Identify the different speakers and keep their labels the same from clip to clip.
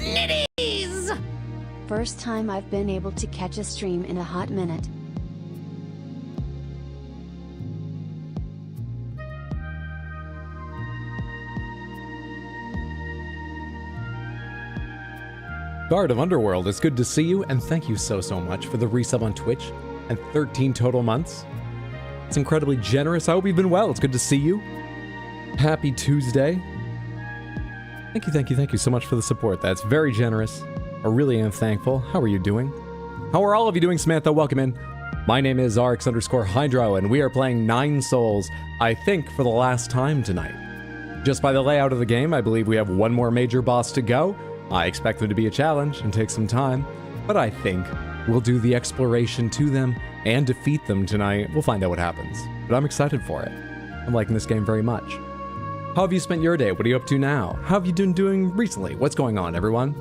Speaker 1: Snitties!
Speaker 2: First time I've been able to catch a stream in a hot minute.
Speaker 3: Guard of Underworld, it's good to see you, and thank you so much for the resub on Twitch and 13 total months. It's incredibly generous. I hope you've been well. It's good to see you. Happy Tuesday. Thank you so much for the support. That's very generous. I really am thankful. How are you doing? How are all of you doing, Samantha? Welcome in. My name is RX_Hydro, and we are playing 9 Souls, I think, for the last time tonight. Just by the layout of the game, I believe we have one more major boss to go. I expect them to be a challenge and take some time, but I think we'll do the exploration to them and defeat them tonight. We'll find out what happens, but I'm excited for it. I'm liking this game very much. How have you spent your day? What are you up to now? How have you been doing recently? What's going on, everyone?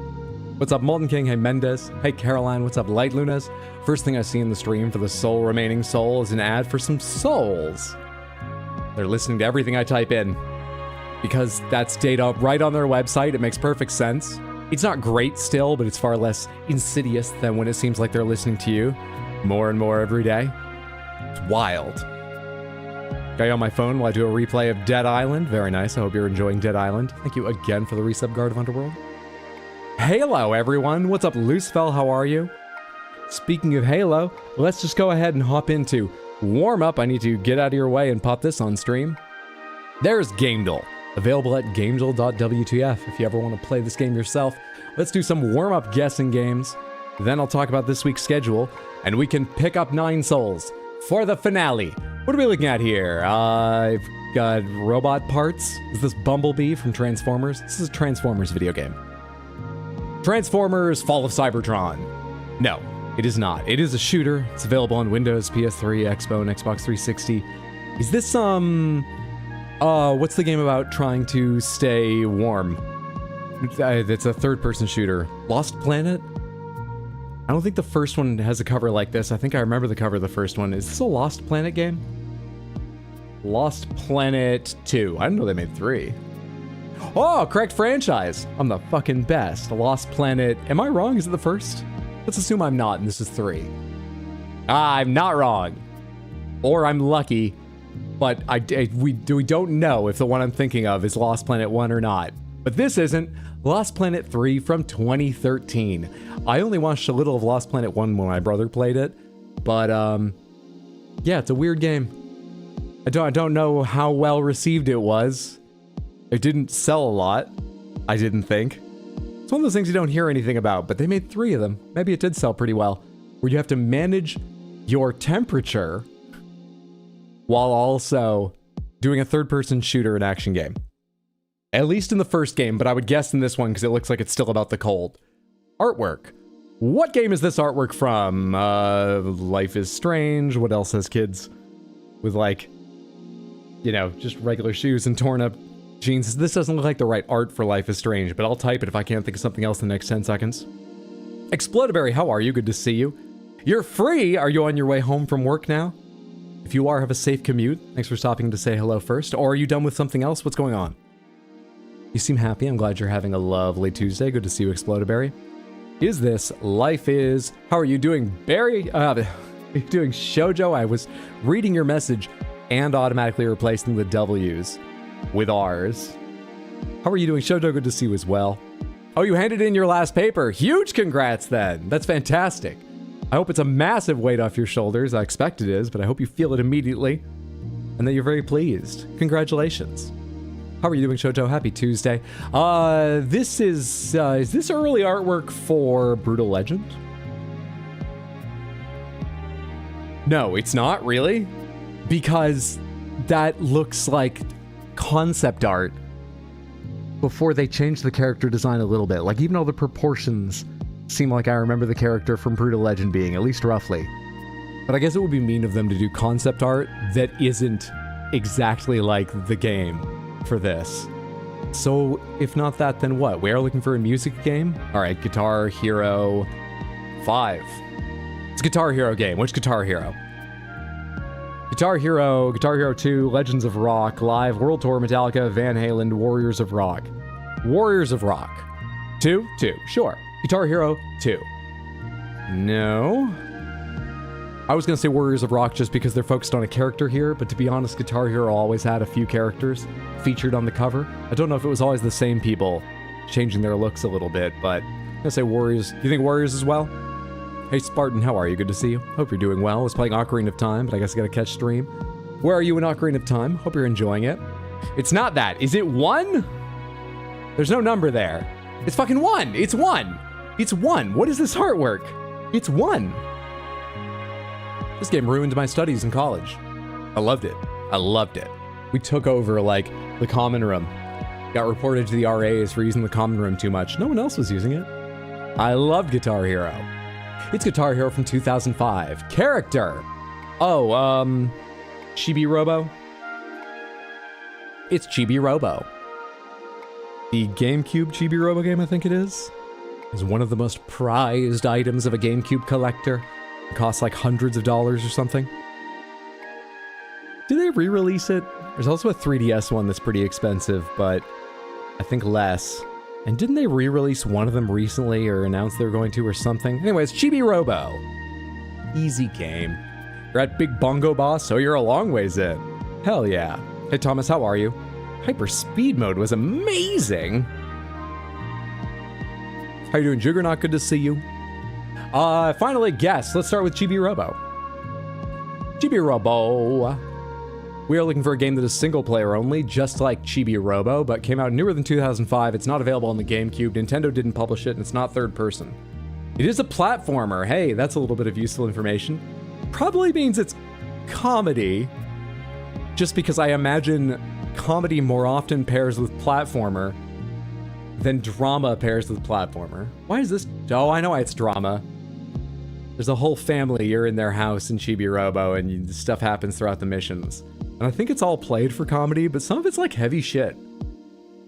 Speaker 3: What's up, Molten King? Hey, Mendez. Hey, Caroline. What's up, Light Lunas? First thing I see in the stream for the sole remaining soul is an ad for some souls. They're listening to everything I type in because that's data right on their website. It makes perfect sense. It's not great still, but it's far less insidious than when it seems like they're listening to you more and more every day. It's wild. Guy on my phone while I do a replay of Dead Island. Very nice. I hope you're enjoying Dead Island. Thank you again for the resub, Guard of Underworld. Halo, everyone. What's up, Loosefell? How are you? Speaking of Halo, let's just go ahead and hop into warm up. I need to get out of your way and pop this on stream. There's gamedle. Available at gamedle.wtf if you ever want to play this game yourself. Let's do some warm-up guessing games. Then I'll talk about this week's schedule, and we can pick up 9 souls for the finale. What are we looking at here? I've got robot parts. Is this Bumblebee from Transformers? This is a Transformers video game. Transformers Fall of Cybertron. No, it is not. It is a shooter. It's available on Windows, PS3, Xbox, and Xbox 360. Is this, what's the game about trying to stay warm? It's a third-person shooter. Lost Planet? I don't think the first one has a cover like this. I think I remember the cover of the first one. Is this a Lost Planet game? Lost Planet 2. I didn't know they made 3. Oh, correct franchise. I'm the fucking best. Lost Planet. Am I wrong? Is it the first? Let's assume I'm not, and this is 3. I'm not wrong. Or I'm lucky. But we don't know if the one I'm thinking of is Lost Planet 1 or not. But this isn't. Lost Planet 3 from 2013. I only watched a little of Lost Planet 1 when my brother played it. But, yeah, it's a weird game. I don't know how well received it was. It didn't sell a lot, I didn't think. It's one of those things you don't hear anything about, but they made 3 of them. Maybe it did sell pretty well. Where you have to manage your temperature while also doing a third-person shooter and action game. At least in the first game, but I would guess in this one because it looks like it's still about the cold. Artwork. What game is this artwork from? Life is Strange. What else has kids with, like, you know, just regular shoes and torn up jeans? This doesn't look like the right art for Life is Strange, but I'll type it if I can't think of something else in the next 10 seconds. Explodaberry, how are you? Good to see you. You're free! Are you on your way home from work now? If you are, have a safe commute. Thanks for stopping to say hello first. Or are you done with something else? What's going on? You seem happy. I'm glad you're having a lovely Tuesday. Good to see you, Explodaberry. Is this Life is... How are you doing, Barry? Are you doing Shoujo? I was reading your message and automatically replacing the W's with R's. How are you doing, Shoujo? Good to see you as well. Oh, you handed in your last paper. Huge congrats, then. That's fantastic. I hope it's a massive weight off your shoulders. I expect it is, but I hope you feel it immediately and that you're very pleased. Congratulations. How are you doing, Shoujo? Happy Tuesday. This is this early artwork for Brutal Legend? No, it's not, really? Because that looks like concept art before they changed the character design a little bit. Like, even all the proportions seem like I remember the character from Brutal Legend being, at least roughly. But I guess it would be mean of them to do concept art that isn't exactly like the game for this. So, if not that, then what? We are looking for a music game? Alright, Guitar Hero 5. It's a Guitar Hero game. Which Guitar Hero? Guitar Hero 2, Legends of Rock, Live, World Tour, Metallica, Van Halen, Warriors of Rock. Warriors of Rock. 2? 2, sure. Guitar Hero 2. No. I was going to say Warriors of Rock just because they're focused on a character here, but to be honest, Guitar Hero always had a few characters featured on the cover. I don't know if it was always the same people changing their looks a little bit, but I'm going to say Warriors. You think Warriors as well? Hey Spartan, how are you? Good to see you. Hope you're doing well. I was playing Ocarina of Time, but I guess I got to catch stream. Where are you in Ocarina of Time? Hope you're enjoying it. It's not that. Is it 1? There's no number there. It's fucking 1. It's 1. It's 1. What is this artwork? It's 1. This game ruined my studies in college. I loved it. I loved it. We took over, like, the common room. Got reported to the RAs for using the common room too much. No one else was using it. I loved Guitar Hero. It's Guitar Hero from 2005. Character! Oh, Chibi Robo? It's Chibi Robo. The GameCube Chibi Robo game, I think it is one of the most prized items of a GameCube collector. It costs like hundreds of dollars or something. Did they re-release it? There's also a 3DS one that's pretty expensive, but I think less. And didn't they re-release one of them recently or announce they were going to or something? Anyways, Chibi Robo. Easy game. You're at Big Bongo Boss, so you're a long ways in. Hell yeah. Hey Thomas, how are you? Hyper Speed Mode was amazing. How you doing, Juggernaut? Good to see you. Finally, guess. Let's start with Chibi Robo. Chibi Robo. We are looking for a game that is single player only, just like Chibi Robo, but came out newer than 2005. It's not available on the GameCube. Nintendo didn't publish it, and it's not third person. It is a platformer. Hey, that's a little bit of useful information. Probably means it's comedy, just because I imagine comedy more often pairs with platformer than drama pairs with platformer. Why is this? Oh, I know why it's drama. There's a whole family. You're in their house in Chibi Robo, and stuff happens throughout the missions. And I think it's all played for comedy, but some of it's like heavy shit.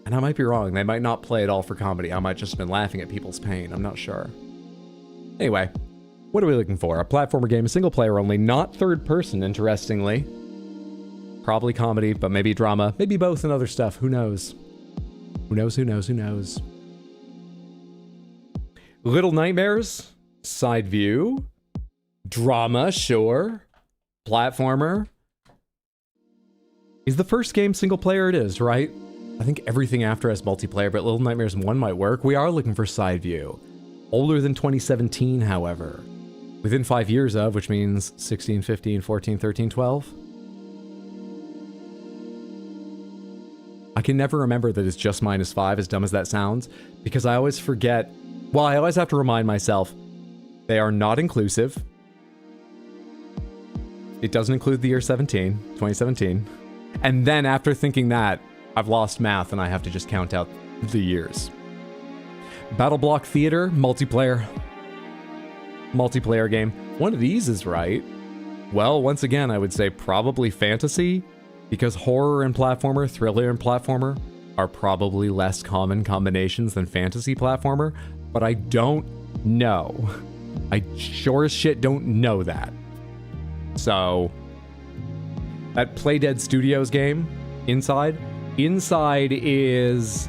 Speaker 3: And I might be wrong. They might not play it all for comedy. I might just have been laughing at people's pain. I'm not sure. Anyway, what are we looking for? A platformer game, single player only, not third person, interestingly. Probably comedy, but maybe drama, maybe both and other stuff. Who knows? Who knows, who knows, who knows? Little Nightmares, side view, drama, sure, platformer. Is the first game single player? It is, right? I think everything after has multiplayer, but Little Nightmares 1 might work. We are looking for side view. Older than 2017, however. Within 5 years of, which means 16, 15, 14, 13, 12. I can never remember that it's just -5, as dumb as that sounds, because I always forget. Well, I always have to remind myself they are not inclusive. It doesn't include the year 2017. And then after thinking that, I've lost math and I have to just count out the years. Battle Block Theater, multiplayer game. One of these is right. Well, once again, I would say probably fantasy, because horror and platformer, thriller and platformer are probably less common combinations than fantasy platformer, but I don't know. I sure as shit don't know that. So, that Playdead Studios game, Inside is...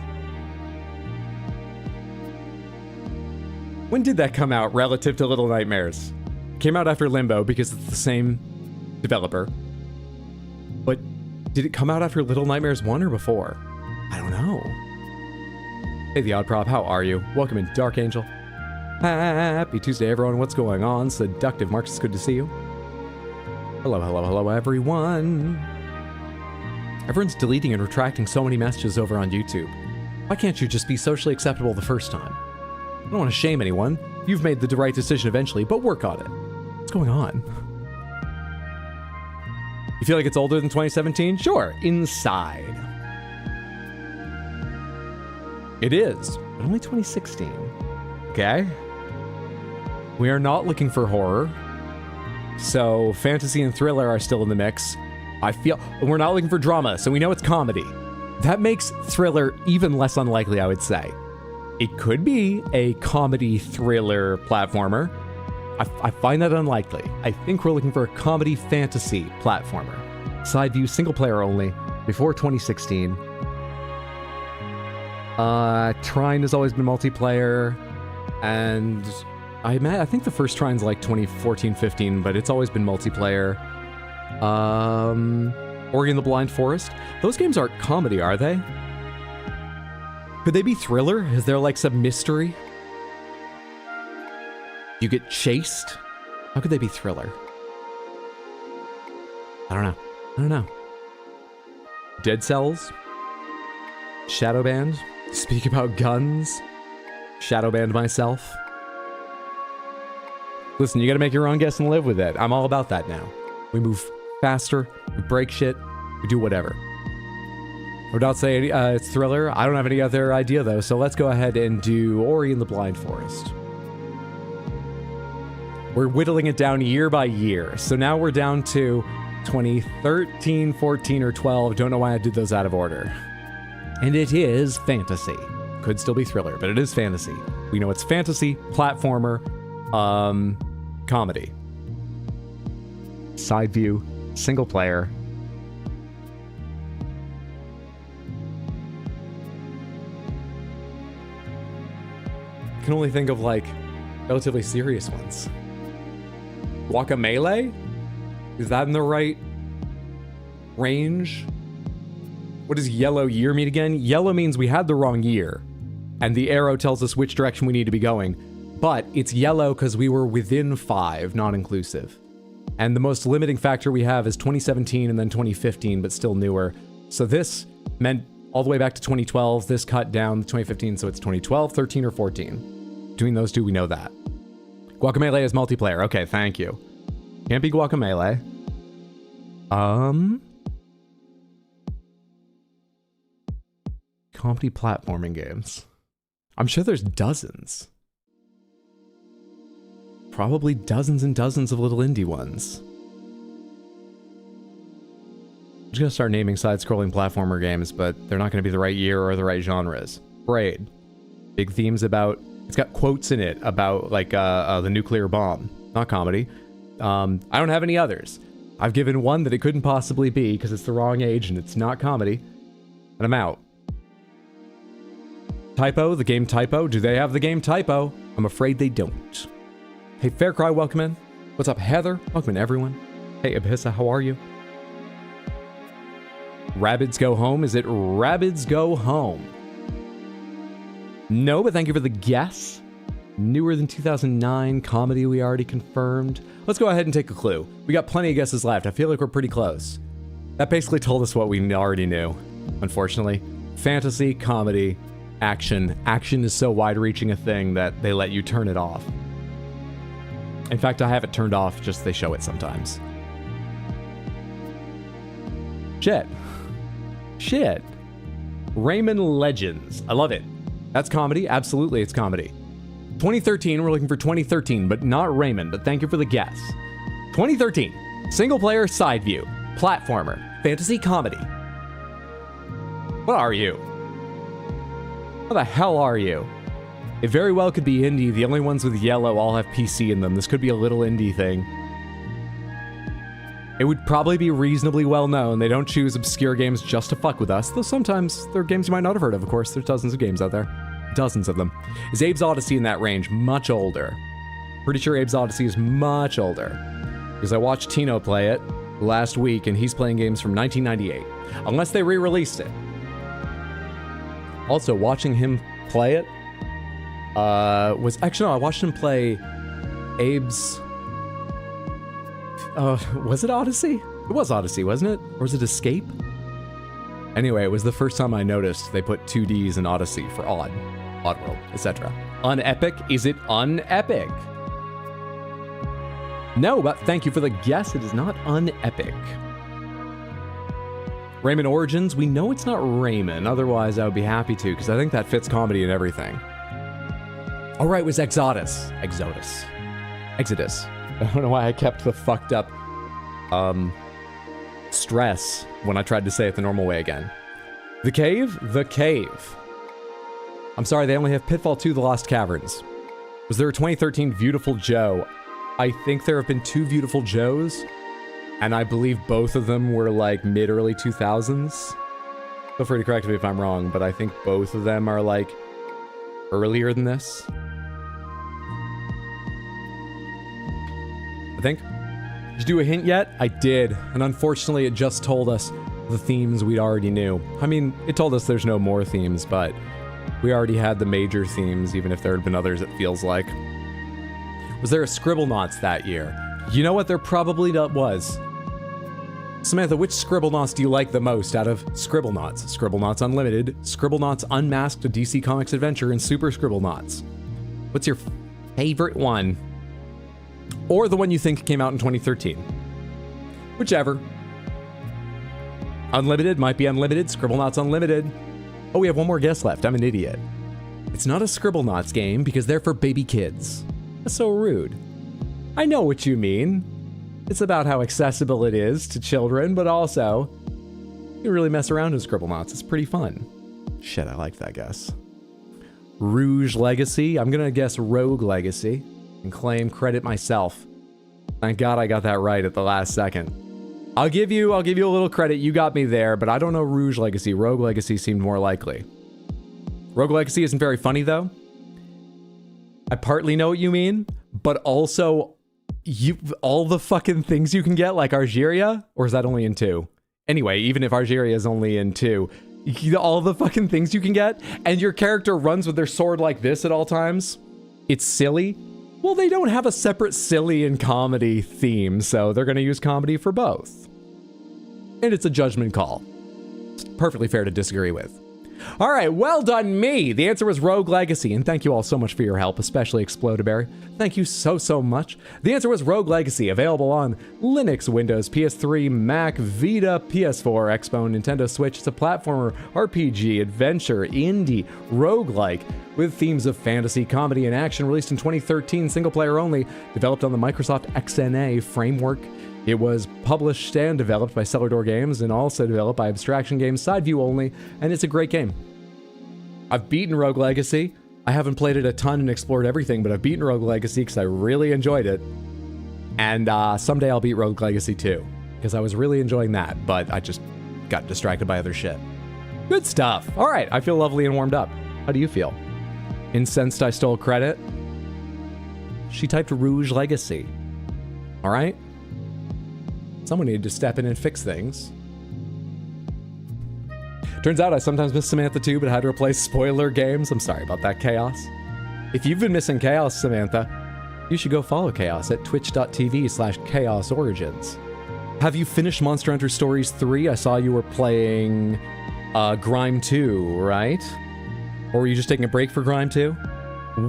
Speaker 3: When did that come out relative to Little Nightmares? Came out after Limbo because it's the same developer. But did it come out after Little Nightmares 1 or before? I don't know. Hey, The Odd Prop, how are you? Welcome in, Dark Angel. Happy Tuesday, everyone. What's going on? Seductive Marks, it's good to see you. Hello, hello, hello, everyone. Everyone's deleting and retracting so many messages over on YouTube. Why can't you just be socially acceptable the first time? I don't want to shame anyone. You've made the right decision eventually, but work on it. What's going on? You feel like it's older than 2017? Sure, Inside. It is, but only 2016. Okay. We are not looking for horror. So fantasy and thriller are still in the mix. I feel we're not looking for drama, so we know it's comedy. That makes thriller even less unlikely, I would say. It could be a comedy thriller platformer. I find that unlikely. I think we're looking for a comedy fantasy platformer. Side view, single player only, before 2016. Trine has always been multiplayer, and I think the first Trine's like 2014-15, but it's always been multiplayer. Ori and the Blind Forest. Those games aren't comedy, are they? Could they be thriller? Is there like some mystery? You get chased? How could they be thriller? I don't know. Dead Cells? Shadowband? Speak about guns? Shadowband myself? Listen, you gotta make your own guess and live with it. I'm all about that now. We move faster, we break shit, we do whatever. I would not say it's thriller. I don't have any other idea though, so let's go ahead and do Ori and the Blind Forest. We're whittling it down year by year, so now we're down to 2013, 14, or 12. Don't know why I did those out of order. And it is fantasy. Could still be thriller, but it is fantasy. We know it's fantasy, platformer, comedy. Side view, single player. I can only think of like relatively serious ones. Guacamelee? Is that in the right range? What does yellow year mean again? Yellow means we had the wrong year, and the arrow tells us which direction we need to be going. But it's yellow because we were within 5, not inclusive. And the most limiting factor we have is 2017 and then 2015, but still newer. So this meant all the way back to 2012. This cut down to 2015, so it's 2012, 13, or 14. Between those two, we know that. Guacamelee is multiplayer. Okay, thank you. Can't be Guacamelee. Comedy platforming games. I'm sure there's dozens. Probably dozens and dozens of little indie ones. I'm just gonna start naming side-scrolling platformer games, but they're not gonna be the right year or the right genres. Braid. Big themes about... It's got quotes in it about, like, the nuclear bomb. Not comedy. I don't have any others. I've given one that it couldn't possibly be because it's the wrong age and it's not comedy. And I'm out. Typo, the game Typo. Do they have the game Typo? I'm afraid they don't. Hey, Faircry, welcome in. What's up, Heather? Welcome in, everyone. Hey, Abhissa, how are you? Rabbids Go Home? Is it Rabbids Go Home? No, but thank you for the guess. Newer than 2009, comedy we already confirmed. Let's go ahead and take a clue. We got plenty of guesses left. I feel like we're pretty close. That basically told us what we already knew, unfortunately. Fantasy, comedy, action. Action is so wide-reaching a thing that they let you turn it off. In fact, I have it turned off, just they show it sometimes. Shit. Rayman Legends. I love it. That's comedy. Absolutely, it's comedy. 2013, we're looking for 2013, but not Rayman, but thank you for the guess. 2013, single player side view, platformer, fantasy comedy. What are you? What the hell are you? It very well could be indie. The only ones with yellow all have PC in them. This could be a little indie thing. It would probably be reasonably well known. They don't choose obscure games just to fuck with us, though sometimes they're games you might not have heard of, course. There's dozens of games out there. Dozens of them. Is Abe's Odyssey in that range? Much older. Pretty sure Abe's Odyssey is much older. Because I watched Tino play it last week, and he's playing games from 1998. Unless they re-released it. Also, watching him play it was... Actually, no, I watched him play Abe's... was it Odyssey? It was Odyssey, wasn't it? Or was it Escape? Anyway, it was the first time I noticed they put 2 Ds in Odyssey for odd world, etc. Unepic? Is it unepic? No, but thank you for the guess. It is not unepic. Rayman Origins? We know it's not Rayman. Otherwise, I would be happy to, because I think that fits comedy and everything. All right, it was Exodus. Exodus. I don't know why I kept the fucked up stress when I tried to say it the normal way again. The Cave? The Cave. I'm sorry, they only have Pitfall 2: The Lost Caverns. Was there a 2013 Beautiful Joe? I think there have been 2 Beautiful Joes, and I believe both of them were like mid-early 2000s. Feel free to correct me if I'm wrong, but I think both of them are like earlier than this. I think. Did you do a hint yet? I did, and unfortunately it just told us the themes we already knew. I mean, it told us there's no more themes, but we already had the major themes, even if there had been others, it feels like. Was there a Scribblenauts that year? You know what? There probably was. Samantha, which Scribblenauts do you like the most out of Scribblenauts? Scribblenauts Unlimited, Scribblenauts Unmasked, a DC Comics adventure, and Super Scribblenauts. What's your favorite one? Or the one you think came out in 2013. Whichever. Unlimited might be Unlimited, Scribblenauts Unlimited. Oh, we have one more guess left. I'm an idiot. It's not a Scribblenauts game because they're for baby kids. That's so rude. I know what you mean. It's about how accessible it is to children, but also you really mess around in Scribblenauts. It's pretty fun. Shit, I like that guess. Rouge Legacy. I'm gonna guess Rogue Legacy and claim credit myself. Thank God I got that right at the last second. I'll give you a little credit. You got me there, but I don't know Rouge Legacy. Rogue Legacy seemed more likely. Rogue Legacy isn't very funny though. I partly know what you mean, but also all the fucking things you can get, like Argeria, or is that only in 2? Anyway, even if Argeria is only in 2, all the fucking things you can get, and your character runs with their sword like this at all times. It's silly. Well, they don't have a separate silly and comedy theme, so they're going to use comedy for both. And it's a judgment call. It's perfectly fair to disagree with. All right, well done me. The answer was Rogue Legacy, and thank you all so much for your help, especially Explodaberry. Thank you so much. The answer was Rogue Legacy, available on Linux, Windows, PS3, Mac, Vita, PS4, Xbox, Nintendo Switch. It's a platformer, RPG, adventure, indie, roguelike, with themes of fantasy, comedy, and action, released in 2013, single player only, developed on the Microsoft XNA framework. It was published and developed by Cellar Door Games and also developed by Abstraction Games, side view only, and it's a great game. I've beaten Rogue Legacy. I haven't played it a ton and explored everything, but I've beaten Rogue Legacy because I really enjoyed it. And someday I'll beat Rogue Legacy too, because I was really enjoying that, but I just got distracted by other shit. Good stuff. All right, I feel lovely and warmed up. How do you feel? Incensed I stole credit? She typed Rouge Legacy. All right? Someone needed to step in and fix things. Turns out I sometimes miss Samantha too, but had to replace spoiler games. I'm sorry about that, Chaos. If you've been missing Chaos, Samantha, you should go follow Chaos at twitch.tv/chaosorigins. Have you finished Monster Hunter Stories 3? I saw you were playing Grime 2, right? Or were you just taking a break for Grime 2?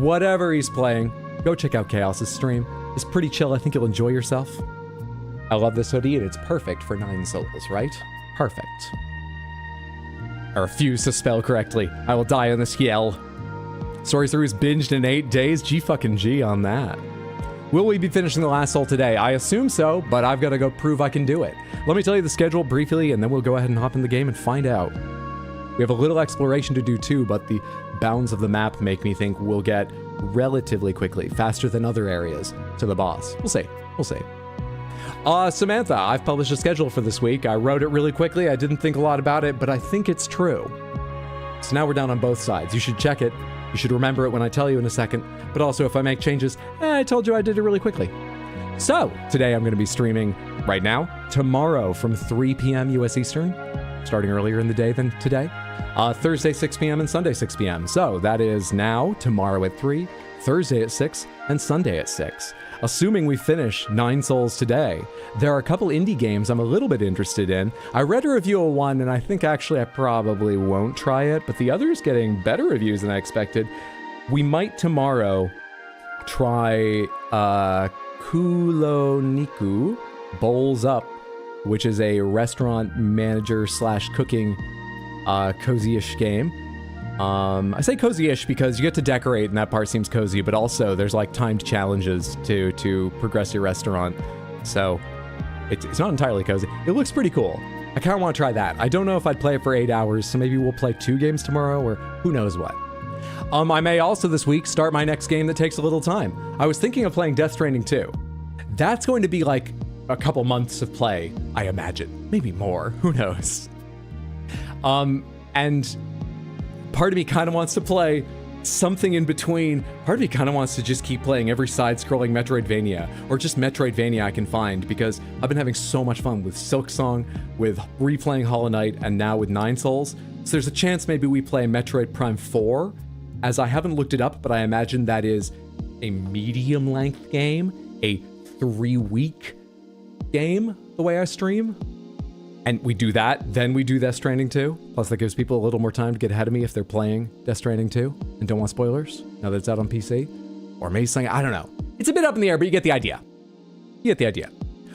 Speaker 3: Whatever he's playing, go check out Chaos's stream. It's pretty chill. I think you'll enjoy yourself. I love this hoodie, and it's perfect for 9 souls, right? Perfect. I refuse to spell correctly. I will die on this yell. Story 3 was binged in 8 days. G on that. Will we be finishing the last soul today? I assume so, but I've got to go prove I can do it. Let me tell you the schedule briefly, and then we'll go ahead and hop in the game and find out. We have a little exploration to do too, but the bounds of the map make me think we'll get relatively quickly, faster than other areas, to the boss. We'll see. We'll see. Samantha, I've published a schedule for this week. I wrote it really quickly. I didn't think a lot about it, but I think it's true. So now we're down on both sides. You should check it. You should remember it when I tell you in a second. But also, if I make changes, I told you I did it really quickly. So, today I'm going to be streaming right now, tomorrow from 3 p.m. US Eastern, starting earlier in the day than today. Thursday 6 p.m. and Sunday 6 p.m. So that is now, tomorrow at 3, Thursday at 6, and Sunday at 6. Assuming we finish 9 souls today, there are a couple indie games I'm a little bit interested in. I read a review of one, and I think actually I probably won't try it, but the other is getting better reviews than I expected. We might tomorrow try Kuloniku Bowls Up, which is a restaurant manager / cooking cozy-ish game. I say cozy-ish because you get to decorate and that part seems cozy, but also there's like timed challenges to progress your restaurant. So it's not entirely cozy. It looks pretty cool. I kind of want to try that. I don't know if I'd play it for 8 hours, so maybe we'll play 2 games tomorrow or who knows what. I may also this week start my next game that takes a little time. I was thinking of playing Death Stranding 2. That's going to be like a couple months of play, I imagine. Maybe more, who knows. And part of me kind of wants to play something in between. Part of me kind of wants to just keep playing every side-scrolling Metroidvania, or just Metroidvania I can find, because I've been having so much fun with Silksong, with replaying Hollow Knight, and now with Nine Souls. So there's a chance maybe we play Metroid Prime 4, as I haven't looked it up, but I imagine that is a medium-length game, a 3-week game, the way I stream. And we do that, then we do Death Stranding 2. Plus that gives people a little more time to get ahead of me if they're playing Death Stranding 2 and don't want spoilers, now that it's out on PC. Or maybe something, I don't know. It's a bit up in the air, but you get the idea. You get the idea.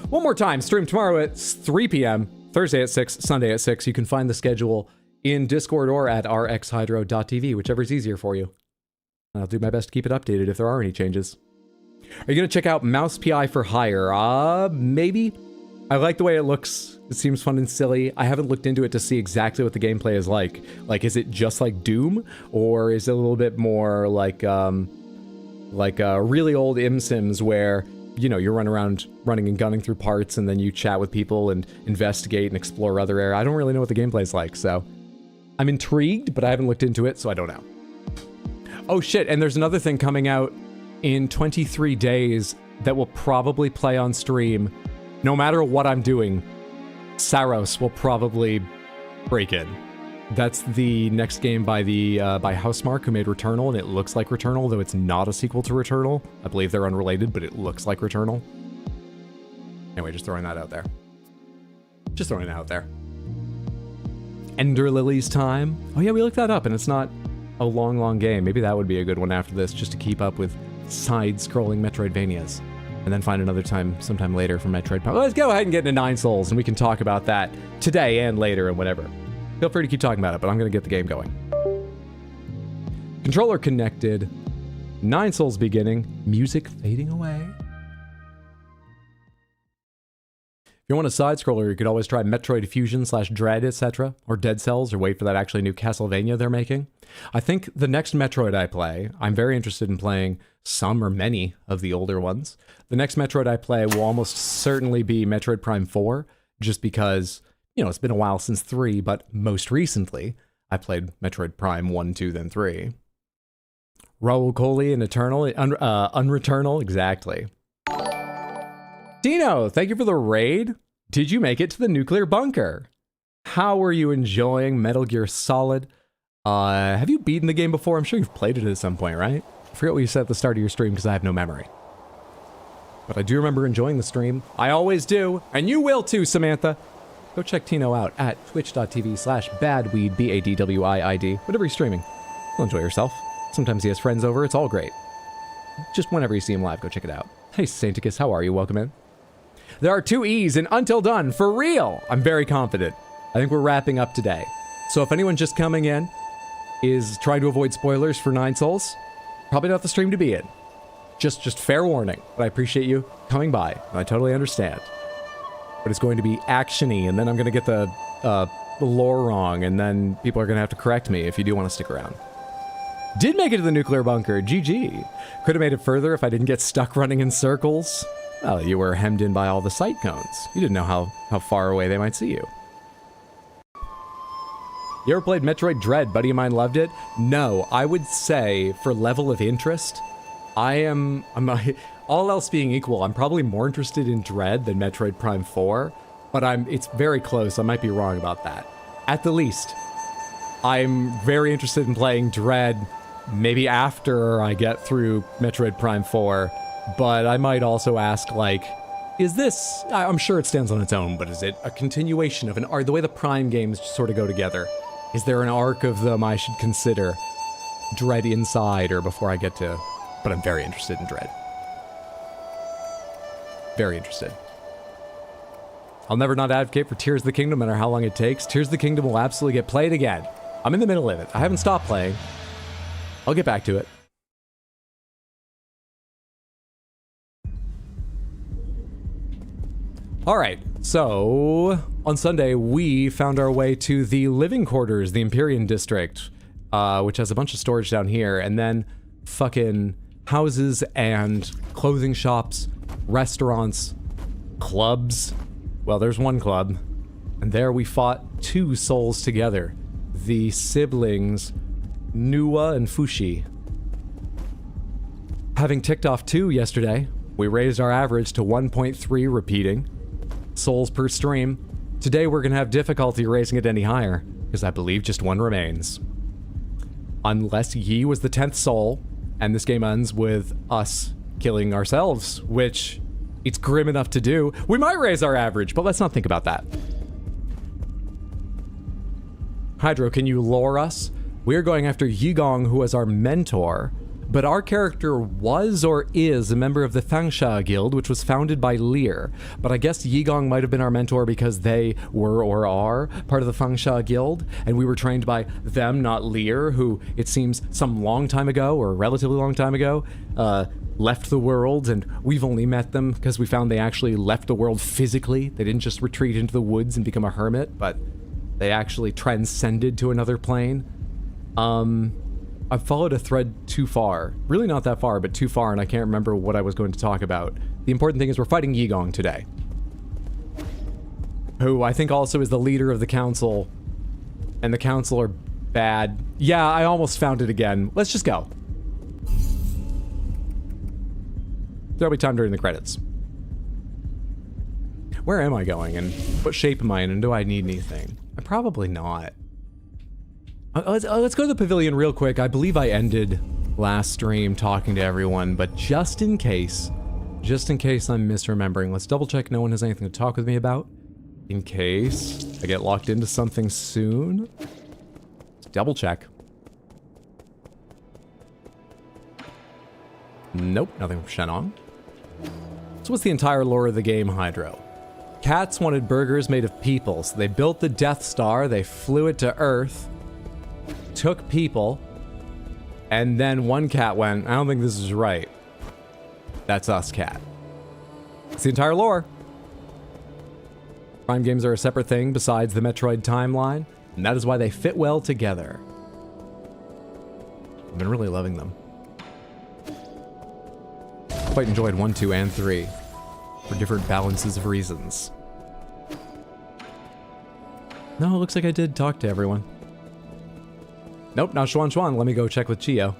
Speaker 3: One more time, stream tomorrow at 3 p.m., Thursday at 6, Sunday at 6. You can find the schedule in Discord or at rxhydro.tv, whichever is easier for you. I'll do my best to keep it updated if there are any changes. Are you going to check out Mouse PI for Hire? Maybe. I like the way it looks. It seems fun and silly. I haven't looked into it to see exactly what the gameplay is like. Like, is it just like Doom? Or is it a little bit more like really old Sims where, you know, you're running and gunning through parts, and then you chat with people and investigate and explore other areas. I don't really know what the gameplay is like, so I'm intrigued, but I haven't looked into it, so I don't know. Oh shit, and there's another thing coming out in 23 days that will probably play on stream. No matter what I'm doing, Saros will probably break in. That's the next game by by Housemarque, who made Returnal, and it looks like Returnal, though it's not a sequel to Returnal. I believe they're unrelated, but it looks like Returnal. Anyway, just throwing that out there. Just throwing it out there. Ender Lily's Time. Oh yeah, we looked that up, and it's not a long game. Maybe that would be a good one after this, just to keep up with side-scrolling Metroidvanias. And then find another time, sometime later for Metroid Prime. Let's go ahead and get into Nine Souls, and we can talk about that today and later and whatever. Feel free to keep talking about it, but I'm going to get the game going. Controller connected. Nine Souls beginning. Music fading away. If you want a side-scroller, you could always try Metroid Fusion / Dread, etc., or Dead Cells, or wait for that actually new Castlevania they're making. I think the next Metroid I play, I'm very interested in playing some or many of the older ones. The next Metroid I play will almost certainly be Metroid Prime 4, just because, you know, it's been a while since 3, but most recently, I played Metroid Prime 1, 2, then 3. Raul Coley and Unreturnal, exactly. Dino, thank you for the raid. Did you make it to the nuclear bunker? How are you enjoying Metal Gear Solid? Have you beaten the game before? I'm sure you've played it at some point, right? I forget what you said at the start of your stream because I have no memory. But I do remember enjoying the stream. I always do, and you will too, Samantha. Go check Tino out at twitch.tv/badweed, BADWIID, whatever he's streaming. You'll enjoy yourself. Sometimes he has friends over, it's all great. Just whenever you see him live, go check it out. Hey, Sainticus, how are you? Welcome in. There are 2 E's in Until Done, for real! I'm very confident. I think we're wrapping up today. So if anyone just coming in is trying to avoid spoilers for Nine Souls, probably not the stream to be in. Just fair warning, but I appreciate you coming by, and I totally understand. But it's going to be action-y, and then I'm going to get the lore wrong, and then people are going to have to correct me if you do want to stick around. Did make it to the nuclear bunker, GG. Could have made it further if I didn't get stuck running in circles. Well, you were hemmed in by all the sight cones. You didn't know how far away they might see you. You ever played Metroid Dread? Buddy of mine loved it. No, I would say for level of interest, I'm all else being equal, I'm probably more interested in Dread than Metroid Prime 4, but it's very close. I might be wrong about that. At the least, I'm very interested in playing Dread maybe after I get through Metroid Prime 4, but I might also ask, like, is this, I'm sure it stands on its own, but is it a continuation of an arc, the way the Prime games sort of go together? Is there an arc of them I should consider Dread inside or before I get to, but I'm very interested in Dread. Very interested. I'll never not advocate for Tears of the Kingdom, no matter how long it takes. Tears of the Kingdom will absolutely get played again. I'm in the middle of it. I haven't stopped playing. I'll get back to it. Alright, so on Sunday we found our way to the living quarters, the Empyrean District, which has a bunch of storage down here, and then fucking houses and clothing shops, restaurants, clubs. Well, there's one club, and there we fought 2 souls together. the siblings Nuwa and Fushi. Having ticked off 2 yesterday, we raised our average to 1.3 repeating souls per stream. Today we're going to have difficulty raising it any higher, because I believe just 1 remains. Unless Yi was the 10th soul, and this game ends with us killing ourselves, which it's grim enough to do. We might raise our average, but let's not think about that. Hydro, can you lore us? We're going after Yigong, who was our mentor, but our character was or is a member of the Fangsha Guild, which was founded by Lear. But I guess Yigong might have been our mentor because they were or are part of the Fangsha Guild, and we were trained by them, not Lear, who it seems some long time ago, or a relatively long time ago, left the world, and we've only met them because we found they actually left the world physically. They didn't just retreat into the woods and become a hermit, but they actually transcended to another plane. I've followed a thread too far. Really not that far, but too far, and I can't remember what I was going to talk about. The important thing is we're fighting Yigong today, who I think also is the leader of the council, and the council are bad. Yeah, I almost found it again. Let's just go. There'll be time during the credits. Where am I going, and what shape am I in, and do I need anything? Probably not. Let's go to the pavilion real quick. I believe I ended last stream talking to everyone, but just in case I'm misremembering, let's double check no one has anything to talk with me about. In case I get locked into something soon. Let's double check. Nope, nothing from Shenong. So what's the entire lore of the game, Hydro? Cats wanted burgers made of people, so they built the Death Star, they flew it to Earth, took people, and then one cat went, I don't think this is right. That's us, cat. It's the entire lore. Crime games are a separate thing besides the Metroid timeline, and that is why they fit well together. I've been really loving them. Quite enjoyed 1, 2, and 3 for different balances of reasons. No, it looks like I did talk to everyone. Nope, not Xuan. Let me go check with Chio.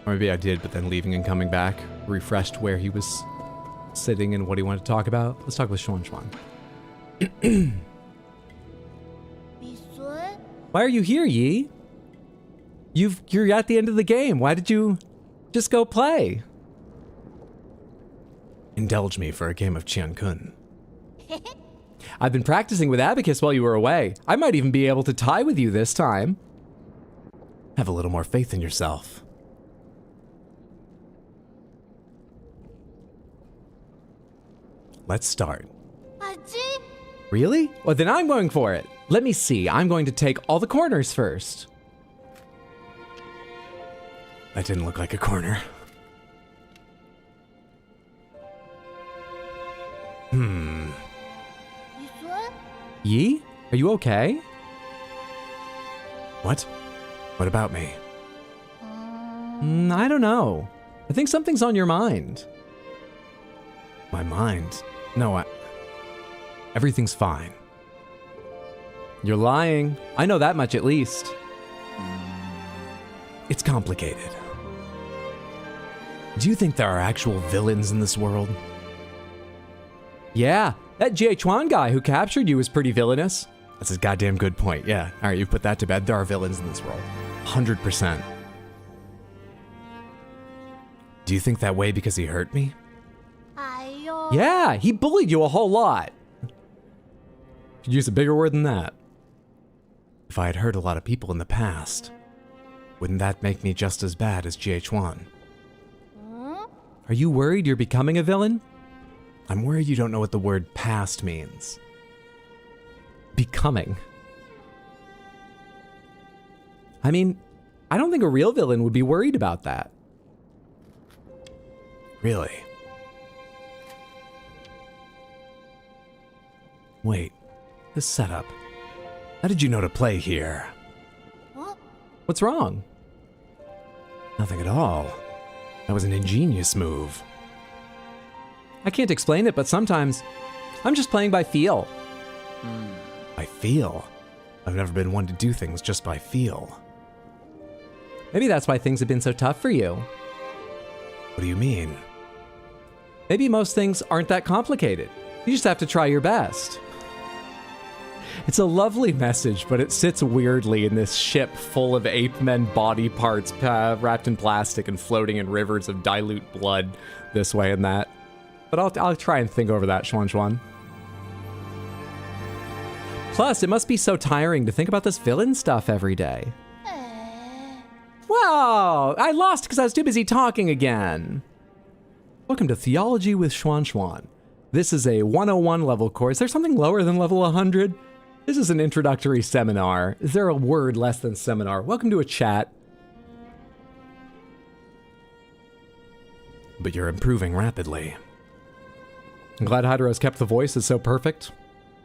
Speaker 3: Or maybe I did, but then leaving and coming back, refreshed where he was sitting and what he wanted to talk about. Let's talk with Xuan. Why are you here, Yi? You're at the end of the game. Why did you just go play? Indulge me for a game of Qian-kun. I've been practicing with Abacus while you were away. I might even be able to tie with you this time. Have a little more faith in yourself. Let's start. Really? Well, then I'm going for it. Let me see. I'm going to take all the corners first. That didn't look like a corner. Yi? Are you okay? What? What about me? I don't know. I think something's on your mind. My mind? No, everything's fine. You're lying. I know that much at least. It's complicated. Do you think there are actual villains in this world? Yeah, that Jie guy who captured you is pretty villainous. That's a goddamn good point, yeah. Alright, you've put that to bed. There are villains in this world. 100%. Do you think that way because he hurt me? Yeah, he bullied you a whole lot. Could use a bigger word than that. If I had hurt a lot of people in the past, wouldn't that make me just as bad as Jie? Are you worried you're becoming a villain? I'm worried you don't know what the word past means. Becoming. I mean, I don't think a real villain would be worried about that. Really? Wait, this setup. How did you know to play here? What's wrong? Nothing at all. That was an ingenious move. I can't explain it, but sometimes I'm just playing by feel. By feel? I've never been one to do things just by feel. Maybe that's why things have been so tough for you. What do you mean? Maybe most things aren't that complicated. You just have to try your best. It's a lovely message, but it sits weirdly in this ship full of ape men body parts wrapped in plastic and floating in rivers of dilute blood this way and that. But I'll try and think over that, Xuan. Plus, it must be so tiring to think about this villain stuff every day. Wow, I lost because I was too busy talking again. Welcome to Theology with Xuan. This is a 101 level course. There's something lower than level 100. This is an introductory seminar. Is there a word less than seminar? Welcome to a chat. But you're improving rapidly. I'm glad Hydro's kept the voice. It's so perfect.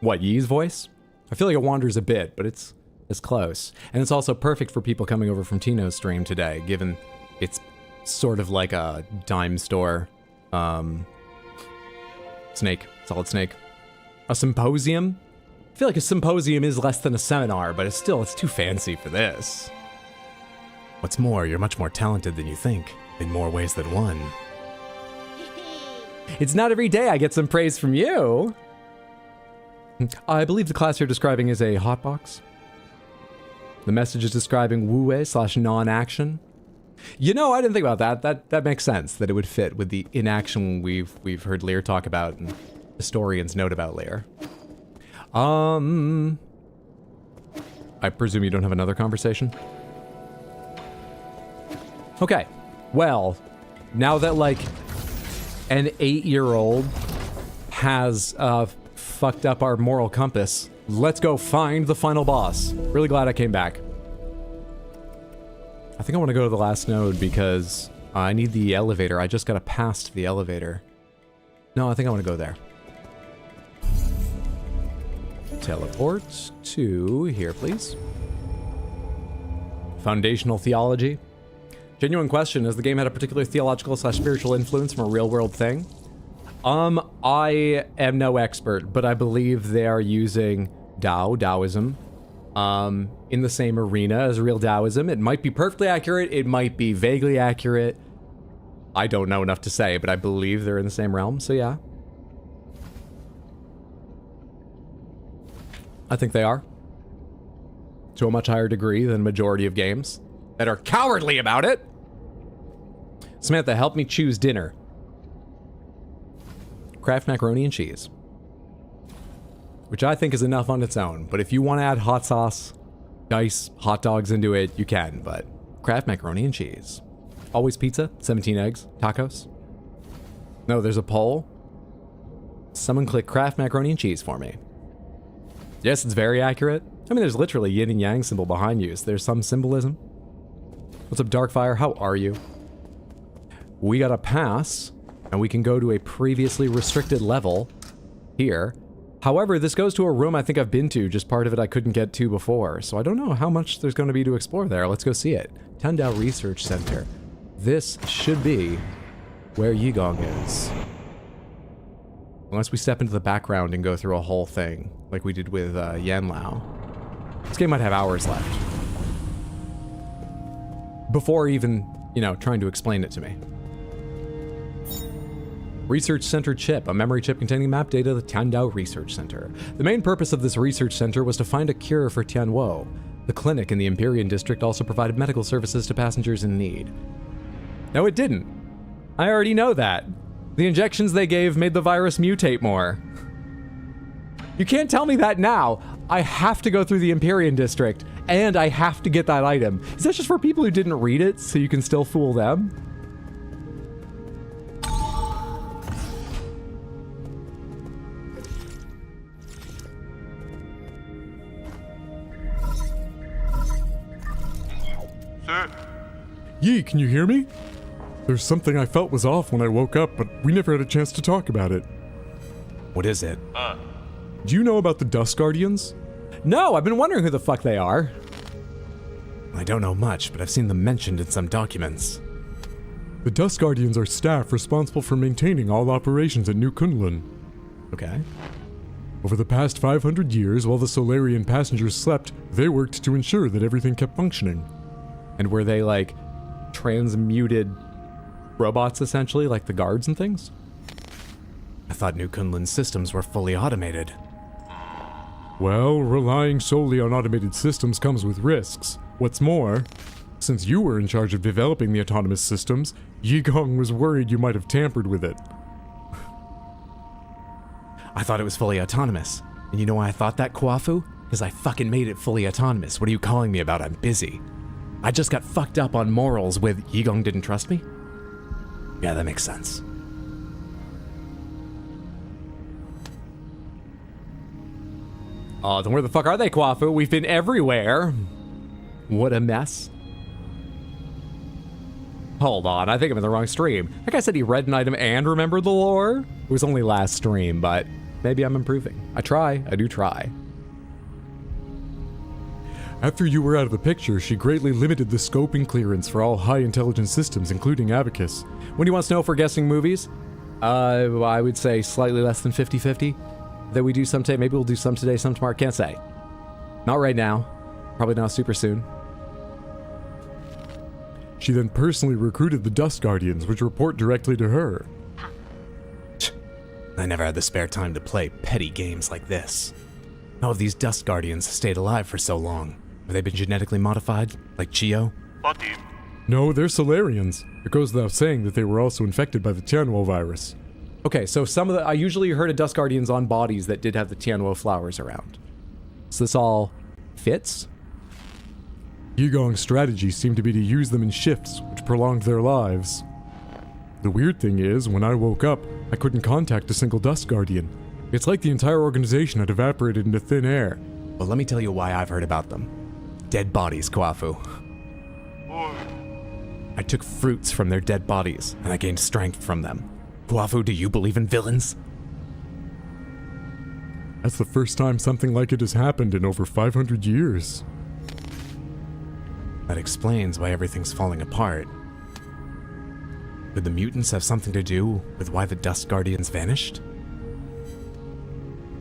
Speaker 3: What, Yi's voice? I feel like it wanders a bit, but it's close. And it's also perfect for people coming over from Tino's stream today, given it's sort of like a dime store. Snake. Solid snake. A symposium? I feel like a symposium is less than a seminar, but it's too fancy for this. What's more, you're much more talented than you think, in more ways than one. It's not every day I get some praise from you. I believe the class you're describing is a hotbox. The message is describing wu-wei/non-action. You know, I didn't think about that. That makes sense, that it would fit with the inaction we've heard Lear talk about and historians note about Lear. I presume you don't have another conversation? Okay. Well, now that, like, an 8-year-old has fucked up our moral compass, let's go find the final boss. Really glad I came back. I think I want to go to the last node because I need the elevator. I just got to pass the elevator. No, I think I want to go there. Teleport to here, please. Foundational theology. Genuine question, has the game had a particular theological/spiritual influence from a real-world thing? I am no expert, but I believe they are using Taoism, in the same arena as real Taoism. It might be perfectly accurate, it might be vaguely accurate. I don't know enough to say, but I believe they're in the same realm, so yeah. I think they are. To a much higher degree than a majority of games that are cowardly about it. Samantha, help me choose dinner. Kraft macaroni and cheese. Which I think is enough on its own, but if you want to add hot sauce, dice, hot dogs into it, you can, but Kraft macaroni and cheese. Always pizza, 17 eggs, tacos. No, there's a poll. Someone click Kraft macaroni and cheese for me. Yes, it's very accurate. I mean, there's literally yin and yang symbol behind you, so there's some symbolism. What's up, Darkfire? How are you? We got a pass, and we can go to a previously restricted level here. However, this goes to a room I think I've been to, just part of it I couldn't get to before, so I don't know how much there's going to be to explore there. Let's go see it. Tandao Research Center. This should be where Yigong is. Unless we step into the background and go through a whole thing, like we did with Yanlao. This game might have hours left. Before even, you know, trying to explain it to me. Research Center Chip, a memory chip containing map data of the Tandao Research Center. The main purpose of this research center was to find a cure for Tianwo. The clinic in the Empyrean district also provided medical services to passengers in need. No, it didn't. I already know that. The injections they gave made the virus mutate more. You can't tell me that now. I have to go through the Empyrean district, and I have to get that item. Is that just for people who didn't read it, so you can still fool them?
Speaker 1: Sir?
Speaker 4: Yi, can you hear me? There's something I felt was off when I woke up, but we never had a chance to talk about it.
Speaker 3: What is it?
Speaker 4: Do you know about the Dust Guardians?
Speaker 3: No, I've been wondering who the fuck they are.
Speaker 4: I don't know much, but I've seen them mentioned in some documents. The Dust Guardians are staff responsible for maintaining all operations at New Kunlun.
Speaker 3: Okay.
Speaker 4: Over the past 500 years, while the Solarian passengers slept, they worked to ensure that everything kept functioning.
Speaker 3: And were they, like, transmuted robots, essentially, like the guards and things? I thought New Kunlun's systems were fully automated.
Speaker 4: Well, relying solely on automated systems comes with risks. What's more, since you were in charge of developing the autonomous systems, Yigong was worried you might have tampered with it.
Speaker 3: I thought it was fully autonomous. And you know why I thought that, Kwafu? Because I fucking made it fully autonomous. What are you calling me about? I'm busy. I just got fucked up on morals with Yigong didn't trust me? Yeah, that makes sense. Oh, then where the fuck are they, Kwafu? We've been everywhere. What a mess. Hold on, I think I'm in the wrong stream. That guy said he read an item and remembered the lore. It was only last stream, but maybe I'm improving. I do try.
Speaker 4: After you were out of the picture, she greatly limited the scope and clearance for all high-intelligence systems, including Abacus.
Speaker 3: What do you want to know for guessing movies? I would say slightly less than 50-50. That we do some today. Maybe we'll do some today, some tomorrow. Can't say. Not right now. Probably not super soon.
Speaker 4: She then personally recruited the Dust Guardians, which report directly to her.
Speaker 3: I never had the spare time to play petty games like this. How have these Dust Guardians stayed alive for so long? Have they been genetically modified, like Chio?
Speaker 4: No, they're Solarians. It goes without saying that they were also infected by the Tianwo virus.
Speaker 3: Okay, so I usually heard of Dust Guardians on bodies that did have the Tianwo flowers around. So this all fits?
Speaker 4: Yigong's strategy seemed to be to use them in shifts, which prolonged their lives. The weird thing is, when I woke up, I couldn't contact a single Dust Guardian. It's like the entire organization had evaporated into thin air.
Speaker 3: Well, let me tell you why I've heard about them. Dead bodies, Kwafu. I took fruits from their dead bodies, and I gained strength from them. Kwafu, do you believe in villains?
Speaker 4: That's the first time something like it has happened in over 500 years.
Speaker 3: That explains why everything's falling apart. Could the mutants have something to do with why the Dust Guardians vanished?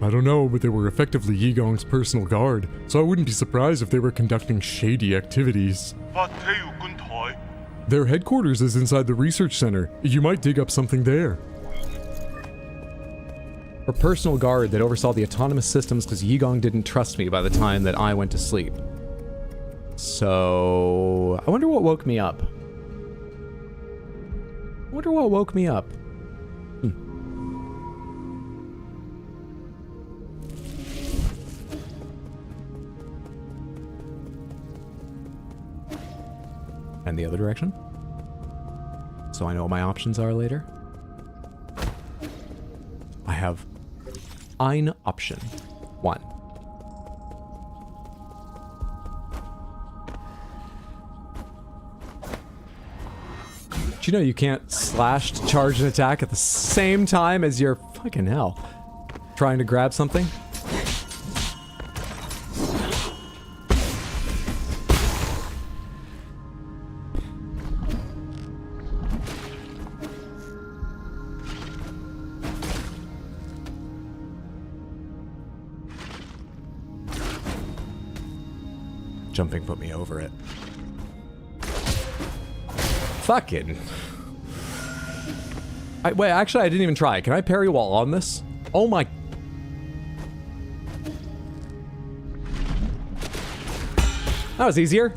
Speaker 4: I don't know, but they were effectively Yigong's personal guard, so I wouldn't be surprised if they were conducting shady activities. Their headquarters is inside the research center. You might dig up something there.
Speaker 3: Her personal guard that oversaw the autonomous systems because Yigong didn't trust me by the time that I went to sleep. So, I wonder what woke me up. And the other direction? So I know what my options are later. I have ein Option 1. Do you know you can't slash to charge an attack at the same time as you're fucking hell trying to grab something? Jumping put me over it. Fucking. Wait, actually, I didn't even try. Can I parry while on this? Oh my. That was easier.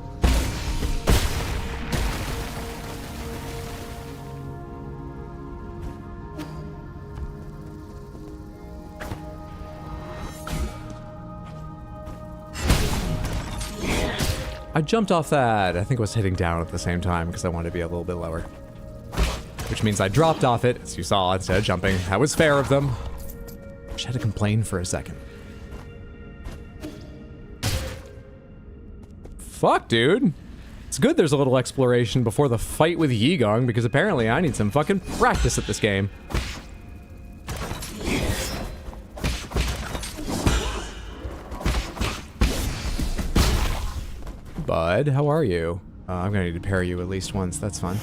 Speaker 3: I jumped off that. I think I was hitting down at the same time because I wanted to be a little bit lower. Which means I dropped off it, as you saw, instead of jumping. That was fair of them. Wish I had to complain for a second. Fuck, dude. It's good there's a little exploration before the fight with Yigong, because apparently I need some fucking practice at this game. Bud, how are you? I'm gonna need to parry you at least once, that's fine.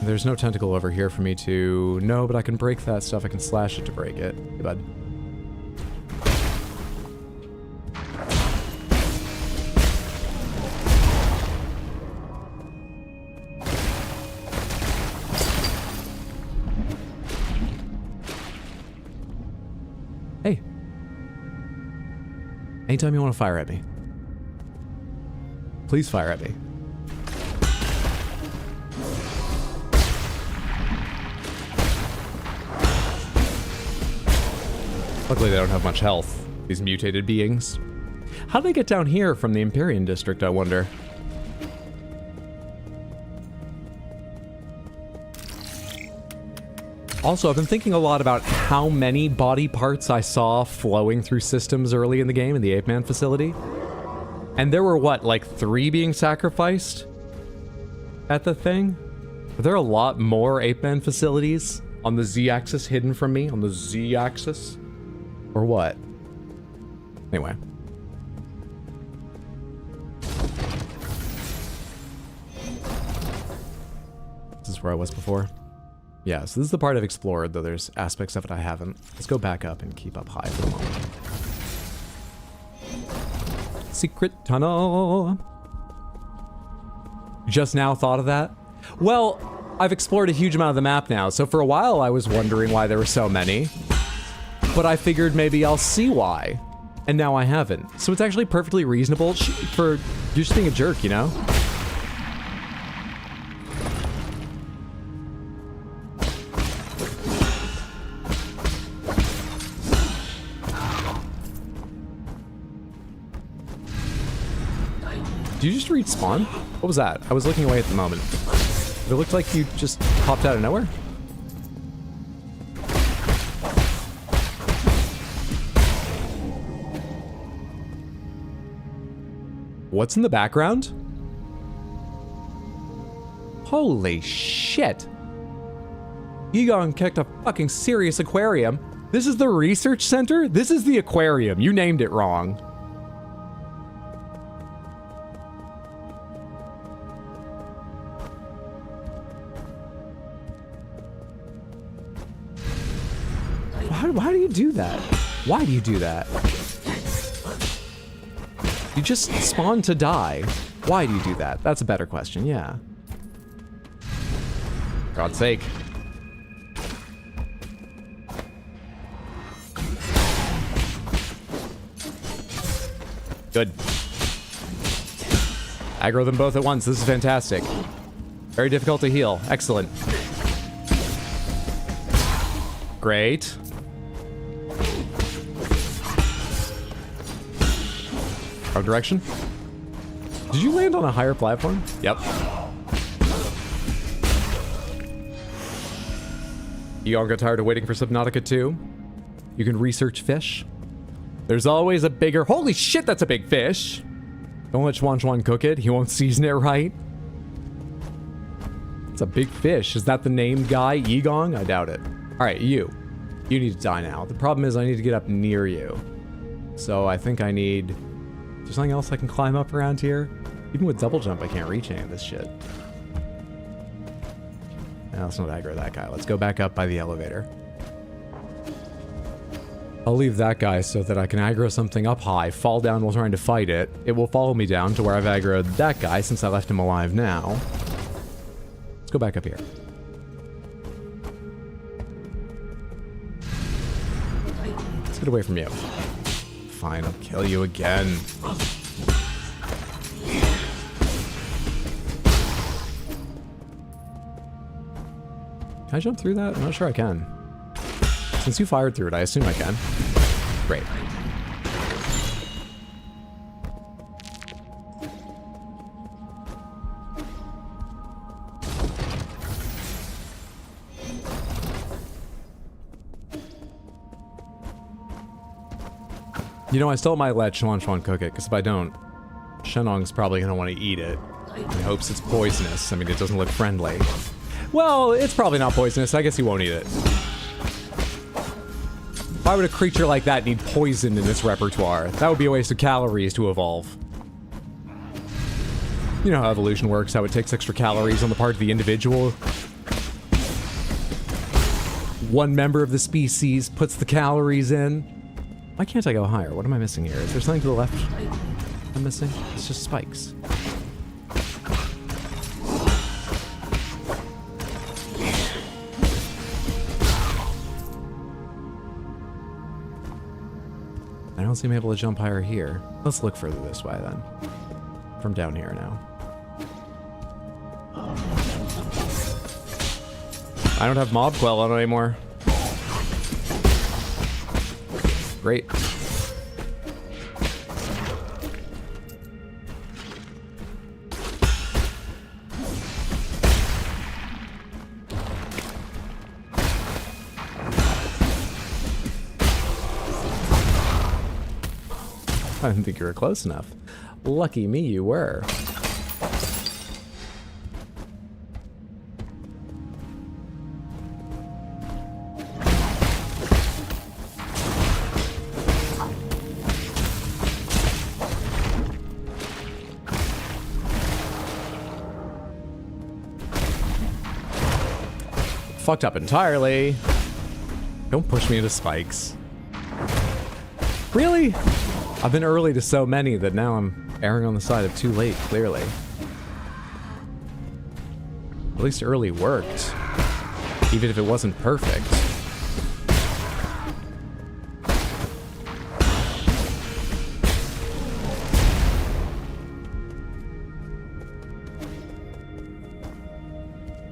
Speaker 3: There's no tentacle over here for me to... No, but I can break that stuff. I can slash it to break it. Hey, bud. Anytime you want to fire at me. Please fire at me. Luckily they don't have much health, these mutated beings. How did they get down here from the Empyrean district, I wonder? Also, I've been thinking a lot about how many body parts I saw flowing through systems early in the game in the Ape Man facility. And there were, what, like 3 being sacrificed at the thing? Are there a lot more Ape Man facilities on the Z-axis hidden from me? On the Z-axis? Or what? Anyway. This is where I was before. Yeah, so this is the part I've explored, though there's aspects of it I haven't. Let's go back up and keep up high for the moment. Secret tunnel. Just now thought of that? Well, I've explored a huge amount of the map now, so for a while I was wondering why there were so many. But I figured maybe I'll see why. And now I haven't. So it's actually perfectly reasonable for you're just being a jerk, you know? Did you just respawn? What was that? I was looking away at the moment. It looked like you just popped out of nowhere. What's in the background? Holy shit. Egon kicked a fucking serious aquarium. This is the research center? This is the aquarium. You named it wrong. Why do you do that? Why do you do that? You just spawn to die. Why do you do that? That's a better question, yeah. For God's sake. Good. Aggro them both at once. This is fantastic. Very difficult to heal. Excellent. Great. Wrong direction? Did you land on a higher platform? Yep. You all got tired of waiting for Subnautica 2? You can research fish. There's always a bigger... Holy shit, that's a big fish! Don't let Schwan Schwan cook it. He won't season it right. It's a big fish. Is that the named guy, Egon? I doubt it. Alright, you. You need to die now. The problem is I need to get up near you. So I think I need... Is there something else I can climb up around here? Even with double jump, I can't reach any of this shit. Now, let's not aggro that guy. Let's go back up by the elevator. I'll leave that guy so that I can aggro something up high, fall down while trying to fight it. It will follow me down to where I've aggroed that guy since I left him alive now. Let's go back up here. Let's get away from you. Fine, I'll kill you again. Can I jump through that? I'm not sure I can. Since you fired through it, I assume I can. Great. You know, I still might let Schwan Schwan cook it, because if I don't, Shenong's probably going to want to eat it. In hopes it's poisonous. I mean, it doesn't look friendly. Well, it's probably not poisonous. I guess he won't eat it. Why would a creature like that need poison in its repertoire? That would be a waste of calories to evolve. You know how evolution works, how it takes extra calories on the part of the individual. One member of the species puts the calories in. Why can't I go higher? What am I missing here? Is there something to the left I'm missing? It's just spikes. don't seem able to jump higher here. Let's look further this way then. From down here now. I don't have mob quell on anymore. Great. I didn't think you were close enough. Lucky me, you were. Fucked up entirely. Don't push me into spikes. Really? I've been early to so many that now I'm erring on the side of too late, clearly. At least early worked. Even if it wasn't perfect.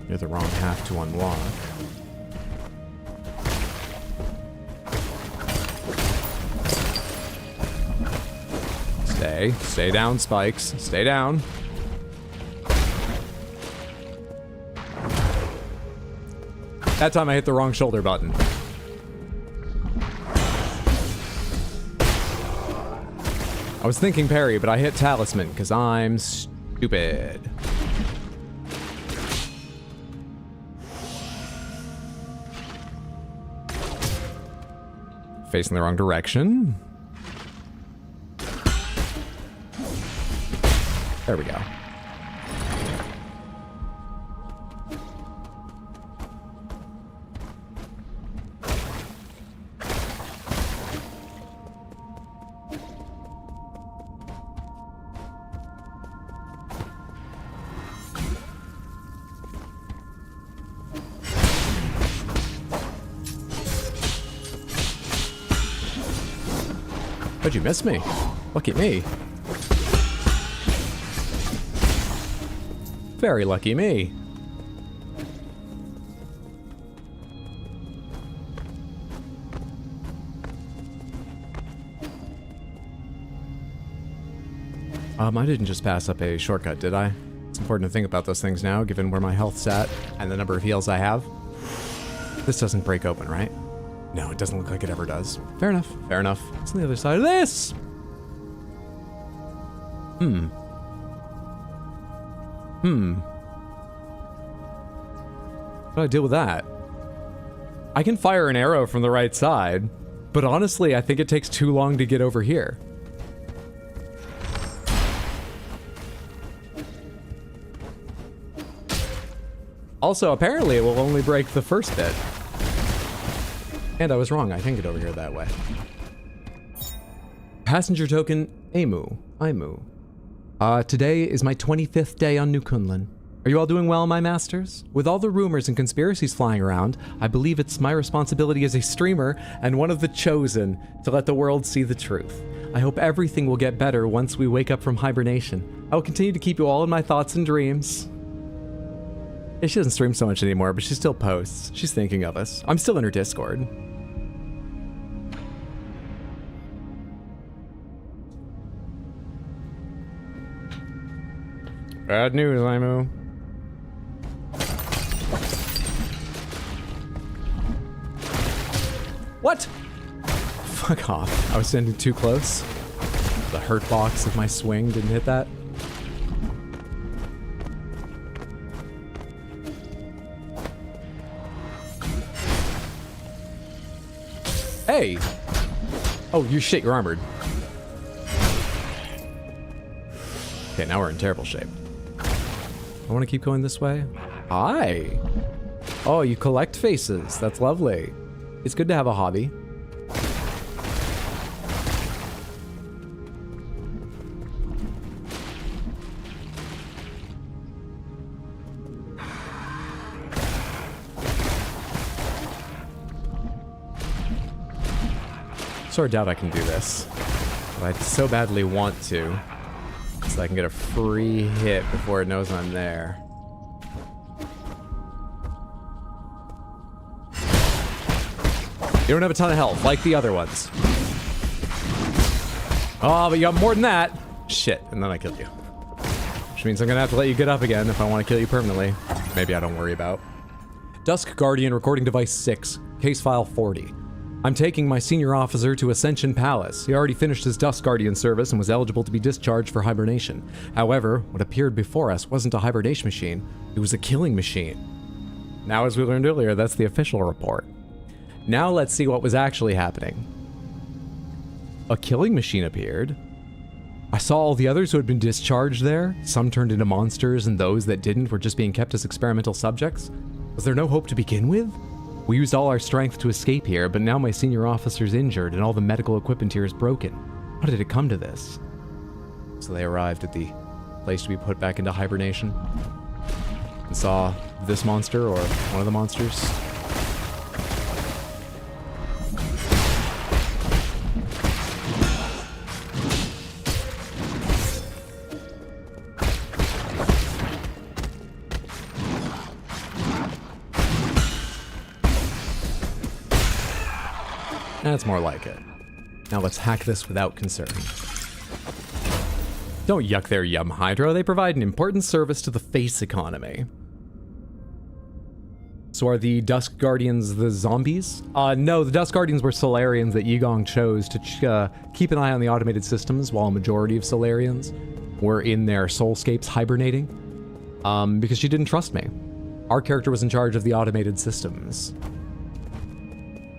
Speaker 3: You're the wrong half to unlock. Stay down, spikes. Stay down. That time I hit the wrong shoulder button. I was thinking parry, but I hit talisman because I'm stupid. Facing the wrong direction. There we go. How'd you miss me? Look at me. Very lucky me. I didn't just pass up a shortcut, did I? It's important to think about those things now, given where my health's at and the number of heals I have. This doesn't break open, right? No, it doesn't look like it ever does. Fair enough, fair enough. It's on the other side of this! How do I deal with that? I can fire an arrow from the right side, but honestly, I think it takes too long to get over here. Also, apparently it will only break the first bit. And I was wrong, I can get over here that way. Passenger token, Aimu. Today is my 25th day on New Kunlun. Are you all doing well, my masters? With all the rumors and conspiracies flying around, I believe it's my responsibility as a streamer and one of the chosen to let the world see the truth. I hope everything will get better once we wake up from hibernation. I will continue to keep you all in my thoughts and dreams. Yeah, she doesn't stream so much anymore, but she still posts. She's thinking of us. I'm still in her Discord. Bad news, Aimu. What? Fuck off. I was standing too close. The hurt box of my swing didn't hit that. Hey! Oh, you shit, you're armored. Okay, now we're in terrible shape. I want to keep going this way. Hi! Oh, you collect faces. That's lovely. It's good to have a hobby. Sort of doubt I can do this. I so badly want to. So I can get a free hit before it knows I'm there. You don't have a ton of health, like the other ones. Oh, but you got more than that. Shit, and then I killed you. Which means I'm gonna have to let you get up again if I want to kill you permanently. Maybe I don't worry about. Dusk Guardian Recording Device 6, Case File 40. I'm taking my senior officer to Ascension Palace. He already finished his Dusk Guardian service and was eligible to be discharged for hibernation. However, what appeared before us wasn't a hibernation machine, it was a killing machine. Now, as we learned earlier, that's the official report. Now let's see what was actually happening. A killing machine appeared. I saw all the others who had been discharged there. Some turned into monsters, and those that didn't were just being kept as experimental subjects. Was there no hope to begin with? We used all our strength to escape here, but now my senior officer's injured and all the medical equipment here is broken. How did it come to this? So they arrived at the place to be put back into hibernation and saw this monster, or one of the monsters. That's more like it. Now let's hack this without concern. Don't yuck their yum, Hydra. They provide an important service to the face economy. So are the Dusk Guardians the zombies? No, the Dusk Guardians were Solarians that Yigong chose to keep an eye on the automated systems, while a majority of Solarians were in their soulscapes hibernating. Because she didn't trust me. Our character was in charge of the automated systems.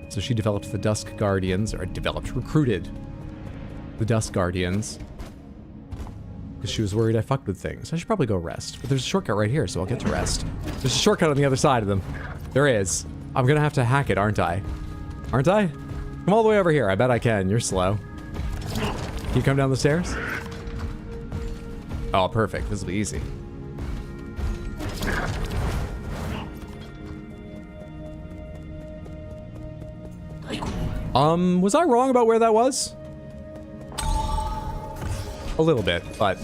Speaker 3: So she developed the Dusk Guardians, or recruited the Dusk Guardians. Because she was worried I fucked with things. I should probably go rest. But there's a shortcut right here, so I'll get to rest. There's a shortcut on the other side of them. There is. I'm gonna have to hack it, aren't I? Aren't I? Come all the way over here. I bet I can. You're slow. Can you come down the stairs? Oh, perfect. This will be easy. Was I wrong about where that was? A little bit, but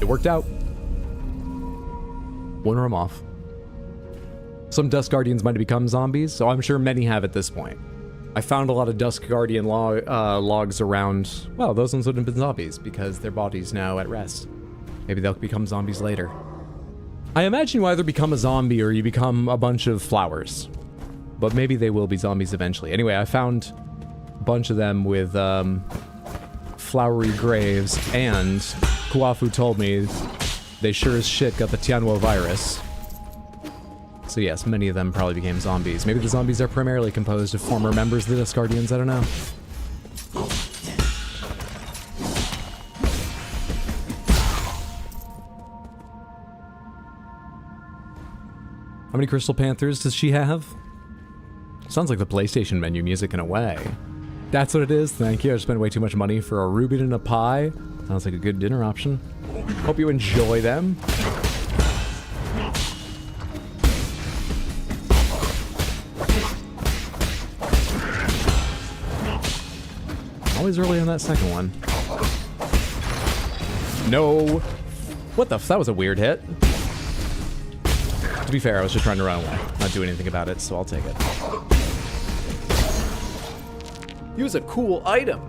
Speaker 3: it worked out. One room off. Some Dusk Guardians might have become zombies, so I'm sure many have at this point. I found a lot of Dusk Guardian logs around. Well, those ones would have been zombies because their body's now at rest. Maybe they'll become zombies later. I imagine you either become a zombie or you become a bunch of flowers. But maybe they will be zombies eventually. Anyway, I found a bunch of them with flowery graves, and Kuafu told me they sure as shit got the Tianwo virus. So yes, many of them probably became zombies. Maybe the zombies are primarily composed of former members of the Dusk Guardians, I don't know. How many Crystal Panthers does she have? Sounds like the PlayStation menu music in a way. That's what it is, thank you. I spent way too much money for a Reuben and a pie. Sounds like a good dinner option. Hope you enjoy them. Always early on that second one. No. What the f- that was a weird hit. To be fair, I was just trying to run away. Not do anything about it, so I'll take it. Use a cool item.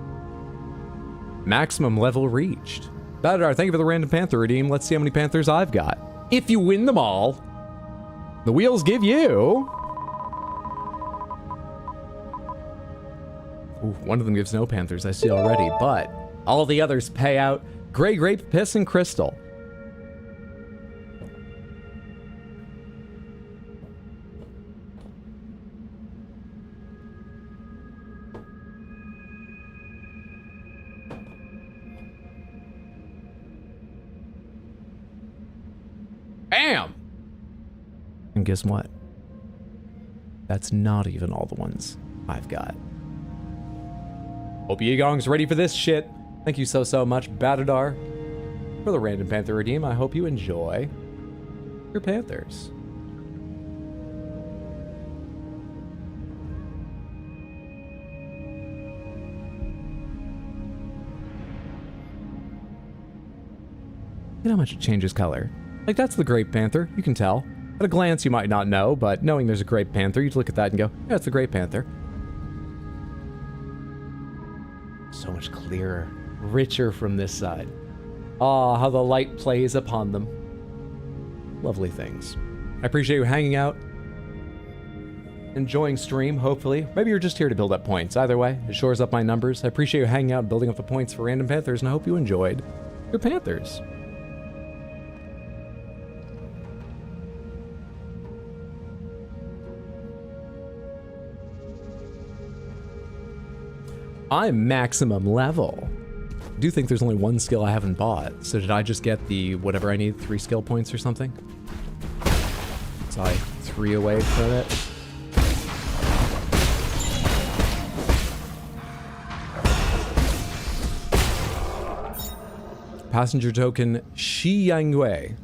Speaker 3: Maximum level reached. Badadar, thank you for the random panther redeem. Let's see how many panthers I've got. If you win them all, the wheels give you... Ooh, one of them gives no panthers, I see already, but all the others pay out Grey Grape, Piss, and Crystal. Bam! And guess what? That's not even all the ones I've got. Hope Yigong's ready for this shit. Thank you so much, Badadar, for the random panther redeem. I hope you enjoy your panthers. Look at how much it changes color. Like, that's the Great Panther, you can tell. At a glance, you might not know, but knowing there's a Great Panther, you'd look at that and go, yeah, it's the Great Panther. So much clearer, richer from this side. Ah, how the light plays upon them. Lovely things. I appreciate you hanging out, enjoying stream, hopefully. Maybe you're just here to build up points. Either way, it shores up my numbers. I appreciate you hanging out and building up the points for Random Panthers, and I hope you enjoyed your Panthers. I'm maximum level. I do think there's only one skill I haven't bought, so did I just get the whatever I need, 3 skill points or something? So I 3 away from it. Passenger token Shi Yangwei.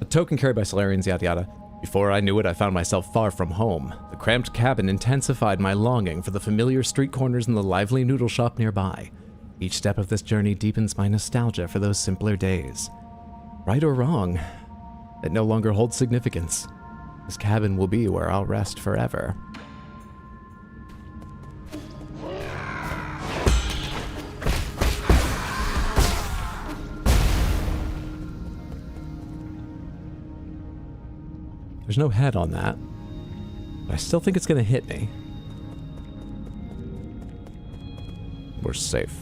Speaker 3: A token carried by Solarians, yada yada. Before I knew it, I found myself far from home. The cramped cabin intensified my longing for the familiar street corners and the lively noodle shop nearby. Each step of this journey deepens my nostalgia for those simpler days. Right or wrong, it no longer holds significance. This cabin will be where I'll rest forever. There's no head on that, but I still think it's going to hit me. We're safe.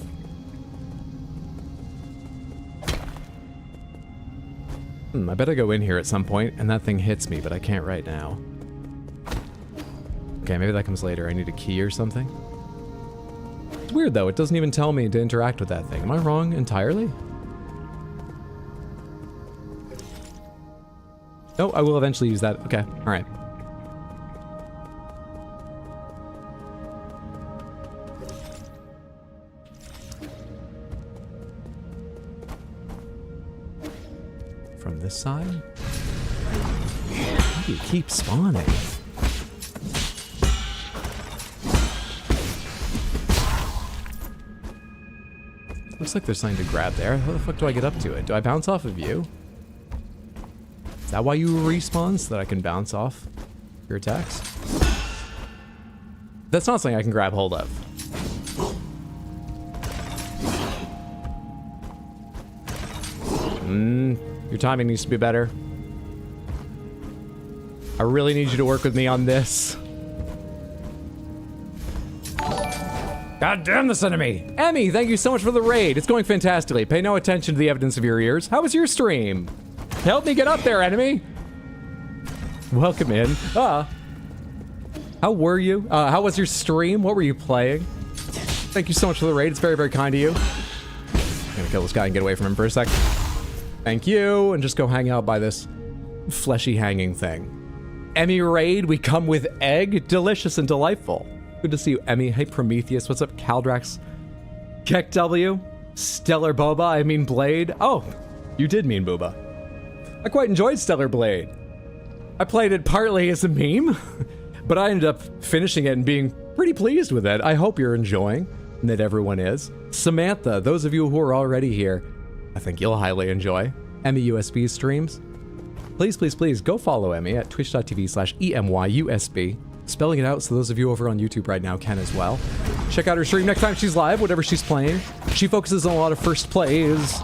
Speaker 3: I bet I go in here at some point and that thing hits me, but I can't right now. Okay, maybe that comes later. I need a key or something. It's weird though, it doesn't even tell me to interact with that thing. Am I wrong entirely? Oh, I will eventually use that. Okay, alright. From this side? How do you keep spawning? Looks like there's something to grab there. How the fuck do I get up to it? Do I bounce off of you? Is that why you respawn, so that I can bounce off your attacks? That's not something I can grab hold of. Your timing needs to be better. I really need you to work with me on this. God damn this enemy! Emmy, thank you so much for the raid. It's going fantastically. Pay no attention to the evidence of your ears. How was your stream? Help me get up there, enemy! Welcome in. How were you? How was your stream? What were you playing? Thank you so much for the raid. It's very, very kind of you. I'm gonna kill this guy and get away from him for a sec. Thank you, and just go hang out by this fleshy hanging thing. Emmy raid, we come with egg. Delicious and delightful. Good to see you, Emmy. Hey, Prometheus. What's up, Caldrax? Keck W. Stellar Boba. I mean Blade. Oh, you did mean Booba. I quite enjoyed Stellar Blade. I played it partly as a meme, but I ended up finishing it and being pretty pleased with it. I hope you're enjoying, and that everyone is. Samantha, those of you who are already here, I think you'll highly enjoy Emmy USB streams. Please, please, please go follow Emmy at twitch.tv/EMYUSB. Spelling it out so those of you over on YouTube right now can as well. Check out her stream next time she's live, whatever she's playing. She focuses on a lot of first plays,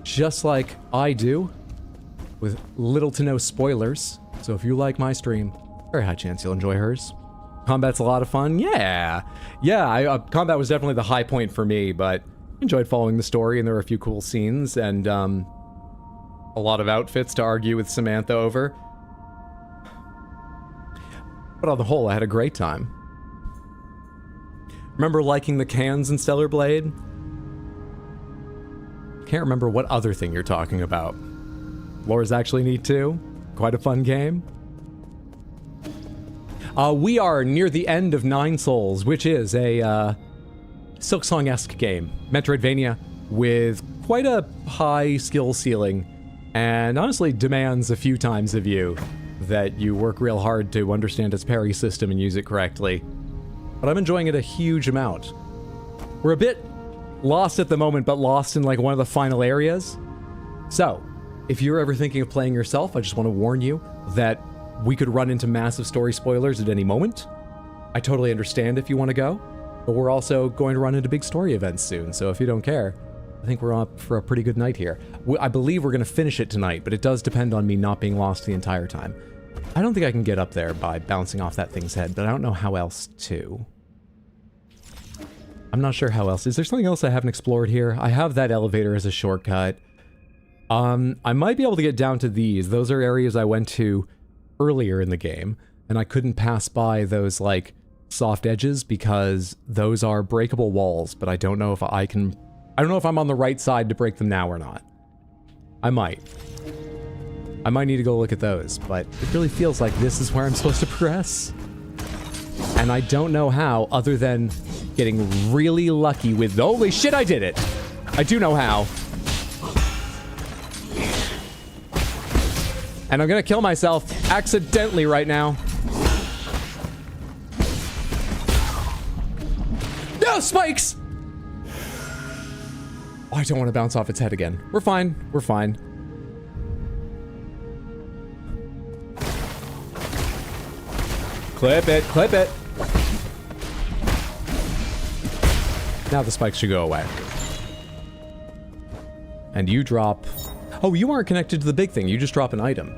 Speaker 3: just like I do, with little to no spoilers. So if you like my stream, very high chance you'll enjoy hers. Combat's a lot of fun. Yeah, combat was definitely the high point for me, but enjoyed following the story, and there were a few cool scenes, and a lot of outfits to argue with Samantha over. But on the whole, I had a great time. Remember liking the cans in Stellar Blade? Can't remember what other thing you're talking about. Floors actually neat too. Quite a fun game. We are near the end of Nine Souls, which is a Silksong-esque game. Metroidvania with quite a high skill ceiling, and honestly demands a few times of you that you work real hard to understand its parry system and use it correctly. But I'm enjoying it a huge amount. We're a bit lost at the moment, but lost in like one of the final areas. So, if you're ever thinking of playing yourself, I just want to warn you that we could run into massive story spoilers at any moment. I totally understand if you want to go, but we're also going to run into big story events soon, so if you don't care, I think we're up for a pretty good night here. I believe we're going to finish it tonight, but it does depend on me not being lost the entire time. I don't think I can get up there by bouncing off that thing's head, but I don't know how else to. I'm not sure how else. Is there something else I haven't explored here? I have that elevator as a shortcut. I might be able to get down to these. Those are areas I went to earlier in the game, and I couldn't pass by those, like, soft edges because those are breakable walls, but I don't know if I can... I don't know if I'm on the right side to break them now or not. I might. I might need to go look at those, but it really feels like this is where I'm supposed to progress. And I don't know how, other than getting really lucky with... Holy shit, I did it! I do know how. And I'm gonna kill myself accidentally right now. No, spikes! Oh, I don't want to bounce off its head again. We're fine. We're fine. Clip it. Clip it. Now the spikes should go away. And you drop... Oh, you aren't connected to the big thing. You just drop an item.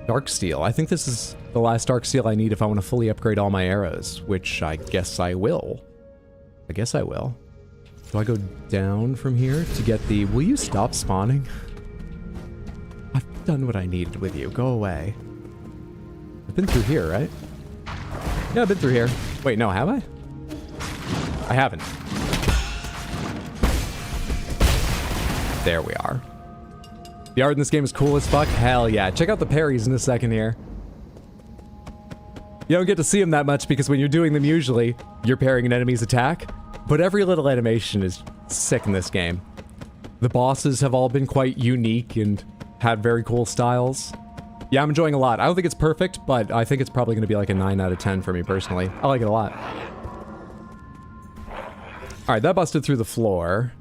Speaker 3: Dark steel. I think this is the last dark steel I need if I want to fully upgrade all my arrows, which I guess I will. I guess I will. Do I go down from here to get the... Will you stop spawning? I've done what I needed with you. Go away. I've been through here, right? Yeah, I've been through here. Wait, no, have I? I haven't. There we are. The art in this game is cool as fuck. Hell yeah. Check out the parries in a second here. You don't get to see them that much because when you're doing them usually, you're parrying an enemy's attack. But every little animation is sick in this game. The bosses have all been quite unique and had very cool styles. Yeah, I'm enjoying a lot. I don't think it's perfect, but I think it's probably going to be like a 9 out of 10 for me personally. I like it a lot. Alright, that busted through the floor.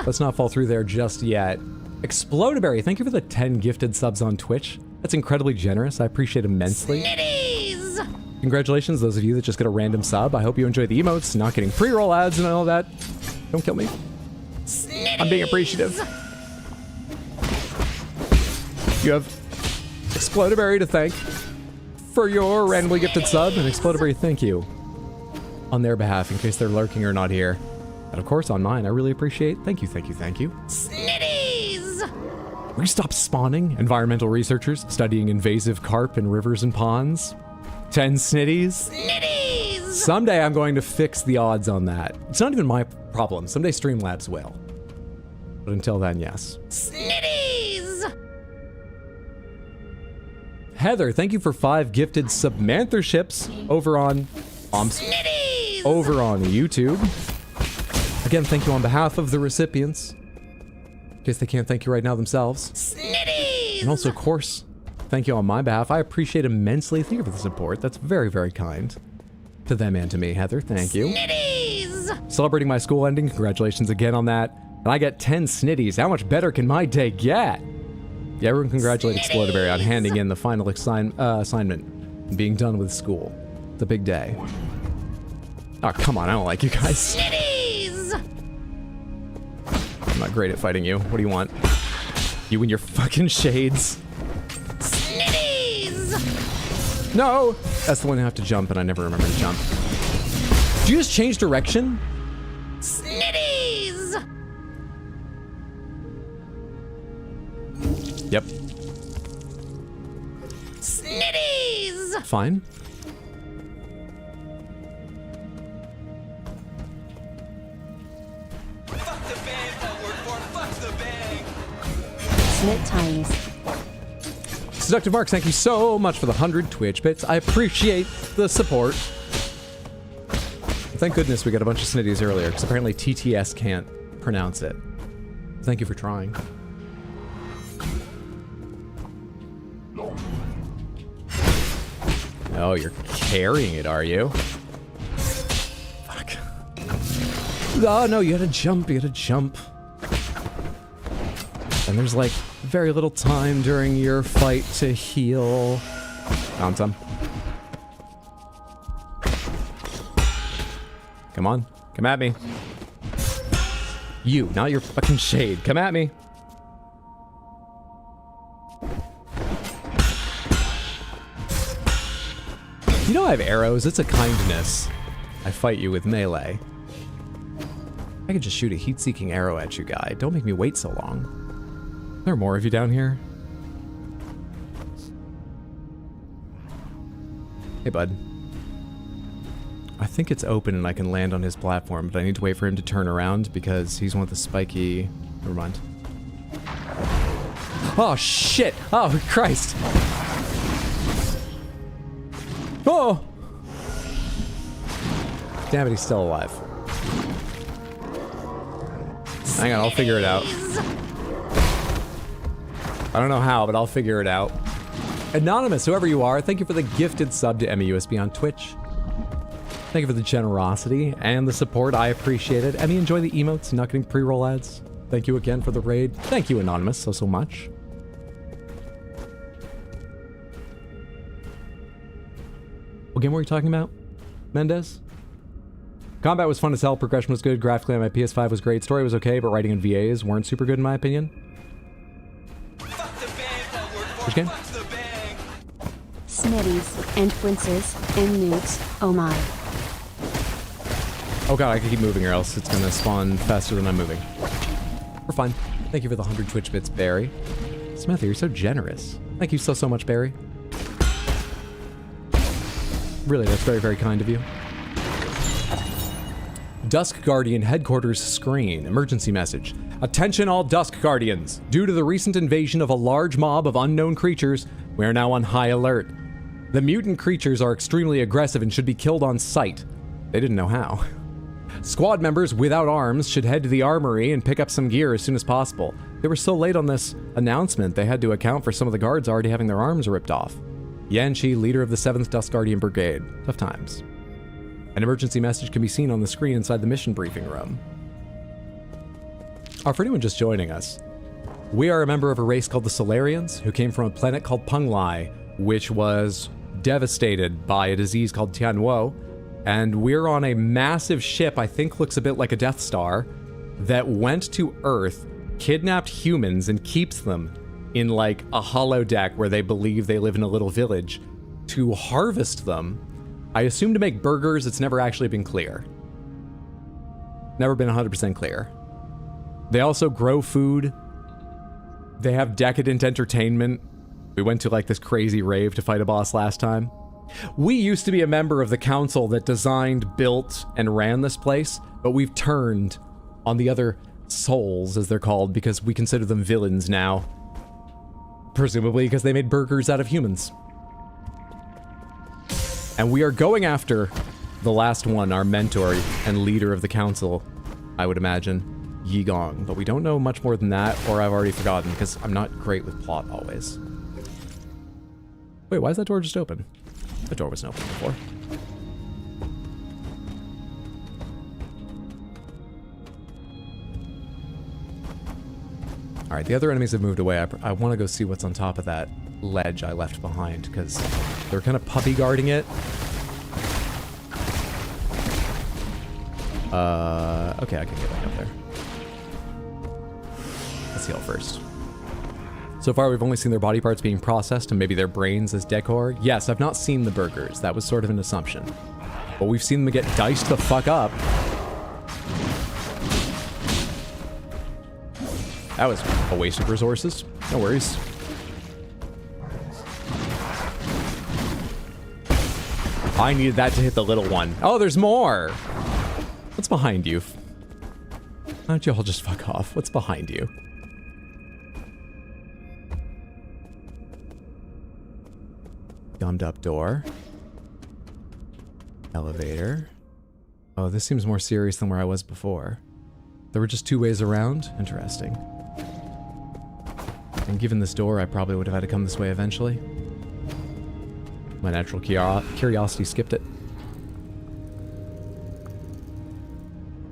Speaker 3: Let's not fall through there just yet. Explodaberry, thank you for the 10 gifted subs on Twitch. That's incredibly generous. I appreciate it immensely. Congratulations, those of you that just get a random sub. I hope you enjoy the emotes, not getting pre-roll ads and all that. Don't kill me. I'm being appreciative. You have Explodaberry to thank for your randomly gifted sub, and Explodaberry, thank you on their behalf in case they're lurking or not here. And of course, on mine, I really appreciate. Thank you, thank you, thank you. Snitties! Will you stop spawning? Environmental researchers studying invasive carp in rivers and ponds. 10 snitties? Snitties! Someday I'm going to fix the odds on that. It's not even my problem. Someday Streamlabs will. But until then, yes. Snitties! Heather, thank you for 5 gifted submantherships over on... Snitties! Over on YouTube. Again, thank you on behalf of the recipients. In case they can't thank you right now themselves. Snitties! And also, of course, thank you on my behalf. I appreciate immensely. Thank you for the support. That's very, very kind. To them and to me, Heather. Thank you. Snitties! Celebrating my school ending. Congratulations again on that. And I got 10 snitties. How much better can my day get? Yeah, everyone congratulate Explodaberry on handing in the final assignment and being done with school. It's a big day. Oh, come on. I don't like you guys. Snitties! I'm not great at fighting you. What do you want? You and your fucking shades. Snitties! No! That's the one I have to jump, and I never remember to jump. Did you just change direction? Snitties! Yep. Snitties! Fine.
Speaker 2: Snit ties.
Speaker 3: Seductive Marks, thank you so much for the 100 Twitch bits. I appreciate the support. Thank goodness we got a bunch of snitties earlier, because apparently TTS can't pronounce it. Thank you for trying. Oh, you're carrying it, are you? Fuck. Oh no, you gotta jump, you gotta jump. And there's like very little time during your fight to heal. Found some. Come on, come at me. You, not your fucking shade. Come at me. You know I have arrows. It's a kindness. I fight you with melee. I could just shoot a heat-seeking arrow at you, guy. Don't make me wait so long. There are more of you down here. Hey, bud. I think it's open and I can land on his platform, but I need to wait for him to turn around because he's one of the spiky... Never mind. Oh, shit! Oh, Christ! Oh! Damn it, he's still alive. Hang on, I'll figure it out. I don't know how, but I'll figure it out. Anonymous, whoever you are, thank you for the gifted sub to MUSB on Twitch. Thank you for the generosity and the support. I appreciate it. Emmy, enjoy the emotes, not getting pre-roll ads. Thank you again for the raid. Thank you, Anonymous, so much. What game were you talking about, Mendez? Combat was fun as hell, progression was good, graphically on my PS5 was great, story was okay, but writing and VAs weren't super good in my opinion. Which game?
Speaker 2: Smitties, and Princes, and Newts, oh my.
Speaker 3: Oh god, I can keep moving or else it's gonna spawn faster than I'm moving. We're fine. Thank you for the 100 Twitch bits, Barry. Smithy, you're so generous. Thank you so much, Barry. Really, that's very, very kind of you. Dusk Guardian headquarters screen. Emergency message. Attention all Dusk Guardians. Due to the recent invasion of a large mob of unknown creatures, we are now on high alert. The mutant creatures are extremely aggressive and should be killed on sight. They didn't know how. Squad members without arms should head to the armory and pick up some gear as soon as possible. They were so late on this announcement, they had to account for some of the guards already having their arms ripped off. Yanchi, leader of the 7th Dusk Guardian Brigade. Tough times. An emergency message can be seen on the screen inside the mission briefing room. Oh, for anyone just joining us, we are a member of a race called the Solarians, who came from a planet called Punglai, which was devastated by a disease called Tianwo, and we're on a massive ship, I think looks a bit like a Death Star, that went to Earth, kidnapped humans, and keeps them in like a holodeck where they believe they live in a little village to harvest them. I assume to make burgers. It's never actually been clear. Never been 100% clear. They also grow food. They have decadent entertainment. We went to like this crazy rave to fight a boss last time. We used to be a member of the council that designed, built, and ran this place, but we've turned on the other souls, as they're called, because we consider them villains now. Presumably because they made burgers out of humans. And we are going after the last one, our mentor and leader of the council, I would imagine, Yi Gong. But we don't know much more than that, or I've already forgotten, because I'm not great with plot always. Wait, why is that door just open? The door wasn't open before. Alright, the other enemies have moved away. I want to go see what's on top of that ledge I left behind, because they're kind of puppy guarding it. Okay, I can get back up there. Let's heal first. So far, we've only seen their body parts being processed and maybe their brains as decor. Yes, I've not seen the burgers. That was sort of an assumption. But we've seen them get diced the fuck up. That was a waste of resources. No worries. I needed that to hit the little one. Oh, there's more! What's behind you? Why don't you all just fuck off? What's behind you? Gummed up door. Elevator. Oh, this seems more serious than where I was before. There were just two ways around? Interesting. And given this door, I probably would have had to come this way eventually. My natural curiosity skipped it.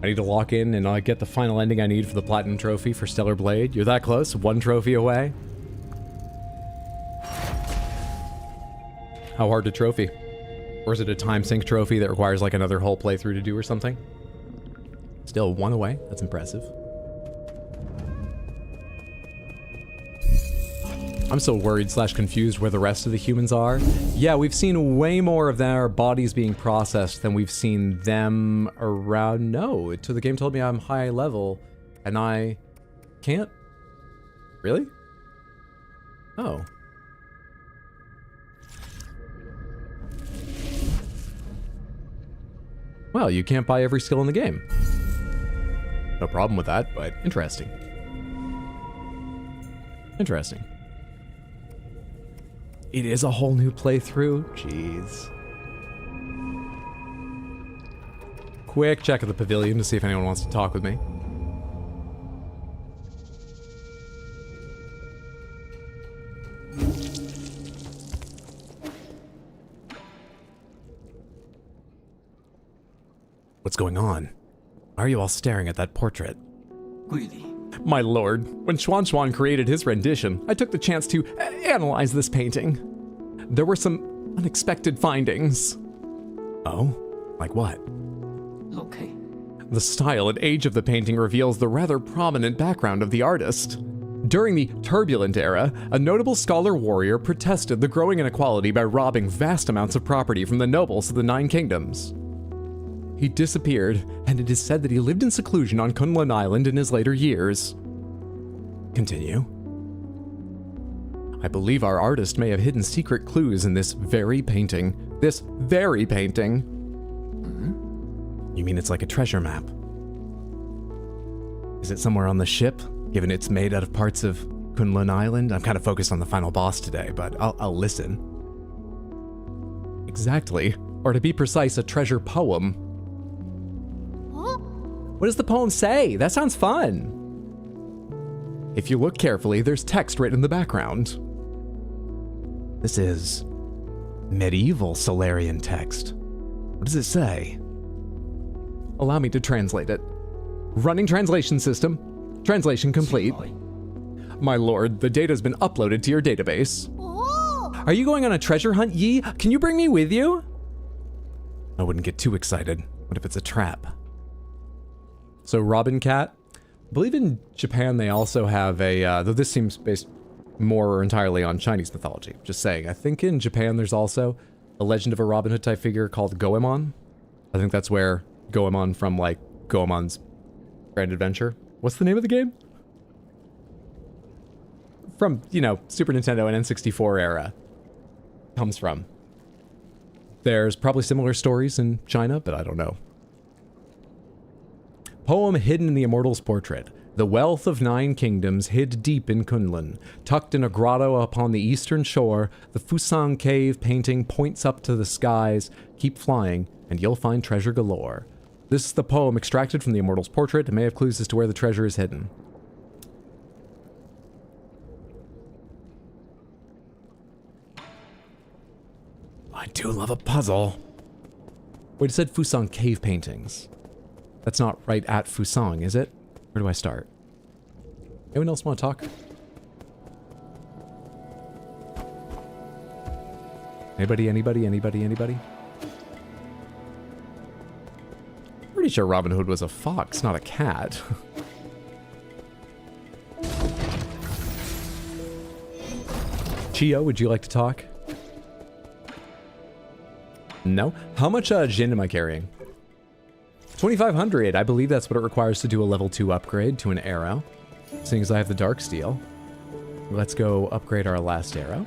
Speaker 3: I need to lock in and I get the final ending I need for the Platinum Trophy for Stellar Blade. You're that close, 1 trophy away. How hard to trophy? Or is it a time sync trophy that requires like another whole playthrough to do or something? Still 1 away, that's impressive. I'm so worried / confused where the rest of the humans are. Yeah, we've seen way more of their bodies being processed than we've seen them around. No, the game told me I'm high level and I can't. Really? Oh. Well, you can't buy every skill in the game. No problem with that, but interesting. Interesting. It is a whole new playthrough? Jeez. Quick check of the pavilion to see if anyone wants to talk with me. What's going on? Why are you all staring at that portrait? My lord, when Xuan Xuan created his rendition, I took the chance to analyze this painting. There were some unexpected findings. Oh? Like what?
Speaker 1: Okay.
Speaker 3: The style and age of the painting reveals the rather prominent background of the artist. During the turbulent era, a notable scholar warrior protested the growing inequality by robbing vast amounts of property from the nobles of the 9 kingdoms. He disappeared, and it is said that he lived in seclusion on Kunlun Island in his later years. Continue. I believe our artist may have hidden secret clues in this very painting. This very painting. You mean it's like a treasure map? Is it somewhere on the ship, given it's made out of parts of Kunlun Island? I'm kind of focused on the final boss today, but I'll listen. Exactly. Or to be precise, a treasure poem. What does the poem say? That sounds fun. If you look carefully, there's text written in the background. This is medieval Solarian text. What does it say? Allow me to translate it. Running translation system. Translation complete. My lord, the data's been uploaded to your database. Are you going on a treasure hunt, Yi? Can you bring me with you? I wouldn't get too excited. What if it's a trap? So Robin Cat, I believe in Japan they also have a, though this seems based more entirely on Chinese mythology, just saying. I think in Japan there's also a Legend of a Robin Hood type figure called Goemon. I think that's where Goemon from like Goemon's Grand Adventure. What's the name of the game? From, you know, Super Nintendo and N64 era comes from. There's probably similar stories in China, but I don't know. Poem hidden in the Immortal's portrait. The wealth of 9 kingdoms hid deep in Kunlun. Tucked in a grotto upon the eastern shore, the Fusang cave painting points up to the skies. Keep flying, and you'll find treasure galore. This is the poem extracted from the Immortal's portrait and may have clues as to where the treasure is hidden. I do love a puzzle. Wait, it said Fusang cave paintings. That's not right at Fusang, is it? Where do I start? Anyone else want to talk? Anybody? Pretty sure Robin Hood was a fox, not a cat. Chio, would you like to talk? No? How much gin am I carrying? 2,500. I believe that's what it requires to do a level 2 upgrade to an arrow. Seeing as I have the dark steel. Let's go upgrade our last arrow.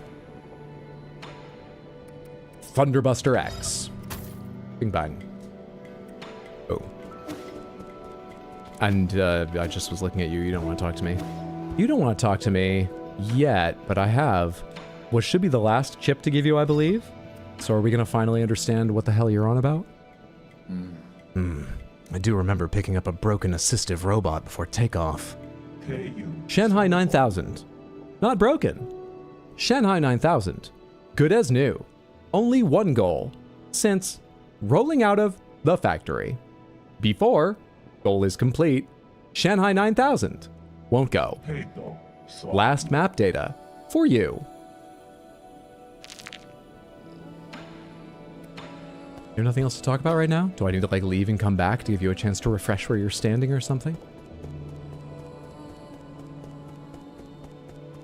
Speaker 3: Thunderbuster X. Bing bang. Oh. And I just was looking at you. You don't want to talk to me. You don't want to talk to me yet, but I have what should be the last chip to give you, I believe. So are we going to finally understand what the hell you're on about? I do remember picking up a broken assistive robot before takeoff. Shanghai 9000. Not broken. Shanghai 9000. Good as new. Only one goal. Since rolling out of the factory. Before Goal is complete. Shanghai 9000. Won't go. Last map data for you. You have nothing else to talk about right now? Do I need to like leave and come back to give you a chance to refresh where you're standing or something?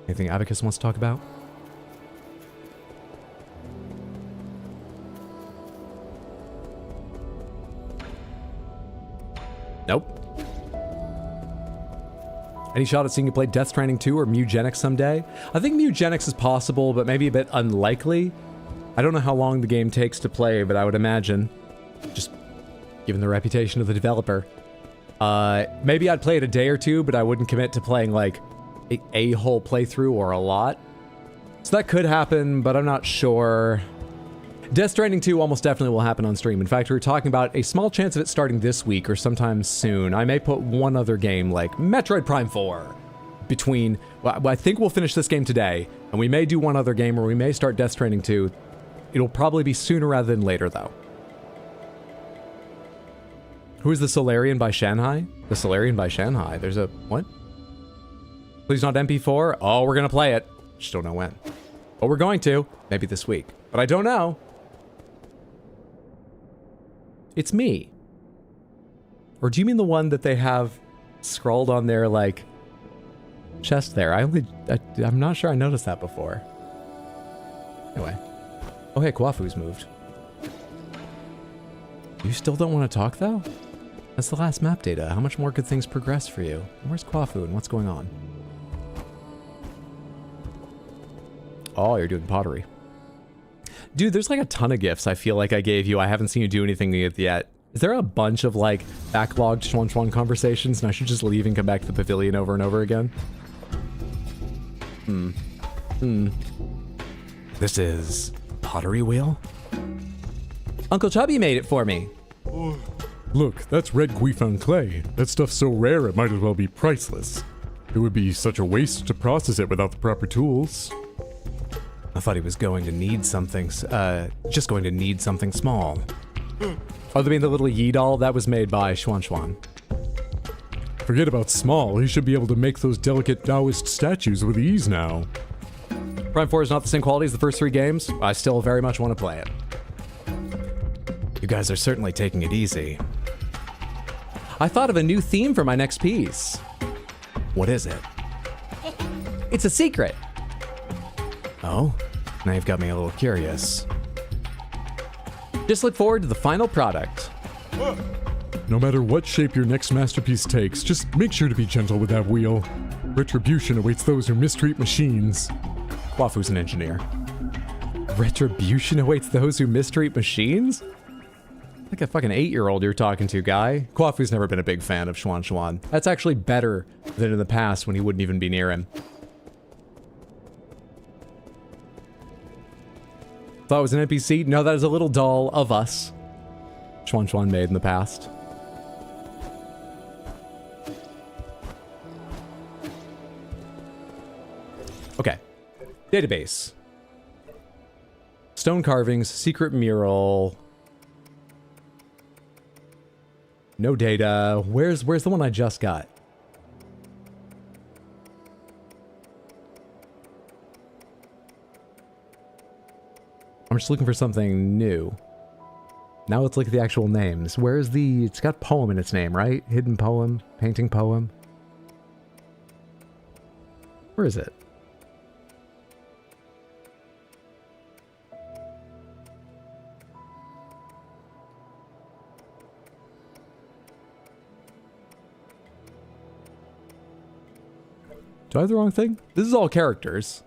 Speaker 3: Anything Abacus wants to talk about? Nope. Any shot at seeing you play Death Stranding 2 or Mugenics someday? I think Mugenics is possible, but maybe a bit unlikely. I don't know how long the game takes to play, but I would imagine, just given the reputation of the developer, maybe I'd play it a day or two, but I wouldn't commit to playing like a whole playthrough or a lot. So that could happen, but I'm not sure. Death Stranding 2 almost definitely will happen on stream. In fact, we were talking about a small chance of it starting this week or sometime soon. I may put one other game, like Metroid Prime 4, between... Well, I think we'll finish this game today, and we may do one other game, or we may start Death Stranding 2. It'll probably be sooner rather than later, though. Who is the Solarian by Shanghai? The Solarian by Shanghai. There's a... What? Please not MP4? Oh, we're gonna play it. Just don't know when. But we're going to. Maybe this week. But I don't know. It's me. Or do you mean the one that they have scrawled on their, like, chest there? I'm not sure I noticed that before. Anyway. Oh, hey, Kwafu's moved. You still don't want to talk, though? That's the last map data. How much more could things progress for you? Where's Kwafu and what's going on? Oh, you're doing pottery. Dude, there's like a ton of gifts I feel like I gave you. I haven't seen you do anything yet. Is there a bunch of like backlogged Schwan conversations and I should just leave and come back to the pavilion over and over again? This is pottery wheel? Uncle Chubby made it for me.
Speaker 4: Look, that's red Guifan clay. That stuff's so rare it might as well be priceless. It would be such a waste to process it without the proper tools.
Speaker 3: I thought he was going to need something, just going to need something small. Oh, they mean the little Yi doll? That was made by Schwan.
Speaker 4: Forget about small, he should be able to make those delicate Taoist statues with ease now.
Speaker 3: Prime 4 is not the same quality as the first 3 games. I still very much want to play it. You guys are certainly taking it easy. I thought of a new theme for my next piece. What is it? It's a secret. Oh, now you've got me a little curious. Just look forward to the final product.
Speaker 4: No matter what shape your next masterpiece takes, just make sure to be gentle with that wheel. Retribution awaits those who mistreat machines.
Speaker 3: Wafu's an engineer. Retribution awaits those who mistreat machines? Like a fucking 8-year-old you're talking to, guy. Kwafu's never been a big fan of Schwan. That's actually better than in the past when he wouldn't even be near him. Thought it was an NPC? No, that is a little doll of us. Schwan made in the past. Okay. Database. Stone carvings, secret mural. No data. Where's the one I just got? I'm just looking for something new. Now let's look at the actual names. Where's the... It's got poem in its name, right? Hidden poem, painting poem. Where is it? Do I have the wrong thing? This is all characters.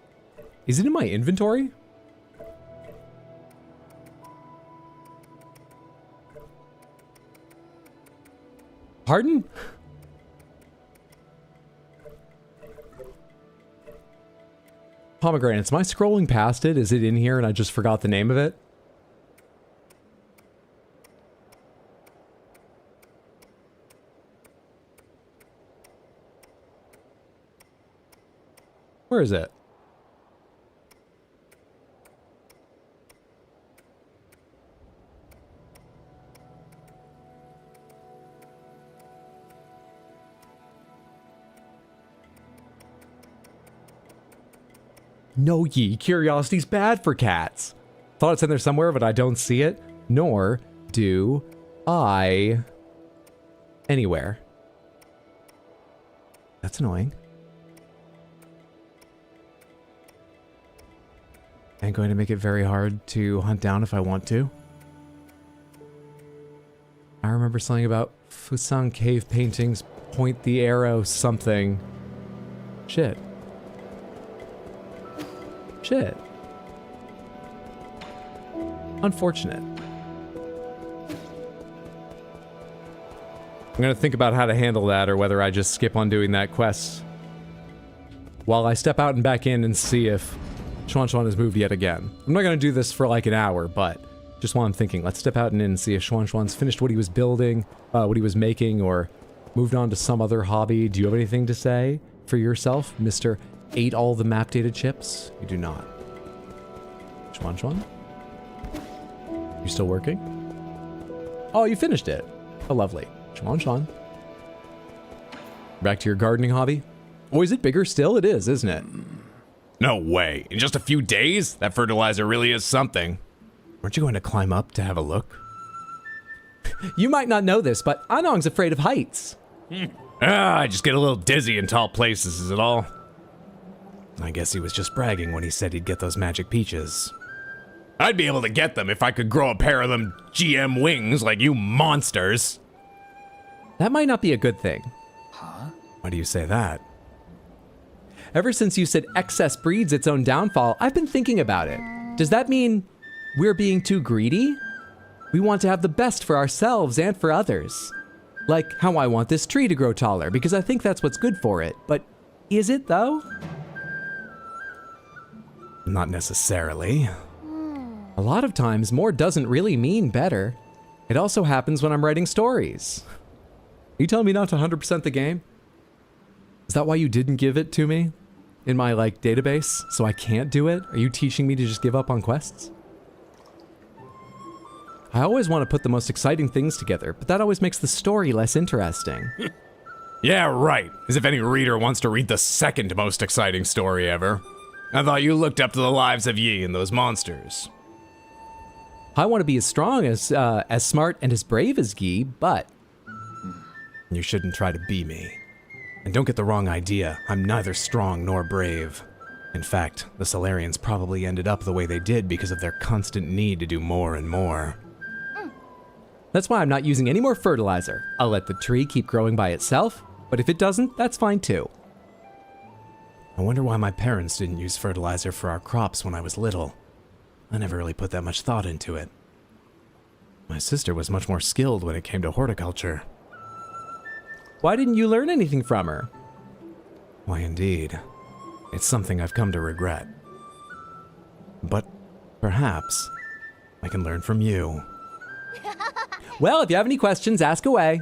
Speaker 3: Is it in my inventory? Pardon? Pomegranates. Am I scrolling past it? Is it in here and I just forgot the name of it? Where is it? No ye, curiosity's bad for cats. Thought it's in there somewhere, but I don't see it. Nor do I anywhere. That's annoying. I'm going to make it very hard to hunt down if I want to. I remember something about Fusang cave paintings, point the arrow, something. Shit. Shit. Unfortunate. I'm gonna think about how to handle that, or whether I just skip on doing that quest while I step out and back in and see if Chuan Chuan has moved yet again. I'm not gonna do this for like an hour, but just while I'm thinking, let's step out and in and see if Chuan Chuan's finished what he was building, what he was making, or moved on to some other hobby. Do you have anything to say for yourself, Mr. Ate all the map data chips? You do not. Chuan Chuan? You still working? Oh, you finished it. Oh, lovely. Chuan Chuan. Back to your gardening hobby? Oh, is it bigger still? It is, isn't it?
Speaker 1: No way. In just a few days? That fertilizer really is something.
Speaker 3: Weren't you going to climb up to have a look? You might not know this, but Anong's afraid of heights.
Speaker 1: I just get a little dizzy in tall places, is it all? I guess he was just bragging when he said he'd get those magic peaches. I'd be able to get them if I could grow a pair of them GM wings like you monsters.
Speaker 3: That might not be a good thing.
Speaker 1: Huh? Why do you say that?
Speaker 3: Ever since you said excess breeds its own downfall, I've been thinking about it. Does that mean we're being too greedy? We want to have the best for ourselves and for others. Like how I want this tree to grow taller because I think that's what's good for it. But is it though?
Speaker 1: Not necessarily.
Speaker 3: A lot of times, more doesn't really mean better. It also happens when I'm writing stories. Are you telling me not to 100% the game? Is that why you didn't give it to me in my, like, database, so I can't do it? Are you teaching me to just give up on quests? I always want to put the most exciting things together, but that always makes the story less interesting.
Speaker 1: Yeah, right. As if any reader wants to read the second most exciting story ever. I thought you looked up to the lives of Yi and those monsters.
Speaker 3: I want to be as strong, as smart, and as brave as Yi, but...
Speaker 1: You shouldn't try to be me. And don't get the wrong idea, I'm neither strong nor brave. In fact, the Solarians probably ended up the way they did because of their constant need to do more and more.
Speaker 3: That's why I'm not using any more fertilizer. I'll let the tree keep growing by itself, but if it doesn't, that's fine too.
Speaker 1: I wonder why my parents didn't use fertilizer for our crops when I was little. I never really put that much thought into it. My sister was much more skilled when it came to horticulture.
Speaker 3: Why didn't you learn anything from her?
Speaker 1: Why, indeed. It's something I've come to regret. But perhaps I can learn from you.
Speaker 3: Well, if you have any questions, ask away.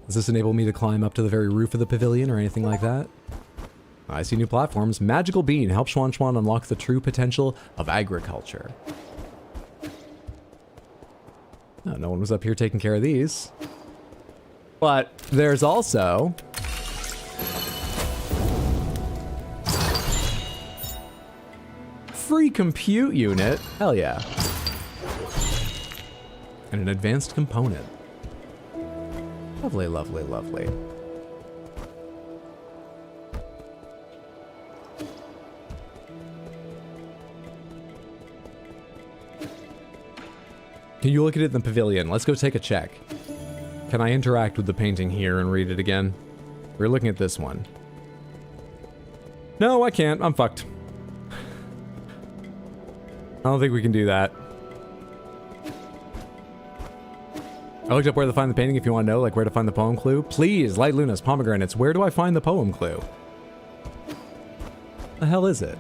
Speaker 3: Does this enable me to climb up to the very roof of the pavilion or anything like that? I see new platforms. Magical Bean helps Chuan Chuan unlock the true potential of agriculture. Oh, no one was up here taking care of these. But there's also... free compute unit. Hell yeah. And an advanced component. Lovely, lovely, lovely. Can you look at it in the pavilion? Let's go take a check. Can I interact with the painting here and read it again? We're looking at this one. No, I can't. I'm fucked. I don't think we can do that. I looked up where to find the painting if you want to know, like where to find the poem clue. Please, Light Lunas, Pomegranates, where do I find the poem clue? The hell is it?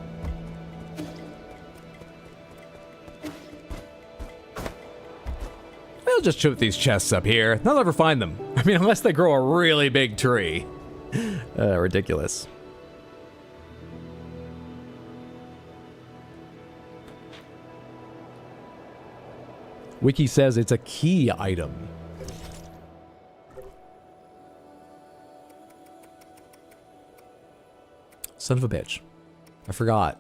Speaker 1: We'll just shoot these chests up here. They'll never find them. I mean, unless they grow a really big tree.
Speaker 3: Ridiculous. Wiki says it's a key item. Son of a bitch. I forgot.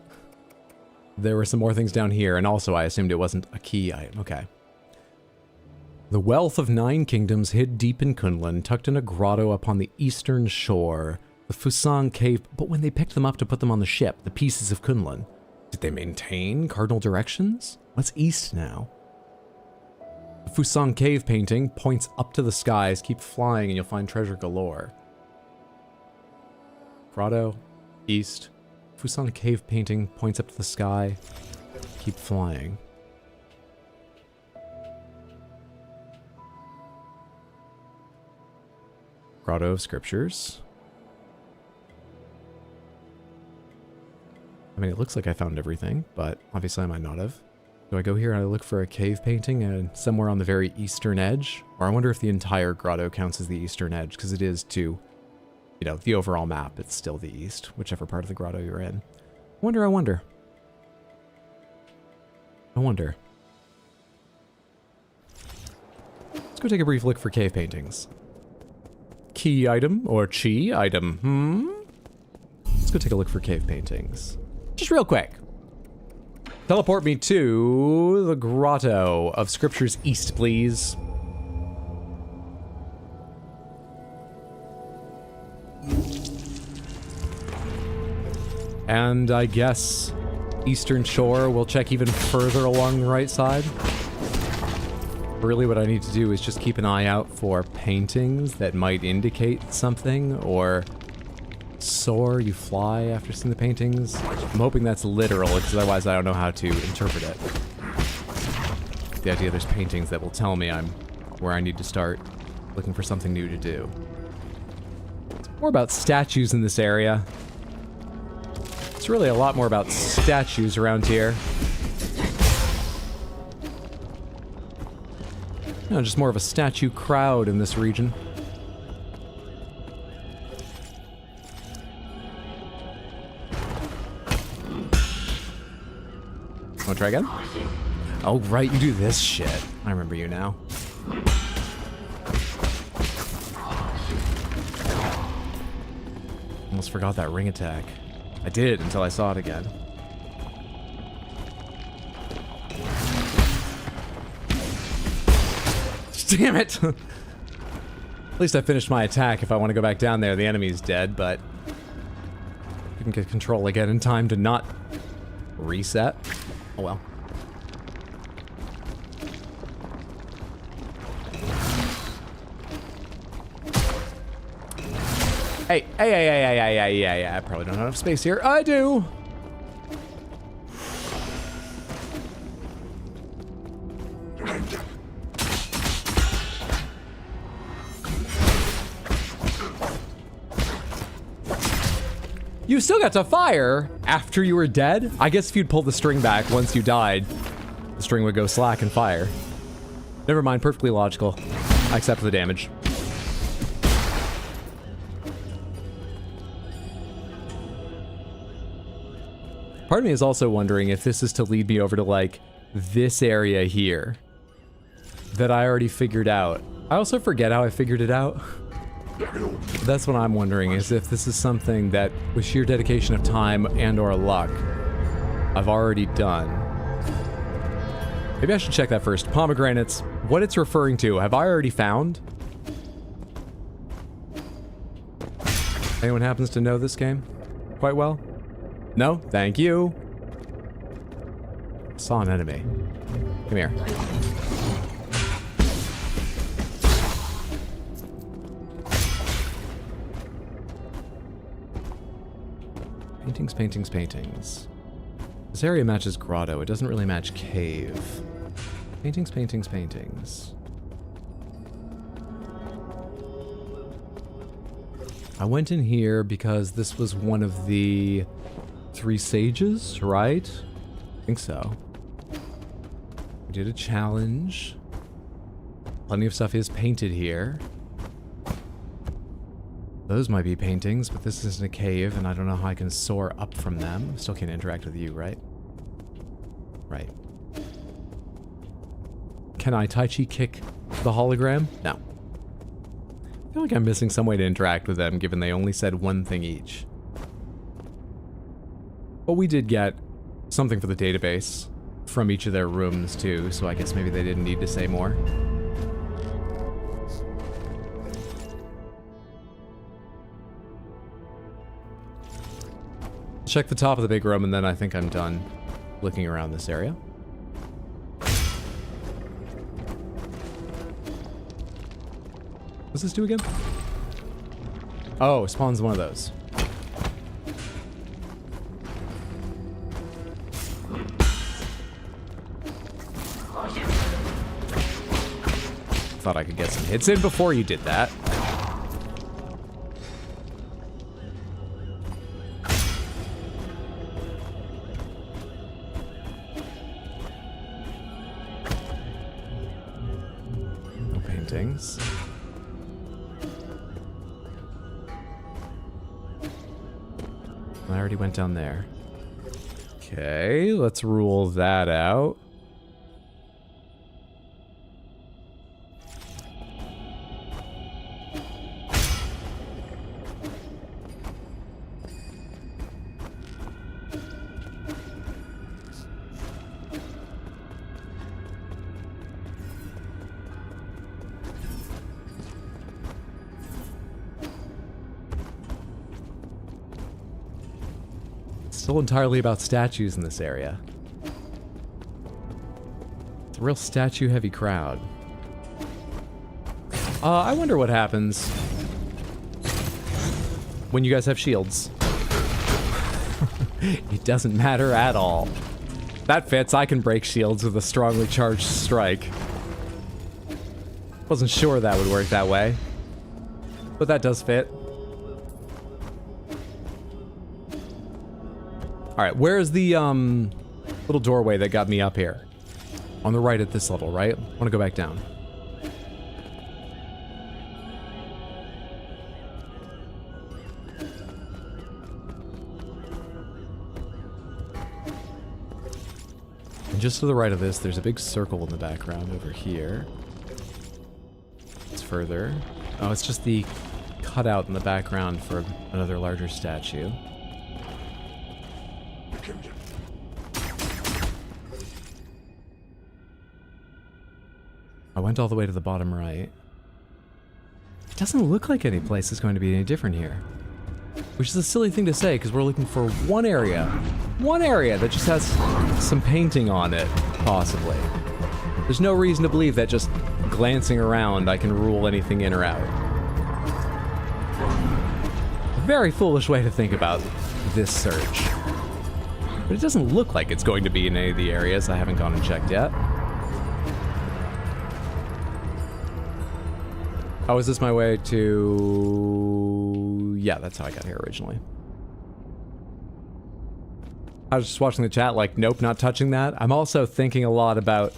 Speaker 3: There were some more things down here, and also I assumed it wasn't a key item. Okay. The wealth of 9 kingdoms hid deep in Kunlun, tucked in a grotto upon the eastern shore. The Fusang Cave, but when they picked them up to put them on the ship, the pieces of Kunlun, did they maintain cardinal directions? What's east now? The Fusang Cave painting points up to the skies. Keep flying and you'll find treasure galore. Grotto, east. Fusang Cave painting points up to the sky. Keep flying. Grotto of Scriptures. I mean, it looks like I found everything, but obviously I might not have. Do I go here and I look for a cave painting and somewhere on the very eastern edge? Or I wonder if the entire grotto counts as the eastern edge, because it is to, you know, the overall map, it's still the east, whichever part of the grotto you're in. I wonder. Let's go take a brief look for cave paintings. Key item or chi item, Let's go take a look for cave paintings. Just real quick. Teleport me to the Grotto of Scriptures East, please. And I guess Eastern Shore will check even further along the right side. Really what I need to do is just keep an eye out for paintings that might indicate something, or soar, you fly after seeing the paintings. I'm hoping that's literal, because otherwise I don't know how to interpret it. The idea there's paintings that will tell me I'm where I need to start looking for something new to do. It's more about statues in this area. It's really a lot more about statues around here. No, just more of a statue crowd in this region. Wanna try again? Oh, right, you do this shit. I remember you now. Almost forgot that ring attack. I did until I saw it again. Damn it! At least I finished my attack. If I want to go back down there, the enemy's dead, but couldn't get control again in time to not reset. Oh well. Hey, I probably don't have enough space here. I do! You still got to fire after you were dead? I guess if you'd pull the string back once you died, the string would go slack and fire. Never mind, perfectly logical. I accept the damage. Part of me is also wondering if this is to lead me over to, like, this area here that I already figured out. I also forget how I figured it out. That's what I'm wondering, is if this is something that, with sheer dedication of time and or luck, I've already done. Maybe I should check that first. Pomegranates, what it's referring to, have I already found? Anyone happens to know this game quite well? No? Thank you. Saw an enemy. Come here. Paintings, paintings, paintings. This area matches grotto. It doesn't really match cave. Paintings, paintings, paintings. I went in here because this was one of the 3 sages, right? I think so. We did a challenge. Plenty of stuff is painted here. Those might be paintings, but this isn't a cave, and I don't know how I can soar up from them. Still can't interact with you, right? Right. Can I Tai Chi kick the hologram? No. I feel like I'm missing some way to interact with them, given they only said one thing each. But we did get something for the database from each of their rooms too, so I guess maybe they didn't need to say more. Check the top of the big room, and then I think I'm done looking around this area. What's this do again? Oh, it spawns one of those. Thought I could get some hits in before you did that. No paintings. I already went down there. Okay, let's rule that out. Still entirely about statues in this area. It's a real statue-heavy crowd. I wonder what happens when you guys have shields. It doesn't matter at all. That fits. I can break shields with a strongly charged strike. Wasn't sure that would work that way, but that does fit. Alright, where's the little doorway that got me up here? On the right at this level, right? I want to go back down. And just to the right of this, there's a big circle in the background over here. It's further. Oh, it's just the cutout in the background for another larger statue. I went all the way to the bottom right. It doesn't look like any place is going to be any different here. Which is a silly thing to say, because we're looking for one area. One area that just has some painting on it, possibly. There's no reason to believe that just glancing around I can rule anything in or out. A very foolish way to think about this search. But it doesn't look like it's going to be in any of the areas I haven't gone and checked yet. Oh, is this my way to... Yeah, that's how I got here originally. I was just watching the chat like, nope, not touching that. I'm also thinking a lot about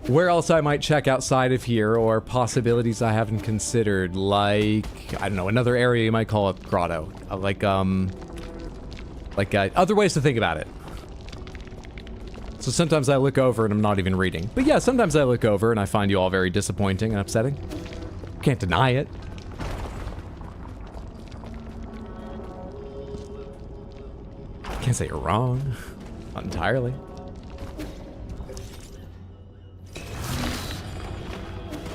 Speaker 3: where else I might check outside of here, or possibilities I haven't considered, like, I don't know, another area you might call it grotto. Other ways to think about it. So sometimes I look over and I'm not even reading. But yeah, sometimes I look over and I find you all very disappointing and upsetting. Can't deny it. Can't say you're wrong. Not entirely.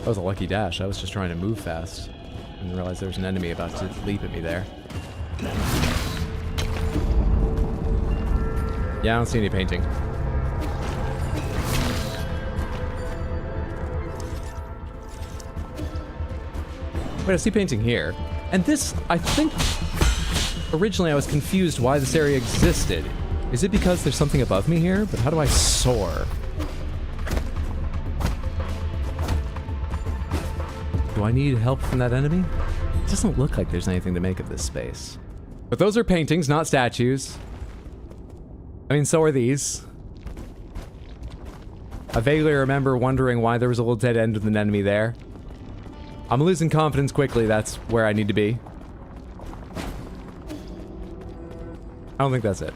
Speaker 3: That was a lucky dash. I was just trying to move fast. I didn't realize there was an enemy about to leap at me there. Yeah, I don't see any painting. Wait, I see painting here. And this, I think, originally I was confused why this area existed. Is it because there's something above me here? But how do I soar? Do I need help from that enemy? It doesn't look like there's anything to make of this space. But those are paintings, not statues. I mean, so are these. I vaguely remember wondering why there was a little dead end with an enemy there. I'm losing confidence quickly, that's where I need to be. I don't think that's it.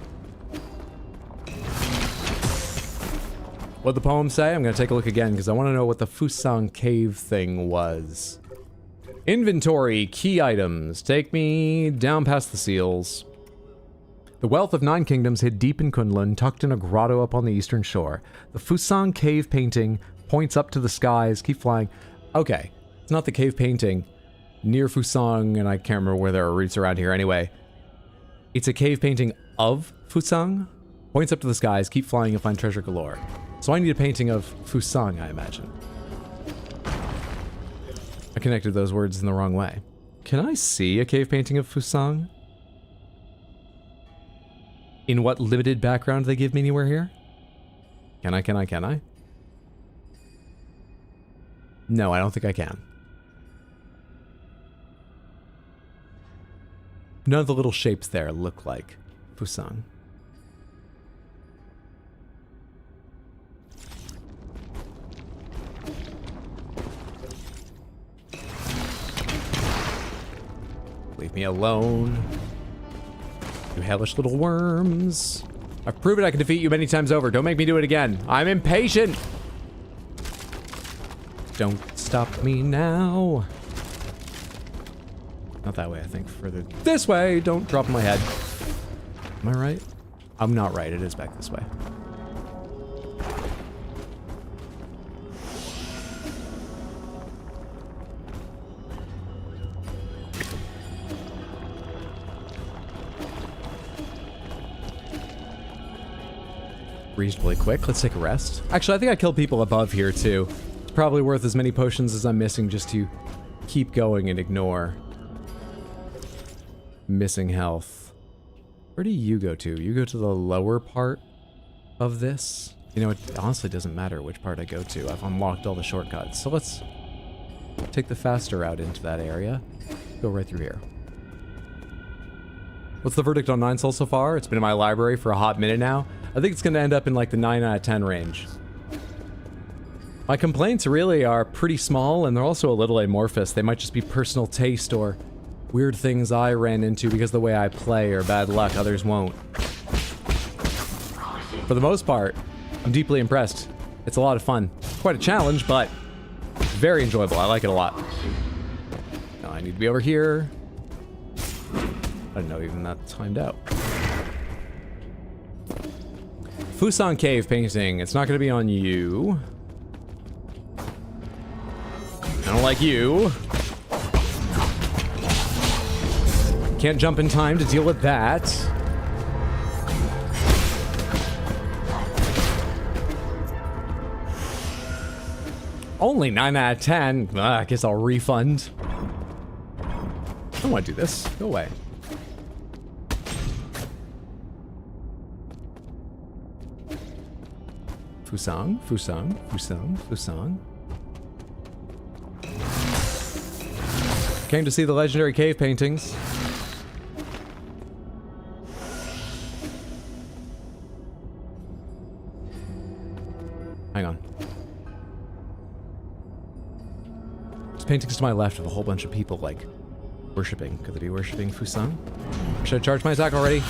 Speaker 3: What'd the poem say? I'm gonna take a look again, because I want to know what the Fusang Cave thing was. Inventory, key items. Take me down past the seals. The wealth of 9 kingdoms hid deep in Kunlun, tucked in a grotto up on the eastern shore. The Fusang cave painting points up to the skies, keep flying. Okay, it's not the cave painting near Fusang, and I can't remember where there are roots around here anyway. It's a cave painting of Fusang, points up to the skies, keep flying and find treasure galore. So I need a painting of Fusang, I imagine. I connected those words in the wrong way. Can I see a cave painting of Fusang? In what limited background they give me anywhere here? Can I? No, I don't think I can. None of the little shapes there look like Fusang. Leave me alone. You hellish little worms. I've proven I can defeat you many times over. Don't make me do it again. I'm impatient. Don't stop me now. Not that way, I think. Further this way. Don't drop my head. Am I right? I'm not right. It is back this way. Reasonably quick. Let's take a rest. Actually, I think I killed people above here too. It's probably worth as many potions as I'm missing just to keep going and ignore missing health. Where do you go to? You go to the lower part of this? You know, it honestly doesn't matter which part I go to. I've unlocked all the shortcuts. So let's take the faster route into that area. Go right through here. What's the verdict on 9 Souls so far? It's been in my library for a hot minute now. I think it's going to end up in like the 9 out of 10 range. My complaints really are pretty small, and they're also a little amorphous. They might just be personal taste or weird things I ran into because of the way I play, or bad luck others won't. For the most part, I'm deeply impressed. It's a lot of fun. Quite a challenge, but very enjoyable. I like it a lot. Now I need to be over here. I didn't know even that timed out. Fusang cave painting. It's not going to be on you. I don't like you. Can't jump in time to deal with that. Only 9 out of 10. I guess I'll refund. I don't want to do this. Go away. Fusang, Fusang, Fusang, Fusang. Came to see the legendary cave paintings. Hang on. There's paintings to my left of a whole bunch of people, like, worshipping. Could they be worshipping Fusang? Should I charge my attack already?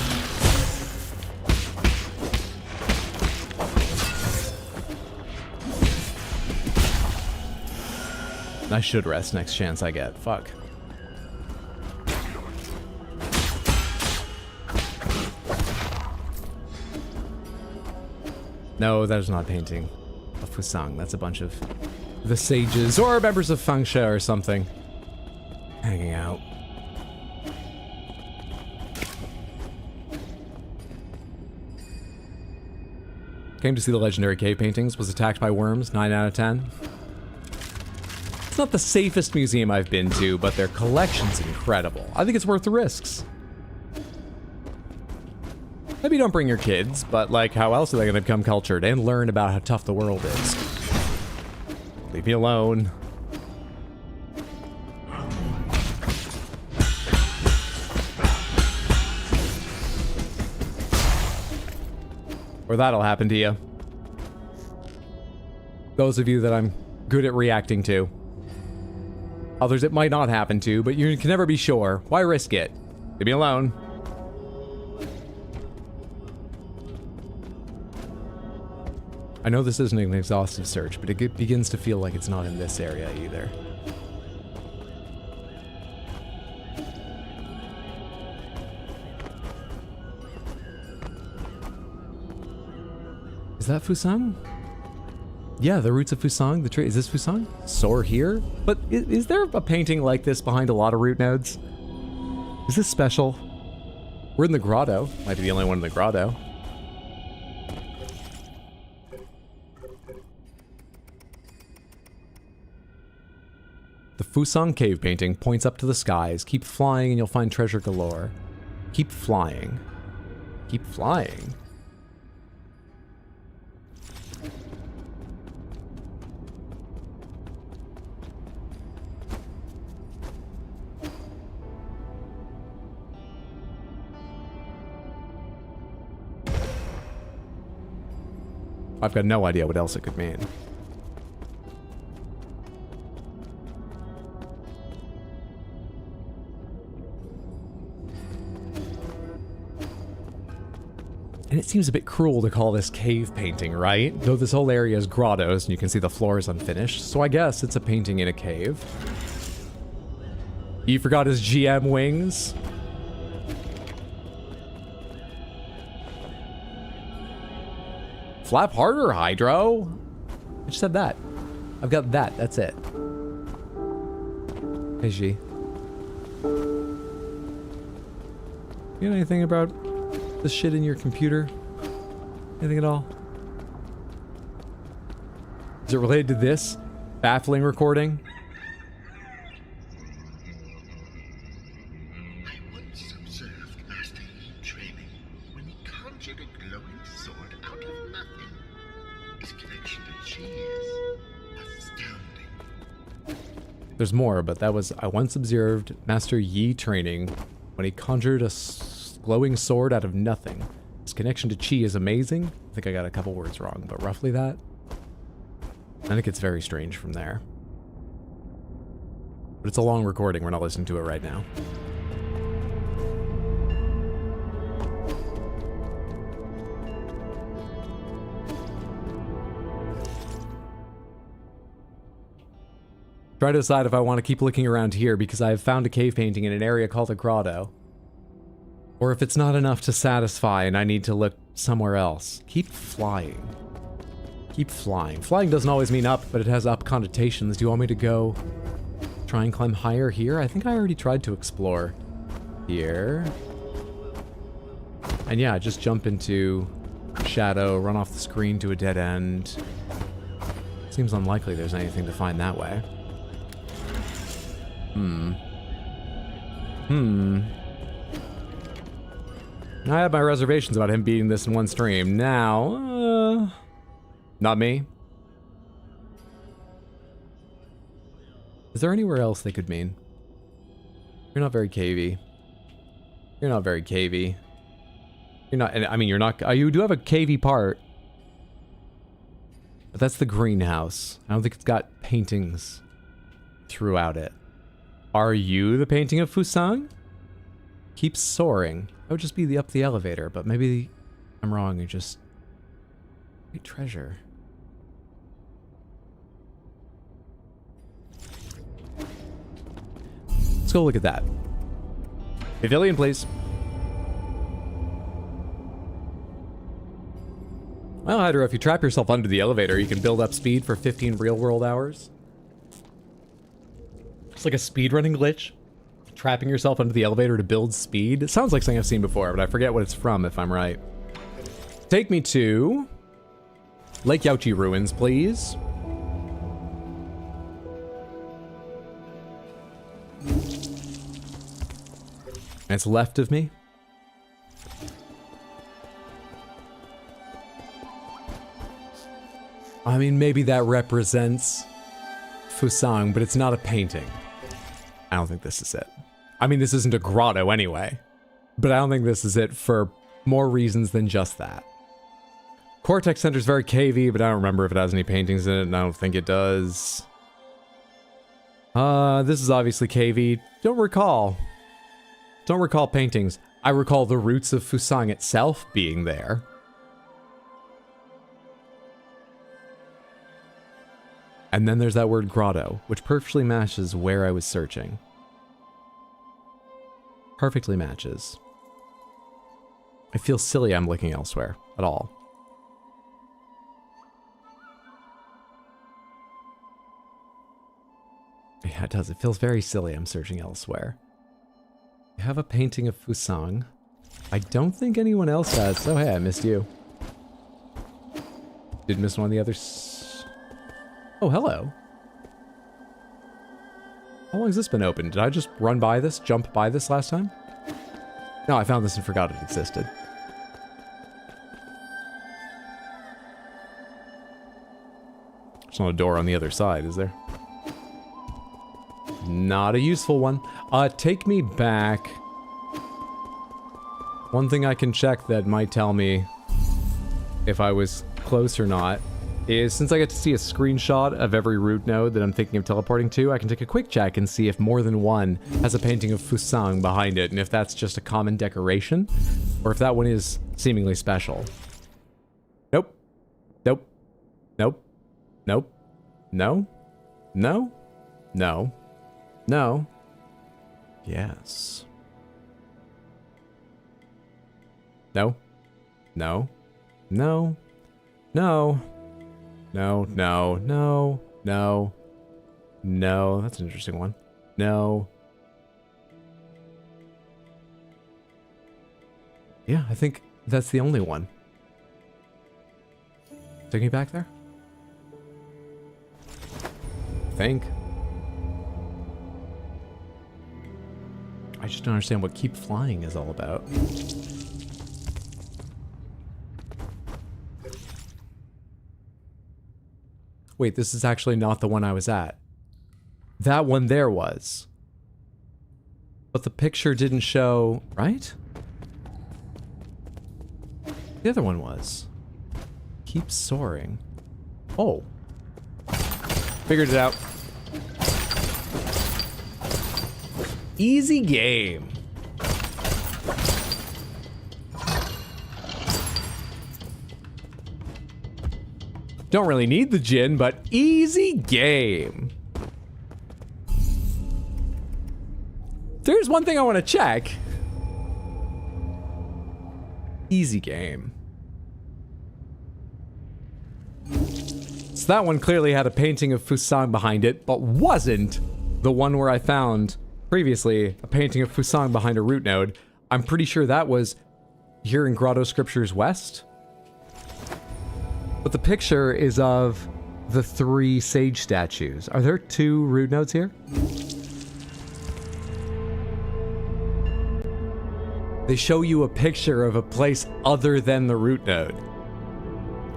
Speaker 3: I should rest next chance I get. Fuck. No, that is not painting of Fusang. That's a bunch of the sages or members of Fangsha or something hanging out. Came to see the legendary cave paintings. Was attacked by worms. 9 out of 10. It's not the safest museum I've been to, but their collection's incredible. I think it's worth the risks. Maybe don't bring your kids, but like, how else are they gonna become cultured and learn about how tough the world is? Leave me alone. Or that'll happen to you. Those of you that I'm good at reacting to. Others it might not happen to, but you can never be sure. Why risk it? Leave me alone. I know this isn't an exhaustive search, but it begins to feel like it's not in this area either. that Fusang? Yeah, the roots of Fusang. The tree. Is this Fusang? Soar here? But is there a painting like this behind a lot of root nodes? Is this special? We're in the grotto. Might be the only one in the grotto. The Fusang cave painting points up to the skies. Keep flying and you'll find treasure galore. Keep flying. Keep flying. I've got no idea what else it could mean. And it seems a bit cruel to call this cave painting, right? Though this whole area is grottos and you can see the floor is unfinished, so I guess it's a painting in a cave. He forgot his GM wings. Flap harder, Hydro. I just said that. I've got that. That's it. Hey, G. You know anything about the shit in your computer? Anything at all? Is it related to this baffling recording?
Speaker 5: I once observed Master Yi training when he conjured a glowing sword out of nothing. His connection to chi is astounding.
Speaker 3: There's more, but that was I once observed Master Yi training when he conjured a glowing sword out of nothing. His connection to chi is amazing. I think I got a couple words wrong, but roughly that. I think it's very strange from there. But it's a long recording. We're not listening to it right now. Try to decide if I want to keep looking around here because I have found a cave painting in an area called a grotto. Or if it's not enough to satisfy and I need to look somewhere else. Keep flying. Keep flying. Flying doesn't always mean up, but it has up connotations. Do you want me to go try and climb higher here? I think I already tried to explore here. And yeah, just jump into shadow, run off the screen to a dead end. Seems unlikely there's anything to find that way. I had my reservations about him beating this in one stream. Now, not me. Is there anywhere else they could mean? You're not very cavey. You're not very cavey. You're not, I mean, you're not, you do have a cavey part. But that's the greenhouse. I don't think it's got paintings throughout it. Are you the painting of Fusang? Keep soaring. That would just be up the elevator, but maybe I'm wrong. You just... Great treasure. Let's go look at that. Pavilion, please. Well, Hydra, if you trap yourself under the elevator, you can build up speed for 15 real-world hours. It's like a speedrunning glitch. Trapping yourself under the elevator to build speed. It sounds like something I've seen before, but I forget what it's from if I'm right. Take me to Lake Yaochi Ruins, please. And it's left of me. I mean, maybe that represents Fusang, but it's not a painting. I don't think this is it. I mean, this isn't a grotto anyway, but I don't think this is it for more reasons than just that. Cortex Center's very cavey, but I don't remember if it has any paintings in it, and I don't think it does. This is obviously cavey. Don't recall paintings. I recall the roots of Fusang itself being there. And then there's that word grotto, which perfectly matches where I was searching. Perfectly matches. I feel silly I'm looking elsewhere at all. Yeah, it does. It feels very silly. I'm searching elsewhere. I have a painting of Fusang. I don't think anyone else has. Oh, hey, I missed you. Did miss one of the others. Oh, hello. How long has this been open? Did I just run by this, jump by this last time? No, I found this and forgot it existed. There's not a door on the other side, is there? Not a useful one. Take me back. One thing I can check that might tell me if I was close or not is, since I get to see a screenshot of every root node that I'm thinking of teleporting to, I can take a quick check and see if more than one has a painting of Fusang behind it, and if that's just a common decoration, or if that one is seemingly special. Nope. Nope. Nope. Nope. No. No. No. No. Yes. No. No. No. No. No. No. No. No. No. That's an interesting one. No. Yeah, I think that's the only one. Take me back there? I think. I just don't understand what keep flying is all about. Wait, this is actually not the one I was at. That one there was. But the picture didn't show, right? The other one was. Keep soaring. Oh. Figured it out. Easy game. Don't really need the gin, but easy game. There's one thing I want to check. Easy game. So that one clearly had a painting of Fusang behind it, but wasn't the one where I found previously a painting of Fusang behind a root node. I'm pretty sure that was here in Grotto Scriptures West. But the picture is of the 3 sage statues. Are there 2 root nodes here? They show you a picture of a place other than the root node.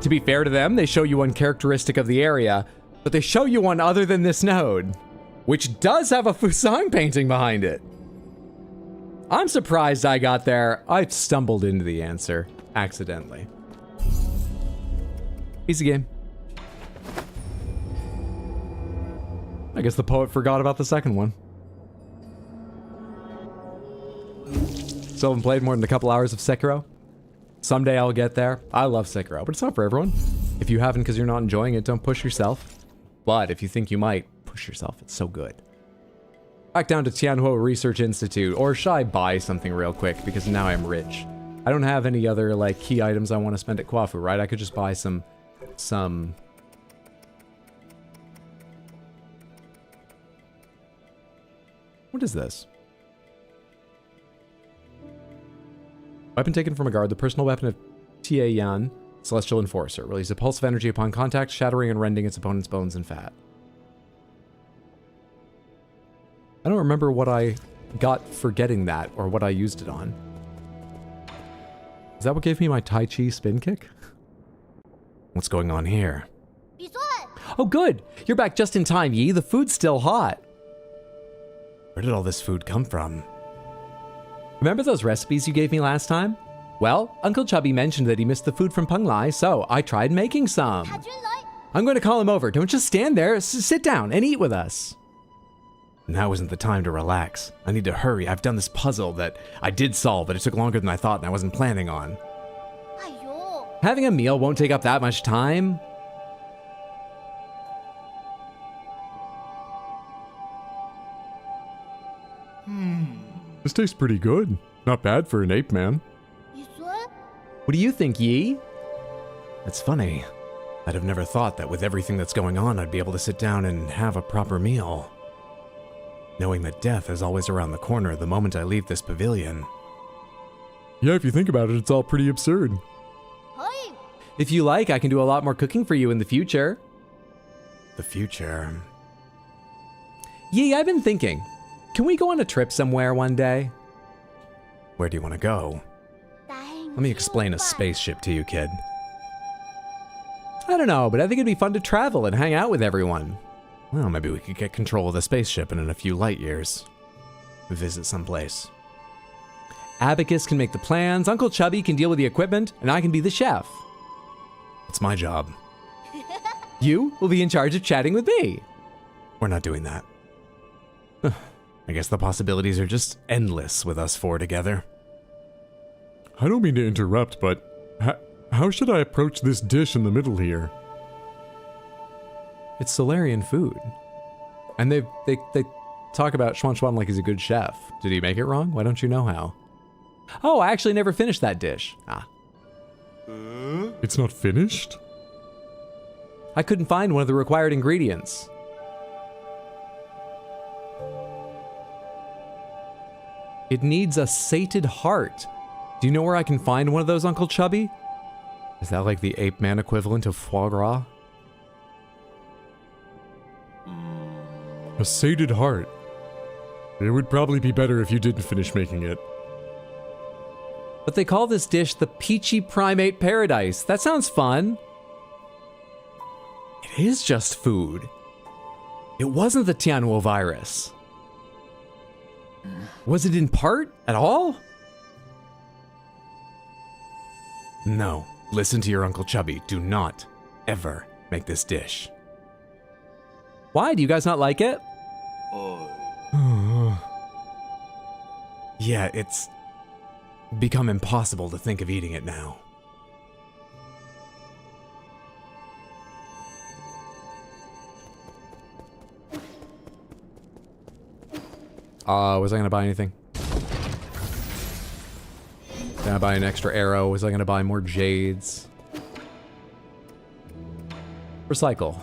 Speaker 3: To be fair to them, they show you one characteristic of the area, but they show you one other than this node, which does have a Fusang painting behind it. I'm surprised I got there. I stumbled into the answer accidentally. Easy game. I guess the poet forgot about the second one. Still haven't played more than a couple hours of Sekiro. Someday I'll get there. I love Sekiro, but it's not for everyone. If you haven't because you're not enjoying it, don't push yourself. But if you think you might, push yourself. It's so good. Back down to Tianhuo Research Institute, or should I buy something real quick because now I'm rich? I don't have any other like key items I want to spend at Kwafu, right? I could just buy some... What is this? Weapon taken from a guard, the personal weapon of Tia Yan, Celestial Enforcer. Release a pulse of energy upon contact, shattering and rending its opponent's bones and fat. I don't remember what I got for getting that, or what I used it on. Is that what gave me my Tai Chi spin kick? What's going on here? Oh good! You're back just in time, Yi. The food's still hot. Where did all this food come from? Remember those recipes you gave me last time? Well, Uncle Chubby mentioned that he missed the food from Peng Lai, so I tried making some. I'm going to call him over. Don't just stand there. Sit down and eat with us. Now isn't the time to relax. I need to hurry. I've done this puzzle that I did solve, but it took longer than I thought and I wasn't planning on. Having a meal won't take up that much time.
Speaker 4: This tastes pretty good. Not bad for an ape man.
Speaker 3: What do you think, Yi? That's funny. I'd have never thought that with everything that's going on, I'd be able to sit down and have a proper meal.
Speaker 1: knowing that death is always around the corner the moment I leave this pavilion.
Speaker 4: Yeah, if you think about it, it's all pretty absurd.
Speaker 3: If you like, I can do a lot more cooking for you in the future.
Speaker 1: The future.
Speaker 3: Yee, I've been thinking. Can we go on a trip somewhere one day?
Speaker 1: Where do you want to go? Let me explain a spaceship to you, kid.
Speaker 3: I don't know, but I think it'd be fun to travel and hang out with everyone.
Speaker 1: Well, maybe we could get control of the spaceship and in a few light years visit someplace.
Speaker 3: Abacus can make the plans, Uncle Chubby can deal with the equipment, and I can be the chef.
Speaker 1: It's my job.
Speaker 3: You will be in charge of chatting with me.
Speaker 1: We're not doing that. I guess the possibilities are just endless with us four together.
Speaker 4: I don't mean to interrupt, but how should I approach this dish in the middle here?
Speaker 3: It's Solarian food. And they talk about Schwan Schwan like he's a good chef. Did he make it wrong? Why don't you know how? Oh, I actually never finished that dish.
Speaker 4: It's not finished?
Speaker 3: I couldn't find one of the required ingredients. It needs a sated heart. Do you know where I can find one of those, Uncle Chubby? Is that like the ape man equivalent of foie gras?
Speaker 4: A sated heart. It would probably be better if you didn't finish making it.
Speaker 3: But they call this dish the Peachy Primate Paradise. That sounds fun. It is just food. It wasn't the Tianhuo virus. Was it in part at all?
Speaker 1: No, listen to your Uncle Chubby. Do not ever make this dish.
Speaker 3: Why? Do you guys not like it?
Speaker 1: Yeah, it's become impossible to think of eating it now.
Speaker 3: Was I gonna buy anything? Did I buy an extra arrow? Was I gonna buy more jades? Recycle.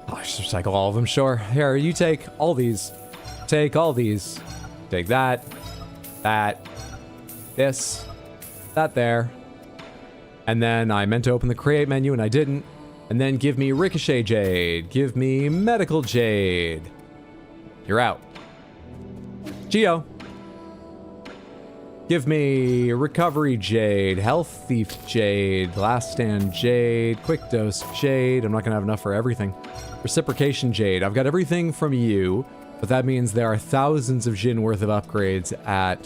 Speaker 3: Oh, I should recycle all of them, sure. Here, you take all these. Take all these. Take that. That. This. That there. And then I meant to open the create menu and I didn't. And then give me ricochet jade. Give me medical jade. You're out. Geo. Give me recovery jade, health thief jade, last stand jade, quick dose jade. I'm not gonna have enough for everything. Reciprocation jade. I've got everything from you, but that means there are thousands of Jin worth of upgrades at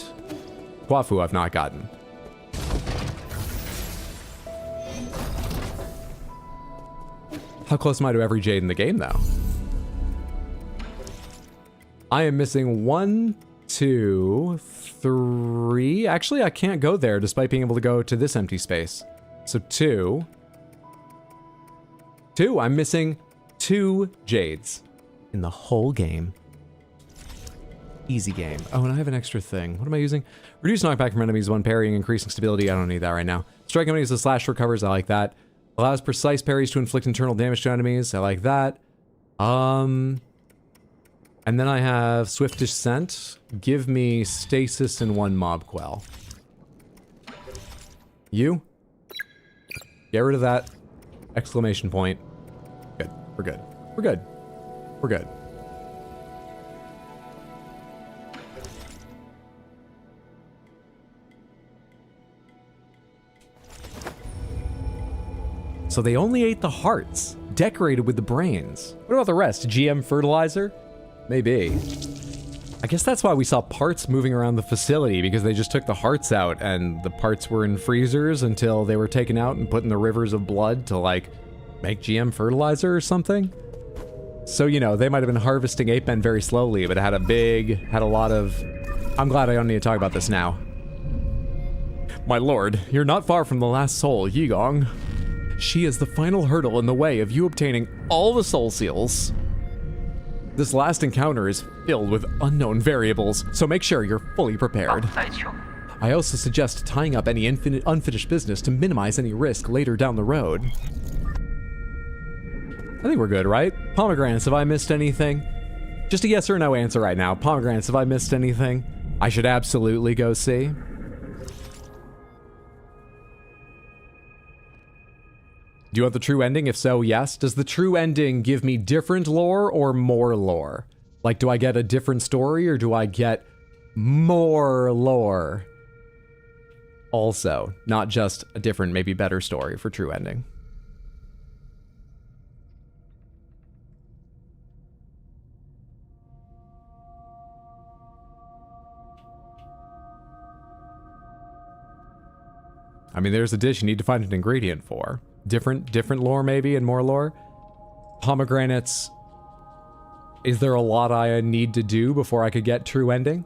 Speaker 3: Kwafu I've not gotten. How close am I to every jade in the game, though? I am missing 1, 2, 3. Actually, I can't go there despite being able to go to this empty space. So 2. I'm missing 2 jades in the whole game. Easy game. Oh, and I have an extra thing. What am I using? Reduce knockback from enemies, 1 parrying, increasing stability. I don't need that right now. Strike enemies with slash recovers. I like that. Allows precise parries to inflict internal damage to enemies. I like that. And then I have Swift Descent. Give me Stasis and 1 Mob Quell. You? Get rid of that exclamation point. Good. We're good. We're good. We're good. So they only ate the hearts, decorated with the brains. What about the rest? GM fertilizer? Maybe. I guess that's why we saw parts moving around the facility, because they just took the hearts out and the parts were in freezers until they were taken out and put in the rivers of blood to, like, make GM fertilizer or something. So, you know, they might have been harvesting ape men very slowly, but it had a lot of... I'm glad I don't need to talk about this now. My lord, you're not far from the last soul, Yigong. She is the final hurdle in the way of you obtaining all the soul seals. This last encounter is filled with unknown variables, so make sure you're fully prepared. I also suggest tying up any unfinished business to minimize any risk later down the road. I think we're good, right? Pomegranates, have I missed anything? Just a yes or no answer right now. Pomegranates, have I missed anything I should absolutely go see? Do you want the true ending? If so, yes. Does the true ending give me different lore or more lore? Like, do I get a different story or do I get more lore? Also, not just a different, maybe better story for true ending. I mean, there's a dish you need to find an ingredient for. Different lore maybe, and more lore. Pomegranates. Is there a lot I need to do before I could get true ending?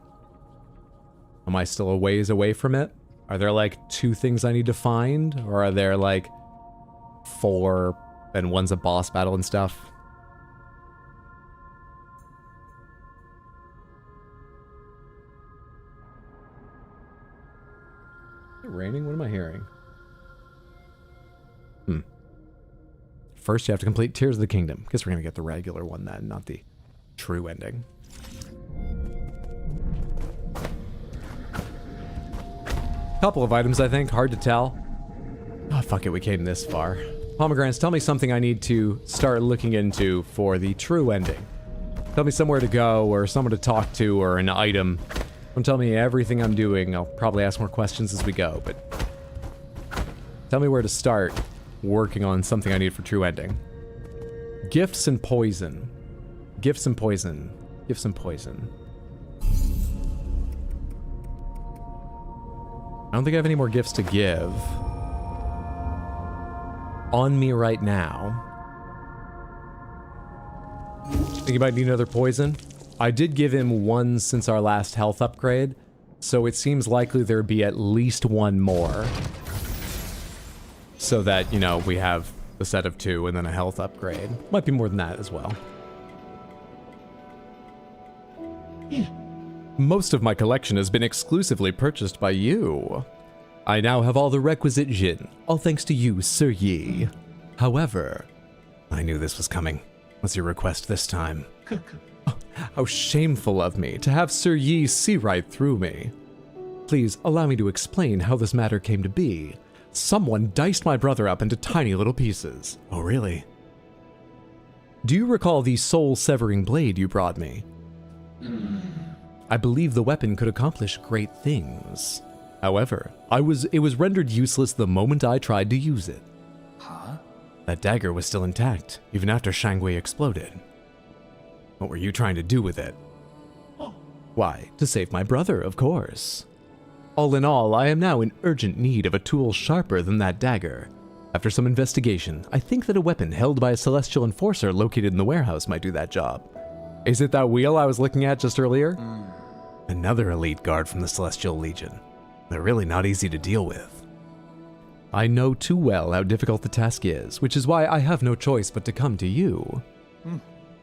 Speaker 3: Am I still a ways away from it? Are there like 2 things I need to find? Or are there like 4 and one's a boss battle and stuff? Is it raining? What am I hearing? First, you have to complete Tears of the Kingdom. Guess we're gonna get the regular one then, not the true ending. Couple of items, I think. Hard to tell. Oh, fuck it. We came this far. Pomegranates, tell me something I need to start looking into for the true ending. Tell me somewhere to go, or someone to talk to, or an item. Don't tell me everything I'm doing. I'll probably ask more questions as we go, but tell me where to start working on something I need for true ending. Gifts and poison. Gifts and poison. Gifts and poison. I don't think I have any more gifts to give on me right now. Think you might need another poison? I did give him 1 since our last health upgrade, so it seems likely there'd be at least 1 more. So that, you know, we have a set of 2 and then a health upgrade. Might be more than that as well. Most of my collection has been exclusively purchased by you. I now have all the requisite Jin, all thanks to you, Sir Yi. However,
Speaker 1: I knew this was coming. What's your request this time?
Speaker 3: Oh, how shameful of me to have Sir Yi see right through me. Please allow me to explain how this matter came to be. Someone diced my brother up into tiny little pieces.
Speaker 1: Oh, really?
Speaker 3: Do you recall the soul-severing blade you brought me? I believe the weapon could accomplish great things. However, it was rendered useless the moment I tried to use it.
Speaker 1: Huh? That dagger was still intact, even after Shangwei exploded. What were you trying to do with it?
Speaker 3: Why, to save my brother, of course. All in all, I am now in urgent need of a tool sharper than that dagger. After some investigation, I think that a weapon held by a celestial enforcer located in the warehouse might do that job. Is it that wheel I was looking at just earlier?
Speaker 1: Another elite guard from the Celestial Legion. They're really not easy to deal with.
Speaker 3: I know too well how difficult the task is, which is why I have no choice but to come to you.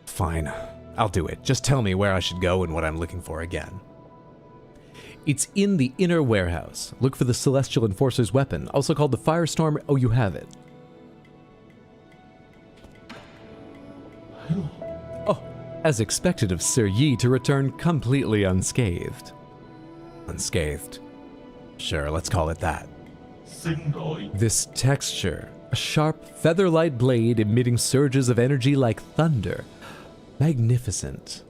Speaker 1: Fine, I'll do it. Just tell me where I should go and what I'm looking for again.
Speaker 3: It's in the inner warehouse. Look for the Celestial Enforcer's weapon, also called the Firestorm. Oh, you have it. Oh, as expected of Sir Yi to return completely unscathed.
Speaker 1: Unscathed? Sure, let's call it that.
Speaker 3: This texture, a sharp, feather-light blade emitting surges of energy like thunder. Magnificent.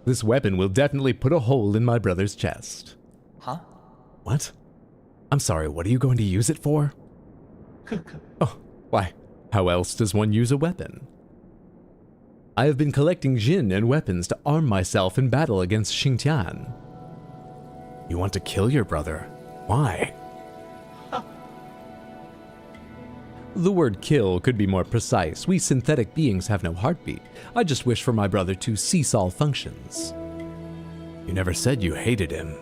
Speaker 3: This weapon will definitely put a hole in my brother's chest.
Speaker 1: Huh? What? I'm sorry, what are you going to use it for?
Speaker 3: Oh, why, how else does one use a weapon? I have been collecting Jin and weapons to arm myself in battle against Xingtian.
Speaker 1: You want to kill your brother? Why?
Speaker 3: The word kill could be more precise. We synthetic beings have no heartbeat. I just wish for my brother to cease all functions.
Speaker 1: You never said you hated him.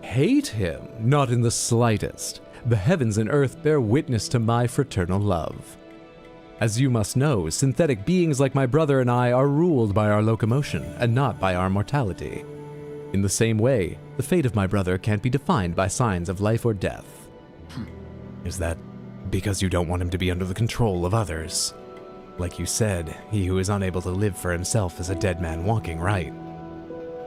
Speaker 3: Hate him? Not in the slightest. The heavens and earth bear witness to my fraternal love. As you must know, synthetic beings like my brother and I are ruled by our locomotion and not by our mortality. In the same way, the fate of my brother can't be defined by signs of life or death.
Speaker 1: Is that because you don't want him to be under the control of others? Like you said, he who is unable to live for himself is a dead man walking, right?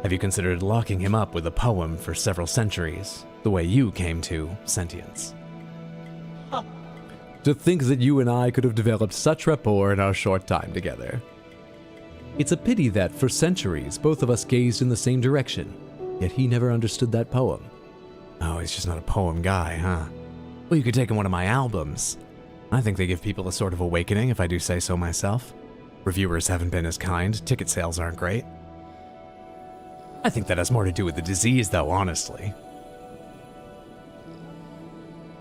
Speaker 1: Have you considered locking him up with a poem for several centuries, the way you came to sentience?
Speaker 3: To think that you and I could have developed such rapport in our short time together. It's a pity that, for centuries, both of us gazed in the same direction, yet he never understood that poem.
Speaker 1: Oh, he's just not a poem guy, huh? Well, you could take him one of my albums. I think they give people a sort of awakening, if I do say so myself. Reviewers haven't been as kind, ticket sales aren't great. I think that has more to do with the disease, though, honestly.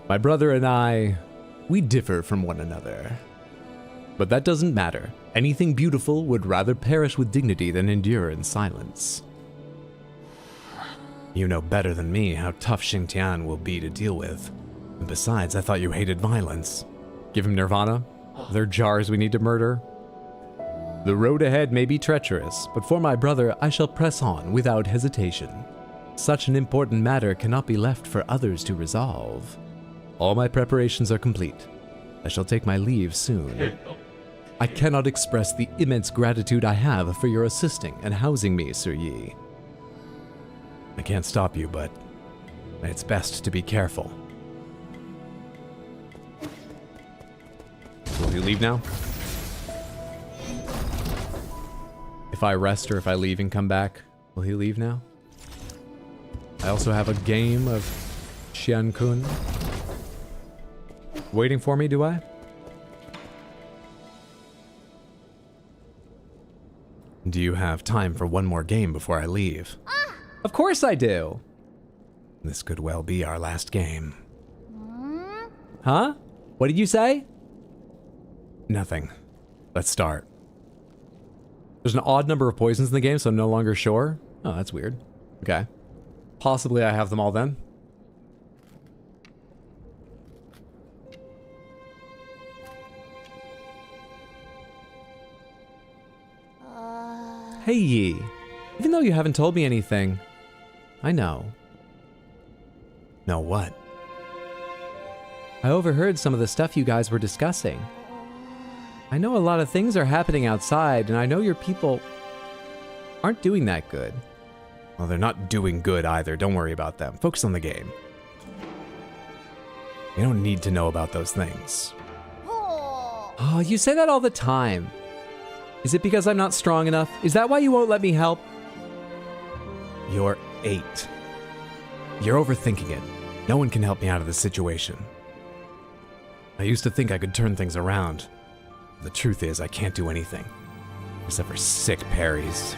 Speaker 3: My brother and I, we differ from one another. But that doesn't matter. Anything beautiful would rather perish with dignity than endure in silence.
Speaker 1: You know better than me how tough Xingtian will be to deal with. And besides, I thought you hated violence.
Speaker 3: Give him Nirvana? Are there jars we need to murder? The road ahead may be treacherous, but for my brother I shall press on without hesitation. Such an important matter cannot be left for others to resolve. All my preparations are complete. I shall take my leave soon. I cannot express the immense gratitude I have for your assisting and housing me, Sir Yi.
Speaker 1: I can't stop you, but it's best to be careful.
Speaker 3: Will you leave now? If I rest or if I leave and come back, will he leave now? I also have a game of Xian-kun. Waiting for me, do I?
Speaker 1: Do you have time for one more game before I leave?
Speaker 3: Of course I do.
Speaker 1: This could well be our last game.
Speaker 3: Huh? What did you say?
Speaker 1: Nothing. Let's start.
Speaker 3: There's an odd number of poisons in the game, so I'm no longer sure. Oh, that's weird. Okay. Possibly I have them all then. Hey Yi, even though you haven't told me anything, I know.
Speaker 1: Know what?
Speaker 3: I overheard some of the stuff you guys were discussing. I know a lot of things are happening outside, and I know your people aren't doing that good.
Speaker 1: Well, they're not doing good either. Don't worry about them. Focus on the game. You don't need to know about those things.
Speaker 3: Oh, you say that all the time. Is it because I'm not strong enough? Is that why you won't let me help?
Speaker 1: You're 8. You're overthinking it. No one can help me out of this situation. I used to think I could turn things around. The truth is, I can't do anything. Except for sick parries.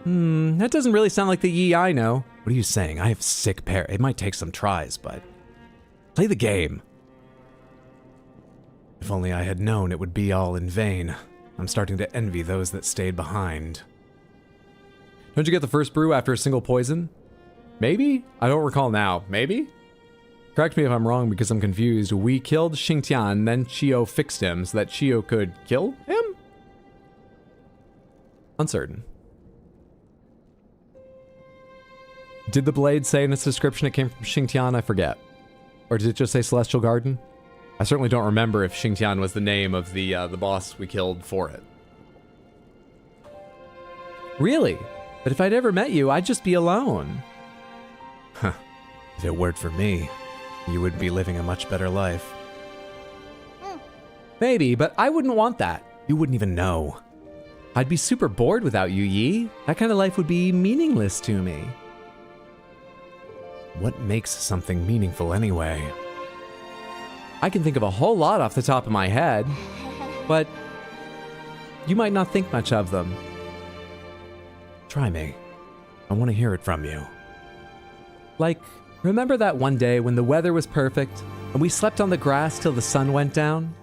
Speaker 3: That doesn't really sound like the Yi I know.
Speaker 1: What are you saying? I have sick parries. It might take some tries, but... Play the game. If only I had known it would be all in vain. I'm starting to envy those that stayed behind.
Speaker 3: Don't you get the first brew after a single poison? Maybe? I don't recall now. Maybe? Correct me if I'm wrong because I'm confused. We killed Xingtian, then Chiyo fixed him so that Chiyo could kill him? Uncertain. Did the blade say in its description it came from Xingtian? I forget. Or did it just say Celestial Garden? I certainly don't remember if Xingtian was the name of the boss we killed for it. Really? But if I'd ever met you, I'd just be alone.
Speaker 1: Huh. If it weren't for me, you would be living a much better life.
Speaker 3: Maybe, but I wouldn't want that.
Speaker 1: You wouldn't even know.
Speaker 3: I'd be super bored without you, Yi. That kind of life would be meaningless to me.
Speaker 1: What makes something meaningful anyway?
Speaker 3: I can think of a whole lot off the top of my head, but you might not think much of them.
Speaker 1: Try me. I want to hear it from you.
Speaker 3: Like, remember that one day when the weather was perfect and we slept on the grass till the sun went down?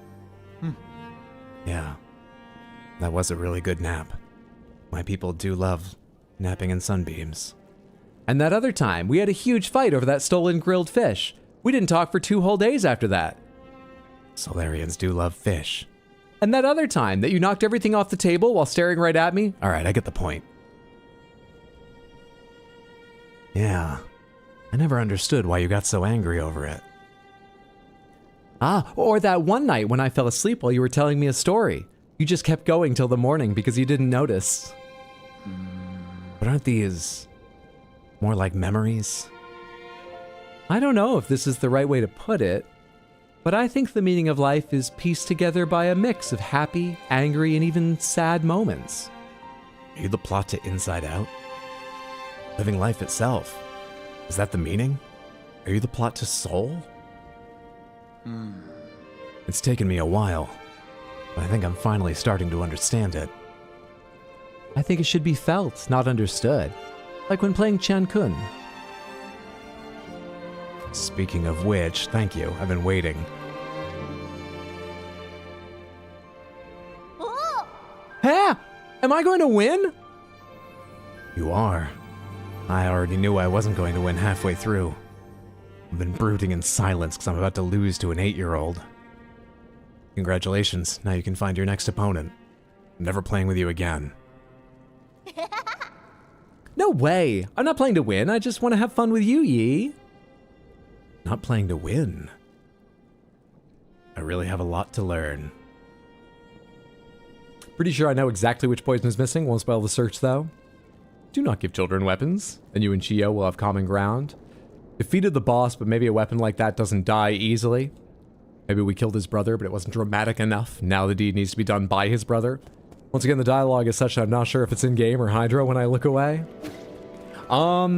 Speaker 1: Yeah. That was a really good nap. My people do love napping in sunbeams.
Speaker 3: And that other time, we had a huge fight over that stolen grilled fish. We didn't talk for 2 whole days after that.
Speaker 1: Solarians do love fish.
Speaker 3: And that other time that you knocked everything off the table while staring right at me?
Speaker 1: Alright, I get the point. Yeah. I never understood why you got so angry over it.
Speaker 3: Ah, or that one night when I fell asleep while you were telling me a story. You just kept going till the morning because you didn't notice.
Speaker 1: But aren't these more like memories?
Speaker 3: I don't know if this is the right way to put it, but I think the meaning of life is pieced together by a mix of happy, angry, and even sad moments.
Speaker 1: Are you the plot to Inside Out? Living life itself. Is that the meaning? Are you the plot to Soul? It's taken me a while, but I think I'm finally starting to understand it.
Speaker 3: I think it should be felt, not understood. Like when playing Chan Kun.
Speaker 1: Speaking of which, thank you. I've been waiting.
Speaker 3: Huh? Am I going to win?
Speaker 1: You are. I already knew I wasn't going to win halfway through. I've been brooding in silence because I'm about to lose to an 8-year-old. Congratulations, now you can find your next opponent. I'm never playing with you again.
Speaker 3: No way. I'm not playing to win. I just want to have fun with you, Yi.
Speaker 1: Not playing to win. I really have a lot to learn.
Speaker 3: Pretty sure I know exactly which poison is missing. Won't spoil the search, though. Do not give children weapons, and you and Chio will have common ground. Defeated the boss, but maybe a weapon like that doesn't die easily. Maybe we killed his brother, but it wasn't dramatic enough. Now the deed needs to be done by his brother. Once again, the dialogue is such that I'm not sure if it's in-game or Hydra when I look away. Let's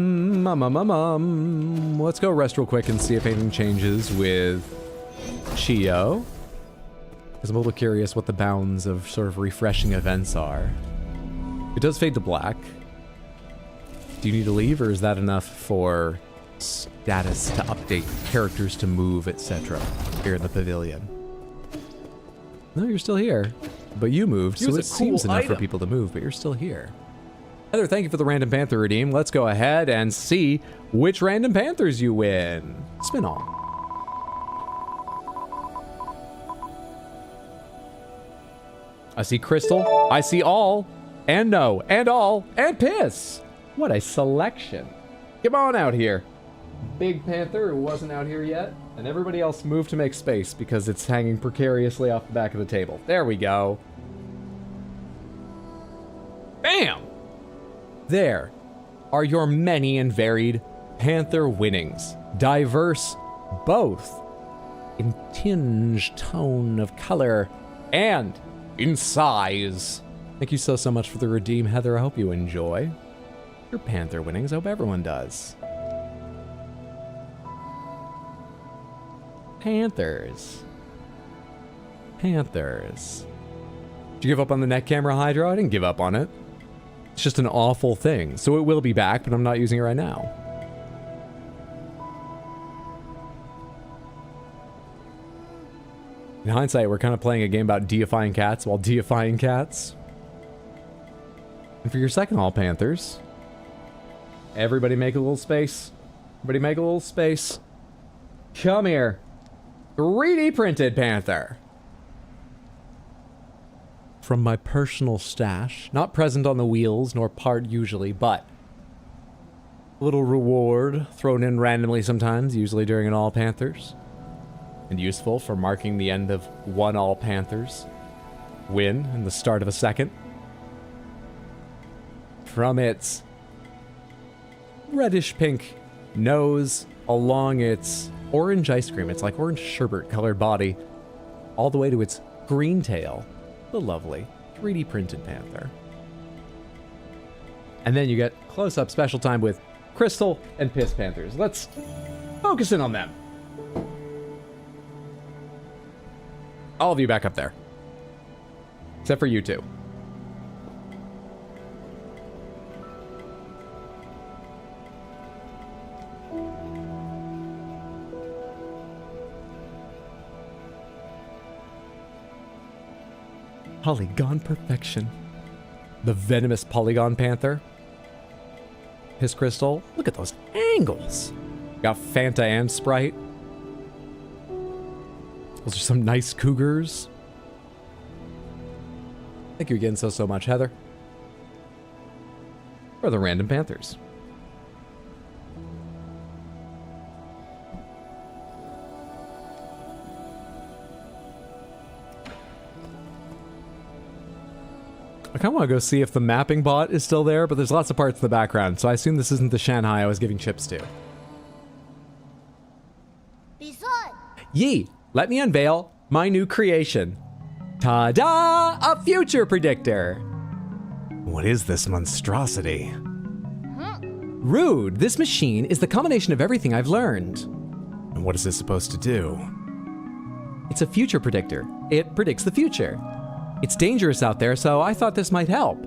Speaker 3: go rest real quick and see if anything changes with Chio. Because I'm a little curious what the bounds of sort of refreshing events are. It does fade to black. Do you need to leave, or is that enough for status to update, characters to move, etc. here in the pavilion? No, you're still here. But you moved, so it seems enough for people to move, but you're still here. Heather, thank you for the Random Panther redeem. Let's go ahead and see which Random Panthers you win. Spin on. I see Crystal, I see all, and no, and all, and piss. What a selection. Come on out here. Big Panther, who wasn't out here yet, and everybody else moved to make space because it's hanging precariously off the back of the table. There we go. Bam! There are your many and varied Panther winnings. Diverse both in tinge, tone of color, and in size. Thank you so much for the redeem, Heather. I hope you enjoy your Panther winnings. I hope everyone does. Panthers. Panthers. Did you give up on the neck camera, Hydra? I didn't give up on it. It's just an awful thing. So it will be back, but I'm not using it right now. In hindsight, we're kind of playing a game about deifying cats while deifying cats. And for your second All Panthers, everybody make a little space. Everybody make a little space. Come here. 3D printed Panther. From my personal stash. Not present on the wheels, nor part usually, but a little reward thrown in randomly sometimes, usually during an All Panthers. And useful for marking the end of one All Panthers win and the start of a second. From its reddish pink nose along its orange ice cream, it's like orange sherbet colored body, all the way to its green tail, the lovely 3D printed panther. And then you get close-up special time with Crystal and Piss Panthers. Let's focus in on them. All of you back up there. Except for you two. Polygon perfection. The venomous Polygon Panther. Piss Crystal. Look at those angles. Got Fanta and Sprite. Those are some nice cougars. Thank you again so much, Heather. For the Random Panthers. kind of want to go see if the mapping bot is still there, but there's lots of parts in the background, so I assume this isn't the Shanghai I was giving chips to. Yee, let me unveil my new creation. Ta-da! A future predictor!
Speaker 1: What is this monstrosity?
Speaker 3: Rude, this machine is the combination of everything I've learned.
Speaker 1: And what is this supposed to do?
Speaker 3: It's a future predictor. It predicts the future. It's dangerous out there, so I thought this might help.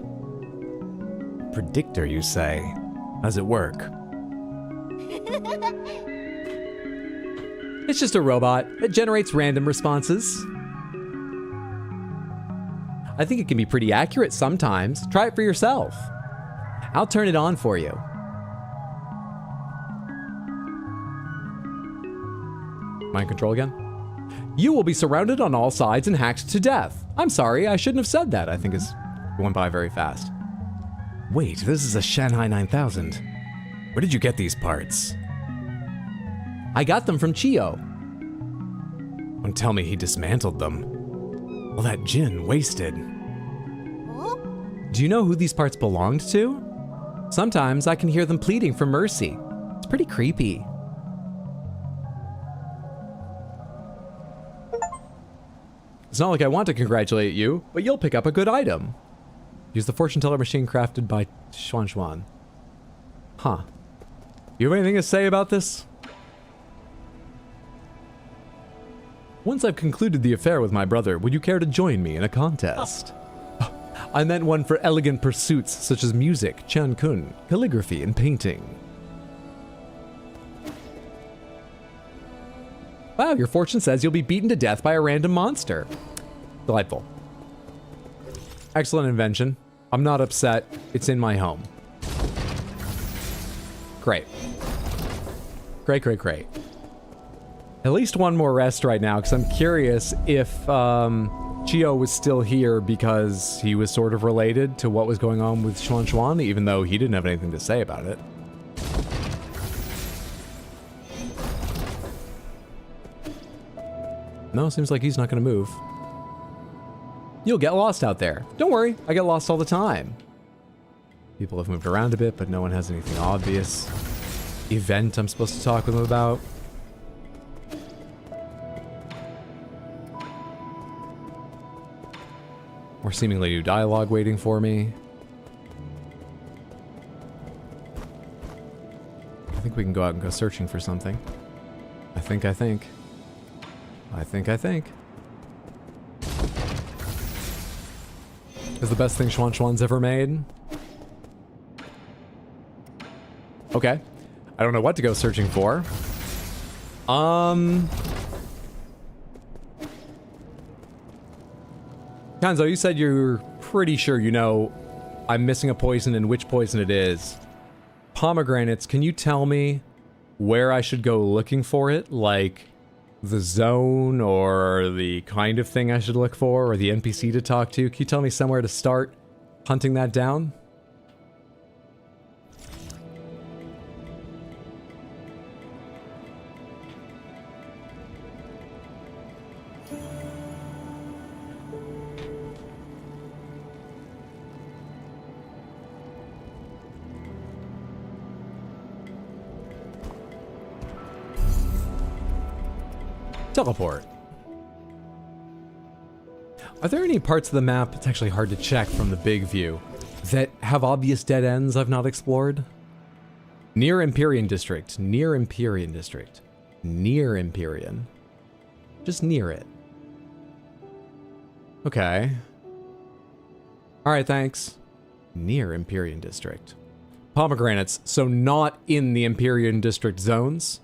Speaker 1: Predictor, you say? How does it work?
Speaker 3: It's just a robot. It generates random responses. I think it can be pretty accurate sometimes. Try it for yourself. I'll turn it on for you. Mind control again? You will be surrounded on all sides and hacked to death. I'm sorry, I shouldn't have said that. I think it went by very fast.
Speaker 1: Wait, this is a Shanghai 9000. Where did you get these parts?
Speaker 3: I got them from Chio.
Speaker 1: Don't tell me he dismantled them. All that gin wasted.
Speaker 3: Do you know who these parts belonged to? Sometimes I can hear them pleading for mercy. It's pretty creepy. It's not like I want to congratulate you, but you'll pick up a good item. Use the fortune teller machine crafted by Xuan. Huh. You have anything to say about this? Once I've concluded the affair with my brother, would you care to join me in a contest? I meant one for elegant pursuits such as music, qian-kun, calligraphy, and painting. Wow, your fortune says you'll be beaten to death by a random monster. Delightful. Excellent invention. I'm not upset. It's in my home. Great. Great, great, great. At least one more rest right now, because I'm curious if Chio was still here because he was sort of related to what was going on with Xuan, even though he didn't have anything to say about it. No, seems like he's not going to move. You'll get lost out there. Don't worry, I get lost all the time. People have moved around a bit, but no one has anything obvious. Event I'm supposed to talk with them about. More seemingly new dialogue waiting for me. I think we can go out and go searching for something. I think. Is the best thing Xuan's ever made? Okay. I don't know what to go searching for. Kanzo, you said you're pretty sure you know I'm missing a poison and which poison it is. Pomegranates, can you tell me where I should go looking for it? Like the zone or the kind of thing I should look for or the NPC to talk to? Can you tell me somewhere to start hunting that down? Teleport. Are there any parts of the map, it's actually hard to check from the big view, that have obvious dead ends I've not explored? Near Empyrean District. Near Empyrean District. Near Empyrean. Just near it. Okay. Alright, thanks. Near Empyrean District. Pomegranates, so not in the Empyrean District zones.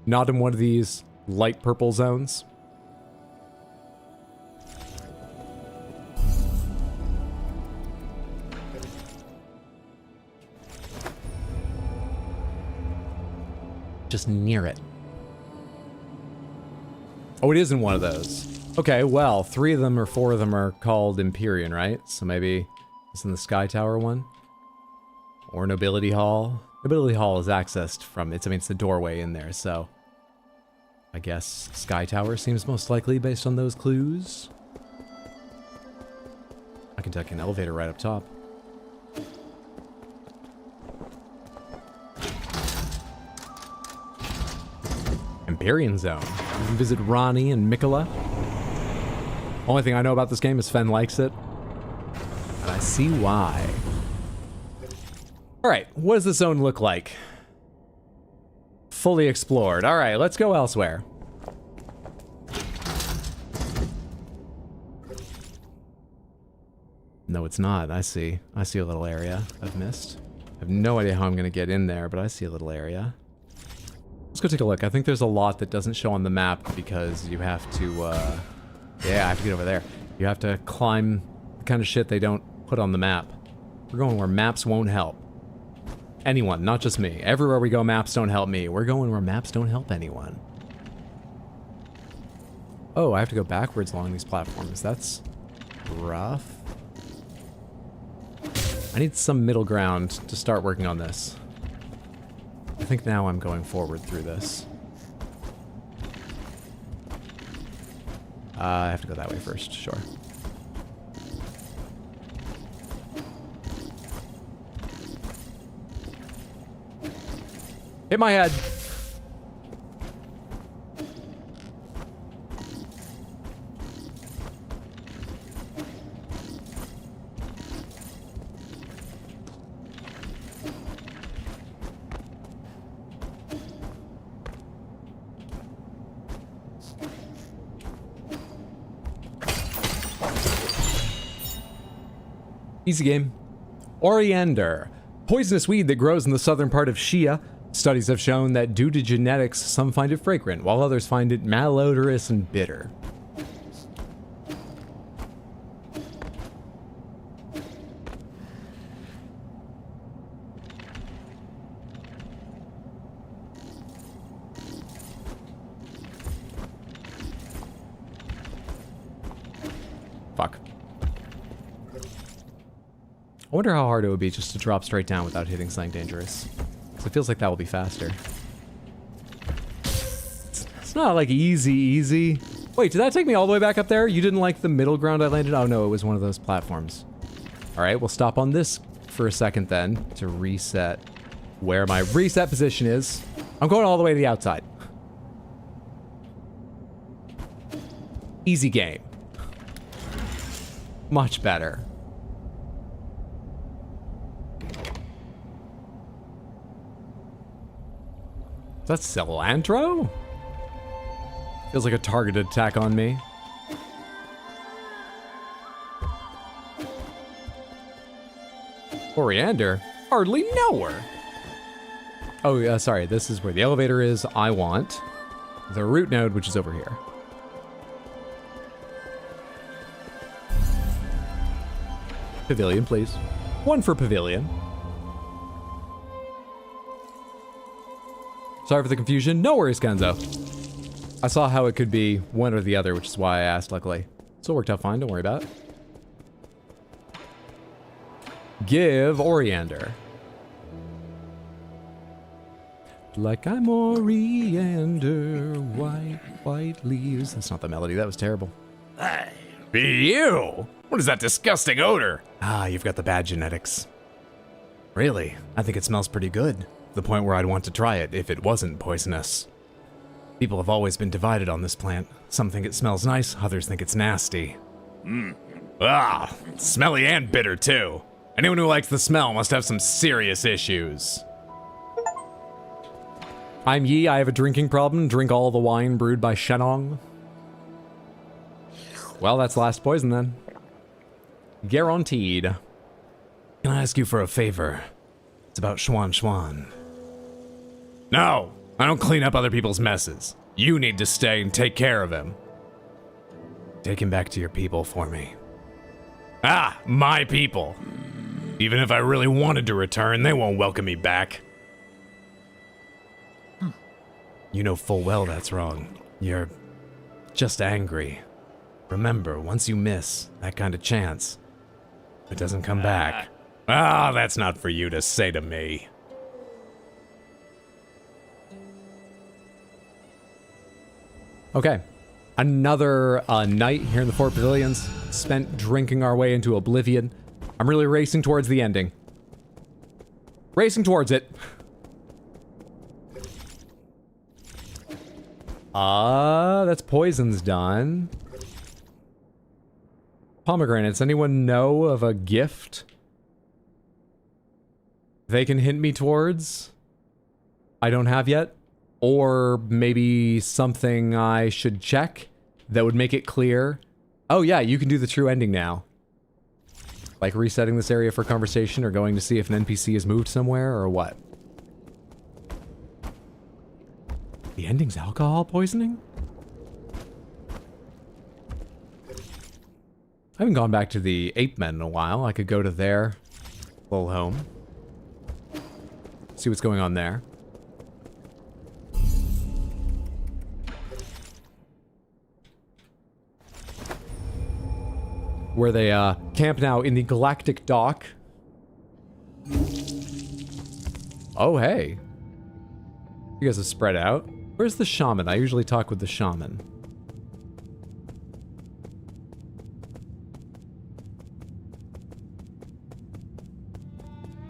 Speaker 3: Not in one of these light purple zones. Just near it. Oh, it is in one of those. Okay, well, 3 of them or 4 of them are called Empyrean, right? So maybe it's in the Sky Tower one? Or Nobility Hall? Nobility Hall is accessed from, it's the doorway in there, so I guess Sky Tower seems most likely based on those clues. can take an elevator right up top. Empyrean Zone. You can visit Ronnie and Mikola. Only thing I know about this game is Fen likes it. And I see why. Alright, what does the zone look like? Fully explored. Alright, let's go elsewhere. No, it's not. I see. I see a little area I've missed. I have no idea how I'm going to get in there, but I see a little area. Let's go take a look. I think there's a lot that doesn't show on the map because you have to, yeah, I have to get over there. You have to climb the kind of shit they don't put on the map. We're going where maps won't help. Anyone, not just me. Everywhere we go, maps don't help me. We're going where maps don't help anyone. Oh, I have to go backwards along these platforms. That's rough. I need some middle ground to start working on this. I think now I'm going forward through this. I have to go that way first, sure. Hit my head. Easy game. Oriander. Poisonous weed that grows in the southern part of Shia. Studies have shown that due to genetics, some find it fragrant, while others find it malodorous and bitter. Fuck. I wonder how hard it would be just to drop straight down without hitting something dangerous. Because it feels like that will be faster. It's not like easy. Wait, did that take me all the way back up there? You didn't like the middle ground I landed? Oh no, it was one of those platforms. Alright, we'll stop on this for a second then to reset where my reset position is. I'm going all the way to the outside. Easy game. Much better. Is that cilantro? Feels like a targeted attack on me. Oriander? Hardly know her. Oh, yeah, sorry. This is where the elevator is. I want the root node, which is over here. Pavilion, please. One for pavilion. Sorry for the confusion. No worries, Kenzo. I saw how it could be one or the other, which is why I asked, luckily. So it worked out fine. Don't worry about it. Give Oriander. Like I'm Oriander, white leaves. That's not the melody. That was terrible.
Speaker 1: Hey, be you! What is that disgusting odor? Ah, you've got the bad genetics. Really? I think it smells pretty good. To the point where I'd want to try it if it wasn't poisonous. People have always been divided on this plant. Some think it smells nice, others think it's nasty. Ah, smelly and bitter too. Anyone who likes the smell must have some serious issues.
Speaker 3: I'm Yi. I have a drinking problem. Drink all the wine brewed by Shenong. Well, that's last poison then. Guaranteed.
Speaker 1: Can I ask you for a favor? It's about Schwan. No! I don't clean up other people's messes. You need to stay and take care of him. Take him back to your people for me. Ah, my people! Even if I really wanted to return, they won't welcome me back. You know full well that's wrong. You're just angry. Remember, once you miss that kind of chance, it doesn't come back. Ah, that's not for you to say to me.
Speaker 3: Okay. Another night here in the Fort Pavilions, spent drinking our way into oblivion. I'm really racing towards the ending. Racing towards it. That's poison's done. Pomegranates. Anyone know of a gift they can hint me towards? I don't have yet. Or maybe something I should check that would make it clear. Oh yeah, you can do the true ending now. Like resetting this area for conversation or going to see if an NPC has moved somewhere or what? The ending's alcohol poisoning? I haven't gone back to the Ape Men in a while. I could go to their little home. See what's going on there. Where they camp now in the Galactic Dock. Oh, hey. You guys have spread out. Where's the shaman? I usually talk with the shaman.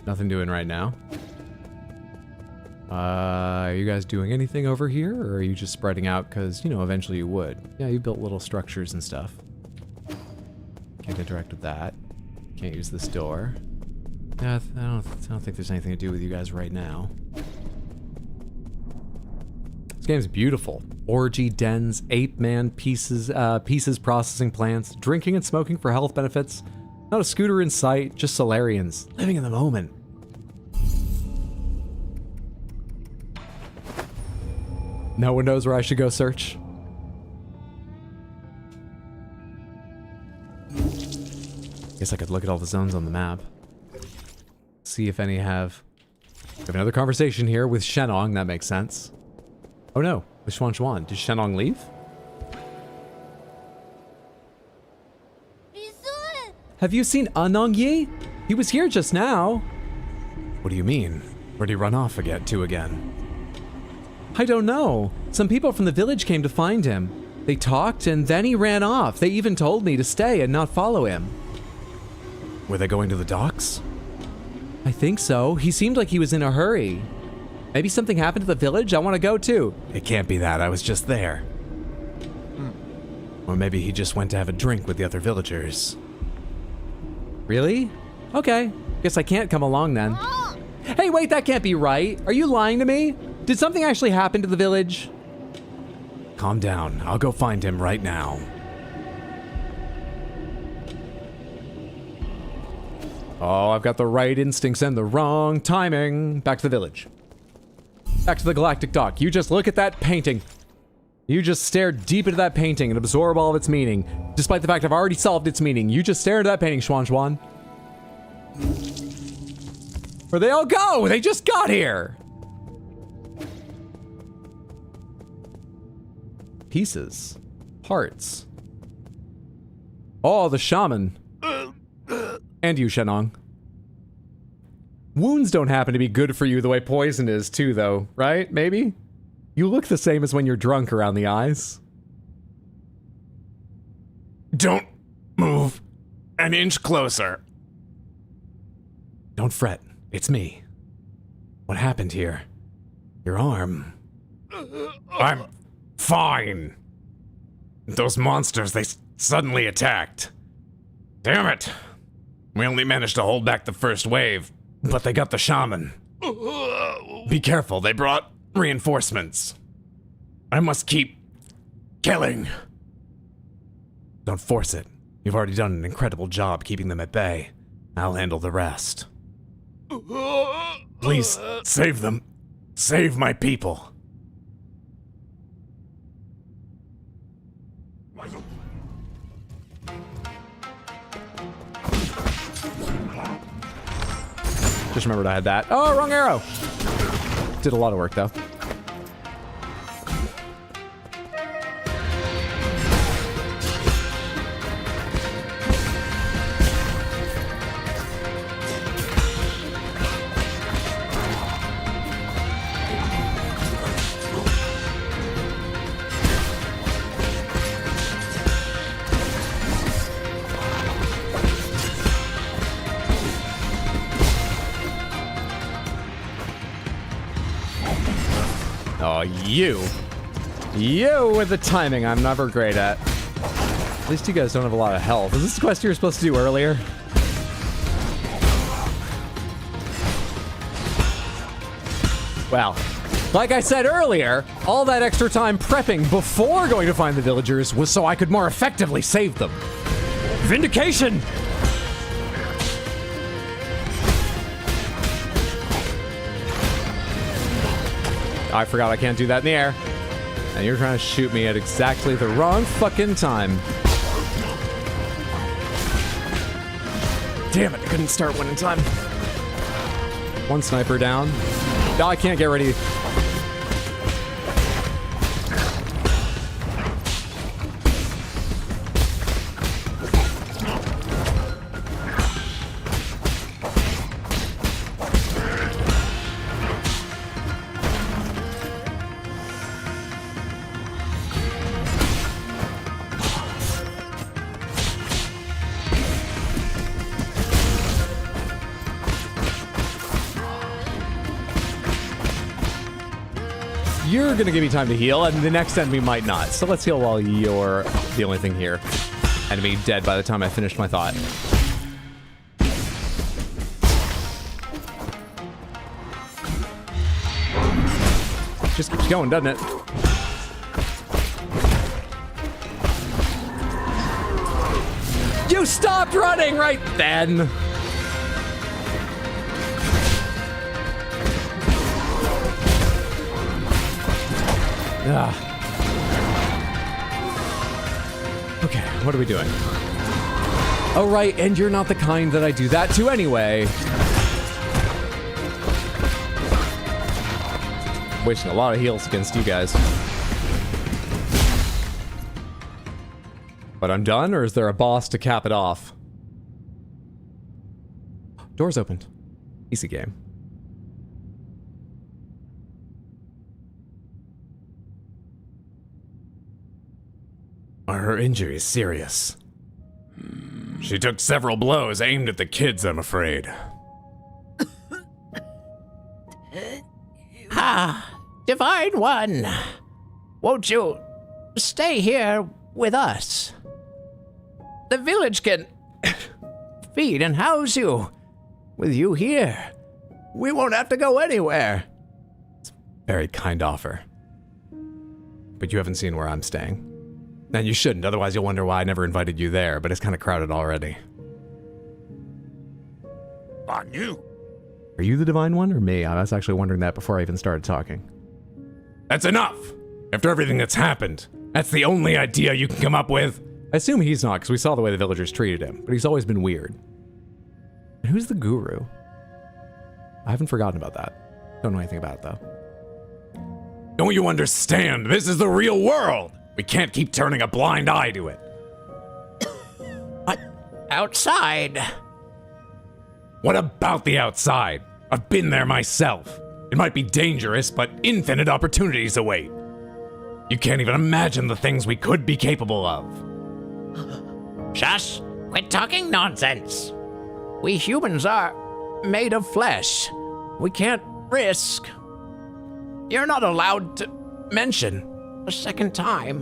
Speaker 3: Nothing doing right now. Are you guys doing anything over here, or are you just spreading out because, you know, eventually you would? Yeah, you built little structures and stuff. Can't interact with that. Can't use this door. Yeah, I don't think there's anything to do with you guys right now. This game's beautiful. Orgy dens, ape man pieces processing plants, drinking and smoking for health benefits. Not a scooter in sight, just Solarians living in the moment. No one knows where I should go search. Guess I could look at all the zones on the map. See if any have... We have another conversation here with Shenong, that makes sense. Oh no, with Xuan Xuan. Did Shenong leave? Have you seen Anong Yi? He was here just now.
Speaker 1: What do you mean? Where'd he run off again?
Speaker 3: I don't know. Some people from the village came to find him. They talked and then he ran off. They even told me to stay and not follow him.
Speaker 1: Were they going to the docks?
Speaker 3: I think so. He seemed like he was in a hurry. Maybe something happened to the village? I want to go too.
Speaker 1: It can't be that. I was just there. Or maybe he just went to have a drink with the other villagers.
Speaker 3: Really? Okay. Guess I can't come along then. Hey, wait, that can't be right. Are you lying to me? Did something actually happen to the village?
Speaker 1: Calm down. I'll go find him right now.
Speaker 3: Oh, I've got the right instincts and the wrong timing. Back to the village. Back to the Galactic Dock. You just look at that painting. You just stare deep into that painting and absorb all of its meaning. Despite the fact I've already solved its meaning. You just stare into that painting, Xuan Xuan. Where'd they all go? They just got here! Pieces. Parts. Oh, the shaman. And you, Shenong. Wounds don't happen to be good for you the way poison is, too, though, right? Maybe? You look the same as when you're drunk around the eyes.
Speaker 1: Don't move an inch closer. Don't fret. It's me. What happened here? Your arm. I'm fine. Those monsters, they suddenly attacked. Damn it. We only managed to hold back the first wave, but they got the shaman. Be careful, they brought reinforcements. I must keep killing. Don't force it. You've already done an incredible job keeping them at bay. I'll handle the rest. Please, save them. Save my people.
Speaker 3: Just remembered I had that. Oh, wrong arrow! Did a lot of work, though. Oh, you. You with the timing I'm never great at. At least you guys don't have a lot of health. Is this the quest you were supposed to do earlier? Well, like I said earlier, all that extra time prepping before going to find the villagers was so I could more effectively save them. Vindication! I forgot I can't do that in the air. And you're trying to shoot me at exactly the wrong fucking time. Damn it, I couldn't start one in time. One sniper down. No, I can't get ready. You're gonna give me time to heal, and the next enemy might not. So let's heal while you're the only thing here. Enemy dead by the time I finished my thought. Just keeps going, doesn't it? You stopped running right then! Okay, what are we doing? Oh, right, and you're not the kind that I do that to anyway. Wasting a lot of heals against you guys. But I'm done, or is there a boss to cap it off? Doors opened. Easy game.
Speaker 1: Her injury is serious. She took several blows aimed at the kids, I'm afraid.
Speaker 6: Divine One, won't you stay here with us? The village can feed and house you. With you here, we won't have to go anywhere.
Speaker 3: Very kind offer. But you haven't seen where I'm staying. And you shouldn't, otherwise you'll wonder why I never invited you there, but it's kind of crowded already.
Speaker 5: On you.
Speaker 3: Are you the Divine One or me? I was actually wondering that before I even started talking.
Speaker 1: That's enough! After everything that's happened, that's the only idea you can come up with?
Speaker 3: I assume he's not, because we saw the way the villagers treated him, but he's always been weird. And who's the guru? I haven't forgotten about that. Don't know anything about it, though.
Speaker 1: Don't you understand? This is the real world! We can't keep turning a blind eye to it.
Speaker 6: But outside...
Speaker 1: What about the outside? I've been there myself. It might be dangerous, but infinite opportunities await. You can't even imagine the things we could be capable of.
Speaker 6: Shush! Quit talking nonsense! We humans are made of flesh. We can't risk. You're not allowed to mention a second time.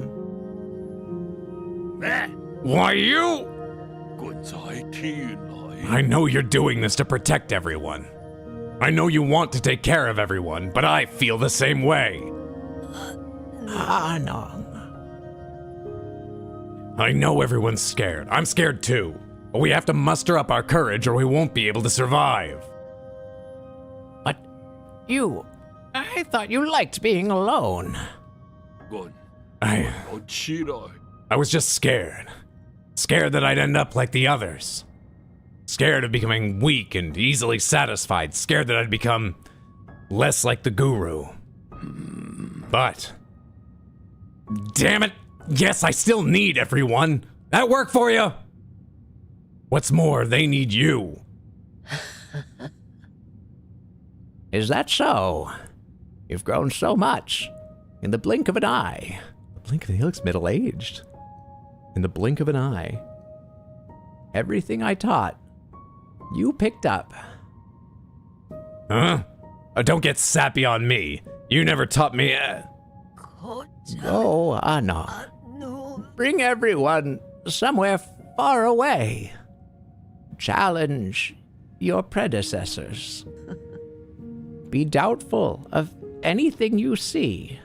Speaker 1: Why you? I know you're doing this to protect everyone. I know you want to take care of everyone, but I feel the same way.
Speaker 6: No.
Speaker 1: I know everyone's scared. I'm scared too. But we have to muster up our courage or we won't be able to survive.
Speaker 6: But I thought you liked being alone.
Speaker 1: I was just scared. Scared that I'd end up like the others. Scared of becoming weak and easily satisfied. Scared that I'd become less like the guru. But, damn it, yes, I still need everyone. That work for you? What's more, they need you.
Speaker 6: Is that so? You've grown so much. In the blink of an eye.
Speaker 3: He looks middle-aged. In the blink of an eye.
Speaker 6: Everything I taught, you picked up.
Speaker 1: Huh? Oh, don't get sappy on me. You never taught me.
Speaker 6: Go, Anna. Bring everyone somewhere far away. Challenge your predecessors. Be doubtful of anything you see.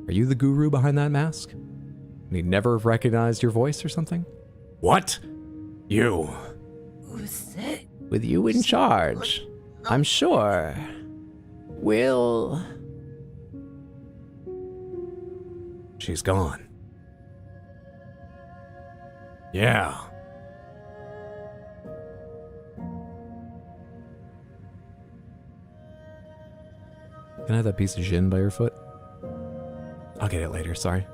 Speaker 3: Are you the guru behind that mask? And he never recognized your voice or something?
Speaker 1: What? You.
Speaker 6: With you in charge, I'm sure we'll...
Speaker 1: She's gone. Yeah.
Speaker 3: Can I have that piece of gin by your foot? I'll get it later, sorry.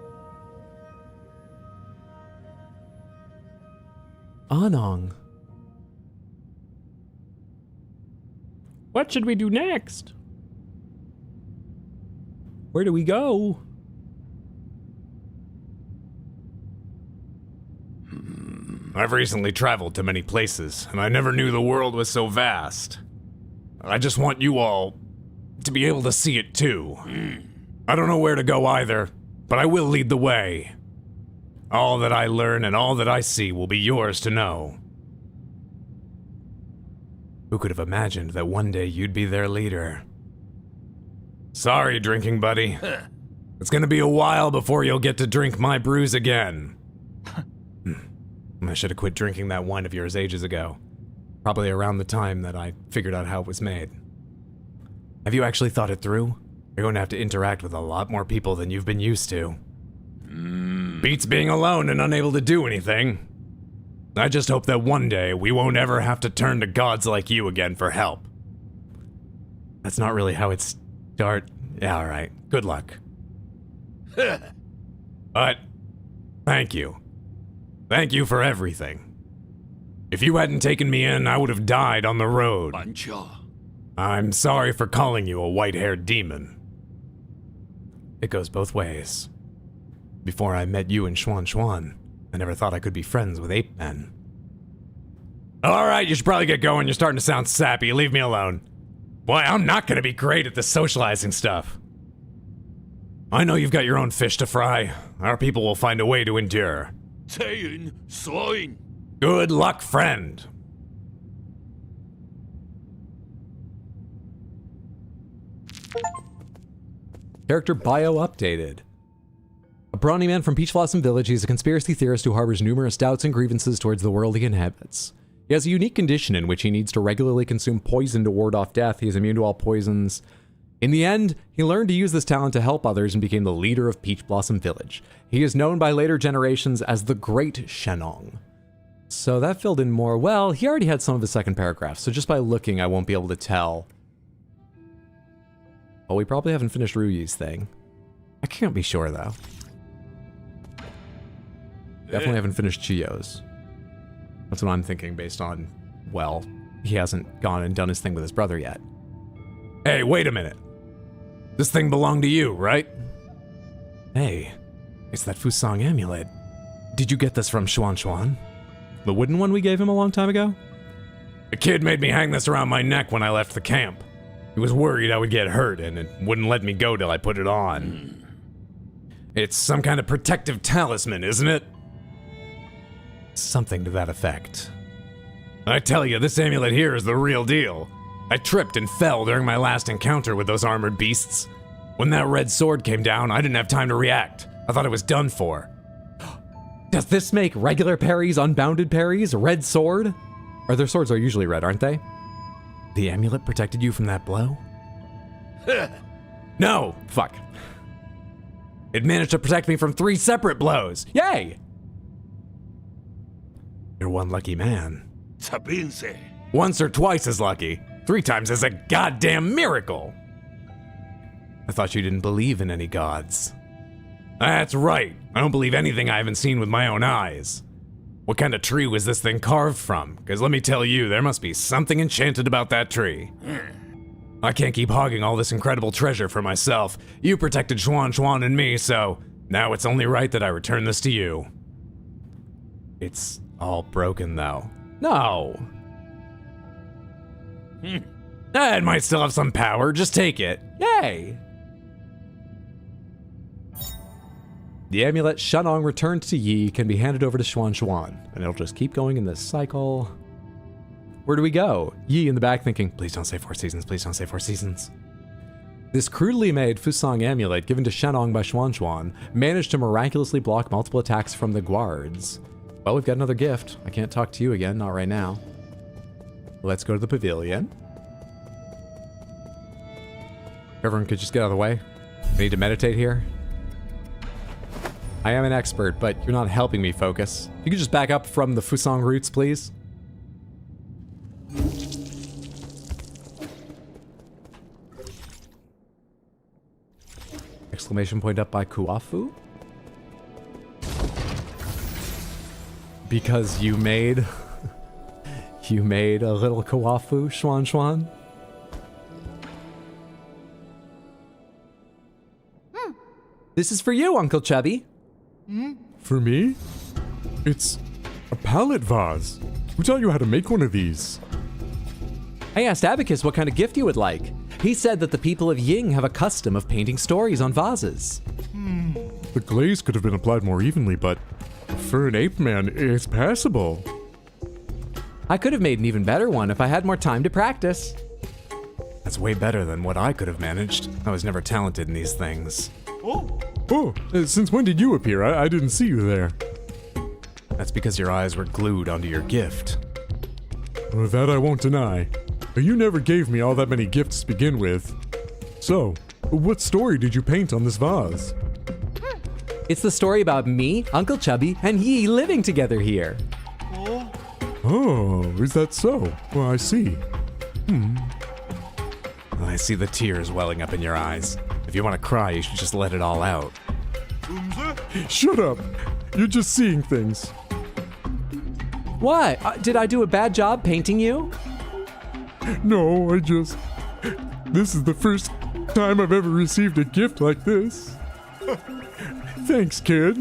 Speaker 3: Anong.
Speaker 7: What should we do next?
Speaker 3: Where do we go?
Speaker 1: I've recently traveled to many places, and I never knew the world was so vast. I just want you all to be able to see it too. I don't know where to go either, but I will lead the way. All that I learn and all that I see will be yours to know. Who could have imagined that one day you'd be their leader? Sorry, drinking buddy. It's gonna be a while before you'll get to drink my brews again. I should have quit drinking that wine of yours ages ago. Probably around the time that I figured out how it was made. Have you actually thought it through? You're going to have to interact with a lot more people than you've been used to. Beats being alone and unable to do anything. I just hope that one day we won't ever have to turn to gods like you again for help. That's not really how it start. Yeah, alright. Good luck. But, thank you. Thank you for everything. If you hadn't taken me in, I would have died on the road. I'm sorry for calling you a white-haired demon. It goes both ways. Before I met you in Xuan, I never thought I could be friends with ape men. Alright, you should probably get going. You're starting to sound sappy. Leave me alone. Boy, I'm not gonna be great at the socializing stuff. I know you've got your own fish to fry. Our people will find a way to endure. Good luck, friend.
Speaker 3: Character bio updated. A brawny man from Peach Blossom Village, he's a conspiracy theorist who harbors numerous doubts and grievances towards the world he inhabits. He has a unique condition in which he needs to regularly consume poison to ward off death. He is immune to all poisons. In the end, he learned to use this talent to help others and became the leader of Peach Blossom Village. He is known by later generations as the Great Shenong. So that filled in more. Well, he already had some of the second paragraph, so just by looking, I won't be able to tell. Oh, we probably haven't finished Ruyi's thing. I can't be sure, though. Definitely haven't finished Chio's. That's what I'm thinking based on, well, he hasn't gone and done his thing with his brother yet.
Speaker 1: Hey, wait a minute. This thing belonged to you, right?
Speaker 3: Hey, it's that Fusang amulet. Did you get this from Xuan? The wooden one we gave him a long time ago?
Speaker 1: A kid made me hang this around my neck when I left the camp. He was worried I would get hurt and it wouldn't let me go till I put it on. It's some kind of protective talisman, isn't it? Something to that effect. I tell you, this amulet here is the real deal. I tripped and fell during my last encounter with those armored beasts. When that red sword came down, I didn't have time to react. I thought it was done for.
Speaker 3: Does this make regular parries, unbounded parries, red sword? Or their swords are usually red, aren't they?
Speaker 1: The amulet protected you from that blow? No!
Speaker 3: Fuck.
Speaker 1: It managed to protect me from 3 separate blows. Yay! You're one lucky man. Once or twice as lucky. 3 times is a goddamn miracle. I thought you didn't believe in any gods. That's right. I don't believe anything I haven't seen with my own eyes. What kind of tree was this thing carved from? Because let me tell you, there must be something enchanted about that tree. I can't keep hogging all this incredible treasure for myself. You protected Xuan and me, so now it's only right that I return this to you. It's all broken, though. No. It might still have some power. Just take it. Yay.
Speaker 3: The amulet Shanong returned to Yi can be handed over to Xuan, and it'll just keep going in this cycle. Where do we go? Yi in the back thinking, please don't say 4 seasons, please don't say 4 seasons. This crudely made Fusang amulet given to Shanong by Xuan managed to miraculously block multiple attacks from the guards. Well, we've got another gift. I can't talk to you again, not right now. Let's go to the pavilion. Everyone could just get out of the way. We need to meditate here. I am an expert, but you're not helping me focus. You could just back up from the Fusang roots, please. Exclamation point up by Kuafu. Because you made... you made a little Kuafu, Xuan. This is for you, Uncle Chubby.
Speaker 4: For me? It's a palette vase. Who taught you how to make one of these?
Speaker 3: I asked Abacus what kind of gift you would like. He said that the people of Ying have a custom of painting stories on vases.
Speaker 4: The glaze could have been applied more evenly, but for an ape man, it's passable.
Speaker 3: I could have made an even better one if I had more time to practice.
Speaker 1: That's way better than what I could have managed. I was never talented in these things.
Speaker 4: Oh, since when did you appear? I didn't see you there.
Speaker 1: That's because your eyes were glued onto your gift.
Speaker 4: That I won't deny. You never gave me all that many gifts to begin with. So, what story did you paint on this vase?
Speaker 3: It's the story about me, Uncle Chubby, and Yi living together here.
Speaker 4: Oh, is that so? Well, I see.
Speaker 1: I see the tears welling up in your eyes. If you want to cry, you should just let it all out.
Speaker 4: Shut up! You're just seeing things.
Speaker 3: What? Did I do a bad job painting you?
Speaker 4: No, this is the first time I've ever received a gift like this. Thanks, kid.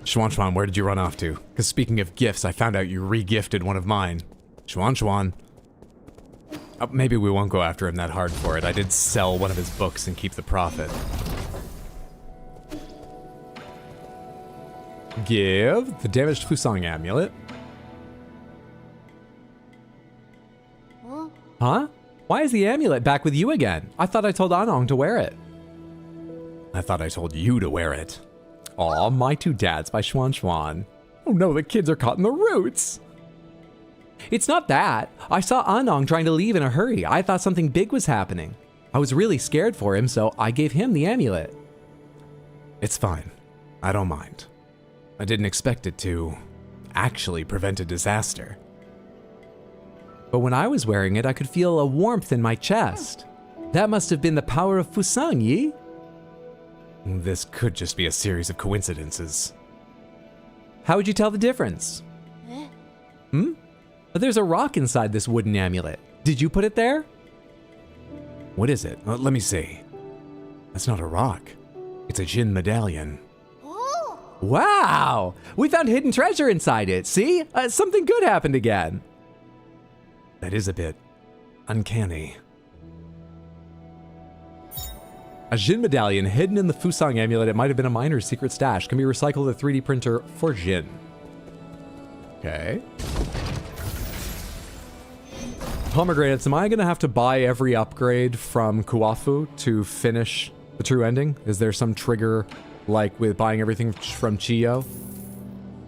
Speaker 1: Xuan, where did you run off to? Because speaking of gifts, I found out you re-gifted one of mine. Xuan. Maybe we won't go after him that hard for it. I did sell one of his books and keep the profit.
Speaker 3: Give the damaged Fusang amulet. Huh? Why is the amulet back with you again? I thought I told Anong to wear it.
Speaker 1: I thought I told you to wear it.
Speaker 3: Aw, My Two Dads by Xuan. Oh no, the kids are caught in the roots. It's not that. I saw Anong trying to leave in a hurry. I thought something big was happening. I was really scared for him, so I gave him the amulet.
Speaker 1: It's fine. I don't mind. I didn't expect it to actually prevent a disaster.
Speaker 3: But when I was wearing it, I could feel a warmth in my chest. That must have been the power of Fusang, Yi.
Speaker 1: This could just be a series of coincidences.
Speaker 3: How would you tell the difference? There's a rock inside this wooden amulet. Did you put it there?
Speaker 1: What is it? Let me see. That's not a rock. It's a Jin medallion.
Speaker 3: Wow! We found hidden treasure inside it. See? Something good happened again.
Speaker 1: That is a bit uncanny.
Speaker 3: A Jin medallion hidden in the Fusang amulet. It might have been a miner's secret stash. Can be recycled with a 3D printer for Jin. Okay. Pomegranates, am I going to have to buy every upgrade from Kuafu to finish the true ending? Is there some trigger, like with buying everything from Chiyo,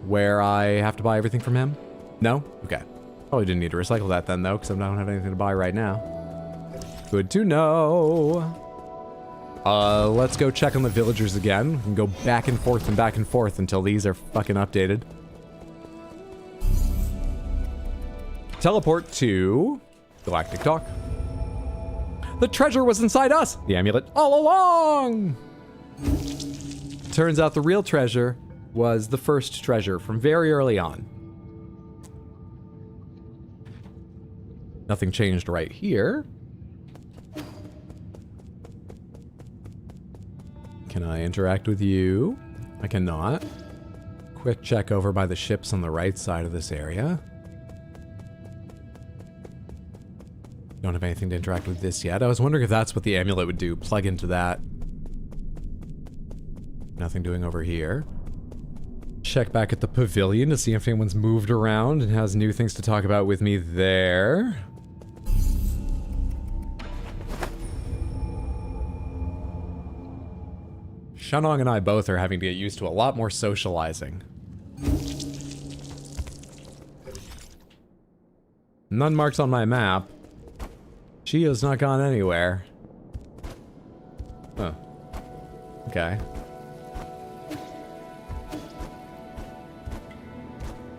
Speaker 3: where I have to buy everything from him? No? Okay. Probably didn't need to recycle that then, though, because I don't have anything to buy right now. Good to know. Let's go check on the villagers again. We can go back and forth until these are fucking updated. Teleport to Galactic Dock. The treasure was inside us! The amulet all along! Turns out the real treasure was the first treasure from very early on. Nothing changed right here. Can I interact with you? I cannot. Quick check over by the ships on the right side of this area. Don't have anything to interact with this yet. I was wondering if that's what the amulet would do. Plug into that. Nothing doing over here. Check back at the pavilion to see if anyone's moved around and has new things to talk about with me there. Shanong and I both are having to get used to a lot more socializing. None marked on my map. She has not gone anywhere. Huh. Okay.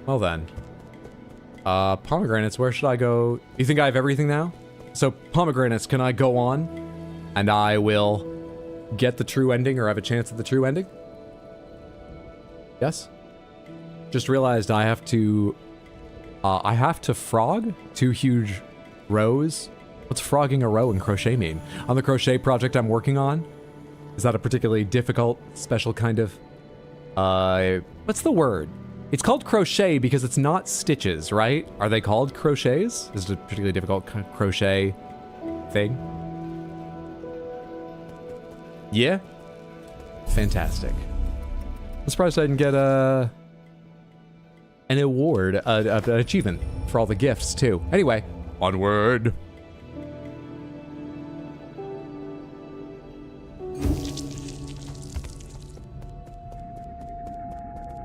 Speaker 3: Well then. Pomegranates, where should I go? You think I have everything now? So, pomegranates, can I go on? And I will get the true ending, or have a chance at the true ending? Yes? Just realized I have to frog 2 huge rows. What's frogging a row in crochet mean? On the crochet project I'm working on? Is that a particularly difficult, special kind of... what's the word? It's called crochet because it's not stitches, right? Are they called crochets? Is it a particularly difficult crochet thing? Yeah? Fantastic. I'm surprised I didn't get an award, an achievement for all the gifts, too. Anyway, onward.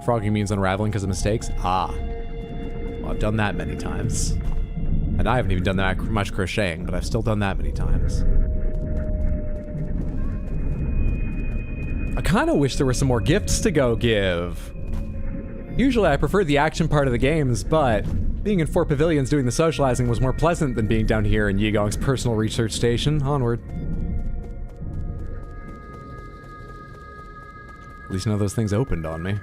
Speaker 3: Frogging means unraveling because of mistakes? Ah. Well, I've done that many times. And I haven't even done that much crocheting, but I've still done that many times. I kind of wish there were some more gifts to go give. Usually I prefer the action part of the games, but being in 4 pavilions doing the socializing was more pleasant than being down here in Yigong's personal research station. Onward. At least none of those things opened on me.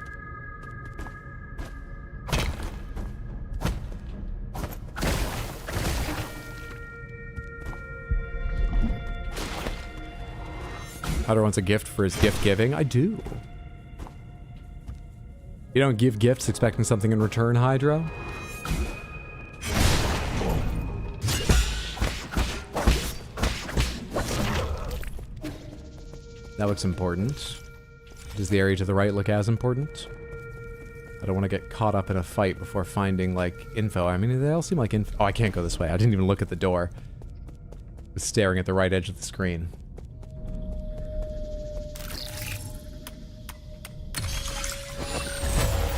Speaker 3: Hunter wants a gift for his gift giving. I do. You don't give gifts expecting something in return, Hydro? That looks important. Does the area to the right look as important? I don't want to get caught up in a fight before finding, like, info. I mean, they all seem like info. Oh, I can't go this way. I didn't even look at the door. I was staring at the right edge of the screen.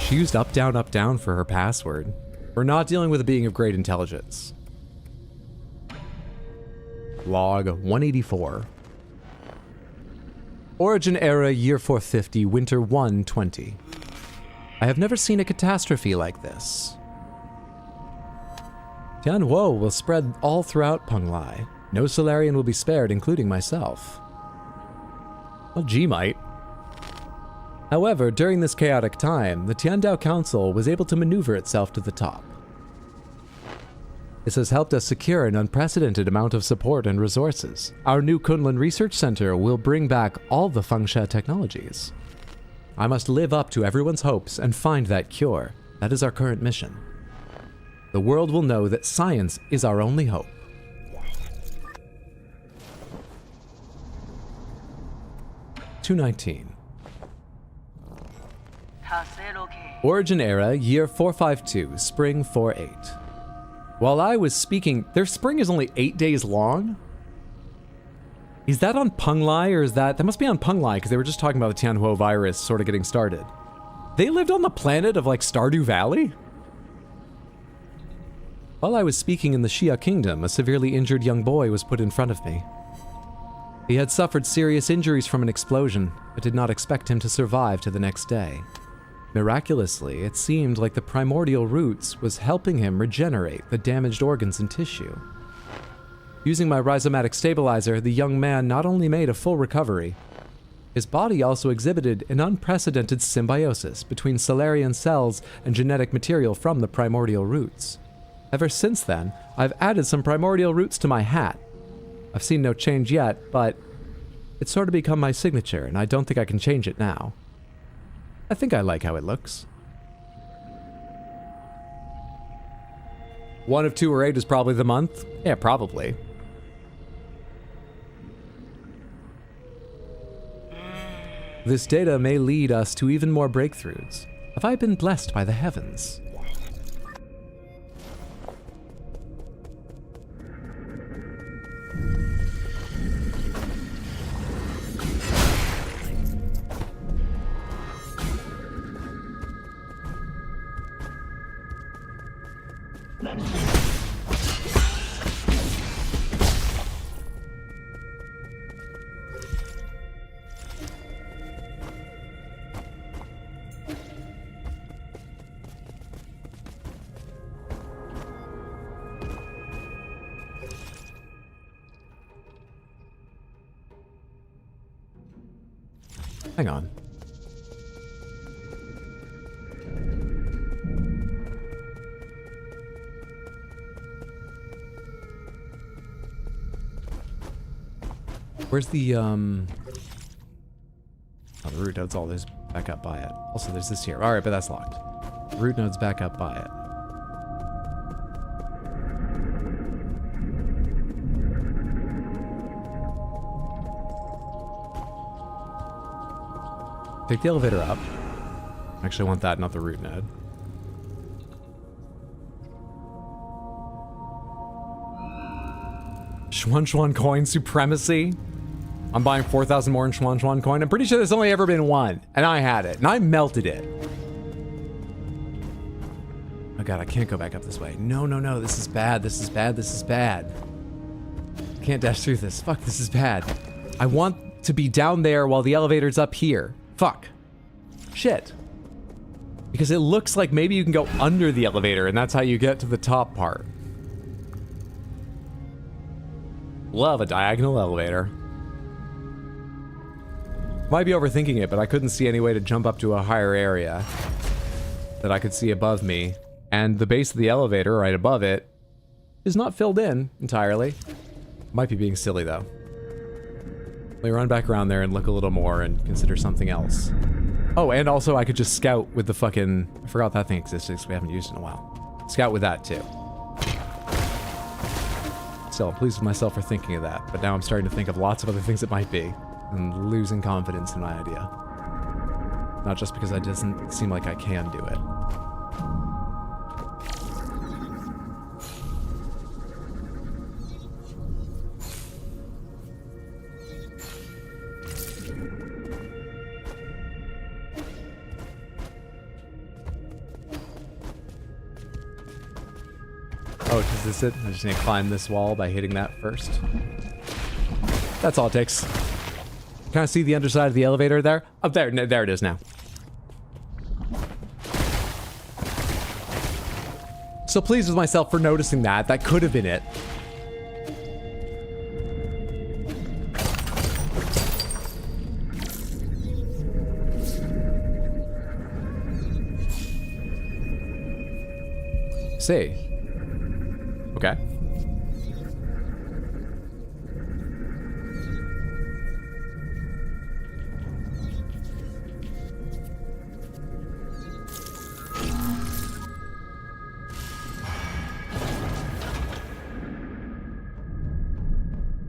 Speaker 3: She used up, down for her password. We're not dealing with a being of great intelligence. Log 184. Origin era, year 450, winter 120. I have never seen a catastrophe like this. Tianhuo will spread all throughout Penglai. No Solarian will be spared, including myself. Well, G might. However, during this chaotic time, the Tiandao Council was able to maneuver itself to the top. This has helped us secure an unprecedented amount of support and resources. Our new Kunlun Research Center will bring back all the Fengsha technologies. I must live up to everyone's hopes and find that cure. That is our current mission. The world will know that science is our only hope. $219. Origin era, year 452, spring 48. While I was speaking, their spring is only 8 days long? Is that on Penglai, or is that must be on Penglai, because they were just talking about the Tianhuo virus sort of getting started. They lived on the planet of, like, Stardew Valley? While I was speaking in the Xia Kingdom, a severely injured young boy was put in front of me. He had suffered serious injuries from an explosion, but did not expect him to survive to the next day. Miraculously, it seemed like the primordial roots was helping him regenerate the damaged organs and tissue. Using my rhizomatic stabilizer, the young man not only made a full recovery, his body also exhibited an unprecedented symbiosis between Solarian cells and genetic material from the primordial roots. Ever since then, I've added some primordial roots to my hat. I've seen no change yet, but it's sort of become my signature, and I don't think I can change it now. I think I like how it looks. 1 of 2 or 8 is probably the month? Yeah, probably. This data may lead us to even more breakthroughs. Have I been blessed by the heavens? Hang on. Where's the oh, the root node's all this back up by it. Also, there's this here. All right, but that's locked. The root node's back up by it. Take the elevator up. Actually, I want that, not the root node. Schwan coin supremacy. I'm buying 4,000 more in Schwan coin. I'm pretty sure there's only ever been one, and I had it, and I melted it. Oh god, I can't go back up this way. No, no, no, this is bad, this is bad, this is bad. I can't dash through this. Fuck, this is bad. I want to be down there while the elevator's up here. Fuck. Shit. Because it looks like maybe you can go under the elevator, and that's how you get to the top part. Love a diagonal elevator. Might be overthinking it, but I couldn't see any way to jump up to a higher area that I could see above me. And the base of the elevator, right above it, is not filled in entirely. Might be being silly, though. Let me run back around there and look a little more and consider something else. Oh, and also I could just scout with the fucking... I forgot that thing existed because we haven't used it in a while. Scout with that, too. Still, I'm pleased with myself for thinking of that, but now I'm starting to think of lots of other things it might be, and losing confidence in my idea. Not just because it doesn't seem like I can do it. Oh, is this it? I just need to climb this wall by hitting that first. That's all it takes. Can I see the underside of the elevator there? Oh, there it is now. So pleased with myself for noticing that. That could have been it. See. Okay.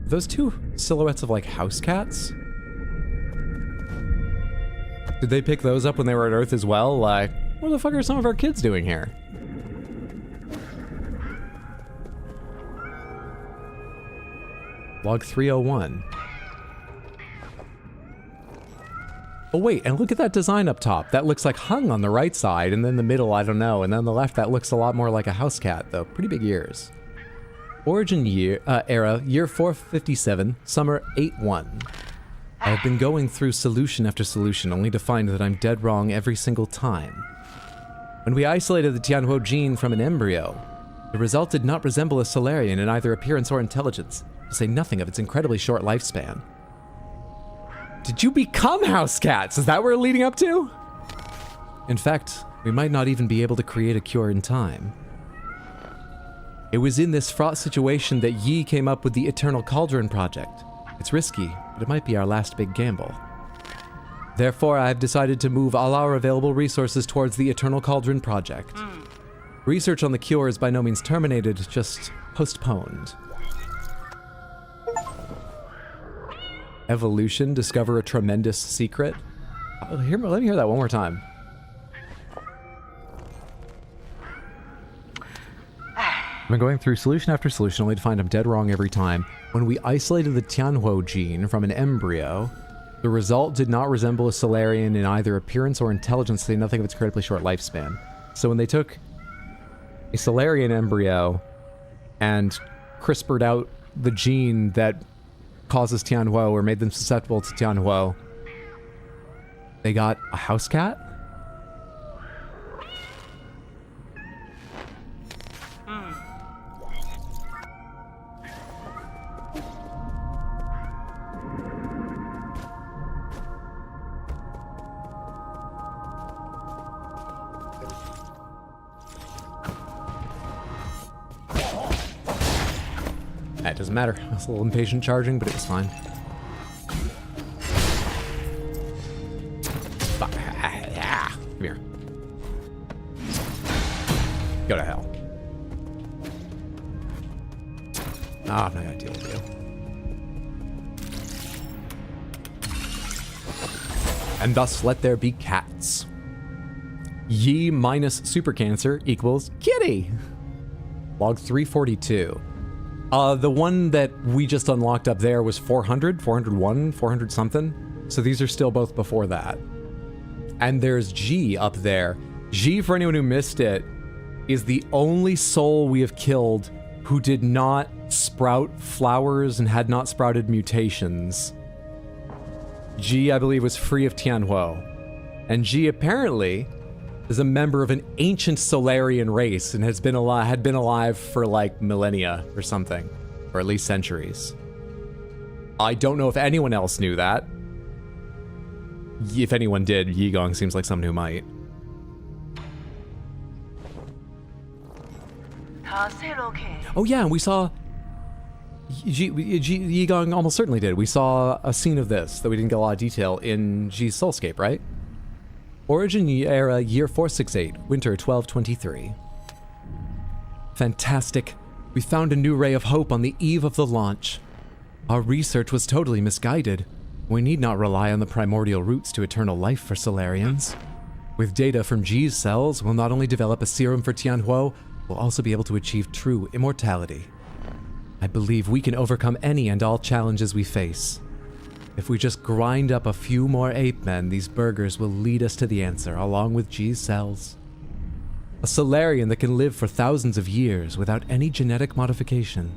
Speaker 3: Those two silhouettes of like house cats? Did they pick those up when they were at Earth as well? Like, what the fuck are some of our kids doing here? Log 301. Oh wait, and look at that design up top. That looks like hung on the right side, and then the middle, I don't know. And then the left, that looks a lot more like a house cat, though. Pretty big ears. Origin year, era, year 457, summer 81. I've been going through solution after solution, only to find that I'm dead wrong every single time. When we isolated the Tianhuo gene from an embryo, the result did not resemble a Solarian in either appearance or intelligence, to say nothing of its incredibly short lifespan. Did you become house cats? Is that where we're leading up to? In fact, we might not even be able to create a cure in time. It was in this fraught situation that Yi came up with the Eternal Cauldron project. It's risky, but it might be our last big gamble. Therefore, I've decided to move all our available resources towards the Eternal Cauldron project. Research on the cure is by no means terminated, just postponed. Evolution, discover a tremendous secret. Let me hear that one more time. I've been going through solution after solution only to find I'm dead wrong every time. When we isolated the Tianhuo gene from an embryo, the result did not resemble a Solarian in either appearance or intelligence, to say nothing of its incredibly short lifespan. So when they took a Solarian embryo and CRISPR'd out the gene that causes Tianhuo or made them susceptible to Tianhuo, they got a house cat? That doesn't matter. I was a little impatient charging, but it was fine. Come here. Go to hell. Ah, I'm not gonna deal with you. And thus let there be cats. Yi minus super cancer equals kitty. Log 342. The one that we just unlocked up there was 400, 401, 400 something. So these are still both before that. And there's G up there. G, for anyone who missed it, is the only soul we have killed who did not sprout flowers and had not sprouted mutations. G, I believe, was free of Tianhuo. And G apparently is a member of an ancient Solarian race and had been alive for like millennia or something, or at least centuries. I don't know if anyone else knew that. If anyone did, Yigong seems like someone who might. Oh yeah, and we saw... Yigong almost certainly did. We saw a scene of this, though we didn't get a lot of detail, in G's Soulscape, right? Origin era year 468, winter 1223. Fantastic. We found a new ray of hope on the eve of the launch. Our research was totally misguided. We need not rely on the primordial roots to eternal life for Solarians. With data from G's cells, we'll not only develop a serum for Tianhuo, we'll also be able to achieve true immortality. I believe we can overcome any and all challenges we face. If we just grind up a few more ape men, these burgers will lead us to the answer, along with G's cells. A Solarian that can live for thousands of years without any genetic modification.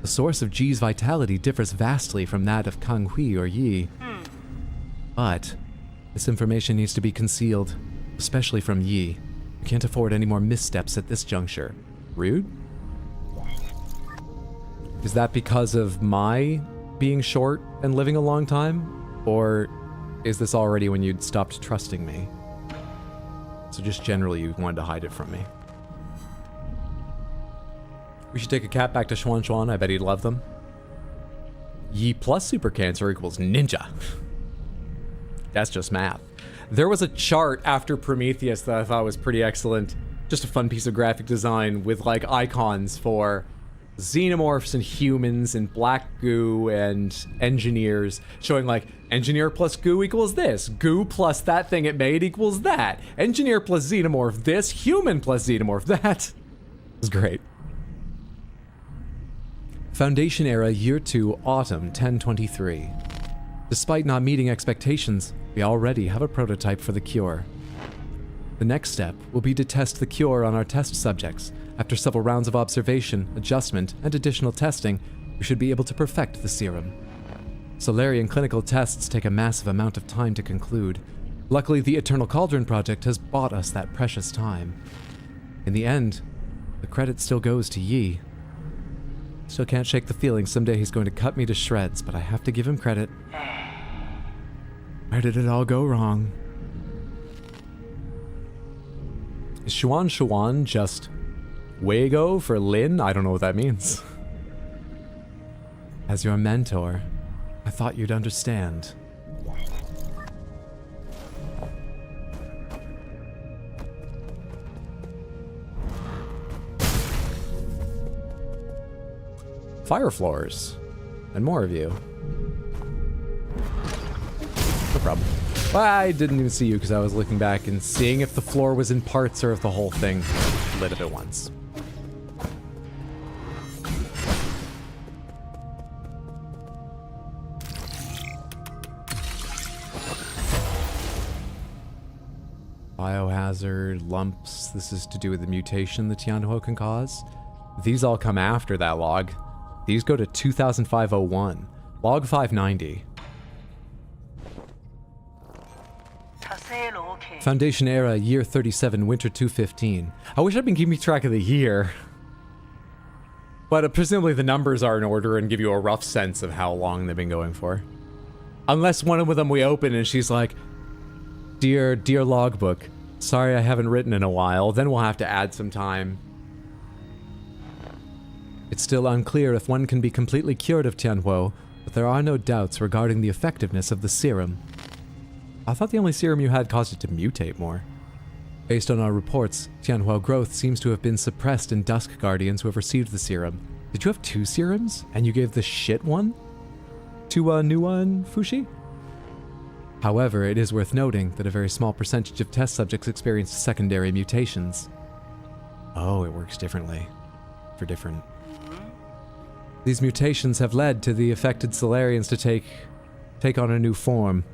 Speaker 3: The source of G's vitality differs vastly from that of Kang Hui or Yi. But this information needs to be concealed, especially from Yi. We can't afford any more missteps at this juncture. Rude? Is that because of my being short and living a long time? Or is this already when you'd stopped trusting me? So just generally you wanted to hide it from me. We should take a cat back to Xuan Xuan. I bet he'd love them. Yi plus super cancer equals ninja. That's just math. There was a chart after Prometheus that I thought was pretty excellent. Just a fun piece of graphic design with like icons for xenomorphs and humans and black goo and engineers, showing like engineer plus goo equals this, goo plus that thing it made equals that, engineer plus xenomorph this, human plus xenomorph that. It was great. Foundation era year 2 autumn 1023. Despite not meeting expectations, we already have a prototype for the cure. The next step will be to test the cure on our test subjects. After several rounds of observation, adjustment, and additional testing, we should be able to perfect the serum. Solarian clinical tests take a massive amount of time to conclude. Luckily, the Eternal Cauldron project has bought us that precious time. In the end, the credit still goes to Yi. Still can't shake the feeling someday he's going to cut me to shreds, but I have to give him credit. Where did it all go wrong? Is Xuan Xuan just Wago for Lin? I don't know what that means. As your mentor, I thought you'd understand. Fire floors. And more of you. No problem. Well, I didn't even see you because I was looking back and seeing if the floor was in parts or if the whole thing lit up at once. Biohazard, lumps. This is to do with the mutation the Tianhuo can cause. These all come after that log. These go to 2005-01. Log 590. Foundation era, year 37, winter 215. I wish I'd been keeping track of the year. But presumably the numbers are in order and give you a rough sense of how long they've been going for. Unless one of them we open and she's like, Dear logbook, sorry I haven't written in a while, then we'll have to add some time. It's still unclear if one can be completely cured of Tianhuo, but there are no doubts regarding the effectiveness of the serum. I thought the only serum you had caused it to mutate more. Based on our reports, Tianhuo growth seems to have been suppressed in Dusk Guardians who have received the serum. Did you have 2 serums, and you gave the shit one to Nuwa and Fushi? However, it is worth noting that a very small percentage of test subjects experienced secondary mutations. Oh, it works differently. For different... These mutations have led to the affected Solarians to take on a new form.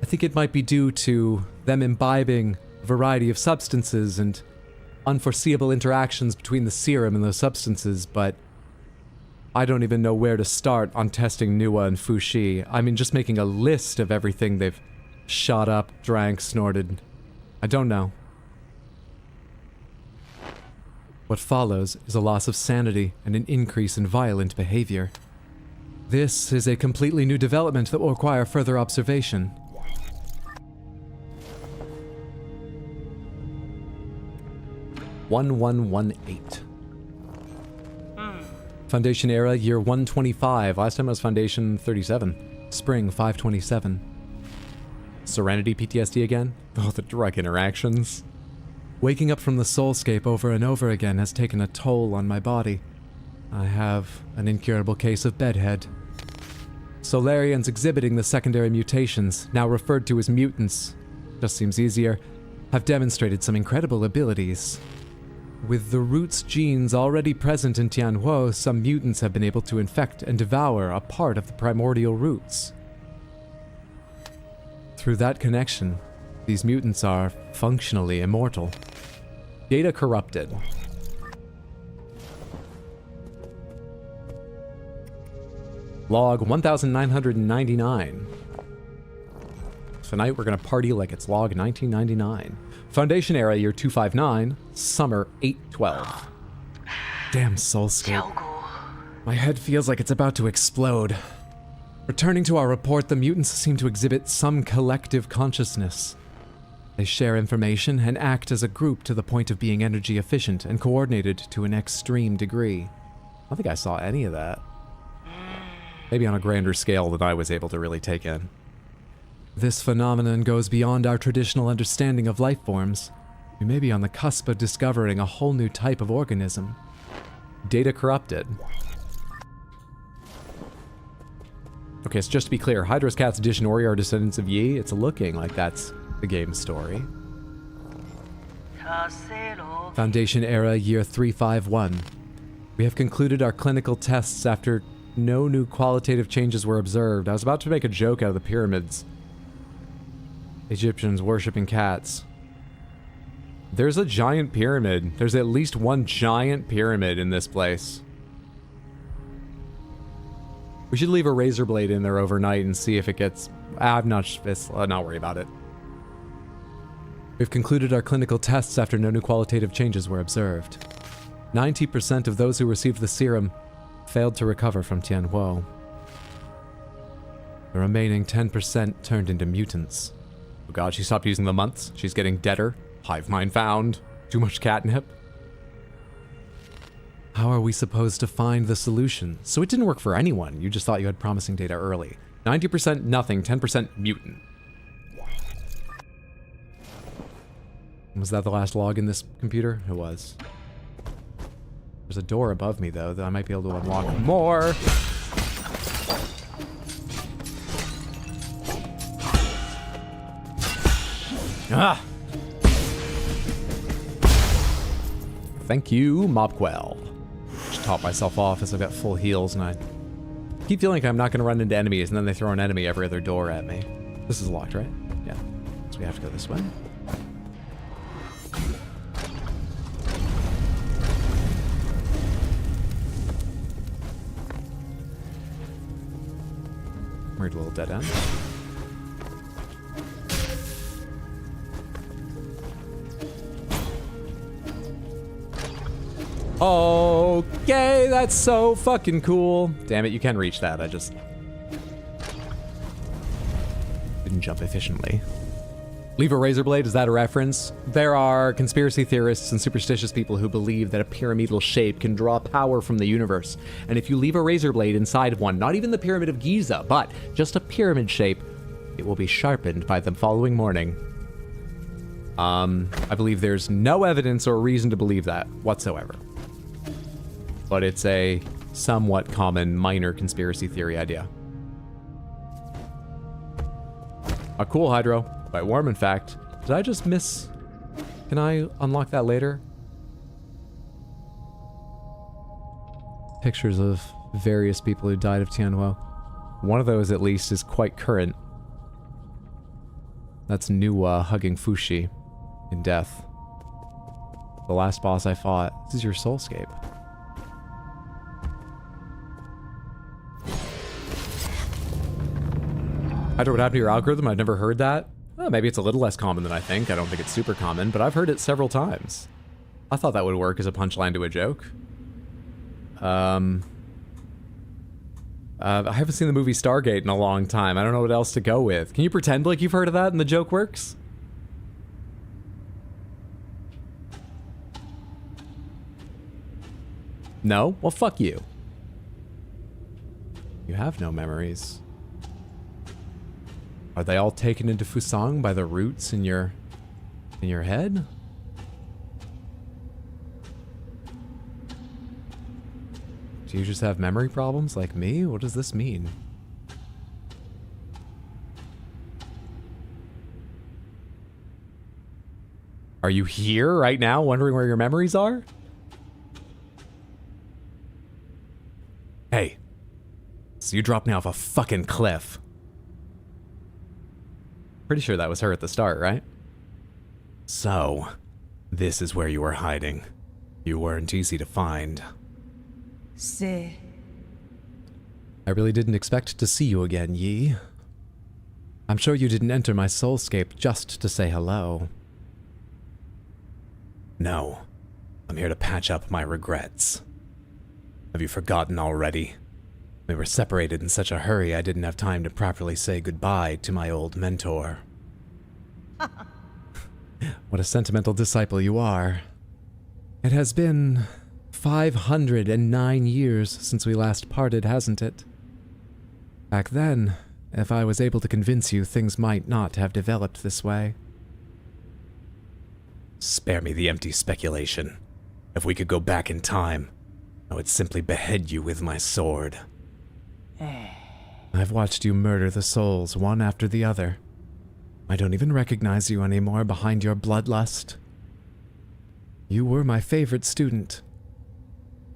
Speaker 3: I think it might be due to them imbibing a variety of substances and unforeseeable interactions between the serum and those substances, but I don't even know where to start on testing Nuwa and Fushi. I mean, just making a list of everything they've shot up, drank, snorted. I don't know. What follows is a loss of sanity and an increase in violent behavior. This is a completely new development that will require further observation. "1118. Foundation era, year 125. Last time it was Foundation 37. Spring 527. Serenity PTSD again? Oh, the drug interactions. Waking up from the soulscape over and over again has taken a toll on my body. I have an incurable case of bedhead. Solarians exhibiting the secondary mutations, now referred to as mutants, just seems easier, have demonstrated some incredible abilities. With the roots genes already present in Tianhuo, some mutants have been able to infect and devour a part of the primordial roots. Through that connection, these mutants are functionally immortal. Data corrupted. Log 1999. Tonight we're gonna party like it's log 1999. Foundation era, year 259, summer 812. Damn soulscape. My head feels like it's about to explode. Returning to our report, the mutants seem to exhibit some collective consciousness. They share information and act as a group to the point of being energy efficient and coordinated to an extreme degree. I don't think I saw any of that. Maybe on a grander scale than I was able to really take in. This phenomenon goes beyond our traditional understanding of life forms. We may be on the cusp of discovering a whole new type of organism. Data corrupted. Okay, so just to be clear, Hydra's Cat's Dish and Ori are descendants of Yi. It's looking like that's the game's story. Foundation era, year 351. We have concluded our clinical tests after no new qualitative changes were observed. I was about to make a joke out of the pyramids. Egyptians worshipping cats. There's a giant pyramid. There's at least one giant pyramid in this place. We should leave a razor blade in there overnight and see if it gets... I'm not worried about it. We've concluded our clinical tests after no new qualitative changes were observed. 90% of those who received the serum failed to recover from Tianhuo. The remaining 10% turned into mutants. Oh god, she stopped using the months. She's getting deader. Hive mind found. Too much catnip. How are we supposed to find the solution? So it didn't work for anyone. You just thought you had promising data early. 90% nothing, 10% mutant. Was that the last log in this computer? It was. There's a door above me, though, that I might be able to unlock more. Ah! Thank you, Mobquell. Just top myself off as I've got full heals, and I keep feeling like I'm not going to run into enemies, and then they throw an enemy every other door at me. This is locked, right? Yeah. So we have to go this way. Weird little dead end. Okay, that's so fucking cool. Damn it, you can reach that. I just didn't jump efficiently. Leave a razor blade, is that a reference? There are conspiracy theorists and superstitious people who believe that a pyramidal shape can draw power from the universe. And if you leave a razor blade inside of one, not even the Pyramid of Giza, but just a pyramid shape, it will be sharpened by the following morning. I believe there's no evidence or reason to believe that whatsoever. But it's a somewhat common minor conspiracy theory idea. A cool hydro. Quite warm, in fact. Did I just miss... Can I unlock that later? Pictures of various people who died of Tianhua. One of those, at least, is quite current. That's Nuwa hugging Fushi in death. The last boss I fought. This is your soulscape. Hydro, what happened to your algorithm? I've never heard that. Well, maybe it's a little less common than I think. I don't think it's super common, but I've heard it several times. I thought that would work as a punchline to a joke. I haven't seen the movie Stargate in a long time. I don't know what else to go with. Can you pretend like you've heard of that and the joke works? No? Well, fuck you. You have no memories. Are they all taken into Fusang by the roots in your head? Do you just have memory problems like me? What does this mean? Are you here right now wondering where your memories are? Hey. So you dropped me off a fucking cliff. Pretty sure that was her at the start, right? So, this is where you were hiding. You weren't easy to find. I really didn't expect to see you again, Yi. I'm sure you didn't enter my soulscape just to say hello. No. I'm here to patch up my regrets. Have you forgotten already? We were separated in such a hurry I didn't have time to properly say goodbye to my old mentor. What a sentimental disciple you are. It has been 509 years since we last parted, hasn't it? Back then, if I was able to convince you, things might not have developed this way. Spare me the empty speculation. If we could go back in time, I would simply behead you with my sword. I've watched you murder the souls one after the other. I don't even recognize you anymore behind your bloodlust. You were my favorite student.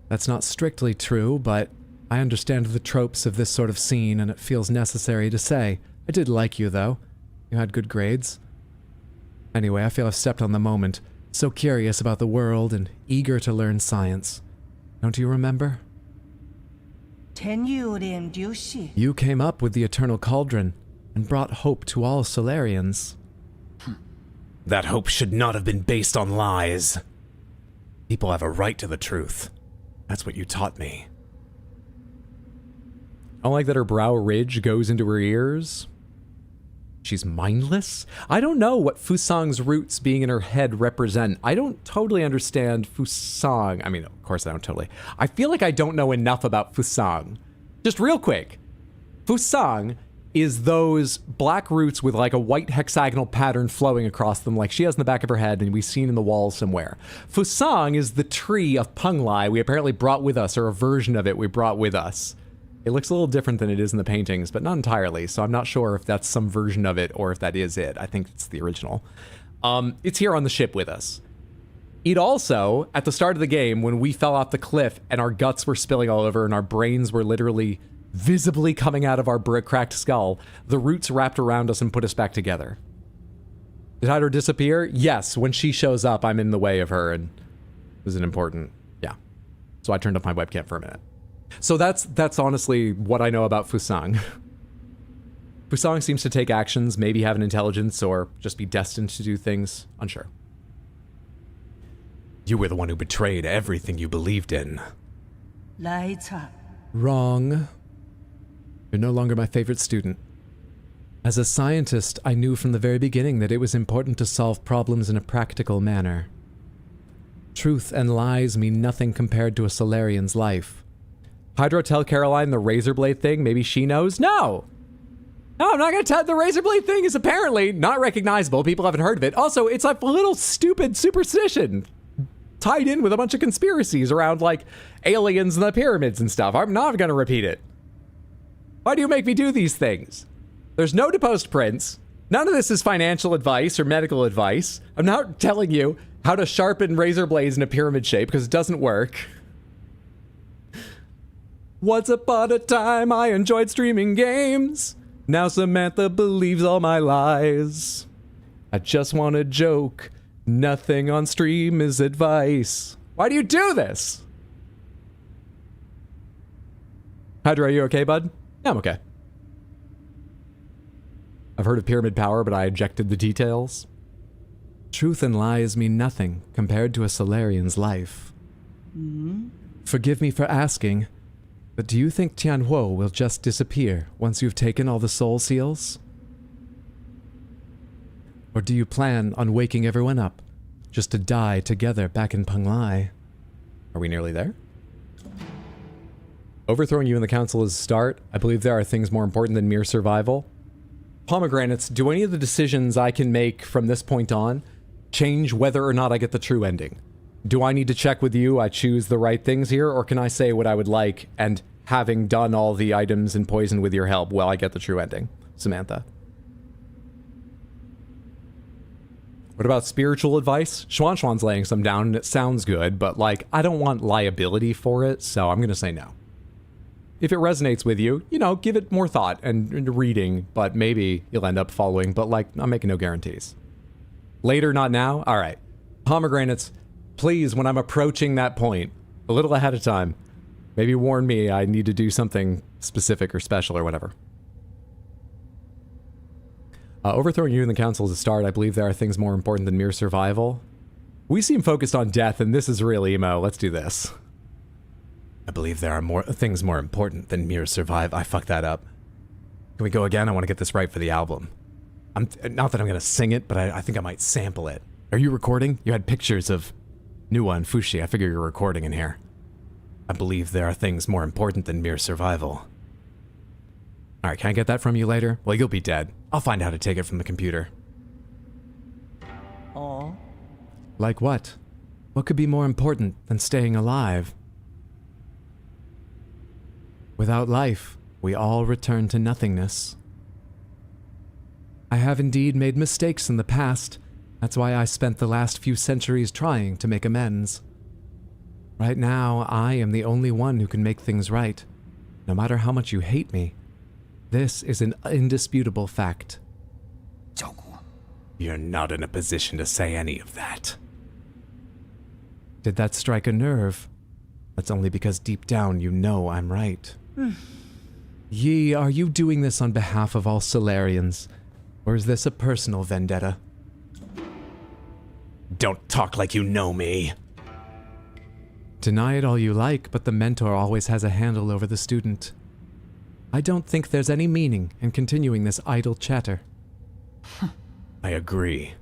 Speaker 3: That's not strictly true, but I understand the tropes of this sort of scene, and it feels necessary to say. I did like you, though. You had good grades. Anyway, I feel I've stepped on the moment. So curious about the world and eager to learn science. Don't you remember? You came up with the Eternal Cauldron and brought hope to all Solarians. That hope should not have been based on lies. People have a right to the truth. That's what you taught me. I don't like that her brow ridge goes into her ears. She's mindless? I don't know what Fusang's roots being in her head represent. I don't totally understand Fusang. I mean, of course I don't totally. I feel like I don't know enough about Fusang. Just real quick. Fusang is those black roots with like a white hexagonal pattern flowing across them like she has in the back of her head and we've seen in the wall somewhere. Fusang is the tree of Penglai we apparently brought with us, or a version of it we brought with us. It looks a little different than it is in the paintings, but not entirely, so I'm not sure if that's some version of it or if that is it. I think it's the original. It's here on the ship with us. It also, at the start of the game, when we fell off the cliff and our guts were spilling all over and our brains were literally visibly coming out of our cracked skull, the roots wrapped around us and put us back together. Did Hydra disappear? Yes, when she shows up, I'm in the way of her, and it was an important, yeah. So I turned up my webcam for a minute. So that's honestly what I know about Fusang. Fusang seems to take actions, maybe have an intelligence, or just be destined to do things. Unsure.
Speaker 1: You were the one who betrayed everything you believed in.
Speaker 3: Wrong. You're no longer my favorite student. As a scientist, I knew from the very beginning that it was important to solve problems in a practical manner. Truth and lies mean nothing compared to a Solarian's life. Hydra, tell Caroline the razor blade thing. Maybe she knows? No! No, I'm not going to tell. The razor blade thing is apparently not recognizable. People haven't heard of it. Also, it's a little stupid superstition tied in with a bunch of conspiracies around, like, aliens and the pyramids and stuff. I'm not going to repeat it. Why do you make me do these things? There's no deposed prince. None of this is financial advice or medical advice. I'm not telling you how to sharpen razor blades in a pyramid shape because it doesn't work. Once upon a time, I enjoyed streaming games. Now Samantha believes all my lies. I just want to joke. Nothing on stream is advice. Why do you do this? Hydra, are you okay, bud? Yeah, I'm okay. I've heard of pyramid power, but I ejected the details. Truth and lies mean nothing compared to a Solarian's life. Forgive me for asking, but do you think Tianhuo will just disappear once you've taken all the soul seals? Or do you plan on waking everyone up, just to die together back in Penglai? Are we nearly there? Overthrowing you in the council is a start. I believe there are things more important than mere survival. Pomegranates, do any of the decisions I can make from this point on change whether or not I get the true ending? Do I need to check with you I choose the right things here, or can I say what I would like, and having done all the items and poison with your help, well, I get the true ending? Samantha. What about spiritual advice? Schwan's laying some down, and it sounds good, but, like, I don't want liability for it, so I'm gonna say no. If it resonates with you, you know, give it more thought and reading, but maybe you'll end up following, but, like, I'm making no guarantees. Later, not now? All right. Pomegranates, please, when I'm approaching that point, a little ahead of time, maybe warn me I need to do something specific or special or whatever. Overthrowing you in the council is a start. I believe there are things more important than mere survival. We seem focused on death, and this is real emo. Let's do this.
Speaker 1: I believe there are things more important than mere survive. I fucked that up. Can we go again? I want to get this right for the album. Not that I'm going to sing it, but I think I might sample it. Are you recording? You had pictures of Nuwa and Fushi. I figure you're recording in here. I believe there are things more important than mere survival. Alright, can I get that from you later? Well, you'll be dead. I'll find out how to take it from the computer.
Speaker 8: Aw.
Speaker 3: Like what? What could be more important than staying alive? Without life, we all return to nothingness. I have indeed made mistakes in the past. That's why I spent the last few centuries trying to make amends. Right now, I am the only one who can make things right, no matter how much you hate me. This is an indisputable fact.
Speaker 1: You're not in a position to say any of that.
Speaker 3: Did that strike a nerve? That's only because deep down you know I'm right. Yi, are you doing this on behalf of all Solarians? Or is this a personal vendetta?
Speaker 1: Don't talk like you know me.
Speaker 3: Deny it all you like, but the mentor always has a handle over the student. I don't think there's any meaning in continuing this idle chatter.
Speaker 1: I agree.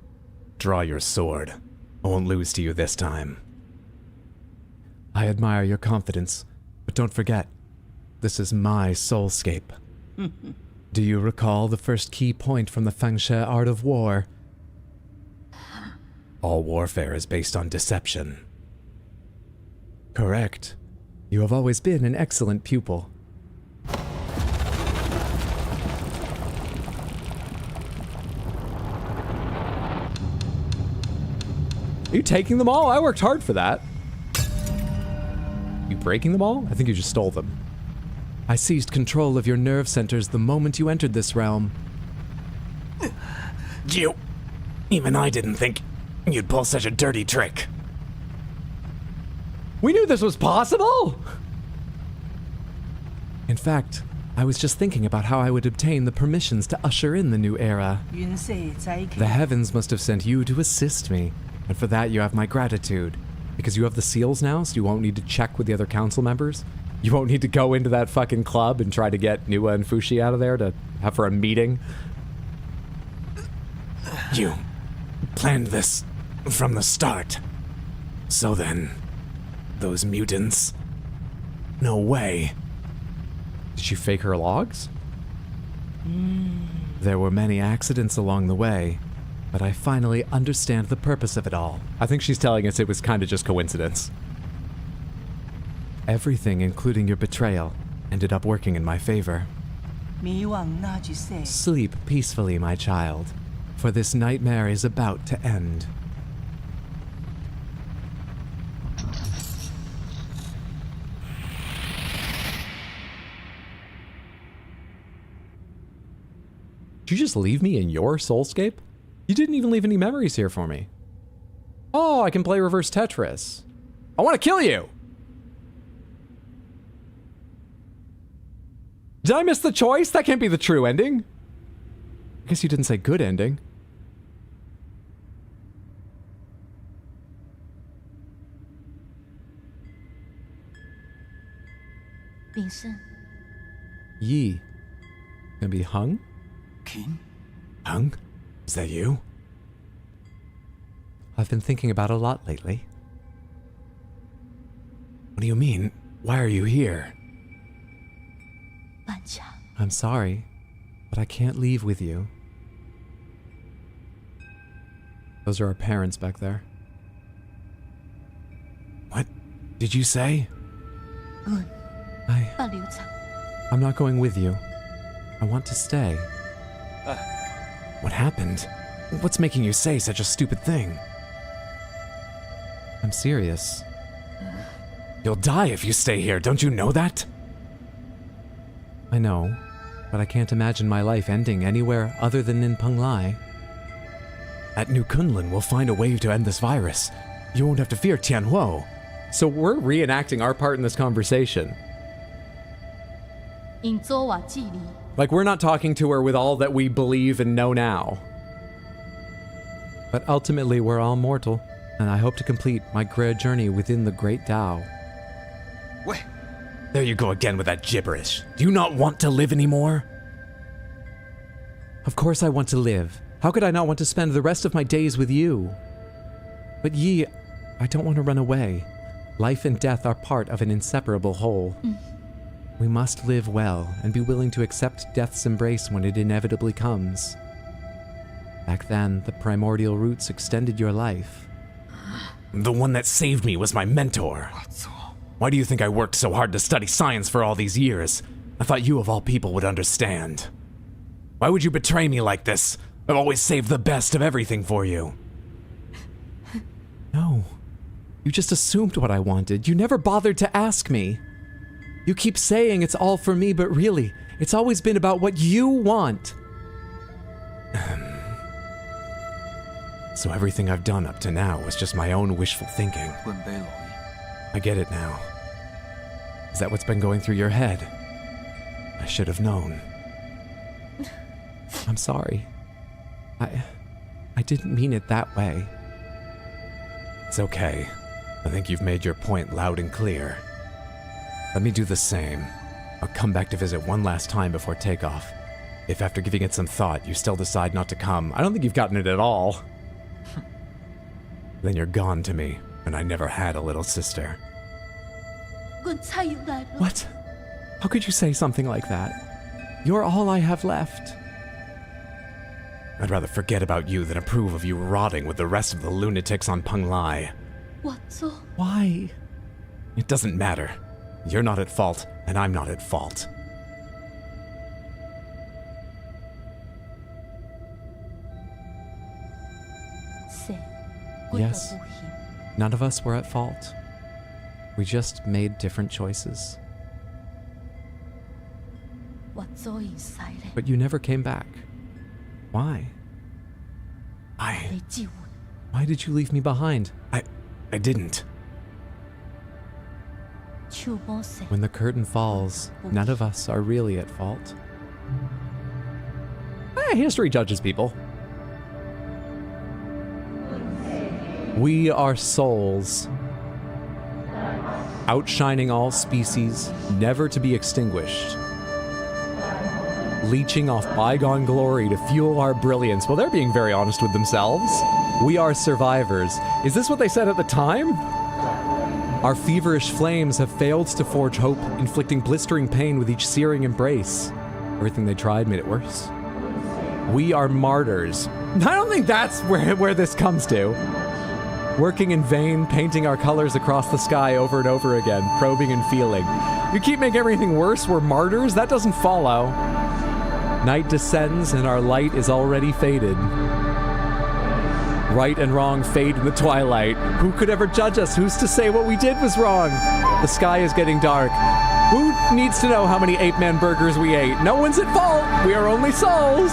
Speaker 1: Draw your sword. I won't lose to you this time.
Speaker 3: I admire your confidence, but don't forget, this is my soulscape. Do you recall the first key point from the Fangshe Art of War?
Speaker 1: All warfare is based on deception.
Speaker 3: Correct. You have always been an excellent pupil. Are you taking them all? I worked hard for that. You breaking them all? I think you just stole them. I seized control of your nerve centers the moment you entered this realm.
Speaker 1: Even I didn't think you'd pull such a dirty trick.
Speaker 3: We knew this was possible! In fact, I was just thinking about how I would obtain the permissions to usher in the new era. The heavens must have sent you to assist me, and for that you have my gratitude. Because you have the seals now, so you won't need to check with the other council members. You won't need to go into that fucking club and try to get Nua and Fushi out of there to have for a meeting.
Speaker 1: You planned this from the start. So then, those mutants? No way.
Speaker 3: Did she fake her logs? There were many accidents along the way, but I finally understand the purpose of it all. I think she's telling us it was kind of just coincidence. Everything, including your betrayal, ended up working in my favor. Sleep peacefully, my child, for this nightmare is about to end. Did you just leave me in your soulscape? You didn't even leave any memories here for me. Oh, I can play reverse Tetris. I want to kill you! Did I miss the choice? That can't be the true ending. I guess you didn't say good ending. Yi. Gonna be hung?
Speaker 1: Hung? Is that you?
Speaker 3: I've been thinking about it a lot lately.
Speaker 1: What do you mean? Why are you here?
Speaker 3: I'm sorry, but I can't leave with you. Those are our parents back there.
Speaker 1: What did you say?
Speaker 3: I'm not going with you. I want to stay.
Speaker 1: What happened? What's making you say such a stupid thing?
Speaker 3: I'm serious.
Speaker 1: You'll die if you stay here, don't you know that?
Speaker 3: I know, but I can't imagine my life ending anywhere other than in Penglai.
Speaker 1: At New Kunlun, we'll find a way to end this virus. You won't have to fear Tianhuo.
Speaker 3: So we're reenacting our part in this conversation. Like we're not talking to her with all that we believe and know now. But ultimately we're all mortal, and I hope to complete my great journey within the Great Tao.
Speaker 1: Wait. There you go again with that gibberish. Do you not want to live anymore?
Speaker 3: Of course I want to live. How could I not want to spend the rest of my days with you? But Yi, I don't want to run away. Life and death are part of an inseparable whole. We must live well and be willing to accept death's embrace when it inevitably comes. Back then, the primordial roots extended your life.
Speaker 1: The one that saved me was my mentor. Why do you think I worked so hard to study science for all these years? I thought you of all people would understand. Why would you betray me like this? I've always saved the best of everything for you.
Speaker 3: No. You just assumed what I wanted. You never bothered to ask me. You keep saying it's all for me, but really, it's always been about what you want.
Speaker 1: So everything I've done up to now was just my own wishful thinking. I get it now. Is that what's been going through your head? I should have known.
Speaker 3: I'm sorry. I didn't mean it that way.
Speaker 1: It's okay. I think you've made your point loud and clear. Let me do the same. I'll come back to visit one last time before takeoff. If after giving it some thought, you still decide not to come,
Speaker 3: I don't think you've gotten it at all.
Speaker 1: Then you're gone to me, and I never had a little sister.
Speaker 3: What? How could you say something like that? You're all I have left.
Speaker 1: I'd rather forget about you than approve of you rotting with the rest of the lunatics on Penglai.
Speaker 3: Why?
Speaker 1: It doesn't matter. You're not at fault, and I'm not at fault.
Speaker 3: Yes. None of us were at fault. We just made different choices.
Speaker 8: 我早已逝咧，
Speaker 3: But you never came back. Why?
Speaker 8: 你知我
Speaker 3: Why did you leave me behind?
Speaker 1: I didn't.
Speaker 8: 手摸石，
Speaker 3: When the curtain falls, none of us are really at fault. History judges people. We are souls, outshining all species, never to be extinguished, leeching off bygone glory to fuel our brilliance. Well, they're being very honest with themselves. We are survivors. Is this what they said at the time? Our feverish flames have failed to forge hope, inflicting blistering pain with each searing embrace. Everything they tried made it worse. We are martyrs. I don't think that's where this comes to. Working in vain, painting our colors across the sky over and over again, probing and feeling. You keep making everything worse, we're martyrs? That doesn't follow. Night descends and our light is already faded. Right and wrong fade in the twilight. Who could ever judge us? Who's to say what we did was wrong? The sky is getting dark. Who needs to know how many ape-man burgers we ate? No one's at fault. We are only souls.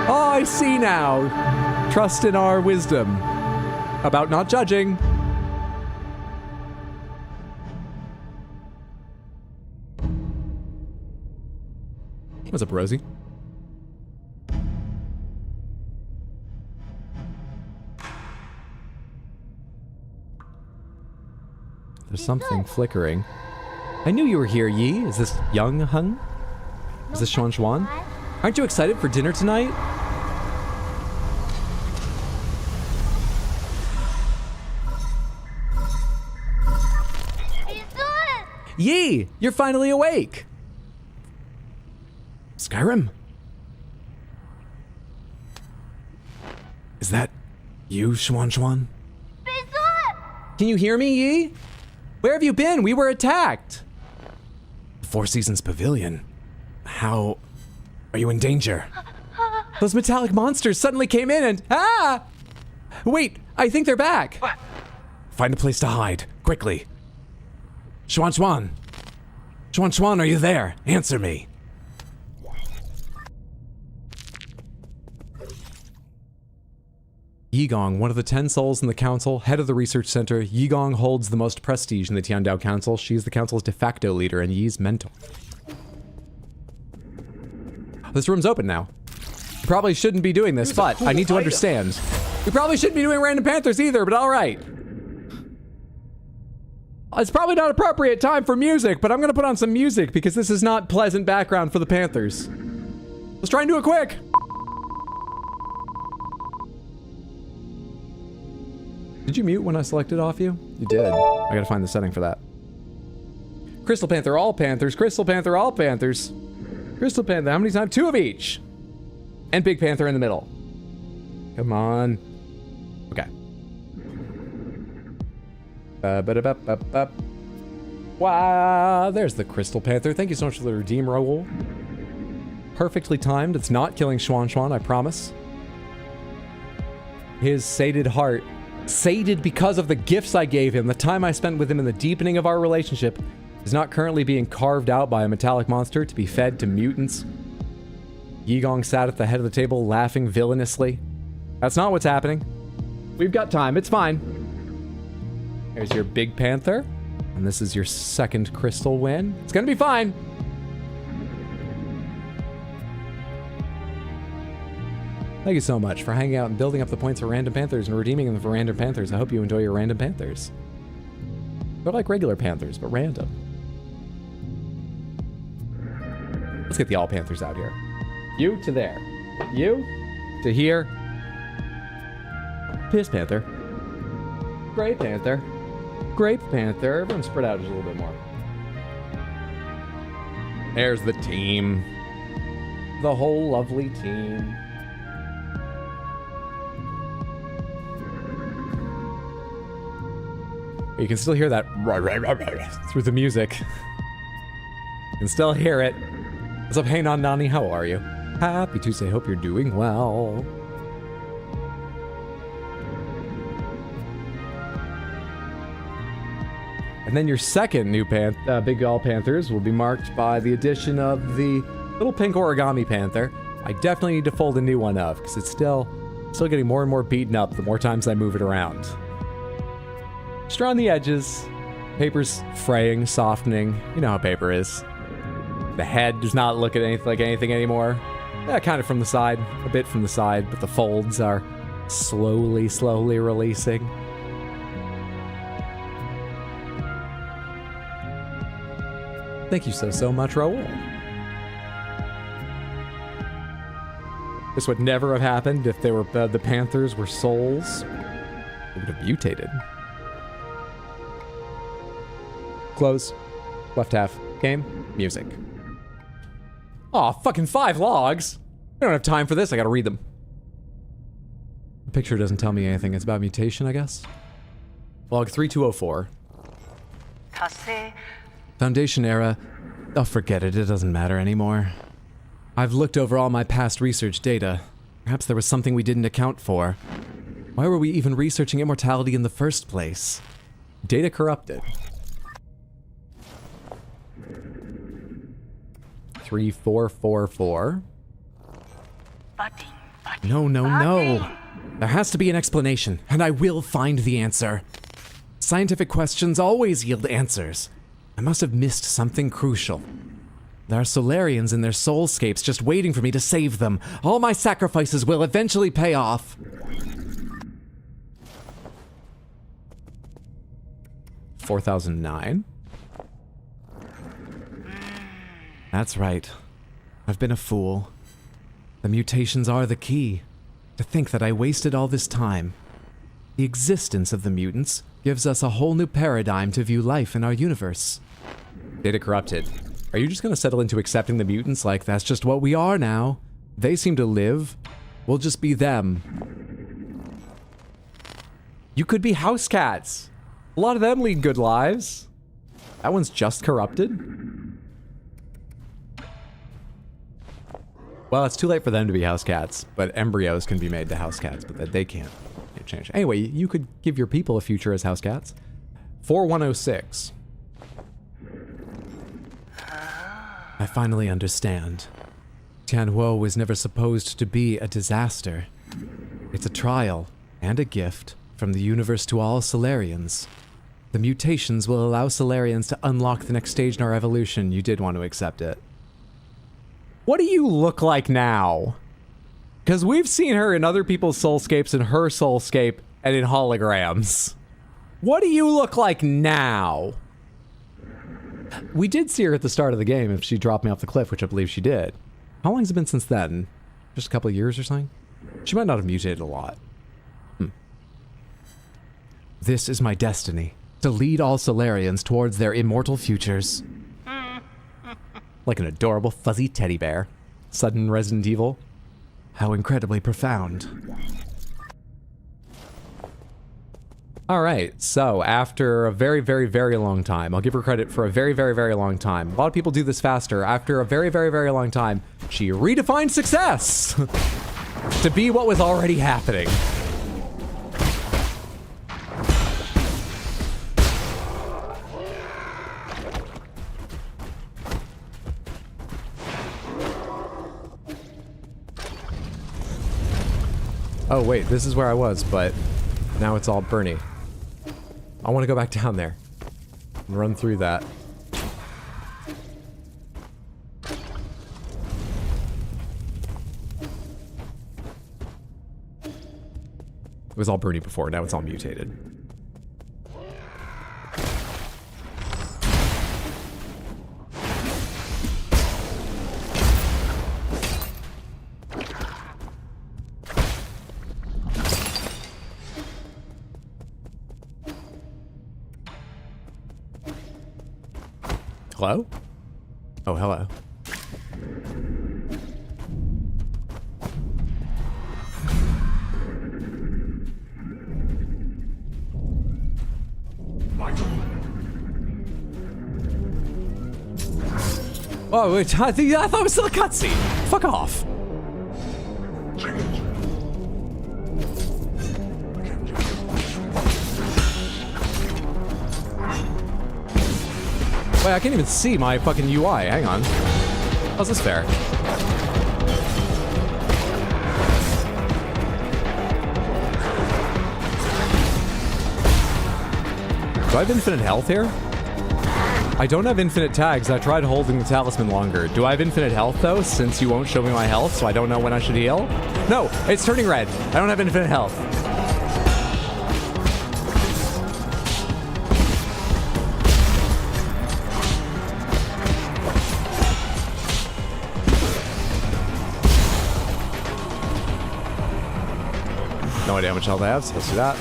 Speaker 3: Oh, I see now. Trust in our wisdom about not judging. What's up, Rosie? There's something flickering. I knew you were here, Yi. Is this Young Hung? Is this Xuan Xuan? Aren't you excited for dinner tonight? Yi! You're finally awake!
Speaker 1: Skyrim? Is that you, Xuan Xuan?
Speaker 3: Can you hear me, Yi? Where have you been? We were attacked!
Speaker 1: The Four Seasons Pavilion. How are you in danger?
Speaker 3: Those metallic monsters suddenly came in and... Ah! Wait, I think they're back!
Speaker 1: Find a place to hide, quickly. Xuan Xuan! Xuan Xuan, are you there? Answer me.
Speaker 3: Yigong, one of the 10 souls in the council, head of the research center, Yigong holds the most prestige in the Tiandao Council. She is the council's de facto leader and Yi's mentor. This room's open now. You probably shouldn't be doing this, but I need to understand. You probably shouldn't be doing Random Panthers either, but alright. It's probably not appropriate time for music, but I'm gonna put on some music because this is not pleasant background for the Panthers. Let's try and do it quick. Did you mute when I selected off you? You did. I gotta find the setting for that. Crystal Panther, all Panthers. Crystal Panther, all Panthers. Crystal Panther, how many times? 2 of each. And Big Panther in the middle. Come on. Okay. Wow, there's the Crystal Panther. Thank you so much for the redeem roll. Perfectly timed. It's not killing Xuan Xuan, I promise. His sated heart, sated because of the gifts I gave him, the time I spent with him and the deepening of our relationship, is not currently being carved out by a metallic monster to be fed to mutants. Yigong sat at the head of the table laughing villainously. That's not what's happening. We've got time, it's fine. There's your Big Panther. And this is your second crystal win. It's gonna be fine. Thank you so much for hanging out and building up the points for Random Panthers and redeeming them for Random Panthers. I hope you enjoy your Random Panthers. They're like regular Panthers, but random. Let's get the All Panthers out here. You to there. You to here. Piss Panther. Gray Panther. Grape Panther. Everyone spread out just a little bit more. There's the team. The whole lovely team. You can still hear that through the music. You can still hear it. What's up, hey non Nani? How are you? Happy Tuesday. Hope you're doing well. And then your second new Big All Panthers will be marked by the addition of the little pink origami panther. I definitely need to fold a new one of, because it's still getting more and more beaten up the more times I move it around. Just around the edges. Paper's fraying, softening. You know how paper is. The head does not look like anything anymore. Yeah, kind of from the side, a bit from the side, but the folds are slowly releasing. Thank you so much, Raul. This would never have happened if they were the Panthers were souls. They would have mutated. Close. Left half. Game. Music. Aw, fucking 5 logs. I don't have time for this. I gotta read them. The picture doesn't tell me anything. It's about mutation, I guess. Log 3204. Foundation era. Oh, forget it. It doesn't matter anymore. I've looked over all my past research data. Perhaps there was something we didn't account for. Why were we even researching immortality in the first place? Data corrupted. 3444. No. There has to be an explanation, and I will find the answer. Scientific questions always yield answers. I must have missed something crucial. There are Solarians in their soulscapes just waiting for me to save them. All my sacrifices will eventually pay off. 4009. That's right. I've been a fool. The mutations are the key. To think that I wasted all this time. The existence of the mutants gives us a whole new paradigm to view life in our universe. Data corrupted. Are you just gonna settle into accepting the mutants like that's just what we are now? They seem to live. We'll just be them. You could be house cats. A lot of them lead good lives. That one's just corrupted. Well, it's too late for them to be house cats, but embryos can be made to house cats, but that they can't change. Anyway, you could give your people a future as house cats. 4106. I finally understand. Tianhuo was never supposed to be a disaster. It's a trial and a gift from the universe to all Solarians. The mutations will allow Solarians to unlock the next stage in our evolution. You did want to accept it. What do you look like now? Because we've seen her in other people's soulscapes, in her soulscape, and in holograms. What do you look like now? We did see her at the start of the game if she dropped me off the cliff, which I believe she did. How long has it been since then? Just a couple of years or something? She might not have mutated a lot. This is my destiny, to lead all Solarians towards their immortal futures. Like an adorable fuzzy teddy bear. Sudden Resident Evil. How incredibly profound. Alright, so after a very, very, very long time, I'll give her credit for a very, very, very long time. A lot of people do this faster. After a very, very, very long time, she redefined success! To be what was already happening. Oh wait, this is where I was, but now it's all Bernie. I want to go back down there and run through that. It was all Bernie before, now it's all mutated. Hello? Oh, hello. Oh, wait, I thought it was still a cutscene. Fuck off. Wait, I can't even see my fucking UI. Hang on. How's this fair? Do I have infinite health here? I don't have infinite tags. I tried holding the talisman longer. Do I have infinite health, though, since you won't show me my health, so I don't know when I should heal? No, it's turning red. I don't have infinite health. No idea how much health I have, so let's do that.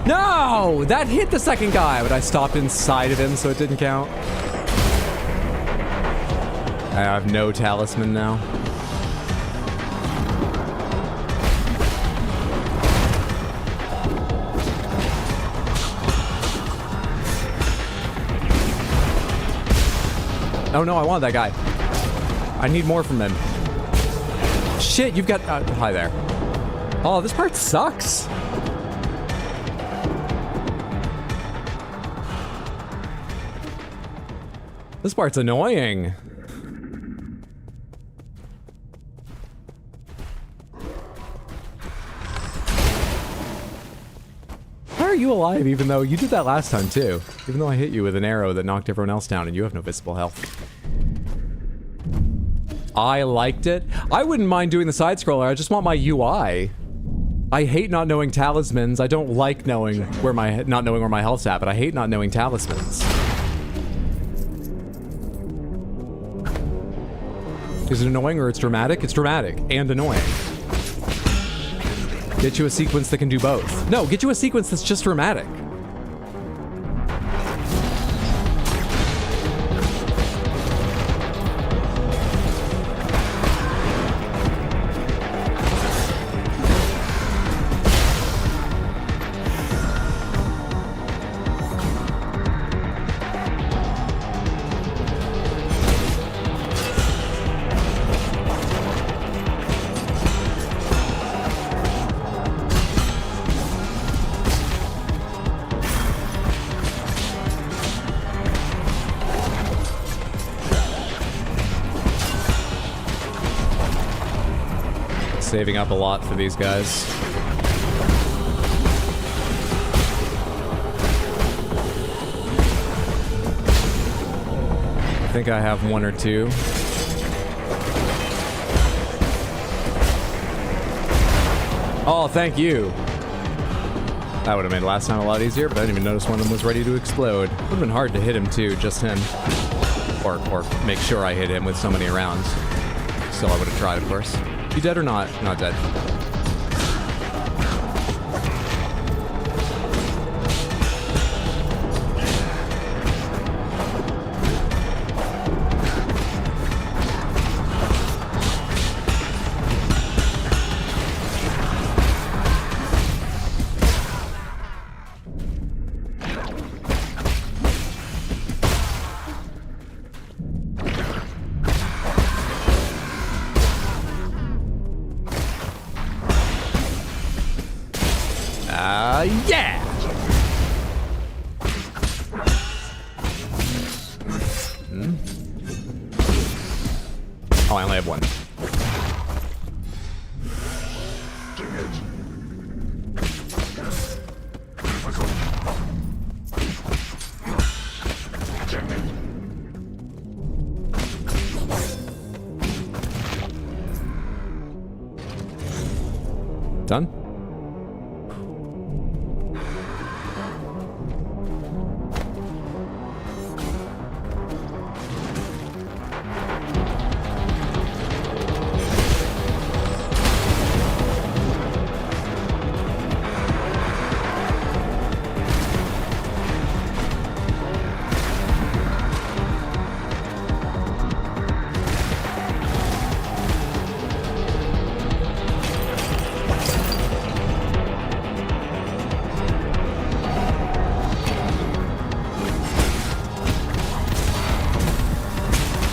Speaker 3: No! That hit the second guy, but I stopped inside of him, so it didn't count. I have no talisman now. Oh no, I want that guy. I need more from him. Shit, you've got... hi there. Oh, this part sucks. This part's annoying. How are you alive even though you did that last time too? Even though I hit you with an arrow that knocked everyone else down and you have no visible health. I liked it. I wouldn't mind doing the side scroller. I just want my UI. I hate not knowing talismans. I don't like knowing where not knowing where my health's at, but I hate not knowing talismans. Is it annoying or it's dramatic? It's dramatic and annoying. Get you a sequence that can do both. No, get you a sequence that's just dramatic. Saving up a lot for these guys. I think I have one or two. Oh, thank you. That would have made last time a lot easier, but I didn't even notice one of them was ready to explode. Would have been hard to hit him too, just him. Or make sure I hit him with so many rounds. Still, I would have tried, of course. You dead or not? Not dead. Yeah! Oh, I only have one. Done?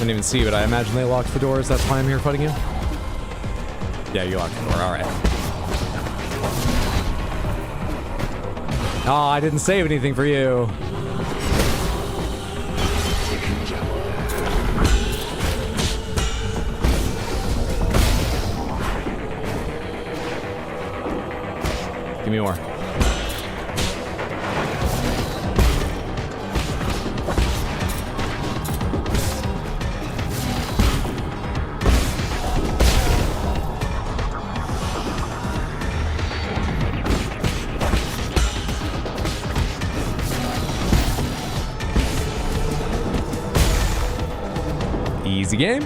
Speaker 3: Didn't even see, but I imagine they locked the doors. That's why I'm here fighting you. Yeah, you locked the door. All right. Oh, I didn't save anything for you. Give me more. Easy game.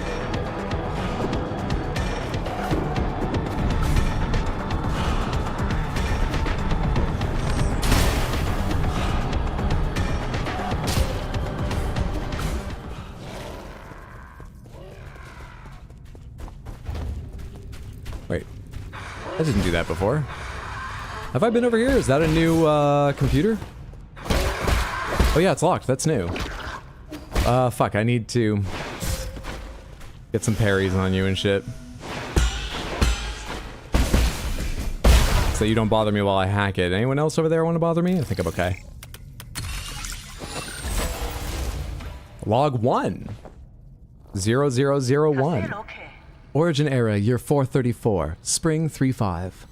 Speaker 3: Wait, I didn't do that before. Have I been over here? Is that a new computer? Oh yeah, it's locked. That's new. Fuck, I need to get some parries on you and shit. So you don't bother me while I hack it. Anyone else over there want to bother me? I think I'm okay. Log 1. 0001. Origin era, year 434, spring 35.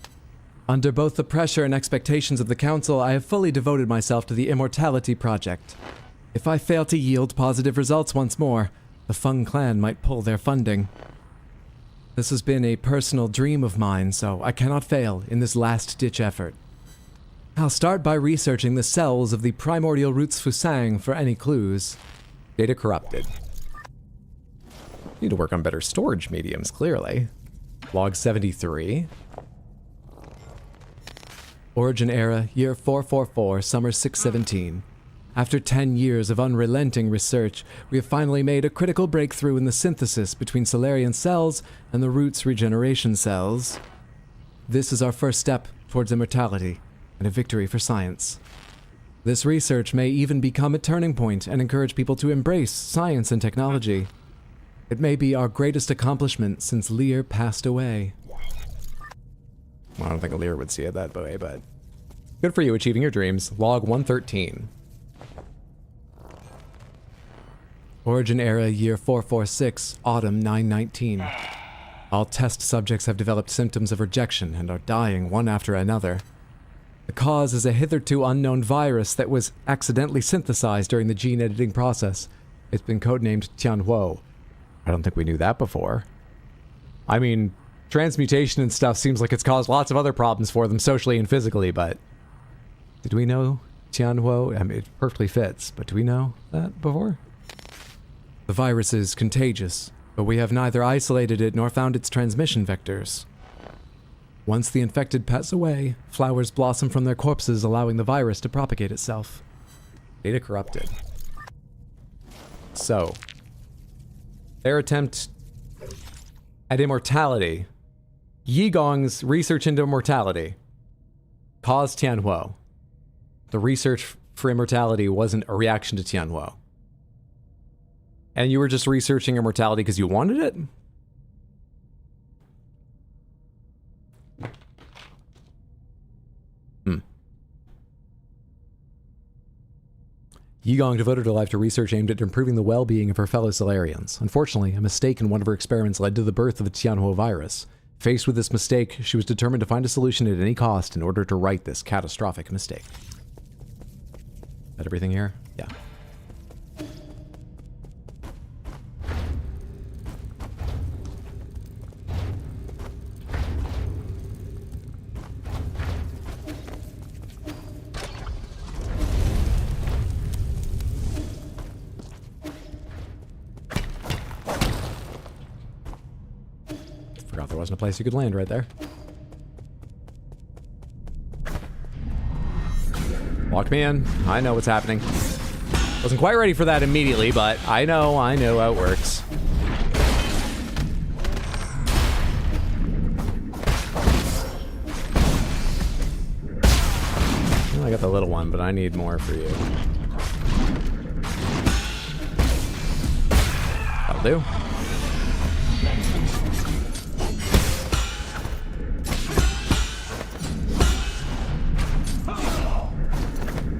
Speaker 3: Under both the pressure and expectations of the Council, I have fully devoted myself to the Immortality Project. If I fail to yield positive results once more, the Fung clan might pull their funding. This has been a personal dream of mine, so I cannot fail in this last-ditch effort. I'll start by researching the cells of the primordial roots Fusang for any clues. Data corrupted. Need to work on better storage mediums, clearly. Log 73. Origin era, year 444, summer 617. After 10 years of unrelenting research, we have finally made a critical breakthrough in the synthesis between Solarian cells and the roots regeneration cells. This is our first step towards immortality, and a victory for science. This research may even become a turning point and encourage people to embrace science and technology. It may be our greatest accomplishment since Lear passed away. Well, I don't think Lear would see it that way, but good for you achieving your dreams. Log 113. Origin era, year 446, autumn 919. All test subjects have developed symptoms of rejection and are dying one after another. The cause is a hitherto unknown virus that was accidentally synthesized during the gene editing process. It's been codenamed Tianhuo. I don't think we knew that before. I mean, transmutation and stuff seems like it's caused lots of other problems for them socially and physically, but did we know Tianhuo? I mean, it perfectly fits, but do we know that before? The virus is contagious, but we have neither isolated it nor found its transmission vectors. Once the infected pass away, flowers blossom from their corpses, allowing the virus to propagate itself. Data corrupted. So, their attempt at immortality, Yi Gong's research into immortality, caused Tianhuo. The research for immortality wasn't a reaction to Tianhuo. And you were just researching immortality because you wanted it? Yi Gong devoted her life to research aimed at improving the well-being of her fellow Solarians. Unfortunately, a mistake in one of her experiments led to the birth of the Tianhuo virus. Faced with this mistake, she was determined to find a solution at any cost in order to right this catastrophic mistake. Is that everything here? Yeah. Forgot there wasn't a place you could land right there. Lock me in. I know what's happening. Wasn't quite ready for that immediately, but I know how it works. Well, I got the little one, but I need more for you. That'll do.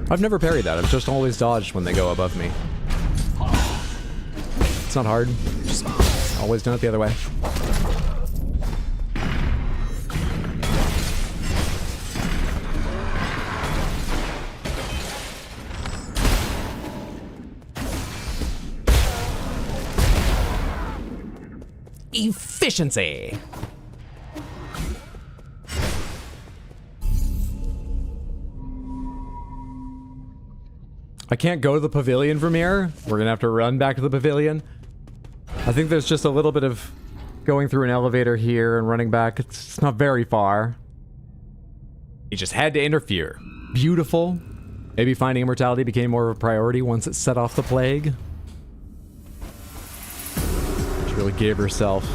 Speaker 3: I've never parried that. I've just always dodged when they go above me. It's not hard. Just always done it the other way.
Speaker 1: Efficiency.
Speaker 3: I can't go to the pavilion from here. We're gonna have to run back to the pavilion. I think there's just a little bit of going through an elevator here and running back. It's not very far.
Speaker 1: He just had to interfere.
Speaker 3: Beautiful. Maybe finding immortality became more of a priority once it set off the plague. She really gave herself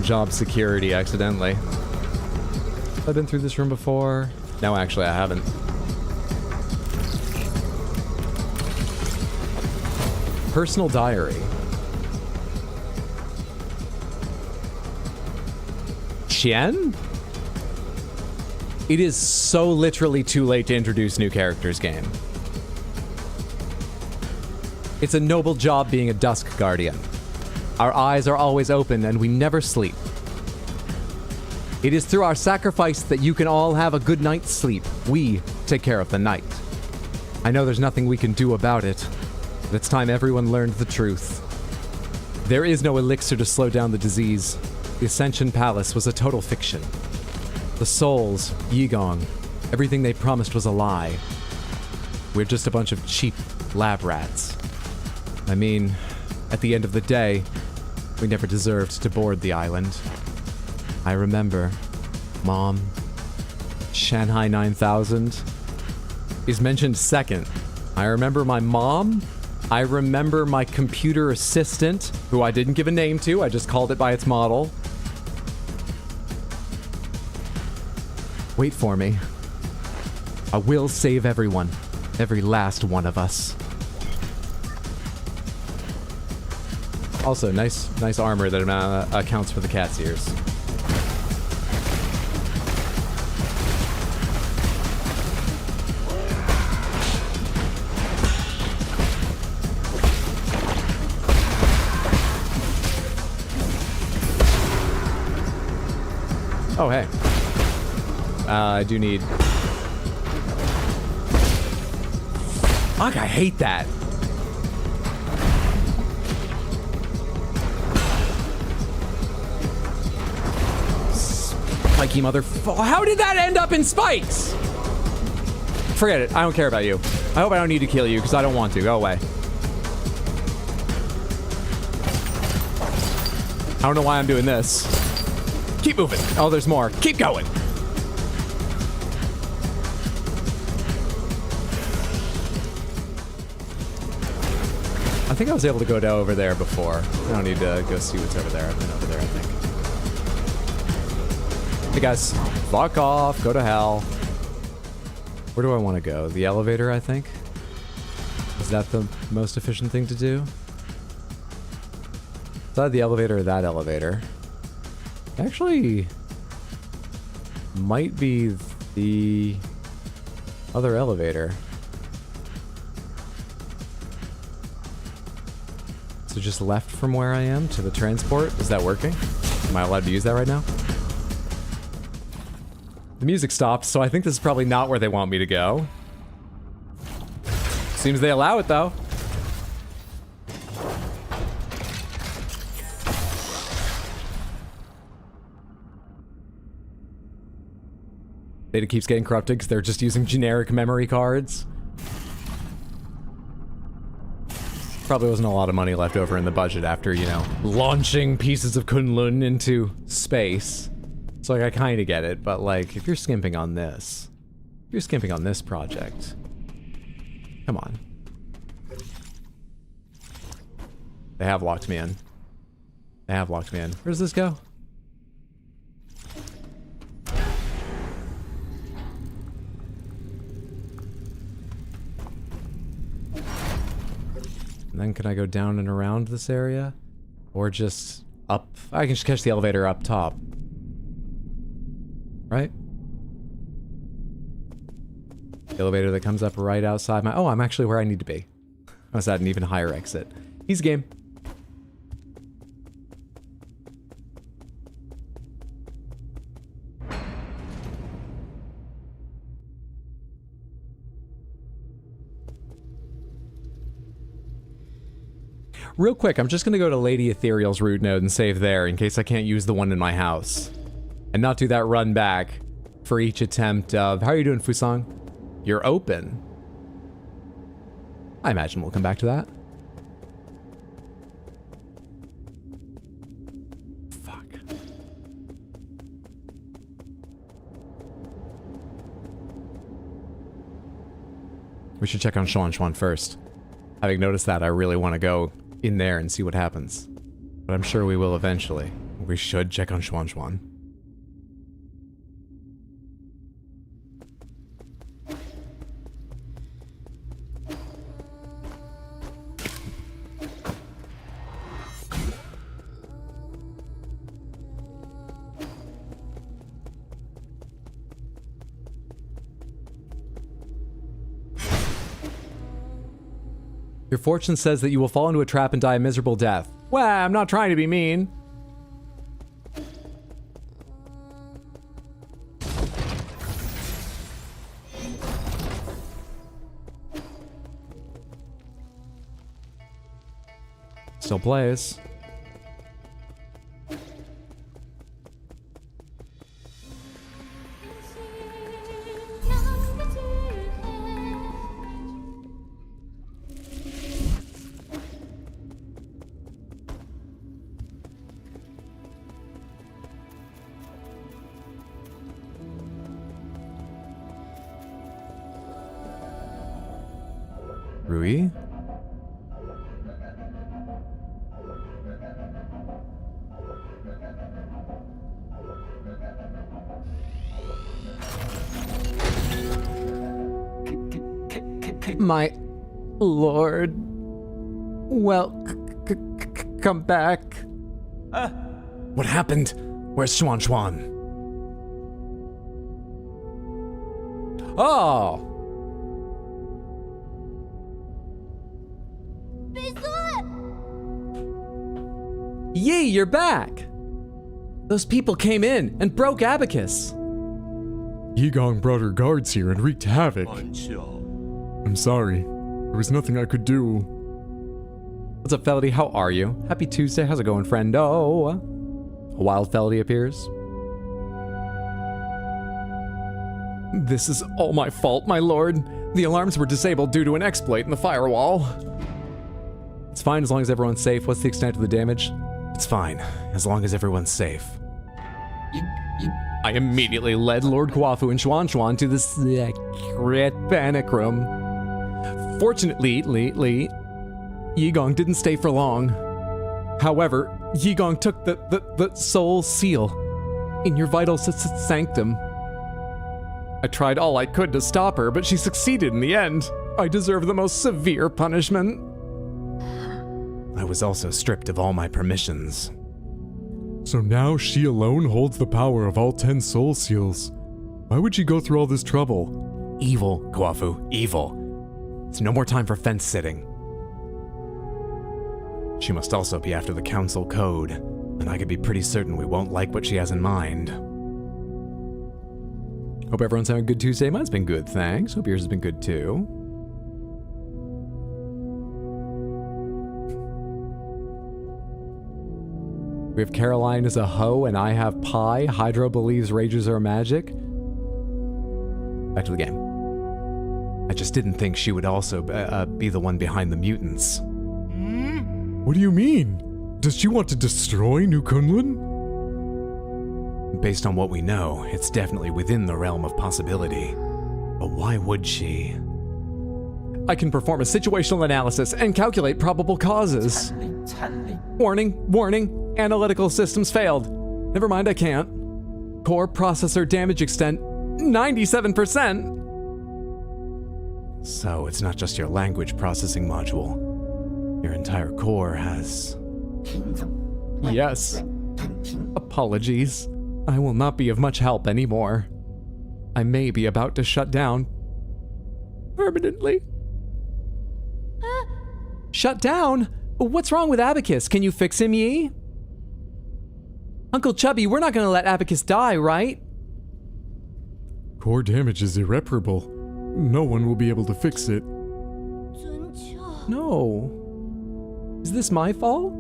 Speaker 3: job security accidentally. Have I been through this room before? No, actually I haven't. Personal diary. Chien? It is so literally too late to introduce new characters game. It's a noble job being a Dusk Guardian. Our eyes are always open and we never sleep. It is through our sacrifice that you can all have a good night's sleep. We take care of the night. I know there's nothing we can do about it, but it's time everyone learned the truth. There is no elixir to slow down the disease. The Ascension Palace was a total fiction. The souls, Yigong, everything they promised was a lie. We're just a bunch of cheap lab rats. I mean, at the end of the day, we never deserved to board the island. I remember, Mom, Shanghai 9000 is mentioned second. I remember my mom. I remember my computer assistant, who I didn't give a name to, I just called it by its model. Wait for me. I will save everyone. Every last one of us. Also, nice armor that accounts for the cat's ears. Oh, hey. I do need... Fuck, I hate that. Spiky motherfucker. How did that end up in spikes? Forget it. I don't care about you. I hope I don't need to kill you, because I don't want to. Go away. I don't know why I'm doing this. Keep moving. Oh, there's more. Keep going. I think I was able to go down over there before. I don't need to go see what's over there. I've been over there, I think. Hey guys, fuck off. Go to hell. Where do I want to go? The elevator, I think? Is that the most efficient thing to do? Is that the elevator or that elevator? Actually, might be the other elevator. So just left from where I am to the transport? Is that working? Am I allowed to use that right now? The music stopped, so I think this is probably not where they want me to go. Seems they allow it, though. Data keeps getting corrupted because they're just using generic memory cards. Probably wasn't a lot of money left over in the budget after, you know, launching pieces of Kunlun into space. So, like, I kind of get it, but, like, if you're skimping on this... If you're skimping on this project... Come on. They have locked me in. They have locked me in. Where does this go? And then can I go down and around this area? Or just up? I can just catch the elevator up top. Right? Elevator that comes up right outside my... Oh, I'm actually where I need to be. I was at an even higher exit. He's game. Real quick, I'm just going to go to Lady Ethereal's root node and save there in case I can't use the one in my house. And not do that run back for each attempt of... How are you doing, Fusang? You're open. I imagine we'll come back to that. Fuck. We should check on Xuan first. Having noticed that, I really want to go in there and see what happens. But I'm sure we will eventually. We should check on Xuan. Your fortune says that you will fall into a trap and die a miserable death. Well, I'm not trying to be mean. Still plays. Rui? My lord. Well, come back.
Speaker 1: What happened? Where's Xuan?
Speaker 3: Oh! Yee, you're back! Those people came in and broke Abacus.
Speaker 4: Yigong brought her guards here and wreaked havoc. I'm sorry. There was nothing I could do.
Speaker 3: What's up, Felody? How are you? Happy Tuesday. How's it going, friendo? A wild Felody appears. This is all my fault, my lord. The alarms were disabled due to an exploit in the firewall. It's fine as long as everyone's safe. What's the extent of the damage?
Speaker 1: It's fine, as long as everyone's safe.
Speaker 3: I immediately led Lord Kwafu and Xuan to the secret panic room. Fortunately, Yigong didn't stay for long. However, Yigong took the soul seal in your vital sanctum. I tried all I could to stop her, but she succeeded in the end. I deserve the most severe punishment.
Speaker 1: I was also stripped of all my permissions.
Speaker 4: So now she alone holds the power of all 10 soul seals. Why would she go through all this trouble?
Speaker 1: Evil, Kwafu, evil. It's no more time for fence sitting. She must also be after the council code, and I could be pretty certain we won't like what she has in mind.
Speaker 3: Hope everyone's having a good Tuesday. Mine's been good, thanks. Hope yours has been good too. We have Caroline as a hoe, and I have Pi. Hydro believes rages are magic. Back to the game.
Speaker 1: I just didn't think she would also be the one behind the mutants.
Speaker 4: What do you mean? Does she want to destroy New Kunlun?
Speaker 1: Based on what we know, it's definitely within the realm of possibility. But why would she?
Speaker 3: I can perform a situational analysis and calculate probable causes. Warning, warning. Analytical systems failed. Never mind, I can't. Core processor damage extent, 97%.
Speaker 1: So it's not just your language processing module. Your entire core has...
Speaker 3: Yes. Apologies. I will not be of much help anymore. I may be about to shut down. Permanently. Shut down? What's wrong with Abacus? Can you fix him, Yi? Uncle Chubby, we're not gonna let Abacus die, right?
Speaker 4: Core damage is irreparable. No one will be able to fix it.
Speaker 8: 尊乔，
Speaker 3: No. Is this my fault?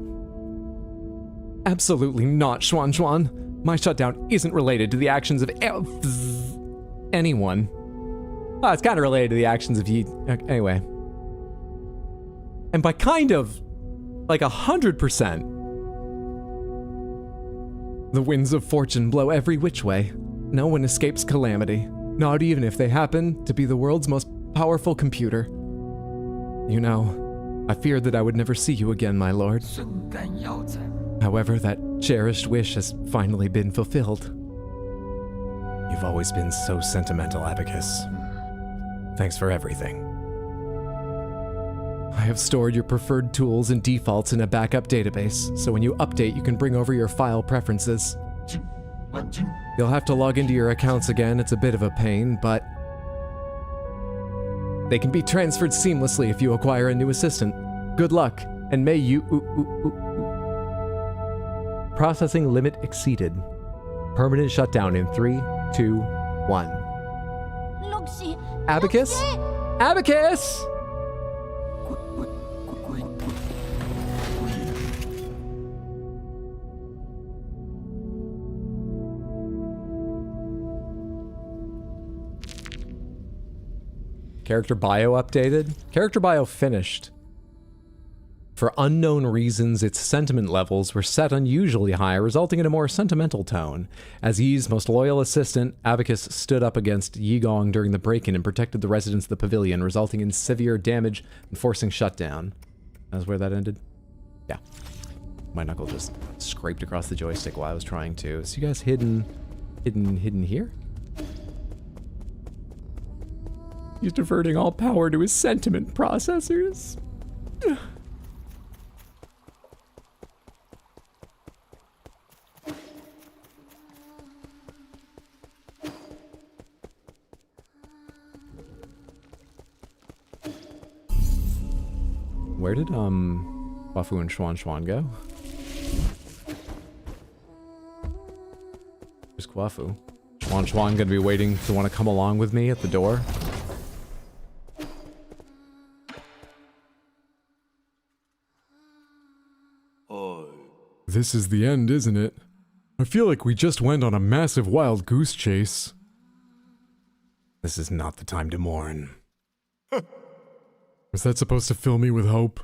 Speaker 3: Absolutely not, Xuan Xuan. My shutdown isn't related to the actions of anyone. Oh, it's kind of related to the actions of Yi. Anyway. And by kind of, like 100%. The winds of fortune blow every which way. No one escapes calamity, not even if they happen to be the world's most powerful computer. You know, I feared that I would never see you again, my lord. However, that cherished wish has finally been fulfilled.
Speaker 1: You've always been so sentimental, Abacus. Thanks for everything.
Speaker 3: I have stored your preferred tools and defaults in a backup database, so when you update, you can bring over your file preferences. You'll have to log into your accounts again, it's a bit of a pain, but they can be transferred seamlessly if you acquire a new assistant. Good luck, and may you... Processing limit exceeded. Permanent shutdown in 3, 2, 1.
Speaker 8: 六喜，
Speaker 3: Abacus? Abacus! Character bio updated. Character bio finished. For unknown reasons, its sentiment levels were set unusually high, resulting in a more sentimental tone. As Yi's most loyal assistant, Abacus stood up against Yi Gong during the break-in and protected the residents of the pavilion, resulting in severe damage and forcing shutdown. That's where that ended? Yeah. My knuckle just scraped across the joystick while I was trying to. So you guys hidden here? He's diverting all power to his sentiment processors. Where did, Wafu and Xuan Xuan go? Where's Kwafu? Xuan Xuan gonna be waiting to want to come along with me at the door?
Speaker 4: This is the end, isn't it? I feel like we just went on a massive wild goose chase.
Speaker 1: This is not the time to mourn.
Speaker 4: Was that supposed to fill me with hope?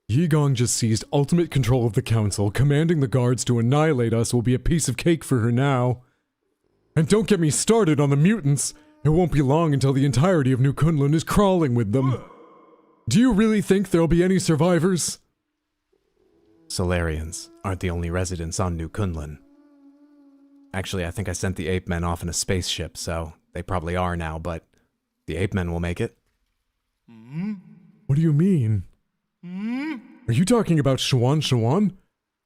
Speaker 4: Yi Gong just seized ultimate control of the council. Commanding the guards to annihilate us will be a piece of cake for her now. And don't get me started on the mutants. It won't be long until the entirety of New Kunlun is crawling with them. Do you really think there'll be any survivors?
Speaker 1: Solarians aren't the only residents on New Kunlun. Actually, I think I sent the ape men off in a spaceship, so they probably are now, but the ape men will make it.
Speaker 4: What do you mean? Are you talking about Xuan Xuan?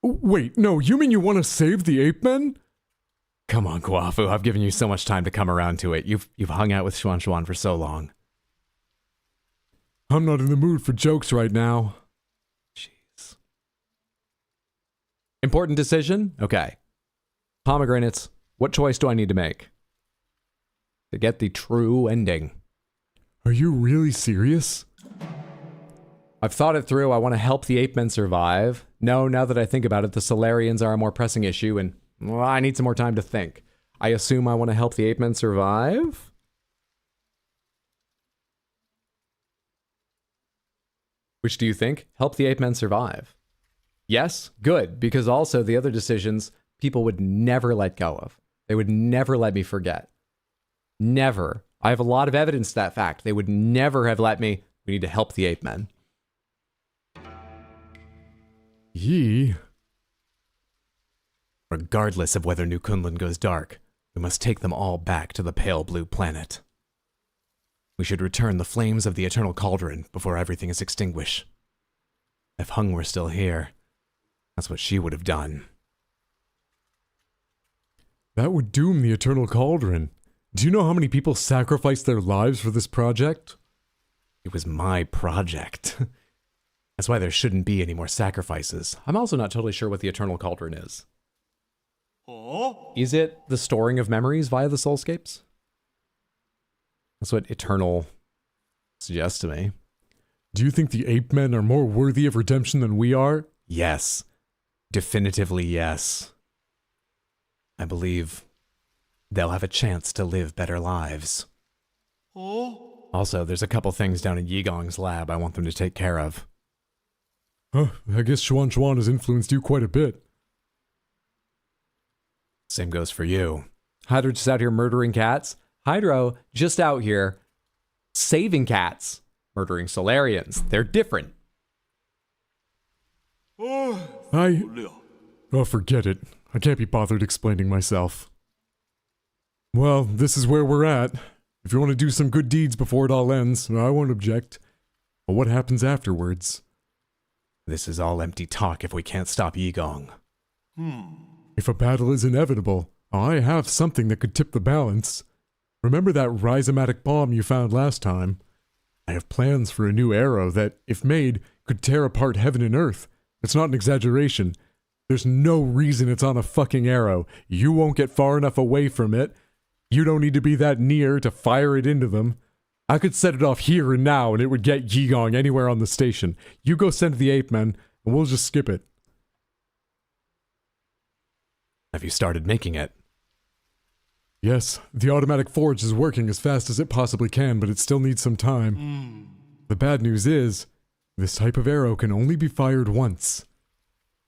Speaker 4: Wait, no, you mean you want to save the ape men?
Speaker 1: Come on, Kwafu, I've given you so much time to come around to it. You've hung out with Xuan Xuan for so long.
Speaker 4: I'm not in the mood for jokes right now.
Speaker 1: Jeez.
Speaker 3: Important decision? Okay. Pomegranates, what choice do I need to make to get the true ending?
Speaker 4: Are you really serious?
Speaker 3: I've thought it through. I want to help the ape men survive. No, now that I think about it, the Solarians are a more pressing issue, and well, I need some more time to think. I assume I want to help the ape men survive? Which do you think? Help the ape men survive. Yes? Good, because also the other decisions people would never let go of. They would never let me forget. Never. I have a lot of evidence to that fact. They would never have let me. We need to help the ape men.
Speaker 4: Yi?
Speaker 1: Regardless of whether New Kunlun goes dark, we must take them all back to the pale blue planet. We should return the flames of the eternal cauldron before everything is extinguished. If Hung were still here, that's what she would have done.
Speaker 4: That would doom the eternal cauldron. Do you know how many people sacrificed their lives for this project?
Speaker 1: It was my project. That's why there shouldn't be any more sacrifices.
Speaker 3: I'm also not totally sure what the Eternal Cauldron is. Is it the storing of memories via the soulscapes? That's what Eternal suggests to me.
Speaker 4: Do you think the ape men are more worthy of redemption than we are?
Speaker 1: Yes. Definitively yes. I believe they'll have a chance to live better lives. Also, there's a couple things down in Yigong's lab I want them to take care of.
Speaker 4: Huh, I guess Xuan has influenced you quite a bit.
Speaker 1: Same goes for you.
Speaker 3: Hydro just out here murdering cats. Hydro just out here saving cats. Murdering Solarians. They're different.
Speaker 4: Oh, forget it. I can't be bothered explaining myself. Well, this is where we're at. If you want to do some good deeds before it all ends, I won't object. But what happens afterwards?
Speaker 1: This is all empty talk if we can't stop Yigong.
Speaker 4: If a battle is inevitable, I have something that could tip the balance. Remember that rhizomatic bomb you found last time? I have plans for a new arrow that, if made, could tear apart heaven and earth. It's not an exaggeration. There's no reason it's on a fucking arrow. You won't get far enough away from it. You don't need to be that near to fire it into them. I could set it off here and now and it would get Yigong anywhere on the station. You go send the ape men and we'll just skip it.
Speaker 1: Have you started making it?
Speaker 4: Yes, the automatic forge is working as fast as it possibly can, but it still needs some time. The bad news is, this type of arrow can only be fired once.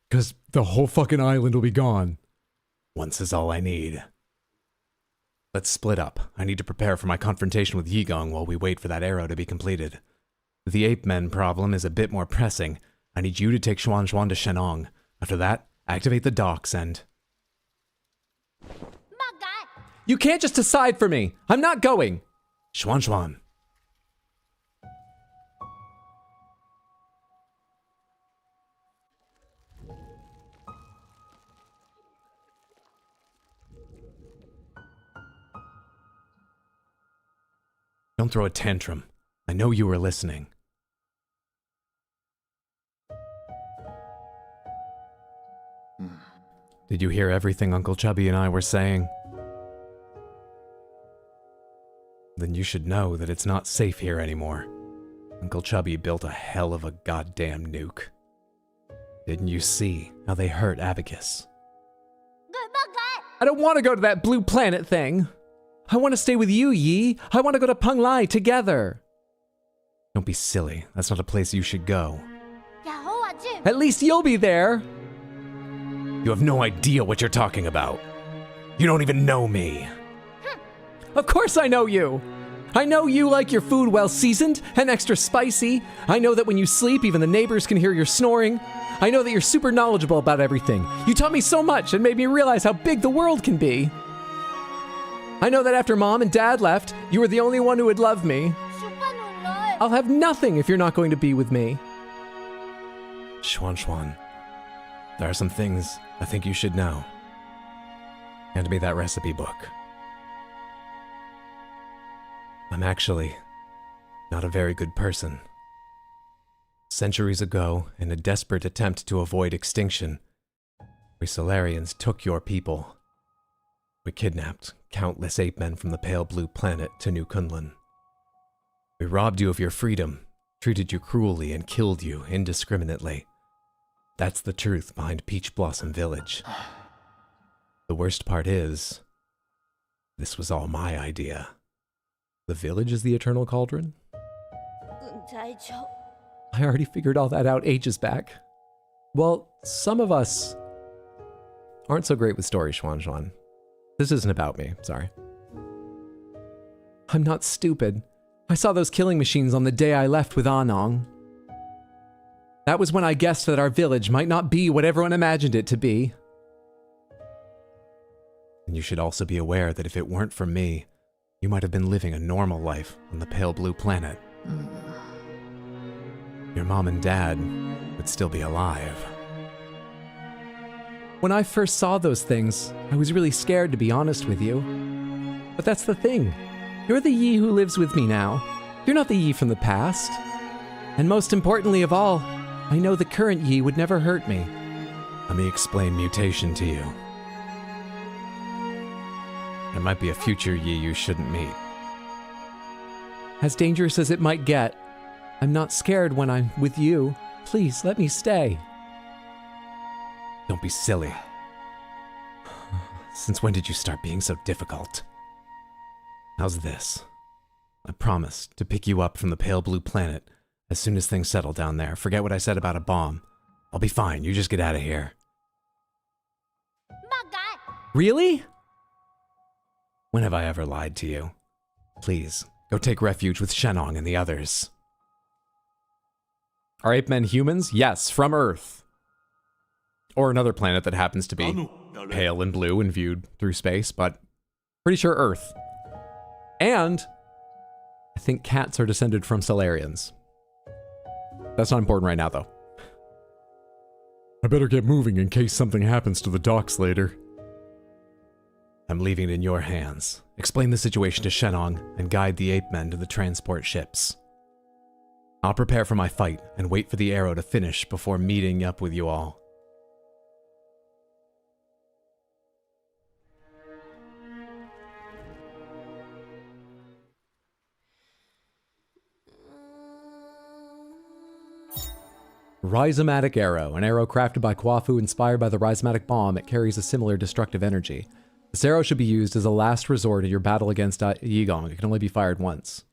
Speaker 4: Because the whole fucking island will be gone.
Speaker 1: Once is all I need. Let's split up. I need to prepare for my confrontation with Yigong while we wait for that arrow to be completed. The ape men problem is a bit more pressing. I need you to take Xuan to Shenong. After that, activate the docks and...
Speaker 3: You can't just decide for me. I'm not going.
Speaker 1: Xuan. Don't throw a tantrum. I know you were listening. Did you hear everything Uncle Chubby and I were saying? Then you should know that it's not safe here anymore. Uncle Chubby built a hell of a goddamn nuke. Didn't you see how they hurt Abacus?
Speaker 3: I don't want to go to that blue planet thing. I want to stay with you, Yi. I want to go to Peng Lai together.
Speaker 1: Don't be silly. That's not a place you should go.
Speaker 3: At least you'll be there.
Speaker 1: You have no idea what you're talking about. You don't even know me.
Speaker 3: Of course I know you. I know you like your food well seasoned and extra spicy. I know that when you sleep, even the neighbors can hear your snoring. I know that you're super knowledgeable about everything. You taught me so much and made me realize how big the world can be. I know that after Mom and Dad left, you were the only one who would love me. I'll have nothing if you're not going to be with me.
Speaker 1: Xuan. There are some things I think you should know. Hand me that recipe book. I'm actually not a very good person. Centuries ago, in a desperate attempt to avoid extinction, we Solarians took your people. We kidnapped countless ape men from the pale blue planet to New Kunlun. We robbed you of your freedom, treated you cruelly, and killed you indiscriminately. That's the truth behind Peach Blossom Village. The worst part is, this was all my idea.
Speaker 3: The village is the Eternal Cauldron? I already figured all that out ages back. Well, some of us aren't so great with stories, Xuan. This isn't about me, sorry. I'm not stupid. I saw those killing machines on the day I left with Anong. That was when I guessed that our village might not be what everyone imagined it to be.
Speaker 1: And you should also be aware that if it weren't for me, you might have been living a normal life on the pale blue planet. Your mom and dad would still be alive.
Speaker 3: When I first saw those things, I was really scared, to be honest with you. But that's the thing. You're the Yi who lives with me now. You're not the Yi from the past. And most importantly of all, I know the current Yi would never hurt me.
Speaker 1: Let me explain mutation to you. There might be a future Yi you shouldn't meet.
Speaker 3: As dangerous as it might get, I'm not scared when I'm with you. Please, let me stay.
Speaker 1: Don't be silly. Since when did you start being so difficult? How's this? I promise to pick you up from the pale blue planet as soon as things settle down there. Forget what I said about a bomb. I'll be fine. You just get out of here.
Speaker 3: Really?
Speaker 1: When have I ever lied to you? Please, go take refuge with Shenong and the others.
Speaker 3: Are ape men humans? Yes, from Earth. Or another planet that happens to be pale and blue and viewed through space, but pretty sure Earth. And I think cats are descended from Solarians. That's not important right now, though.
Speaker 4: I better get moving in case something happens to the docks later.
Speaker 1: I'm leaving it in your hands. Explain the situation to Shenong and guide the ape men to the transport ships. I'll prepare for my fight and wait for the arrow to finish before meeting up with you all.
Speaker 3: Rhizomatic Arrow, an arrow crafted by Kwafu inspired by the rhizomatic bomb. It carries a similar destructive energy. This arrow should be used as a last resort in your battle against Yigong. It can only be fired once.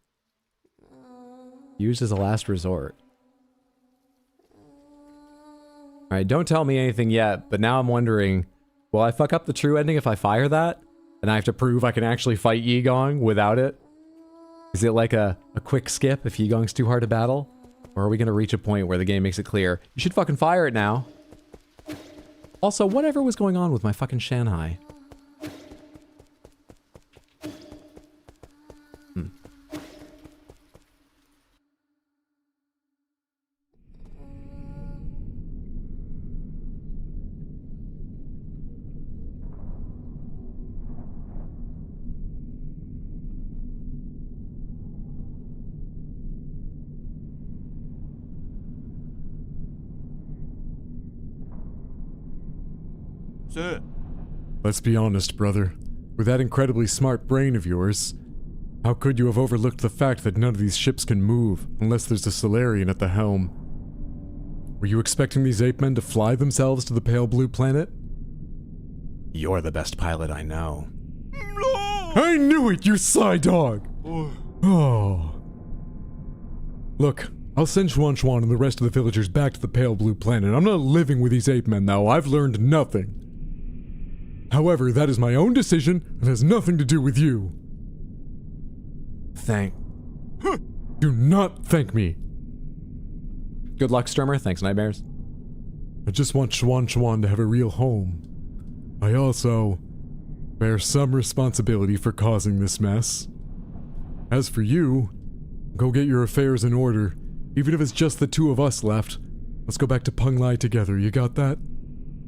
Speaker 3: Used as a last resort. Alright, don't tell me anything yet, but now I'm wondering, will I fuck up the true ending if I fire that? And I have to prove I can actually fight Yigong without it? Is it like a quick skip if Yigong's too hard to battle? Or are we going to reach a point where the game makes it clear, you should fucking fire it now? Also, whatever was going on with my fucking Shanghai?
Speaker 5: Sir.
Speaker 4: Let's be honest, brother. With that incredibly smart brain of yours, how could you have overlooked the fact that none of these ships can move unless there's a Solarian at the helm? Were you expecting these ape men to fly themselves to the pale blue planet?
Speaker 1: You're the best pilot I know.
Speaker 4: I knew it, you sly dog! Oh. Look, I'll send Xuan and the rest of the villagers back to the pale blue planet. I'm not living with these ape men now. I've learned nothing. However, that is my own decision and has nothing to do with you. Do not thank me.
Speaker 3: Good luck, Sturmer. Thanks, Nightmares.
Speaker 4: I just want Xuan to have a real home. I also bear some responsibility for causing this mess. As for you, go get your affairs in order. Even if it's just the two of us left, let's go back to Penglai together. You got that?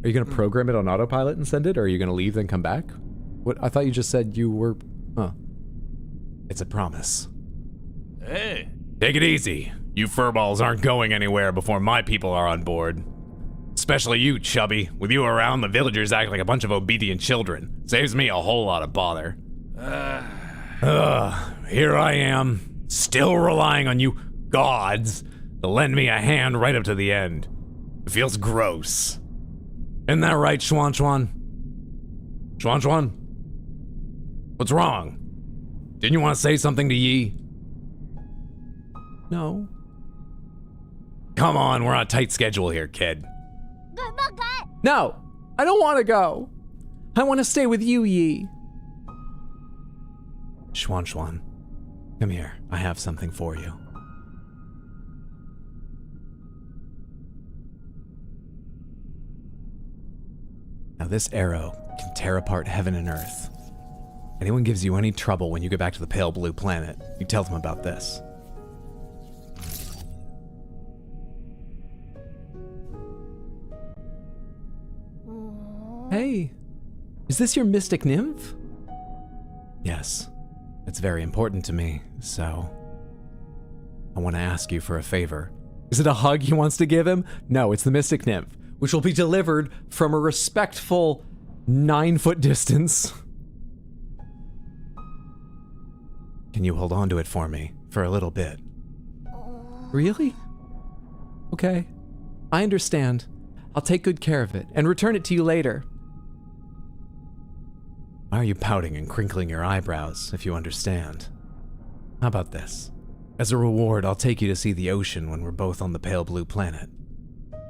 Speaker 3: Are you going to program it on autopilot and send it, or are you going to leave then come back? What? I thought you just said you were... Huh.
Speaker 1: It's a promise.
Speaker 5: Hey.
Speaker 1: Take it easy. You furballs aren't going anywhere before my people are on board. Especially you, Chubby. With you around, the villagers act like a bunch of obedient children. Saves me a whole lot of bother. Here I am, still relying on you gods to lend me a hand right up to the end. It feels gross. Isn't that right, Xuan? Xuan? What's wrong? Didn't you want to say something to Yi?
Speaker 3: No.
Speaker 1: Come on, we're on a tight schedule here, kid.
Speaker 3: No! I don't want to go! I want to stay with you, Yi.
Speaker 1: Xuan, come here. I have something for you. Now this arrow can tear apart heaven and earth. Anyone gives you any trouble when you get back to the pale blue planet, you tell them about this.
Speaker 3: Hey, is this your mystic nymph?
Speaker 1: Yes, it's very important to me, so
Speaker 3: I want to ask you for a favor. Is it a hug he wants to give him? No, it's the Mystic Nymph, which will be delivered from a respectful 9-foot distance.
Speaker 1: Can you hold on to it for me for a little bit?
Speaker 3: Really? Okay. I understand. I'll take good care of it and return it to you later.
Speaker 1: Why are you pouting and crinkling your eyebrows, if you understand? How about this? As a reward, I'll take you to see the ocean when we're both on the pale blue planet.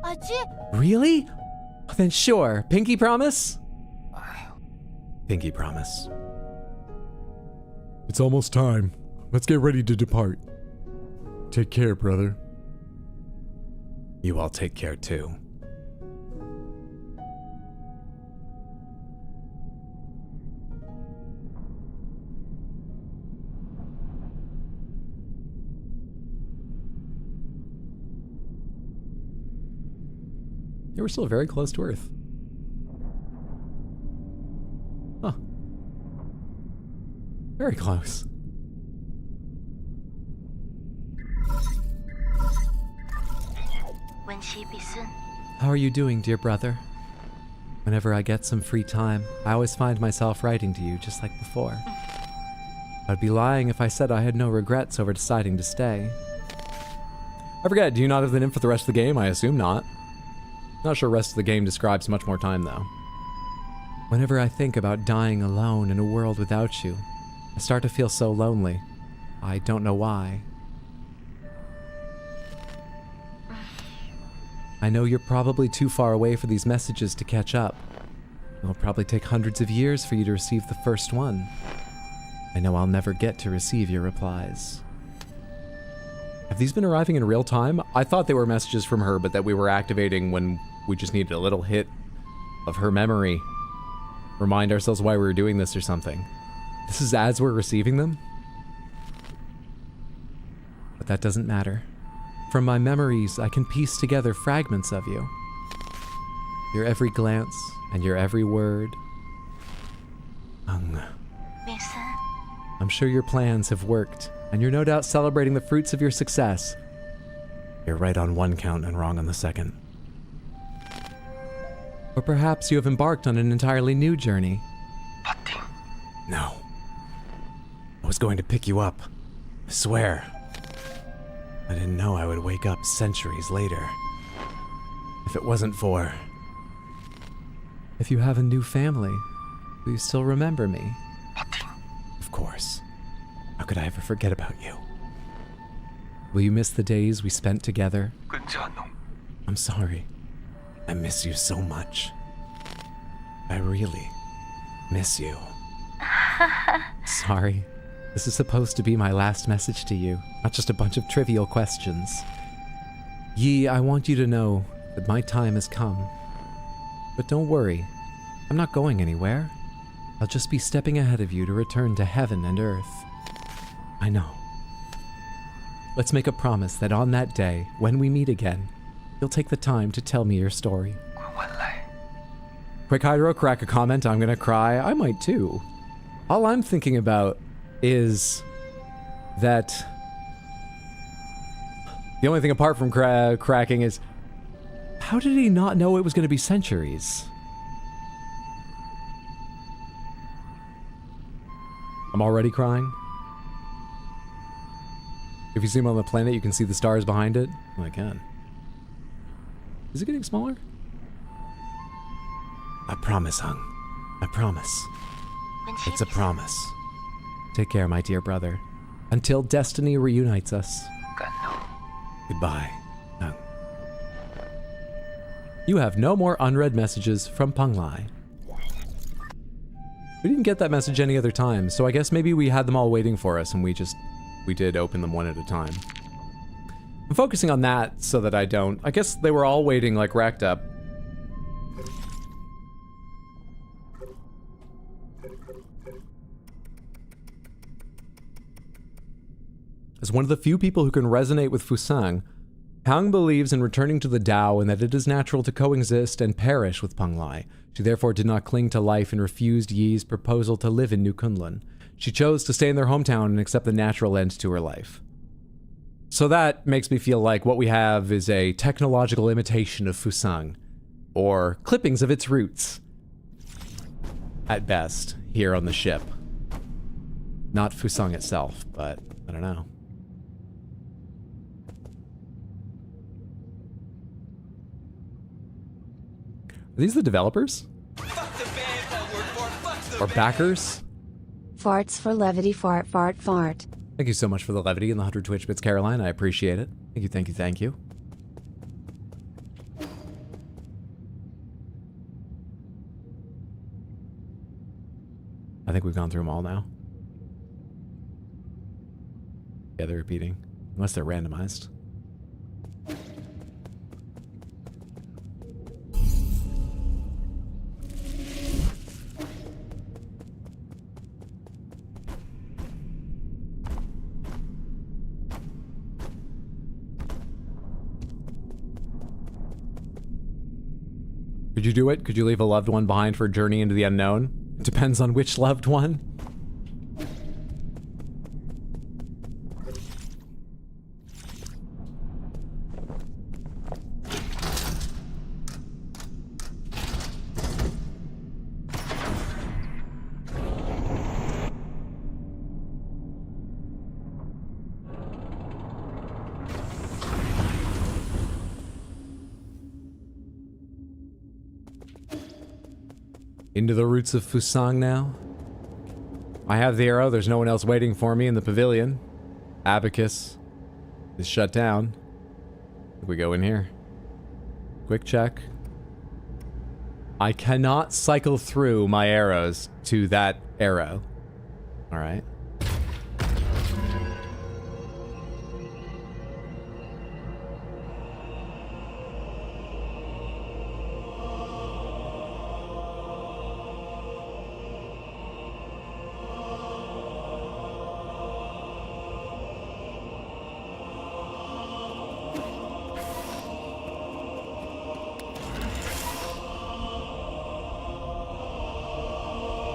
Speaker 8: 아지?
Speaker 3: Really? Then sure. Pinky promise?
Speaker 1: Pinky promise.
Speaker 4: It's almost time. Let's get ready to depart. Take care, brother.
Speaker 1: You all take care too.
Speaker 3: They were still very close to Earth. Huh. Very close.
Speaker 8: When she be soon.
Speaker 3: How are you doing, dear brother? Whenever I get some free time, I always find myself writing to you just like before. I'd be lying if I said I had no regrets over deciding to stay. I forget, do you not have the nymph for the rest of the game? I assume not. Not sure the rest of the game describes much more time, though. Whenever I think about dying alone in a world without you, I start to feel so lonely. I don't know why. I know you're probably too far away for these messages to catch up. It'll probably take hundreds of years for you to receive the first one. I know I'll never get to receive your replies. Have these been arriving in real time? I thought they were messages from her, but that we were activating when we just needed a little hit of her memory. Remind ourselves why we were doing this or something. This is as we're receiving them? But that doesn't matter. From my memories, I can piece together fragments of you. Your every glance and your every word.
Speaker 8: Listen.
Speaker 3: I'm sure your plans have worked, and you're no doubt celebrating the fruits of your success.
Speaker 1: You're right on one count and wrong on the second.
Speaker 3: Or perhaps you have embarked on an entirely new journey.
Speaker 1: No. I was going to pick you up. I swear. I didn't know I would wake up centuries later. If it wasn't for...
Speaker 3: If you have a new family, will you still remember me?
Speaker 1: Of course. How could I ever forget about you?
Speaker 3: Will you miss the days we spent together?
Speaker 1: I'm sorry. I miss you so much. I really miss you.
Speaker 3: Sorry. This is supposed to be my last message to you, not just a bunch of trivial questions. Yi, I want you to know that my time has come. But don't worry, I'm not going anywhere. I'll just be stepping ahead of you to return to heaven and earth. I know. Let's make a promise that on that day, when we meet again, you'll take the time to tell me your story. Quick Hydro, crack a comment, I'm gonna cry. I might too. All I'm thinking about is that the only thing apart from cracking is, how did he not know it was going to be centuries? I'm already crying. If you zoom on the planet, you can see the stars behind it. Well, I can. Is it getting smaller?
Speaker 1: I promise, Hung. I promise.
Speaker 8: When she
Speaker 1: It's a
Speaker 8: be
Speaker 1: promise.
Speaker 3: Take care, my dear brother. Until destiny reunites us.
Speaker 1: Goodbye, Hung.
Speaker 3: You have no more unread messages from Peng Lai. We didn't get that message any other time, so I guess maybe we had them all waiting for us and we did open them one at a time. I'm focusing on that so that I guess they were all waiting like racked up. As one of the few people who can resonate with Fusang, Hang believes in returning to the Tao and that it is natural to coexist and perish with Peng Lai. She therefore did not cling to life and refused Yi's proposal to live in New Kunlun. She chose to stay in their hometown and accept the natural end to her life. So that makes me feel like what we have is a technological imitation of Fusang, or clippings of its roots, at best, here on the ship. Not Fusang itself, but I don't know. Are these the developers? Or backers?
Speaker 2: Farts for levity, fart, fart, fart.
Speaker 3: Thank you so much for the levity and the 100 Twitch bits, Caroline. I appreciate it. Thank you, thank you, thank you. I think we've gone through them all now. Yeah, they're repeating. Unless they're randomized. Could you do it? Could you leave a loved one behind for a journey into the unknown? It depends on which loved one. Into the roots of Fusang now. I have the arrow. There's no one else waiting for me in the pavilion. Abacus is shut down. We go in here. Quick check. I cannot cycle through my arrows to that arrow. All right.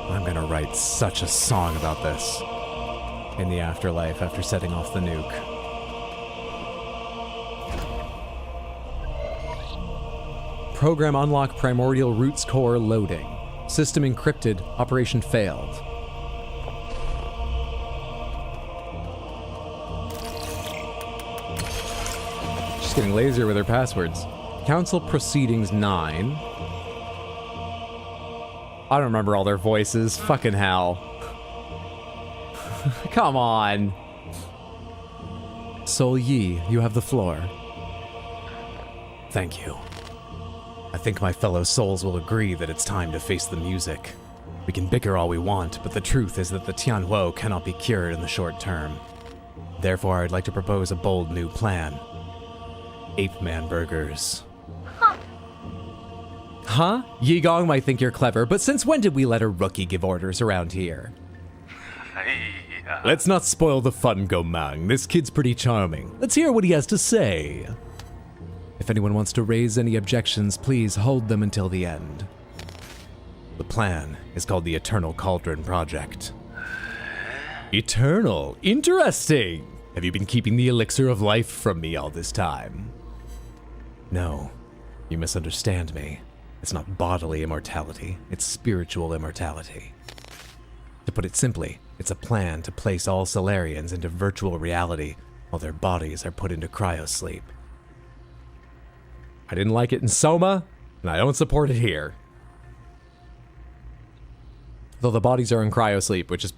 Speaker 3: I'm gonna write such a song about this in the afterlife after setting off the nuke. Program unlock primordial roots core loading. System encrypted. Operation failed. She's getting lazier with her passwords. Council proceedings 9. I don't remember all their voices. Fucking hell. Come on. Sol Yi, you have the floor. Thank you. I think my fellow souls will agree that it's time to face the music. We can bicker all we want, but the truth is that the Tianhuo cannot be cured in the short term. Therefore, I'd like to propose a bold new plan. Ape-man burgers. Huh? Yigong might think you're clever, but since when did we let a rookie give orders around here? Let's not spoil the fun, Gomang. This kid's pretty charming. Let's hear what he has to say. If anyone wants to raise any objections, please hold them until the end. The plan is called the Eternal Cauldron Project. Eternal? Interesting! Have you been keeping the elixir of life from me all this time? No, you misunderstand me. It's not bodily immortality, it's spiritual immortality. To put it simply, it's a plan to place all Solarians into virtual reality while their bodies are put into cryosleep. I didn't like it in Soma, and I don't support it here. Though the bodies are in cryosleep, which is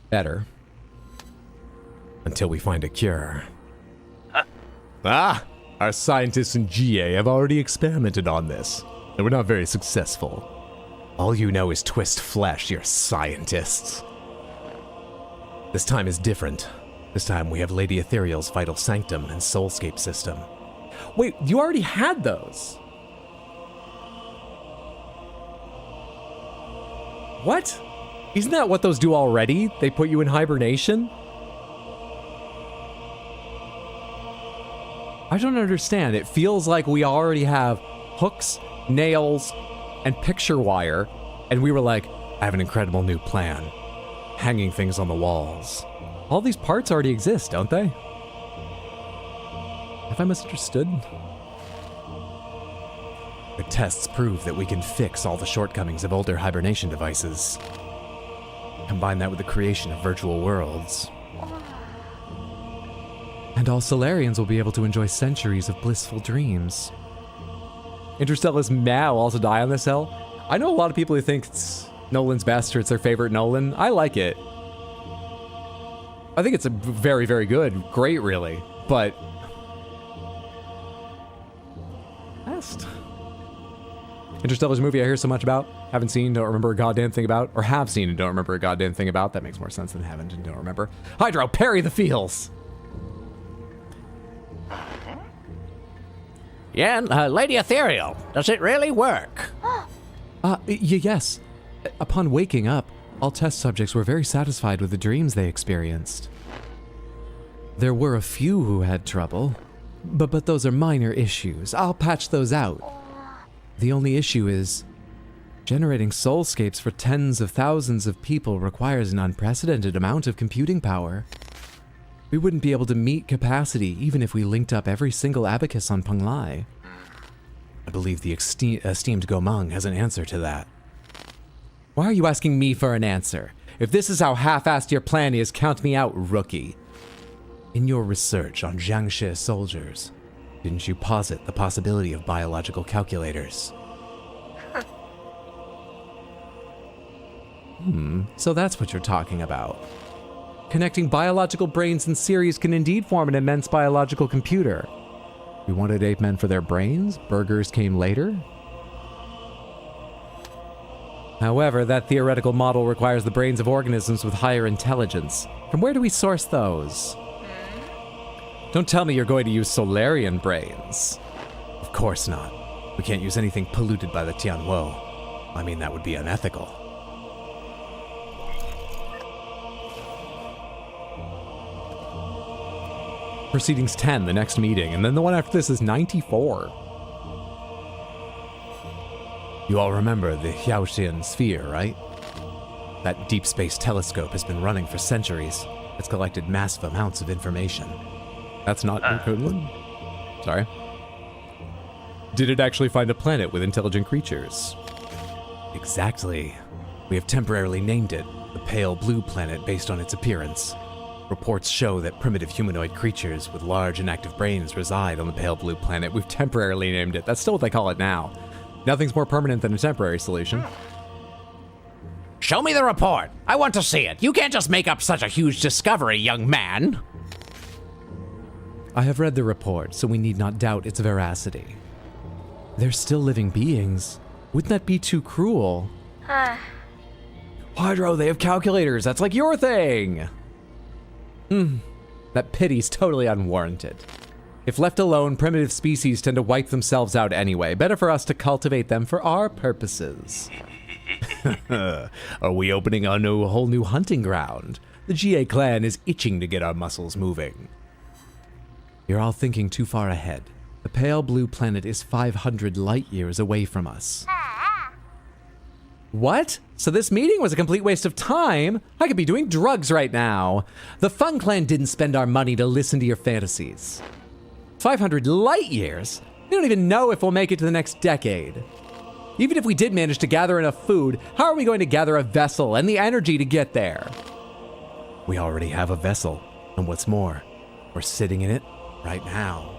Speaker 3: better. Until we find a cure. Our scientists in GA have already experimented on this, and we're not very successful. All you know is twist flesh, you're scientists. This time is different. This time we have Lady Ethereal's Vital Sanctum and Soulscape system. Wait, you already had those? What? Isn't that what those do already? They put you in hibernation? I don't understand. It feels like we already have hooks, nails, and picture wire, and we were like, I have an incredible new plan. Hanging things on the walls. All these parts already exist, don't they? Have I misunderstood?
Speaker 1: The tests prove that we can fix all the shortcomings of older hibernation devices. Combine that with the creation of virtual worlds.
Speaker 3: And all Solarians will be able to enjoy centuries of blissful dreams. Interstellar's Mao also die on this cell. I know a lot of people who think it's Nolan's best or it's their favorite Nolan. I like it. I think it's a very, very good. Great, really. But... best. Interstellar's a movie I hear so much about, haven't seen, don't remember a goddamn thing about, or have seen and don't remember a goddamn thing about. That makes more sense than haven't and don't remember. Hydro, parry the feels!
Speaker 6: Yeah, Lady Ethereal, does it really work?
Speaker 3: Yes. Upon waking up, all test subjects were very satisfied with the dreams they experienced. There were a few who had trouble, but those are minor issues. I'll patch those out. The only issue is, generating soulscapes for tens of thousands of people requires an unprecedented amount of computing power. We wouldn't be able to meet capacity even if we linked up every single abacus on Penglai.
Speaker 1: I believe the esteemed Gomang has an answer to that.
Speaker 3: Why are you asking me for an answer? If this is how half-assed your plan is, count me out, rookie.
Speaker 1: In your research on Jiangxie soldiers, didn't you posit the possibility of biological calculators?
Speaker 3: So that's what you're talking about. Connecting biological brains in series can indeed form an immense biological computer. We wanted ape men for their brains, burgers came later. However, that theoretical model requires the brains of organisms with higher intelligence. From where do we source those? Don't tell me you're going to use Solarian brains.
Speaker 1: Of course not. We can't use anything polluted by the Tianwo. I mean, that would be unethical.
Speaker 3: Proceedings 10, the next meeting, and then the one after this is 94.
Speaker 1: You all remember the Yaoxian sphere, right? That deep space telescope has been running for centuries. It's collected massive amounts of information.
Speaker 3: That's not Kunlun? Sorry. Did it actually find a planet with intelligent creatures?
Speaker 1: Exactly. We have temporarily named it the Pale Blue Planet based on its appearance. Reports show that primitive humanoid creatures with large and active brains reside on the Pale Blue Planet.
Speaker 3: We've temporarily named it. That's still what they call it now. Nothing's more permanent than a temporary solution.
Speaker 6: Show me the report. I want to see it. You can't just make up such a huge discovery, young man.
Speaker 3: I have read the report, so we need not doubt its veracity. They're still living beings. Wouldn't that be too cruel? Hydro, they have calculators. That's like your thing. That pity's totally unwarranted. If left alone, primitive species tend to wipe themselves out anyway. Better for us to cultivate them for our purposes.
Speaker 1: Are we opening a whole new hunting ground?
Speaker 3: The GA clan is itching to get our muscles moving. You're all thinking too far ahead. The Pale Blue Planet is 500 light years away from us. What? So this meeting was a complete waste of time? I could be doing drugs right now. The Fun Clan didn't spend our money to listen to your fantasies. 500 light years? We don't even know if we'll make it to the next decade. Even if we did manage to gather enough food, how are we going to gather a vessel and the energy to get there?
Speaker 1: We already have a vessel, and what's more, we're sitting in it right now.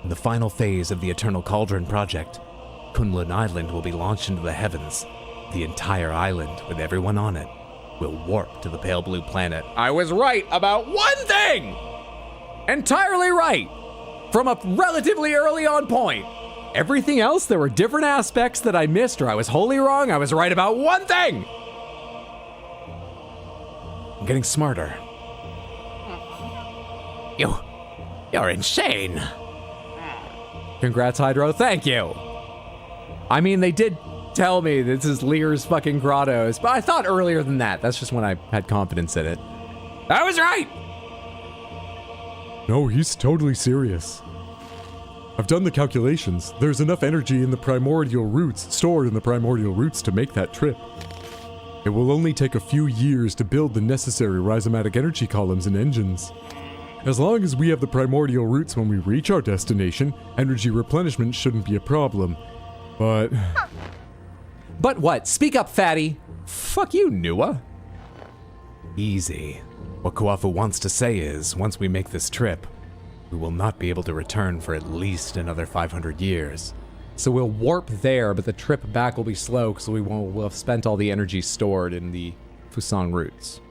Speaker 1: In the final phase of the Eternal Cauldron project, Kunlun Island will be launched into the heavens. The entire island, with everyone on it, will warp to the Pale Blue Planet.
Speaker 3: I was right about one thing! Entirely right! From a relatively early on point. Everything else, there were different aspects that I missed or I was wholly wrong. I was right about one thing!
Speaker 1: I'm getting smarter.
Speaker 6: You're insane.
Speaker 3: Congrats, Hydro. Thank you. I mean, they did tell me this is Lear's fucking grottos, but I thought earlier than that. That's just when I had confidence in it. I was right!
Speaker 4: No, he's totally serious. I've done the calculations. There's enough energy in the primordial roots, stored in the primordial roots, to make that trip. It will only take a few years to build the necessary rhizomatic energy columns and engines. As long as we have the primordial roots when we reach our destination, energy replenishment shouldn't be a problem. But
Speaker 3: But what? Speak up, fatty. Fuck you, Nua.
Speaker 1: Easy. What Kuafu wants to say is, once we make this trip, we will not be able to return for at least another 500 years.
Speaker 3: So we'll warp there, but the trip back will be slow because we'll have spent all the energy stored in the Fusang roots.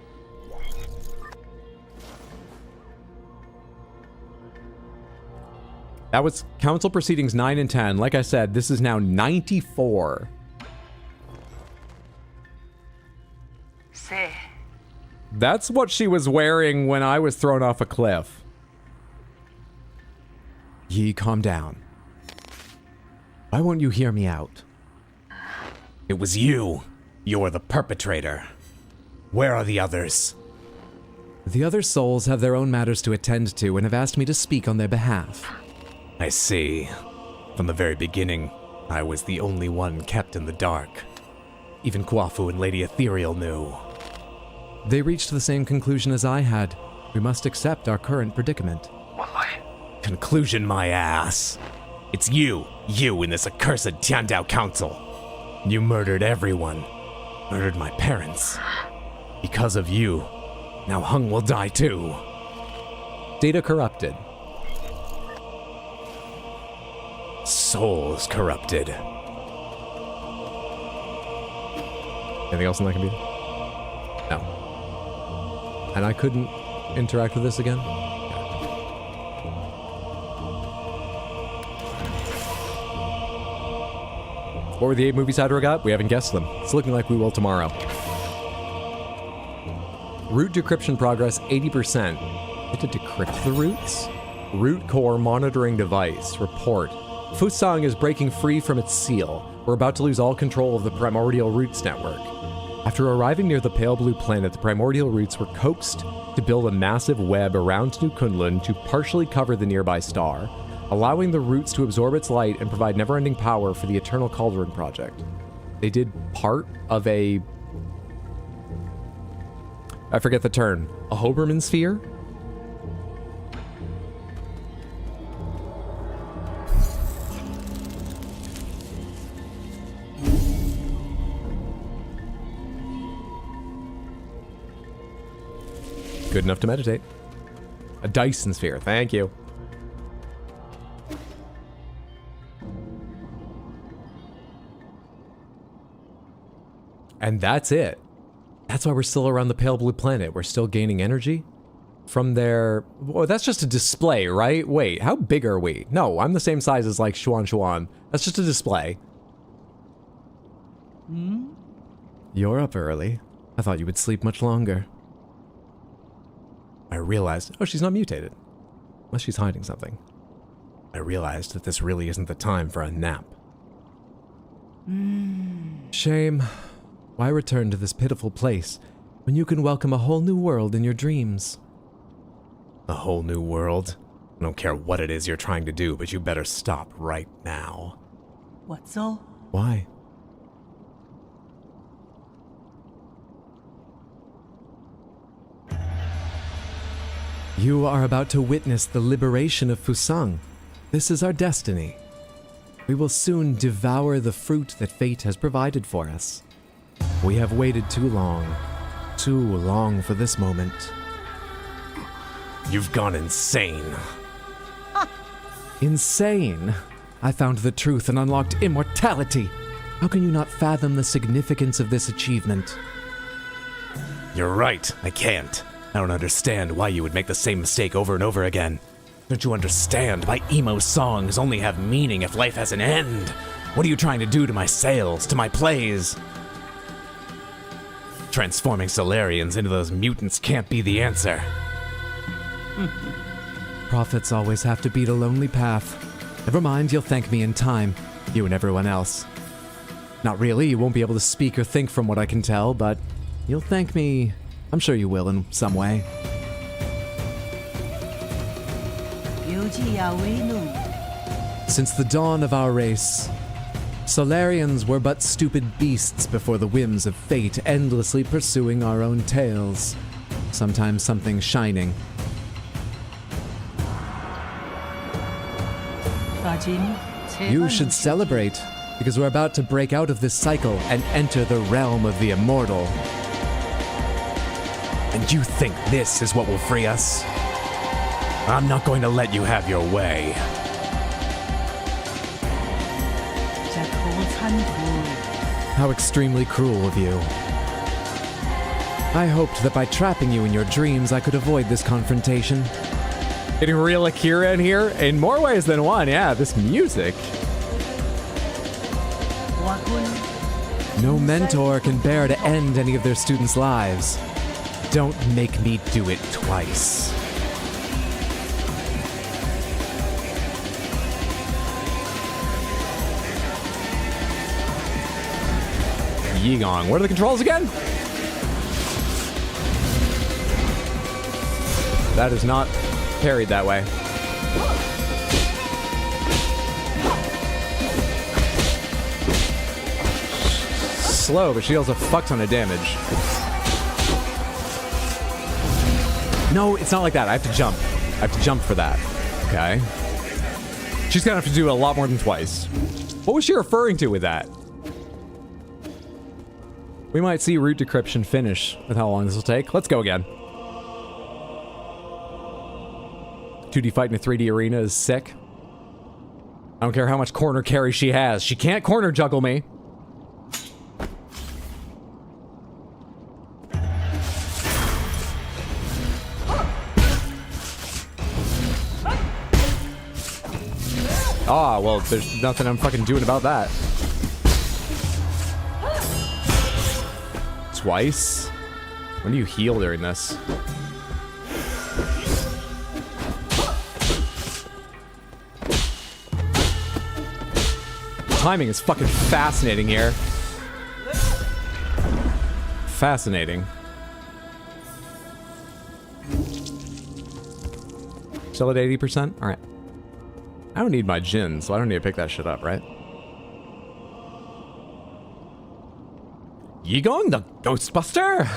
Speaker 3: That was Council Proceedings 9 and 10. Like I said, this is now 94.
Speaker 8: Say.
Speaker 3: That's what she was wearing when I was thrown off a cliff. Yi, calm down. Why won't you hear me out?
Speaker 1: It was you. You're the perpetrator. Where are the others?
Speaker 3: The other souls have their own matters to attend to and have asked me to speak on their behalf.
Speaker 1: I see. From the very beginning, I was the only one kept in the dark. Even Kuafu and Lady Ethereal knew.
Speaker 3: They reached the same conclusion as I had. We must accept our current predicament.
Speaker 1: Conclusion, my ass. It's you in this accursed Tiandao Council. You murdered everyone. Murdered my parents. Because of you, now Hung will die too.
Speaker 3: Data corrupted.
Speaker 1: Souls corrupted.
Speaker 3: Anything else on that computer? No. And I couldn't interact with this again? What were the 8 movies Hydra got? We haven't guessed them. It's looking like we will tomorrow. Root decryption progress 80%. Hit to decrypt the roots? Root core monitoring device. Report. Fusang is breaking free from its seal. We're about to lose all control of the primordial roots network. After arriving near the pale blue planet, the primordial roots were coaxed to build a massive web around New Kunlun to partially cover the nearby star, allowing the roots to absorb its light and provide never-ending power for the Eternal Cauldron project. They did part of a... I forget the term. A Hoberman sphere? Good enough to meditate. A Dyson sphere, thank you. And that's it. That's why we're still around the pale blue planet. We're still gaining energy from their... Well, that's just a display, right? Wait, how big are we? No, I'm the same size as like Xuan. That's just a display. You're up early. I thought you would sleep much longer. I realized... Oh, she's not mutated. Unless she's hiding something. I realized that this really isn't the time for a nap. Shame. Why return to this pitiful place when you can welcome a whole new world in your dreams?
Speaker 1: A whole new world? I don't care what it is you're trying to do, but you better stop right now.
Speaker 9: What's all?
Speaker 3: Why? You are about to witness the liberation of Fusang. This is our destiny. We will soon devour the fruit that fate has provided for us. We have waited too long for this moment.
Speaker 1: You've gone insane.
Speaker 3: Insane? I found the truth and unlocked immortality. How can you not fathom the significance of this achievement?
Speaker 1: You're right, I can't. I don't understand why you would make the same mistake over and over again. Don't you understand? My emo songs only have meaning if life has an end. What are you trying to do to my sales, to my plays? Transforming Solarians into those mutants can't be the answer.
Speaker 3: Prophets always have to beat a lonely path. Never mind, you'll thank me in time. You and everyone else. Not really, you won't be able to speak or think from what I can tell, but you'll thank me. I'm sure you will in some way. Since the dawn of our race, Solarians were but stupid beasts before the whims of fate, endlessly pursuing our own tails. Sometimes something shining. You should celebrate, because we're about to break out of this cycle and enter the realm of the immortal.
Speaker 1: And you think this is what will free us? I'm not going to let you have your way.
Speaker 3: How extremely cruel of you. I hoped that by trapping you in your dreams, I could avoid this confrontation.
Speaker 9: Getting real Akira in here in more ways than one. Yeah, this music.
Speaker 3: No mentor can bear to end any of their students' lives. Don't make me do it twice.
Speaker 9: Yigong. What are the controls again? That is not parried that way. Slow, but she deals a fuck ton of damage. No, it's not like that. I have to jump. I have to jump for that. Okay. She's gonna have to do it a lot more than twice. What was she referring to with that?
Speaker 3: We might see route decryption finish with how long this will take. Let's go again. 2D fight in a 3D arena is sick. I don't care how much corner carry she has. She can't corner juggle me. Ah, well, there's nothing I'm fucking doing about that. Twice? When do you heal during this? Timing is fucking fascinating here. Fascinating. Still at 80%? Alright. I don't need my Jin, so I don't need to pick that shit up, right? Yigong, the Ghostbuster?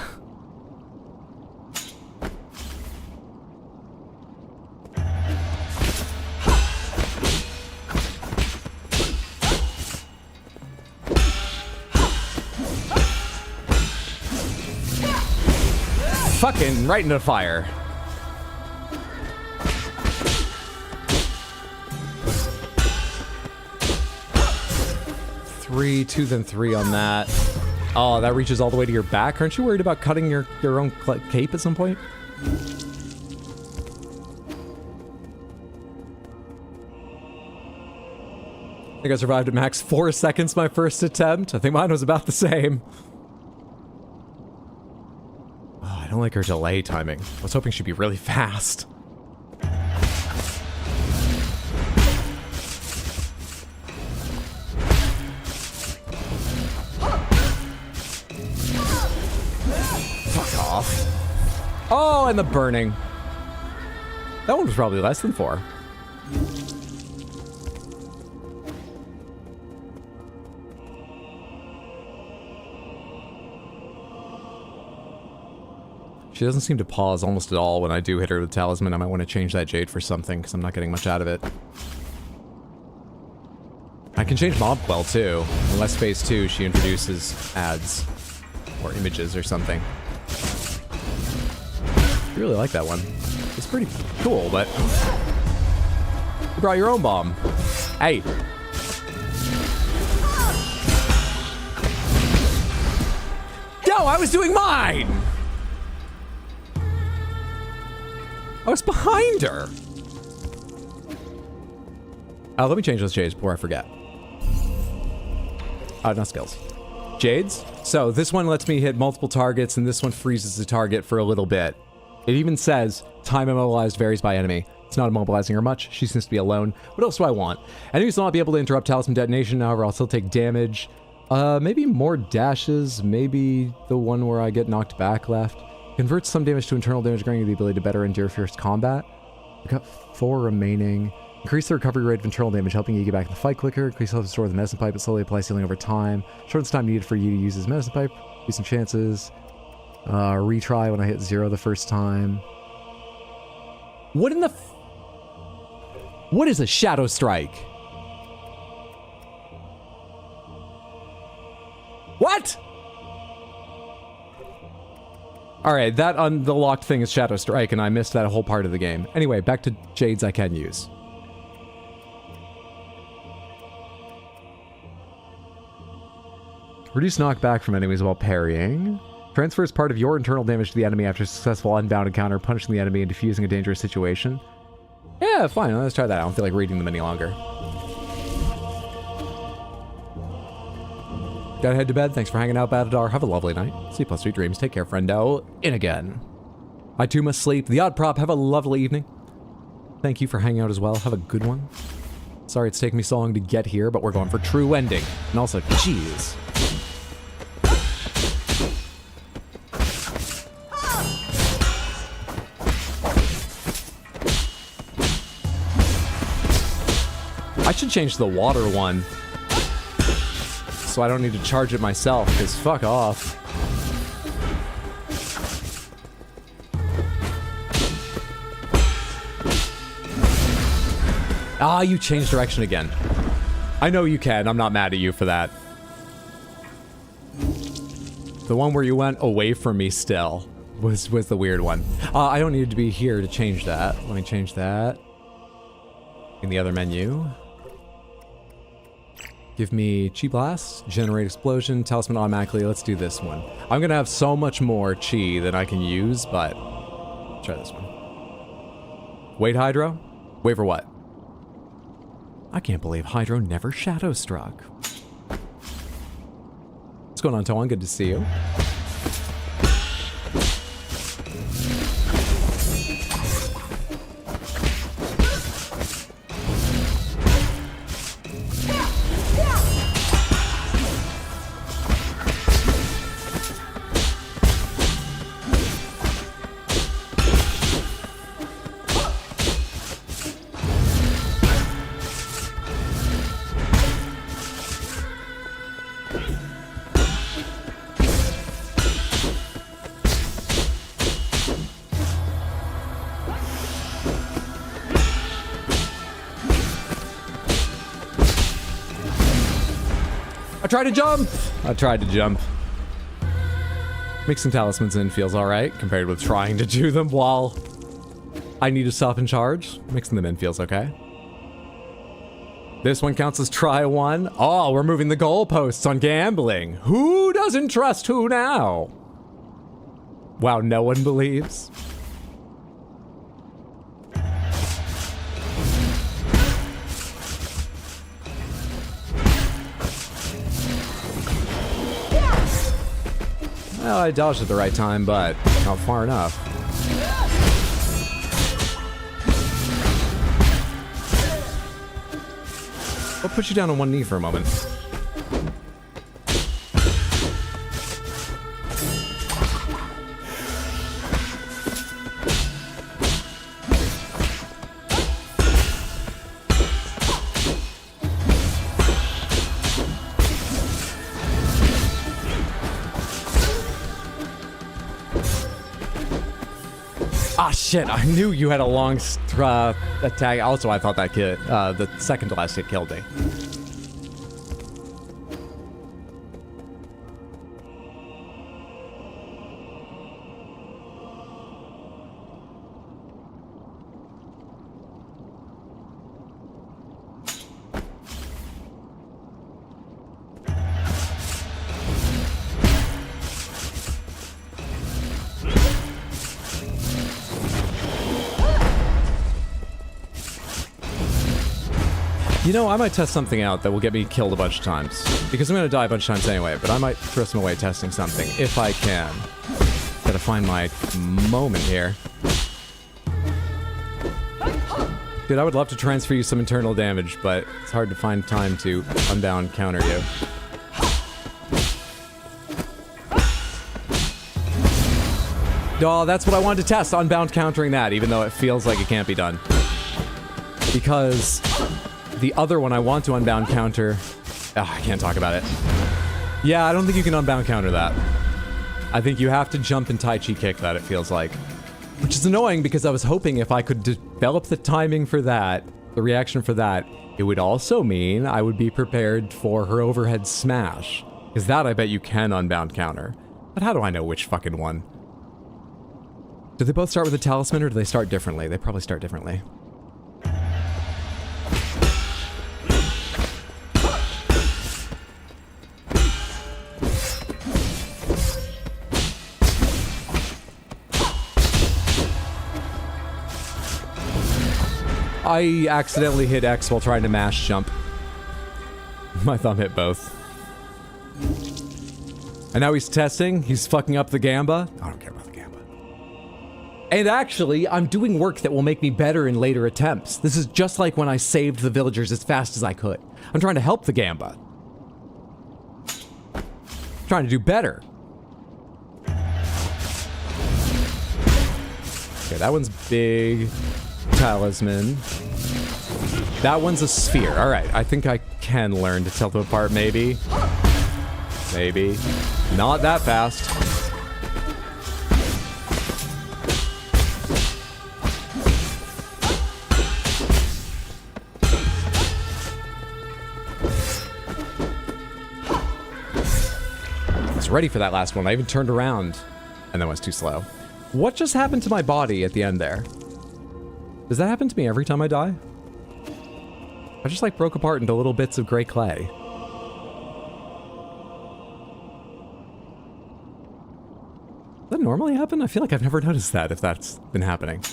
Speaker 3: Fucking right into the fire. Two, then 3 on that. Oh, that reaches all the way to your back. Aren't you worried about cutting your own cape at some point? I think I survived at max 4 seconds my first attempt. I think mine was about the same. Oh, I don't like her delay timing. I was hoping she'd be really fast. Oh, and the burning. That one was probably less than 4. She doesn't seem to pause almost at all when I do hit her with Talisman. I might want to change that Jade for something, because I'm not getting much out of it. I can change Mob Quell, too. Unless phase 2, she introduces ads. Or images or something. I really like that one. It's pretty cool, but... You brought your own bomb. Hey. Yo, I was doing mine! I was behind her! Let me change those Jades before I forget. Not skills. Jades? So, this one lets me hit multiple targets, and this one freezes the target for a little bit. It even says, time immobilized varies by enemy. It's not immobilizing her much. She seems to be alone. What else do I want? Enemies will not be able to interrupt Talisman detonation, however, I'll still take damage. Maybe more dashes. Maybe the one where I get knocked back left. Converts some damage to internal damage, granting the ability to better endure fierce combat. I've got 4 remaining. Increase the recovery rate of internal damage, helping you get back in the fight quicker. Increase health restore with the medicine pipe, but slowly apply healing over time. Shortens time needed for you to use his medicine pipe. Decent chances. Retry when I hit 0 the first time. What in the what is a Shadow Strike? What? Alright, that unlocked thing is Shadow Strike, and I missed that whole part of the game. Anyway, back to Jades I can use. Reduce knockback from enemies while parrying. Transfers part of your internal damage to the enemy after a successful unbound encounter, punishing the enemy and diffusing a dangerous situation. Yeah, fine. Let's try that. I don't feel like reading them any longer. Gotta head to bed. Thanks for hanging out, Batadar. Have a lovely night. Sleep plus sweet dreams. Take care, friendo. In again. I too must sleep. The Odd Prop, have a lovely evening. Thank you for hanging out as well. Have a good one. Sorry it's taken me so long to get here, but we're going for true ending. And also, cheese. I should change the water one, so I don't need to charge it myself, because fuck off. Ah, you changed direction again. I know you can, I'm not mad at you for that. The one where you went away from me still was the weird one. I don't need to be here to change that. Let me change that. In the other menu. Give me Chi Blast, Generate Explosion, Talisman automatically. Let's do this one. I'm gonna have so much more Chi that I can use, but try this one. Wait, Hydro? Wait for what? I can't believe Hydro never Shadow Struck. What's going on, Toan? Good to see you. Try to jump! I tried to jump. Mixing talismans in feels alright, compared with trying to do them while I need to stop and charge. Mixing them in feels okay. This one counts as try one. Oh, we're moving the goalposts on gambling. Who doesn't trust who now? Wow, no one believes. Well, I dodged at the right time, but not far enough. I'll put you down on one knee for a moment. Ah, shit, I knew you had a long attack. Also, I thought that kid, the second to last hit killed me. You know, I might test something out that will get me killed a bunch of times. Because I'm going to die a bunch of times anyway, but I might throw some away testing something, if I can. Gotta find my moment here. Dude, I would love to transfer you some internal damage, but it's hard to find time to unbound counter you. Oh, that's what I wanted to test, unbound countering that, even though it feels like it can't be done. because the other one I want to unbound counter... I can't talk about it. Yeah, I don't think you can unbound counter that. I think you have to jump and Tai Chi kick that, it feels like. Which is annoying because I was hoping if I could develop the timing for that, the reaction for that, it would also mean I would be prepared for her overhead smash. Because that I bet you can unbound counter. But how do I know which fucking one? Do they both start with a talisman or do they start differently? They probably start differently. I accidentally hit X while trying to mash jump. My thumb hit both. And now he's testing. He's fucking up the gamba. I don't care about the gamba. And actually, I'm doing work that will make me better in later attempts. This is just like when I saved the villagers as fast as I could. I'm trying to help the gamba. I'm trying to do better. Okay, that one's big. Talisman. That one's a sphere. Alright, I think I can learn to tell them apart, maybe. Maybe. Not that fast. I was ready for that last one. I even turned around and then was too slow. What just happened to my body at the end there? Does that happen to me every time I die? I just like broke apart into little bits of gray clay. Does that normally happen? I feel like I've never noticed that if that's been happening.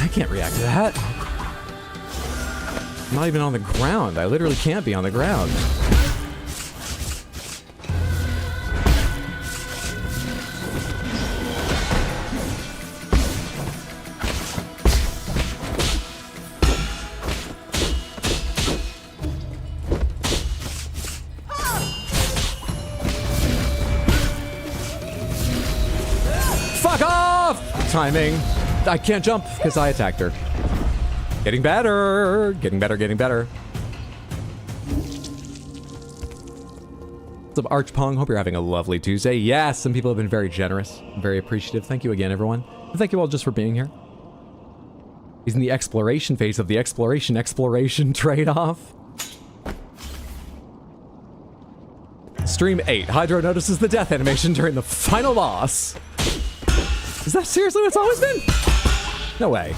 Speaker 3: I can't react to that. I'm not even on the ground. I literally can't be on the ground. Fuck off! Timing. I can't jump because I attacked her. Getting better. Getting better, getting better. What's up, Archpong? Hope you're having a lovely Tuesday. Yes, some people have been very generous. I'm very appreciative. Thank you again, everyone. And thank you all just for being here. He's in the exploration phase of the exploration trade-off. Stream 8. Hydro notices the death animation during the final boss. Is that seriously what it's always been? No way.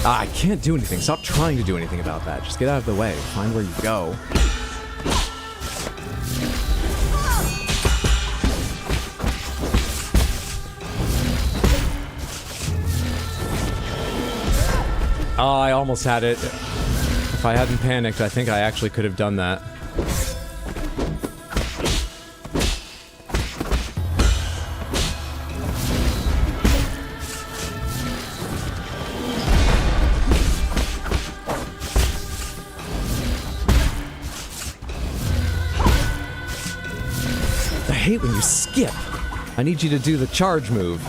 Speaker 3: I can't do anything. Stop trying to do anything about that. Just get out of the way. Find where you go. Oh, I almost had it. If I hadn't panicked, I think I actually could have done that. I hate when you skip. I need you to do the charge move.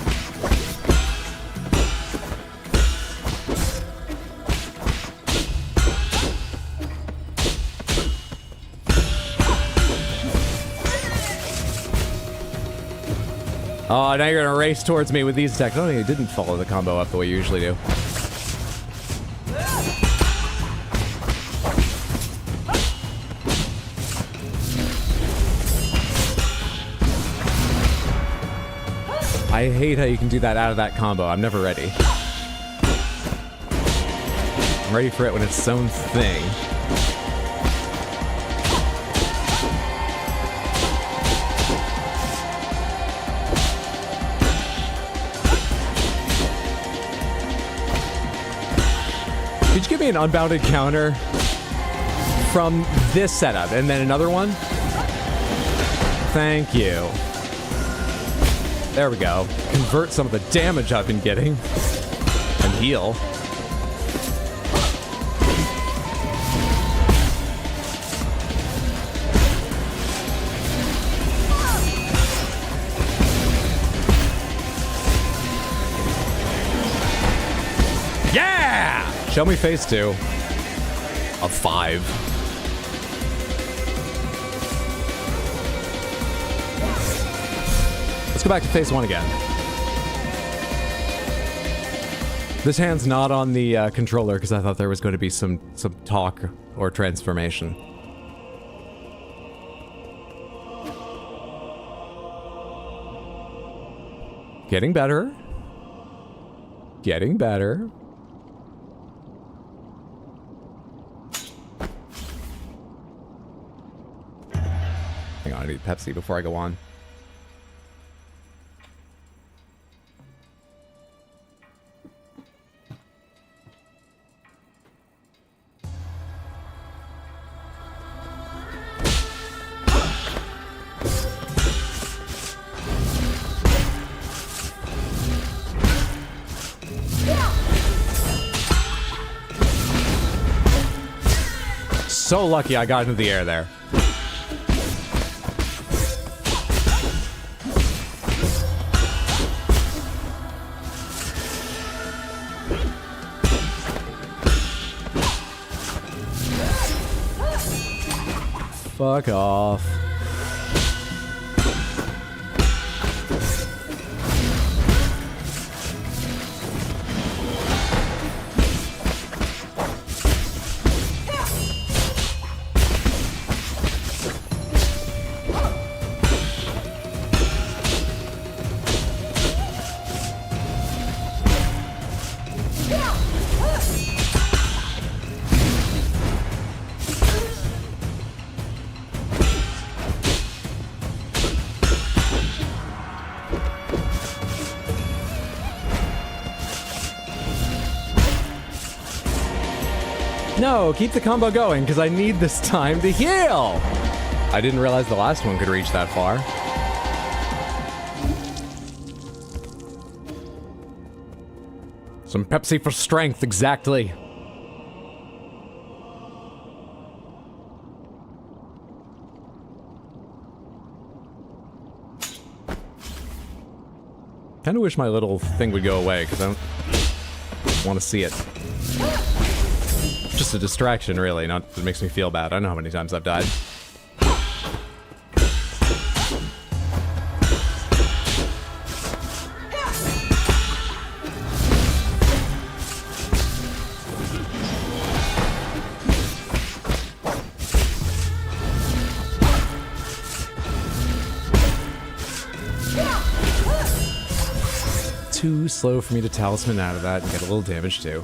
Speaker 3: Oh, now you're gonna race towards me with these attacks. Oh, you didn't follow the combo up the way you usually do. I hate how you can do that out of that combo. I'm never ready. I'm ready for it when it's its own thing. Could you give me an unbounded counter from this setup and then another one? Thank you. There we go. Convert some of the damage I've been getting. And heal.
Speaker 1: Yeah!
Speaker 3: Show me phase 2. Of 5. Let's go back to phase 1 again. This hand's not on the controller because I thought there was going to be some talk or transformation. Getting better. Getting better. Hang on, I need Pepsi before I go on. So lucky I got into the air there. Fuck off. No, keep the combo going, because I need this time to heal! I didn't realize the last one could reach that far. Some Pepsi for strength, exactly. Kinda wish my little thing would go away, because I don't want to see it. Just a distraction, really. Not it makes me feel bad. I know how many times I've died. Too slow for me to talisman out of that and get a little damage too.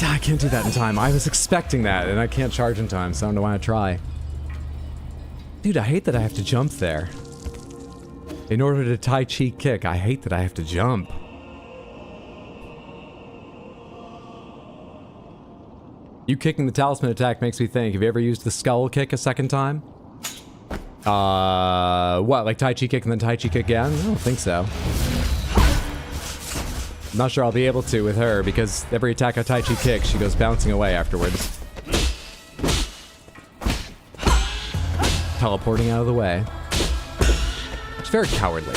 Speaker 3: I can't do that in time. I was expecting that, and I can't charge in time, so I don't want to try. Dude, I hate that I have to jump there. In order to Tai Chi kick, I hate that I have to jump. You kicking the talisman attack makes me think, have you ever used the skull kick a second time? What, like Tai Chi kick and then Tai Chi kick again? I don't think so. I'm not sure I'll be able to with her, because every attack I Tai Chi kick, she goes bouncing away afterwards. Teleporting out of the way. It's very cowardly.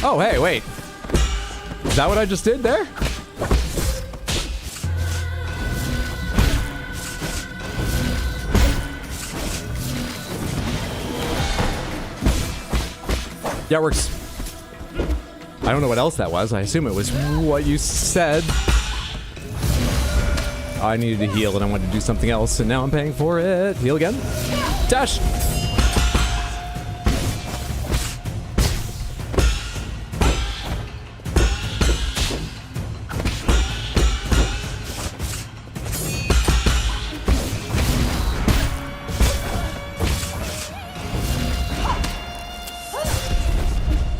Speaker 3: Oh, hey, wait. Is that what I just did there? Yeah, it works. I don't know what else that was. I assume it was what you said. I needed to heal and I wanted to do something else, and now I'm paying for it. Heal again. Dash!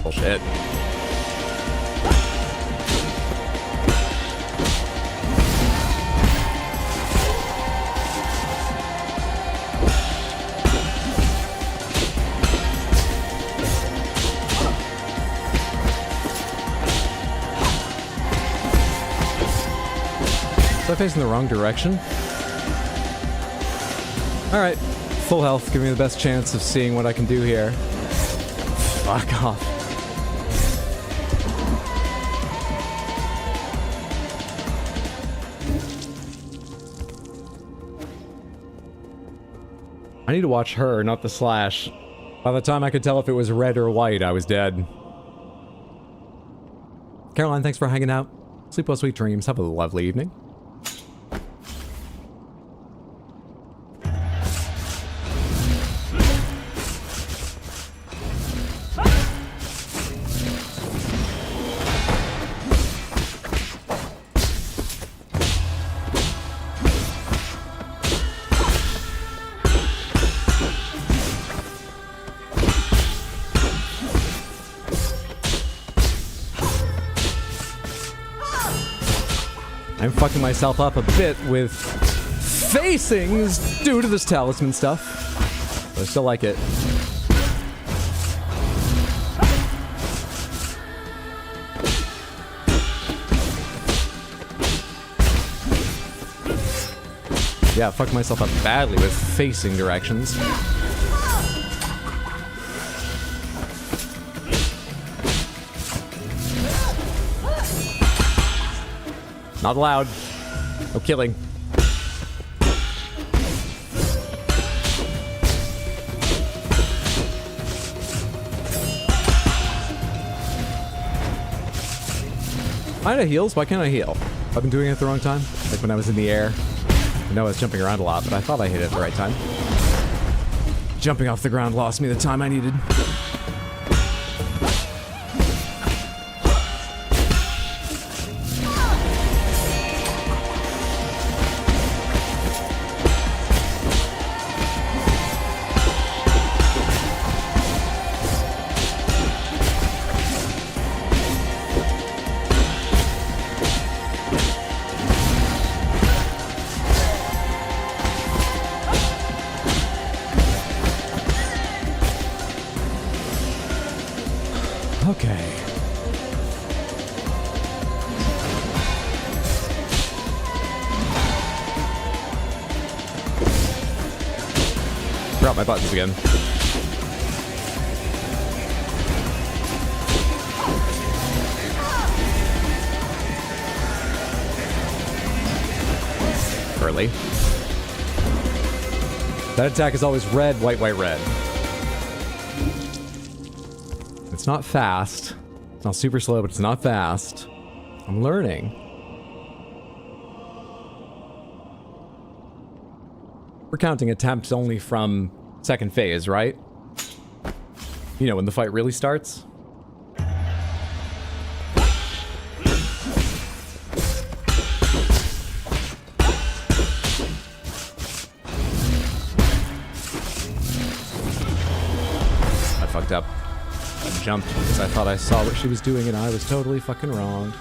Speaker 3: Bullshit. Was I facing the wrong direction? Alright. Full health. Give me the best chance of seeing what I can do here. Fuck off. I need to watch her, not the slash. By the time I could tell if it was red or white, I was dead. Caroline, thanks for hanging out. Sleep well, sweet dreams. Have a lovely evening. I'm fucking myself up a bit with facings due to this talisman stuff. But I still like it. Yeah, fucked myself up badly with facing directions. Not allowed. No killing. Kinda heals? Why can't I heal? I've been doing it at the wrong time? Like when I was in the air? I know I was jumping around a lot, but I thought I hit it at the right time. Jumping off the ground lost me the time I needed. Okay. Drop my buttons again. Early. That attack is always red, white, white, red. It's not fast. It's not super slow, but it's not fast. I'm learning. We're counting attempts only from second phase, right? You know, when the fight really starts? I fucked up. I jumped because I thought I saw what she was doing and I was totally fucking wrong.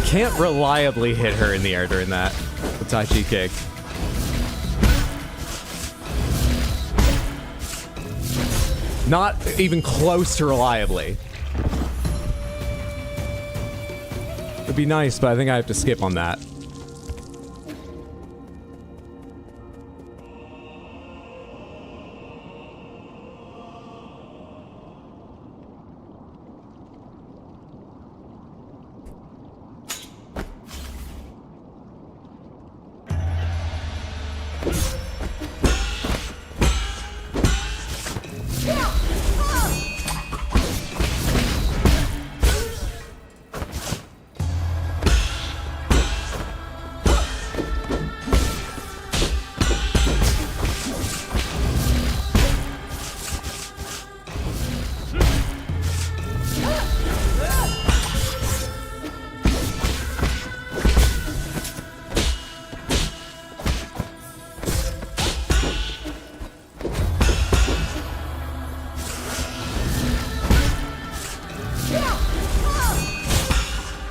Speaker 3: Can't reliably hit her in the air during that. The Tai Chi kick. Not even close to reliably. It'd be nice, but I think I have to skip on that.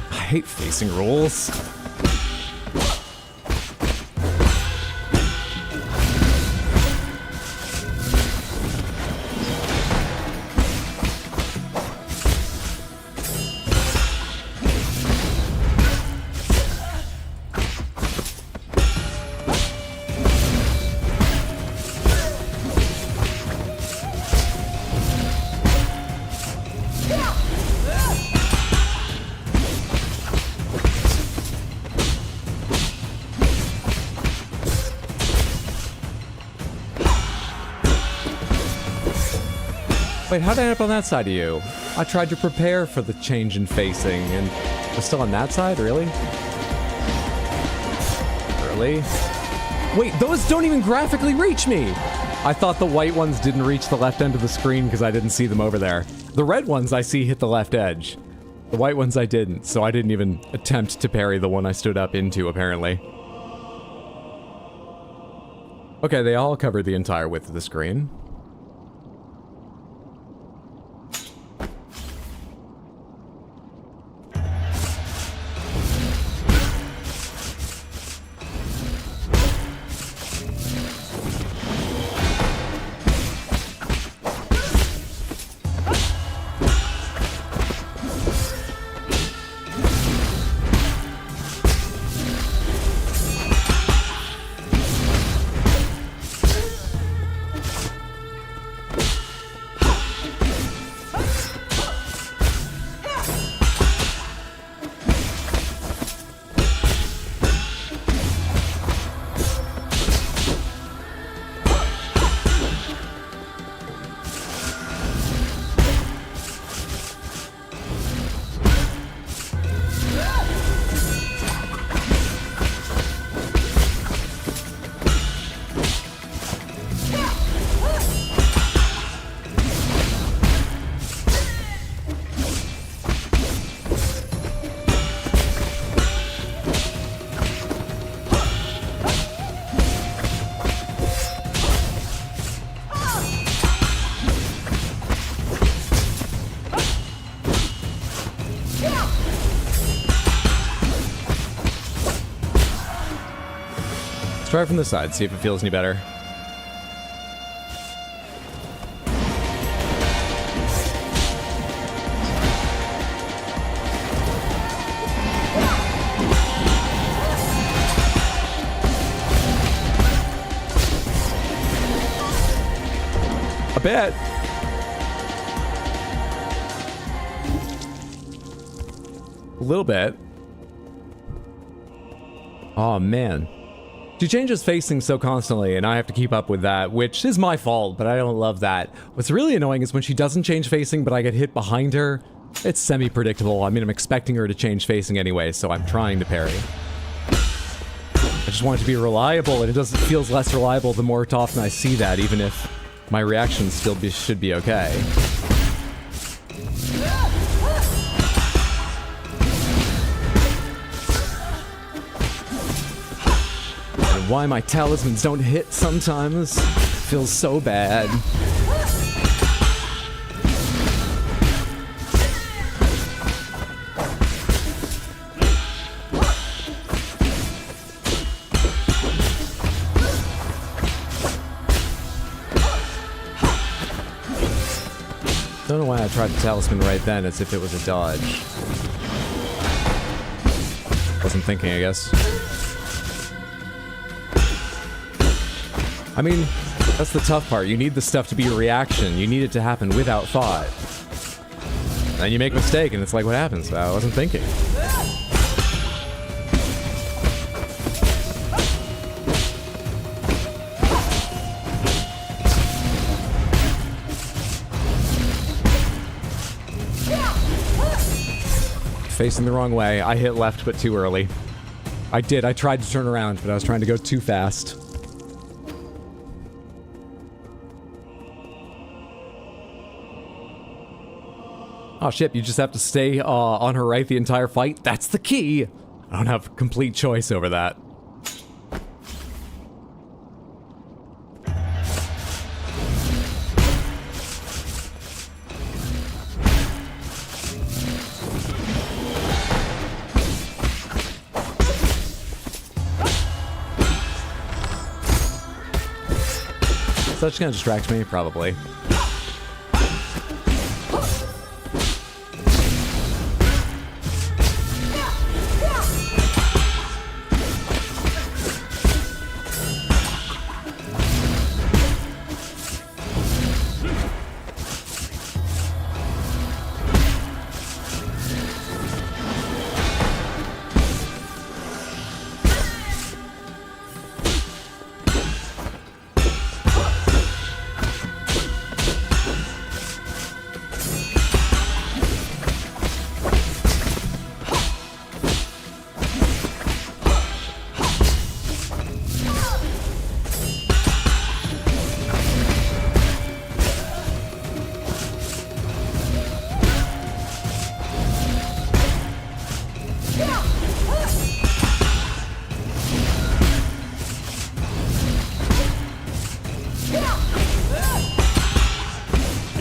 Speaker 3: I hate facing rules. Wait, how did I end up on that side of you? I tried to prepare for the change in facing, and we're still on that side? Really? Really? Wait, those don't even graphically reach me! I thought the white ones didn't reach the left end of the screen because I didn't see them over there. The red ones I see hit the left edge. The white ones I didn't, so I didn't even attempt to parry the one I stood up into, apparently. Okay, they all covered the entire width of the screen. Let's try it from the side, see if it feels any better. A bit. A little bit. Oh man. She changes facing so constantly, and I have to keep up with that, which is my fault, but I don't love that. What's really annoying is when she doesn't change facing, but I get hit behind her. It's semi-predictable. I mean, I'm expecting her to change facing anyway, so I'm trying to parry. I just want it to be reliable, and it feels less reliable the more often I see that, even if my reactions still should be okay. Why my talismans don't hit sometimes feels so bad. Don't know why I tried the talisman right then as if it was a dodge.
Speaker 9: wasn't thinking, I guess. I mean, that's the tough part. You need the stuff to be a reaction. You need it to happen without thought. And you make a mistake, and it's like, what happens? I wasn't thinking. Facing the wrong way. I hit left, but too early. I did. I tried to turn around, but I was trying to go too fast. Oh shit, you just have to stay on her right the entire fight? That's the key! I don't have complete choice over that. So that's gonna distract me, probably.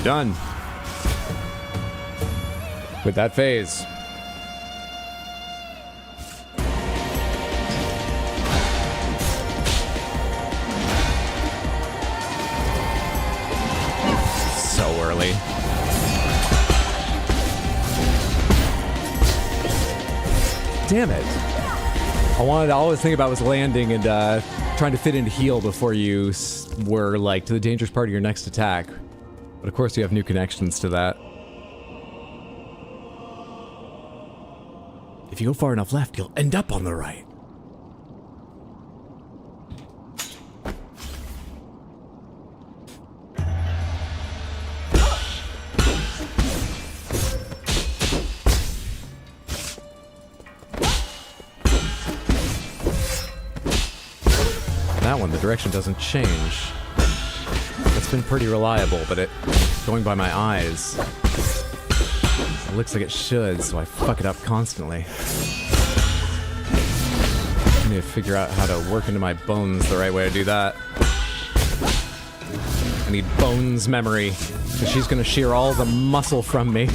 Speaker 9: Done. With that phase. So early. Damn it. All I was thinking about was landing and trying to fit into heal before you were like to the dangerous part of your next attack. But of course you have new connections to that. If you go far enough left, you'll end up on the right. That one, the direction doesn't change. It's been pretty reliable, but going by my eyes, it looks like it should, so I fuck it up constantly. I need to figure out how to work into my bones the right way to do that. I need bones memory, because she's gonna shear all the muscle from me.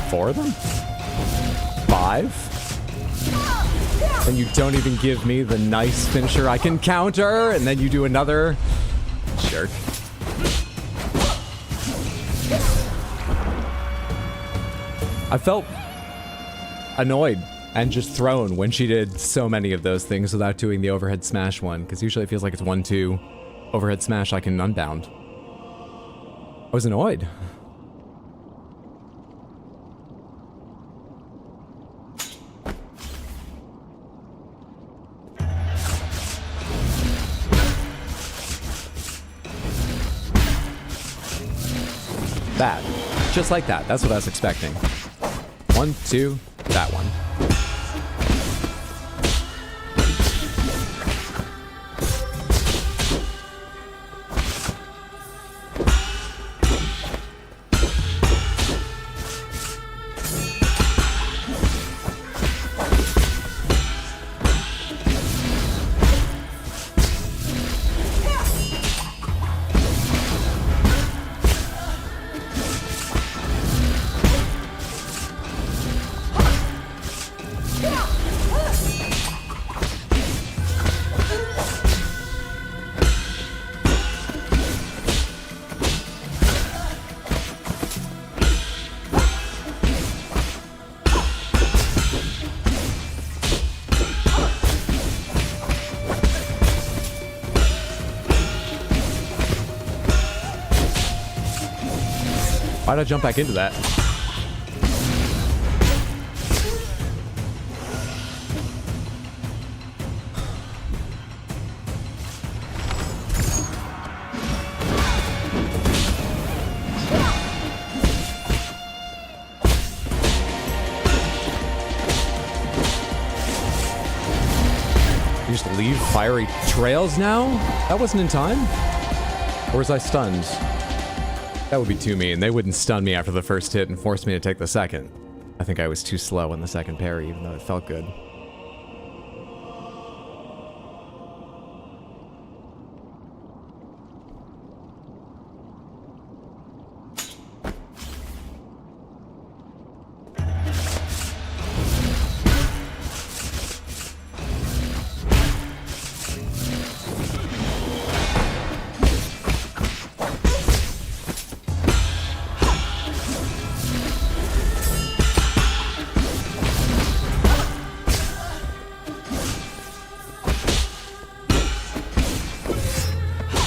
Speaker 9: Four of them? 5? And you don't even give me the nice finisher I can counter, and then you do another? Jerk. I felt annoyed and just thrown when she did so many of those things without doing the overhead smash one, because usually it feels like it's 1-2. Overhead smash I can unbound. I was annoyed. That. Just like that. That's what I was expecting. 1, 2, that one.
Speaker 3: Why'd I jump back into that? You just leave fiery trails now? That wasn't in time? Or was I stunned? That would be too mean. They wouldn't stun me after the first hit and force me to take the second. I think I was too slow on the second parry, even though it felt good.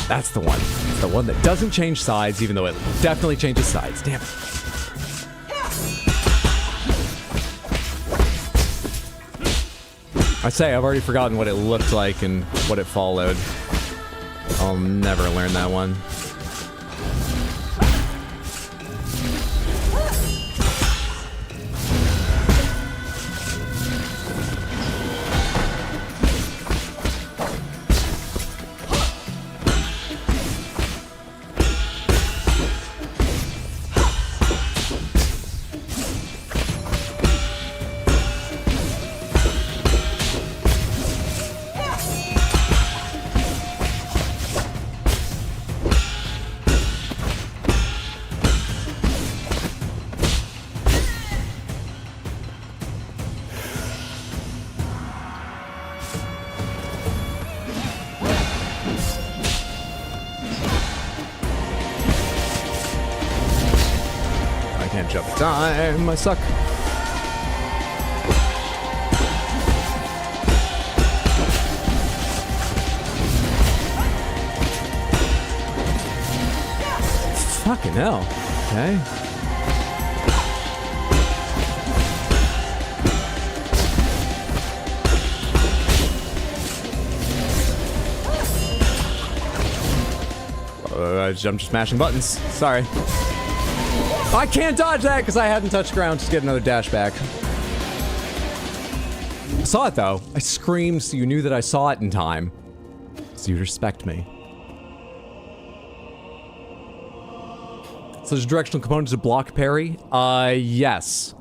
Speaker 3: That's the one. It's the one that doesn't change sides, even though it definitely changes sides. Damn it. I say, I've already forgotten what it looked like and what it followed. I'll never learn that one. Jump time, I suck. Fucking hell. Okay. I'm just mashing buttons. Sorry. I can't dodge that because I hadn't touched ground to get another dash back. I saw it though. I screamed so you knew that I saw it in time. So you respect me. So there's directional components to block parry? Yes.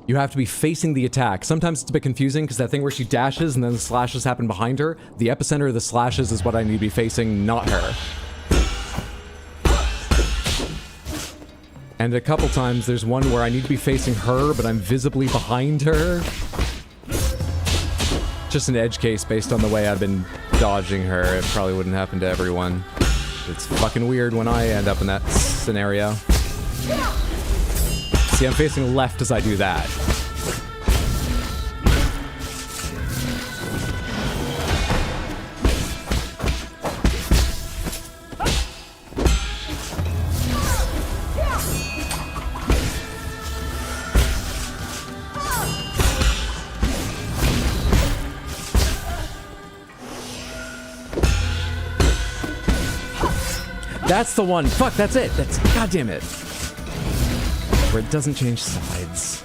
Speaker 3: You have to be facing the attack. Sometimes it's a bit confusing because that thing where she dashes and then the slashes happen behind her, the epicenter of the slashes is what I need to be facing, not her. And a couple times there's one where I need to be facing her, but I'm visibly behind her. Just an edge case based on the way I've been dodging her. It probably wouldn't happen to everyone. It's fucking weird when I end up in that scenario. See, I'm facing left as I do that. That's the one. Fuck, that's it. That's, goddamn it. Where it doesn't change sides.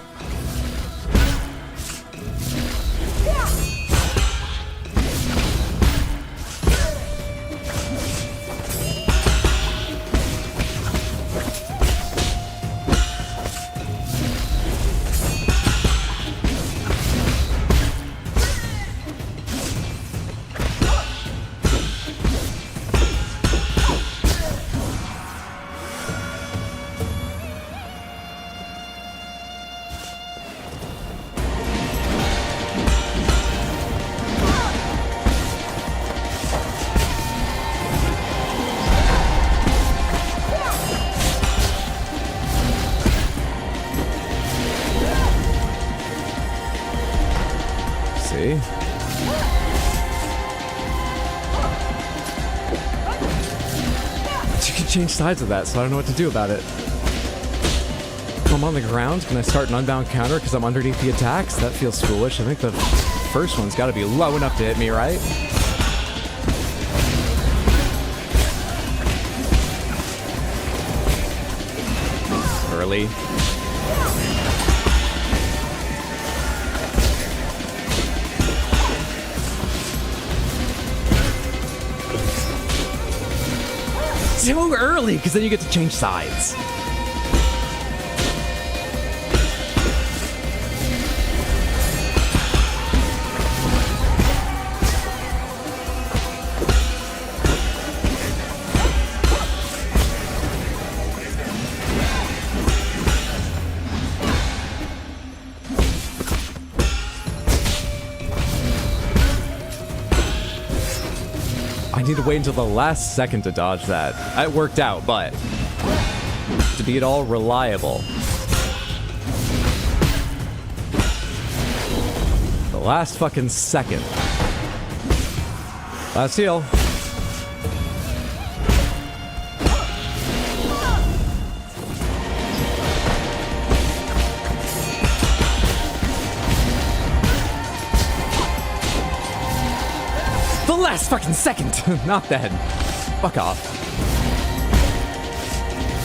Speaker 3: Change sides of that, so I don't know what to do about it. I'm on the ground, can I start an unbound counter because I'm underneath the attacks? That feels foolish. I think the first one's got to be low enough to hit me, right? Early. Too early, because then you get to change sides. I need to wait until the last second to dodge that. It worked out, but to be at all reliable. The last fucking second. Last heal. Last fucking second. Not then. Fuck off.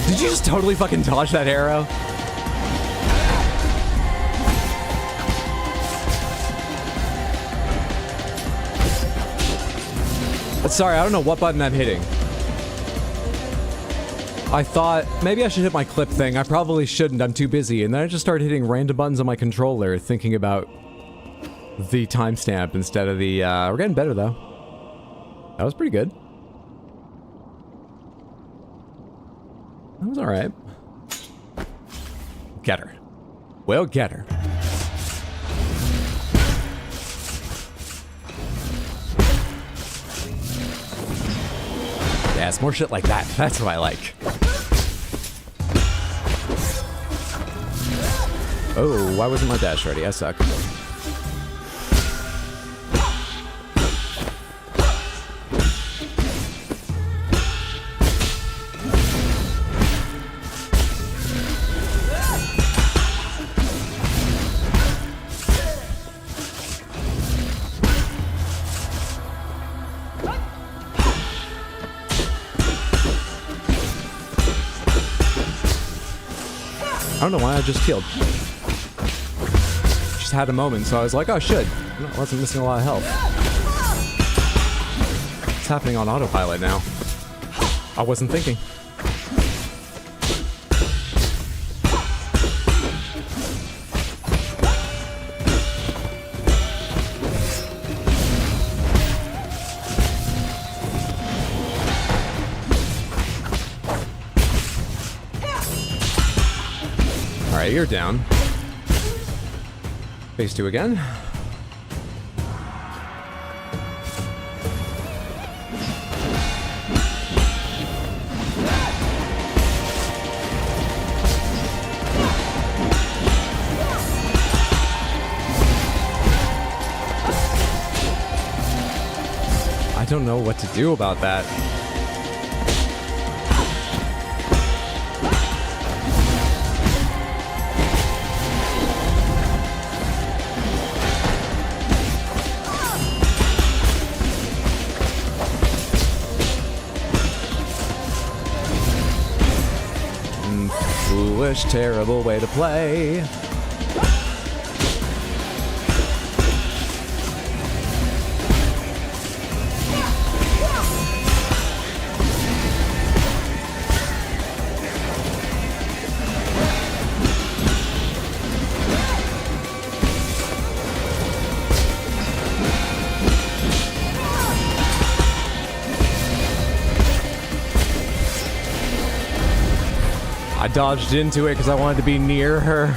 Speaker 3: Did you just totally fucking dodge that arrow? Sorry, I don't know what button I'm hitting. I thought maybe I should hit my clip thing. I probably shouldn't. I'm too busy. And then I just started hitting random buttons on my controller, thinking about the timestamp instead of the... we're getting better, though. That was pretty good. That was alright. Get her. Well, get her. Yeah, it's more shit like that. That's what I like. Oh, why wasn't my dash ready? I suck. I don't know why I just healed. Just had a moment, so I was like, oh shit. I wasn't missing a lot of health. It's happening on autopilot now. I wasn't thinking. Alright, you're down. Phase 2 again. I don't know what to do about that. Foolish, terrible way to play. I dodged into it because I wanted to be near her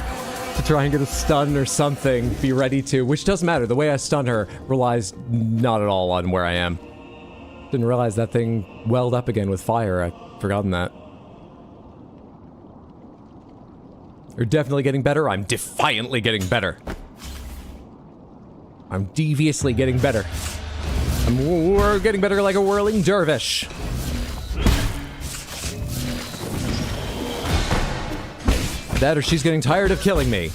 Speaker 3: to try and get a stun or something, be ready to, which doesn't matter. The way I stun her relies not at all on where I am. Didn't realize that thing welled up again with fire. I'd forgotten that. You're definitely getting better. I'm defiantly getting better. I'm deviously getting better. We're getting better like a whirling dervish. That or she's getting tired of killing me.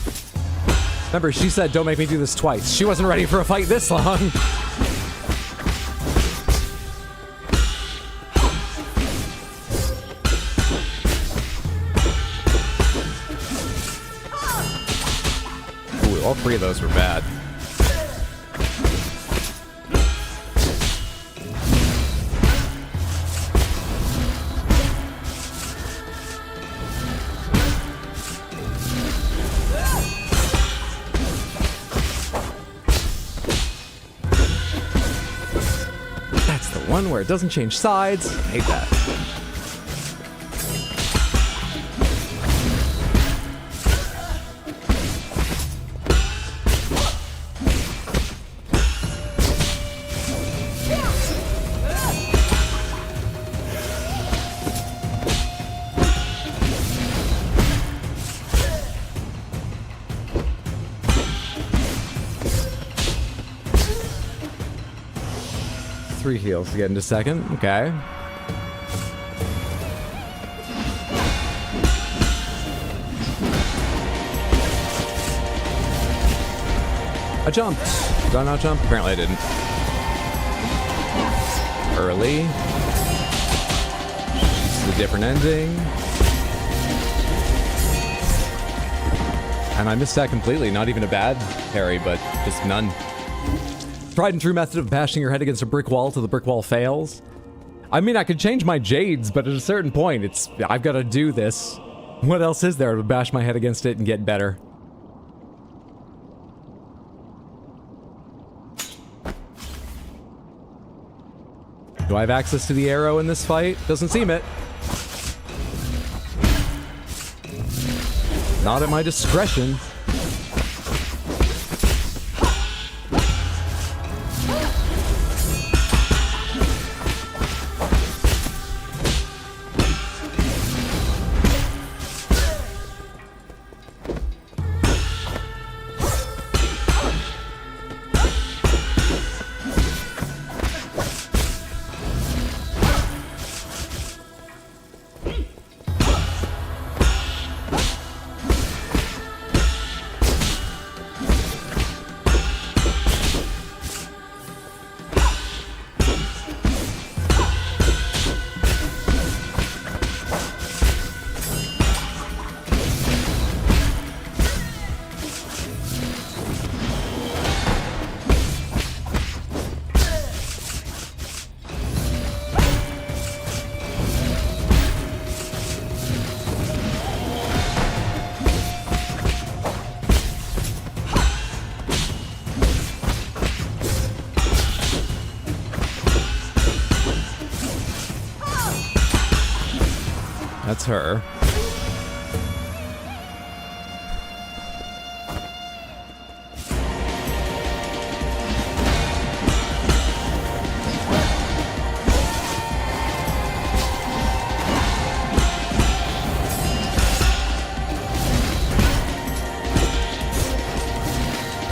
Speaker 3: Remember, she said don't make me do this twice. She wasn't ready for a fight this long. Ooh, all three of those were bad. One where it doesn't change sides. I hate that. Three heals to get into second. Okay. I jumped. Did I not jump? Apparently I didn't. Early. This is a different ending. And I missed that completely. Not even a bad parry, but just none. Tried and true method of bashing your head against a brick wall till the brick wall fails. I mean, I could change my jades, but at a certain point, I've got to do this. What else is there to bash my head against it and get better? Do I have access to the arrow in this fight? Doesn't seem it. Not at my discretion. That's her.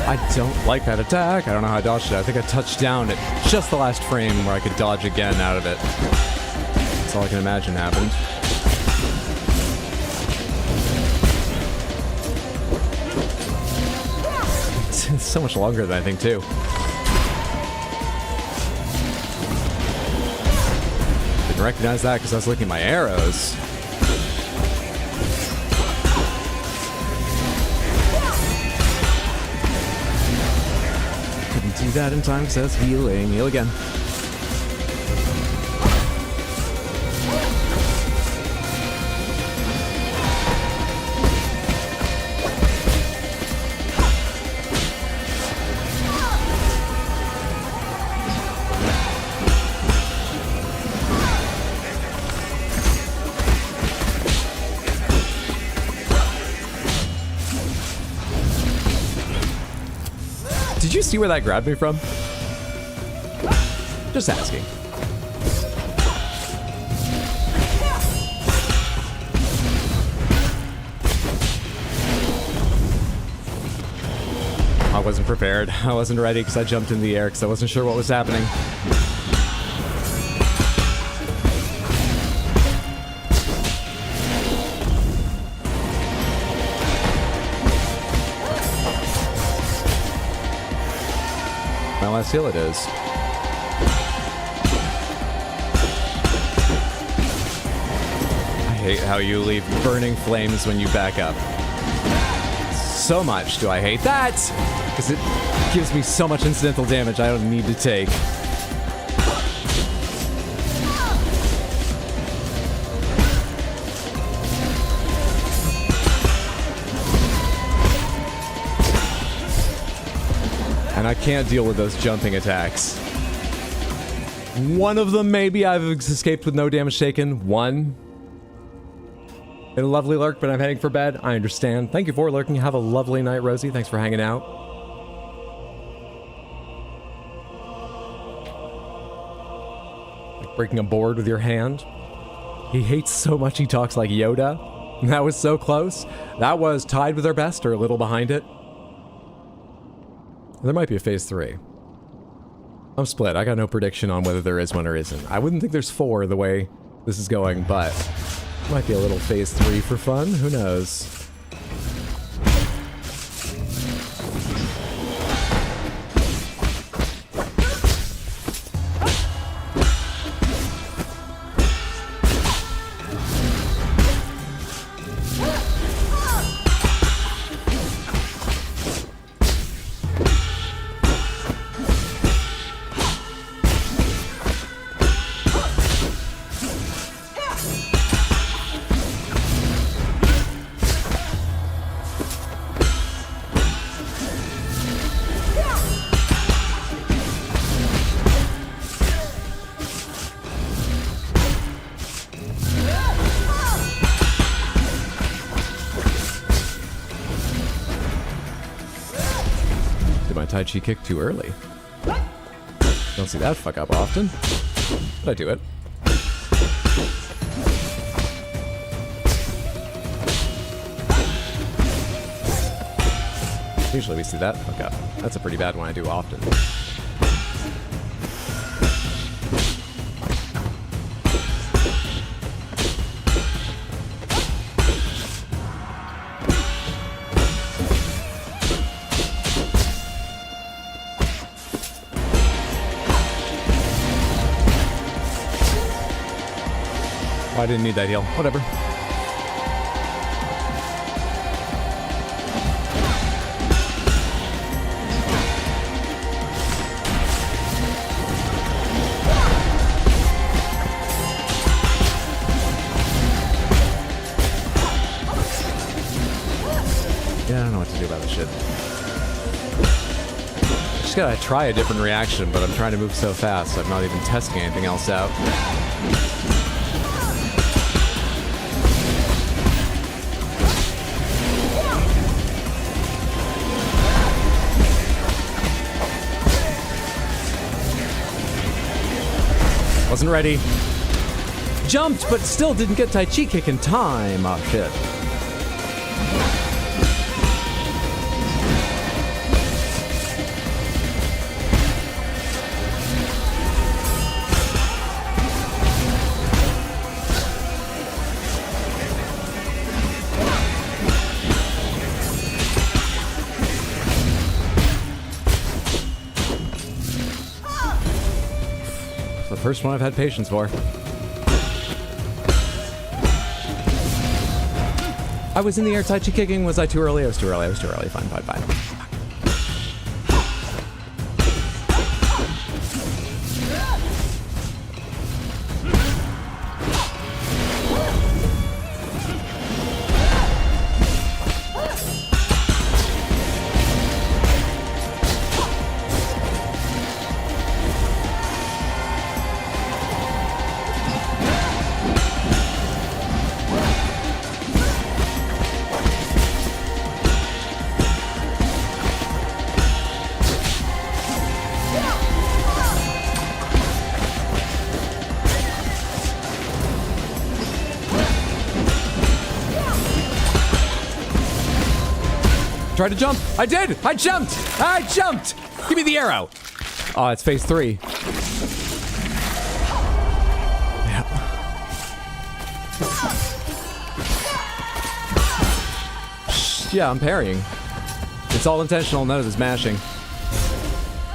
Speaker 3: I don't like that attack. I don't know how I dodged it. I think I touched down at just the last frame where I could dodge again out of it. That's all I can imagine happened. It's so much longer than I think, too. Didn't recognize that because I was looking at my arrows. Couldn't do that in time because I was healing. Heal again. Did you see where that grabbed me from? Just asking. I wasn't prepared. I wasn't ready because I jumped in the air because I wasn't sure what was happening.
Speaker 9: seal it is. I hate how you leave burning flames when you back up. So much do I hate that! Because it gives me so much incidental damage I don't need to take. And I can't deal with those jumping attacks. One of them, maybe, I've escaped with no damage taken. One. Been a lovely lurk, but I'm heading for bed. I understand. Thank you for lurking. Have a lovely night, Rosie. Thanks for hanging out. Like breaking a board with your hand. He hates so much he talks like Yoda. That was so close. That was tied with our best or a little behind it. There might be a phase 3. I'm split. I got no prediction on whether there is one or isn't. I wouldn't think there's 4 the way this is going, but might be a little phase 3 for fun. Who knows? Tai Chi kick too early. Don't see that fuck up often. But I do it. Usually we see that fuck up. That's a pretty bad one I do often. I didn't need that heal. Whatever. Yeah, I don't know what to do about this shit. Just gotta try a different reaction, but I'm trying to move so fast, I'm not even testing anything else out. Wasn't ready. Jumped, but still didn't get Tai Chi kick in time. Oh, shit. First one I've had patience for. I was in the air Tai Chi kicking. Was I too early? I was too early. I was too early. Fine, fine, fine. Try to jump. I did. I jumped. I jumped. Give me the arrow. Oh, it's phase 3. Yeah. Yeah, I'm parrying. It's all intentional. None of this mashing.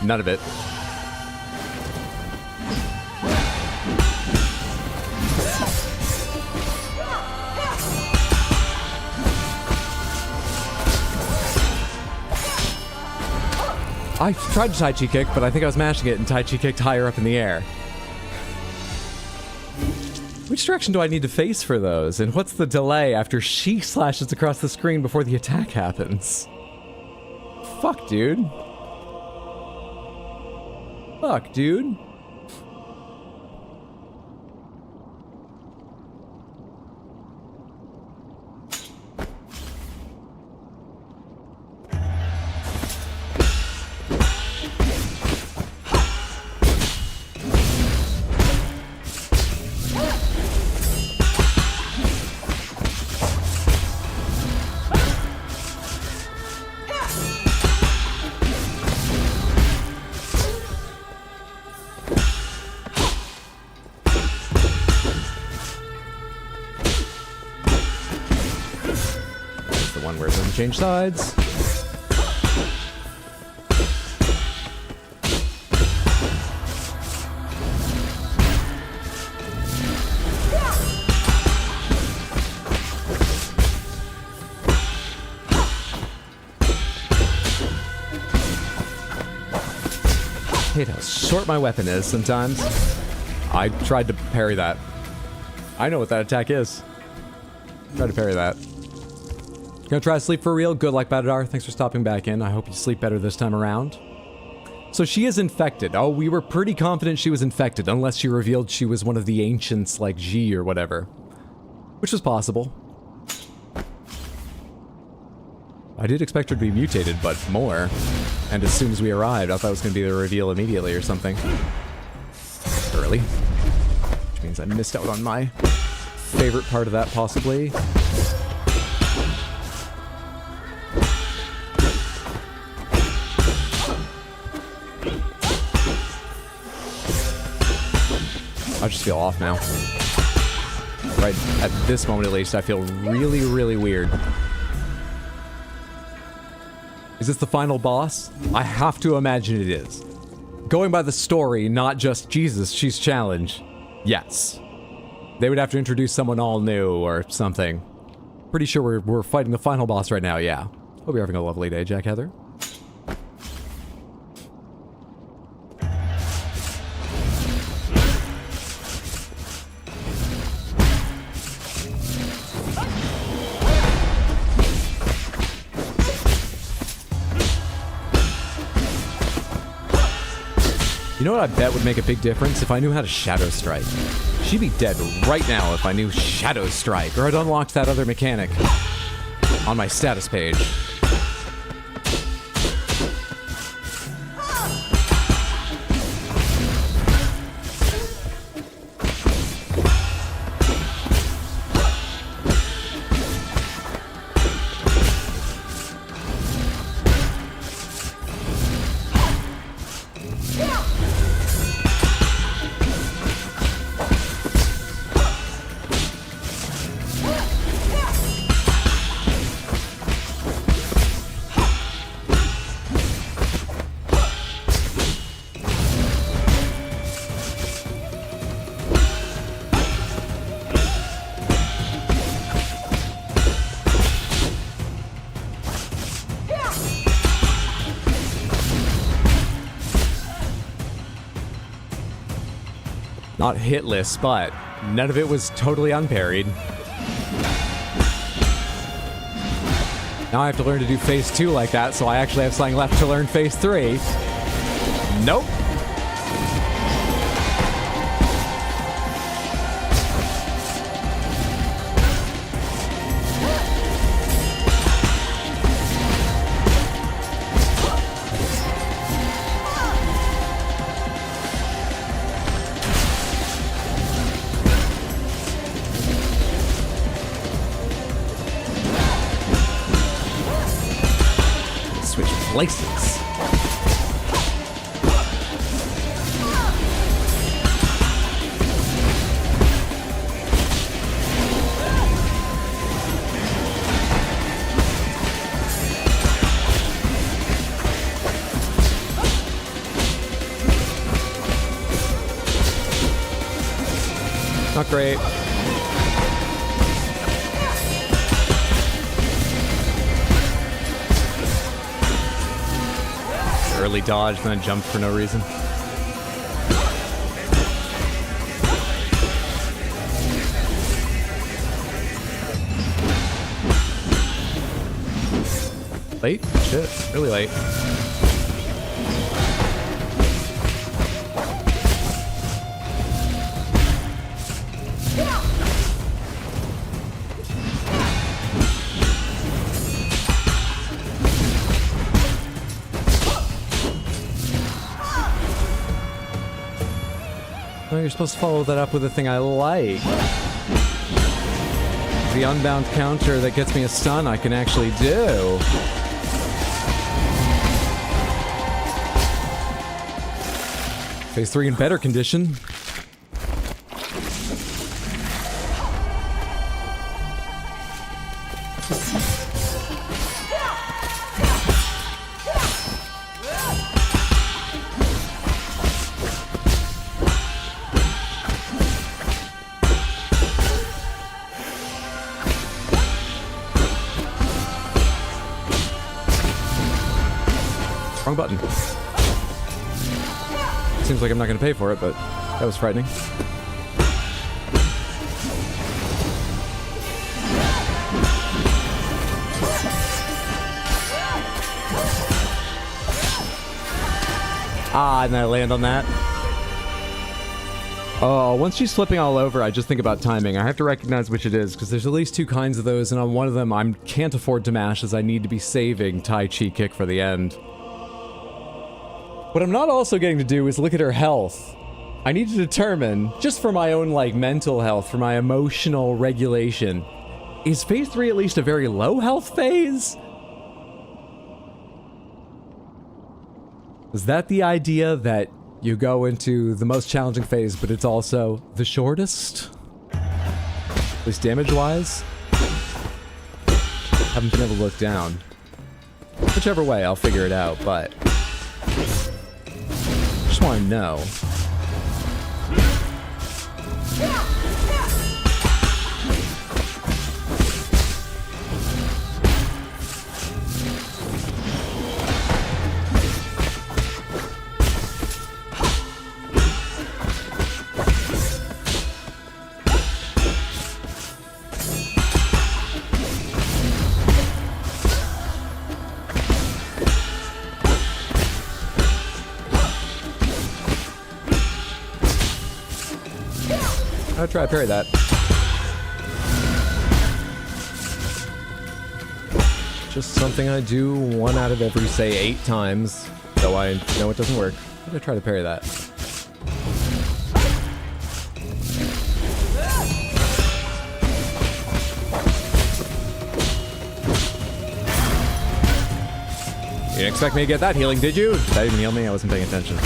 Speaker 9: None of it.
Speaker 3: I tried to Tai Chi kick, but I think I was mashing it and Tai Chi kicked higher up in the air. Which direction do I need to face for those? And what's the delay after she slashes across the screen before the attack happens? Fuck, dude. Fuck, dude. The one where it doesn't change sides. I hate how short my weapon is sometimes. I tried to parry that. I know what that attack is. Try to parry that. Gonna try to sleep for real? Good luck, Badadar. Thanks for stopping back in. I hope you sleep better this time around. So she is infected. Oh, we were pretty confident she was infected, unless she revealed she was one of the ancients like G or whatever. Which was possible. I did expect her to be mutated, but more. And as soon as we arrived, I thought it was going to be the reveal immediately or something. Early. Which means I missed out on my favorite part of that, possibly. I just feel off now. Right at this moment at least, I feel really, really weird. Is this the final boss? I have to imagine it is. Going by the story, not just, Jesus, she's challenged. Yes. They would have to introduce someone all new or something. Pretty sure we're fighting the final boss right now, yeah. Hope you're having a lovely day, Jack Heather. You know what I bet would make a big difference? If I knew how to Shadow Strike. She'd be dead right now if I knew Shadow Strike, or I'd unlocked that other mechanic on my status page. Not hitless, but none of it was totally unparried. Now I have to learn to do phase 2 like that, so I actually have something left to learn phase 3. Nope. Places. Not great.
Speaker 9: early dodge and then jumped for no reason. Late? Shit, really late.
Speaker 3: Oh, you're supposed to follow that up with a thing I like. The unbound counter that gets me a stun I can actually do. Phase 3 in better condition. Wrong button. Seems like I'm not going to pay for it, but that was frightening. Ah, and then I land on that. Oh, once she's flipping all over, I just think about timing. I have to recognize which it is, because there's at least 2 kinds of those, and on one of them I can't afford to mash as I need to be saving Tai Chi kick for the end. What I'm not also getting to do is look at her health. I need to determine, just for my own, like, mental health, for my emotional regulation, is phase 3 at least a very low health phase? Is that the idea that you go into the most challenging phase, but it's also the shortest? At least damage-wise? Haven't been able to look down. Whichever way, I'll figure it out, but just want to know. I'll try to parry that. Just something I do 1 out of every, say, 8 times, though I know it doesn't work. I'm gonna try to parry that. You didn't expect me to get that healing, did you? Did that even heal me? I wasn't paying attention.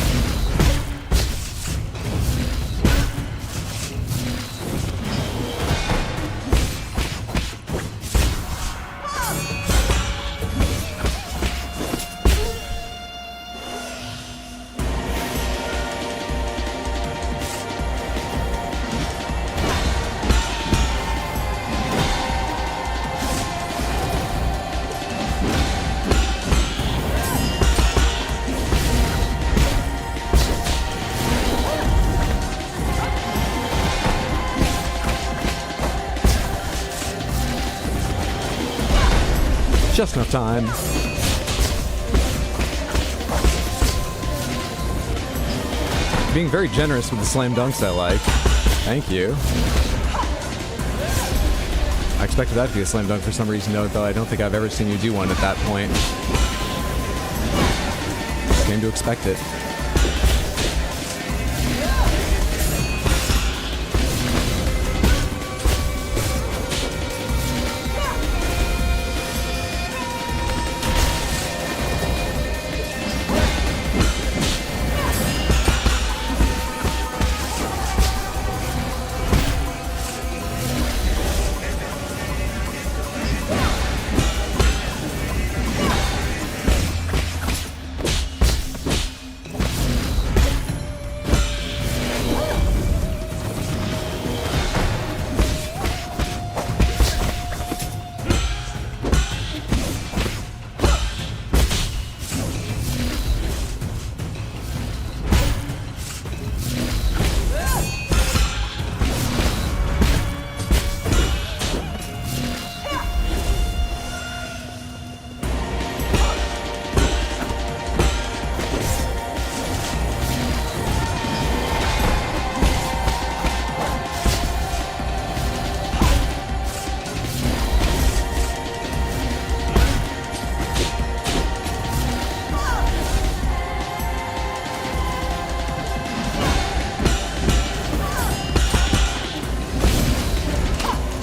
Speaker 3: Just enough time. Being very generous with the slam dunks I like. Thank you. I expected that to be a slam dunk for some reason, though I don't think I've ever seen you do one at that point. Just came to expect it.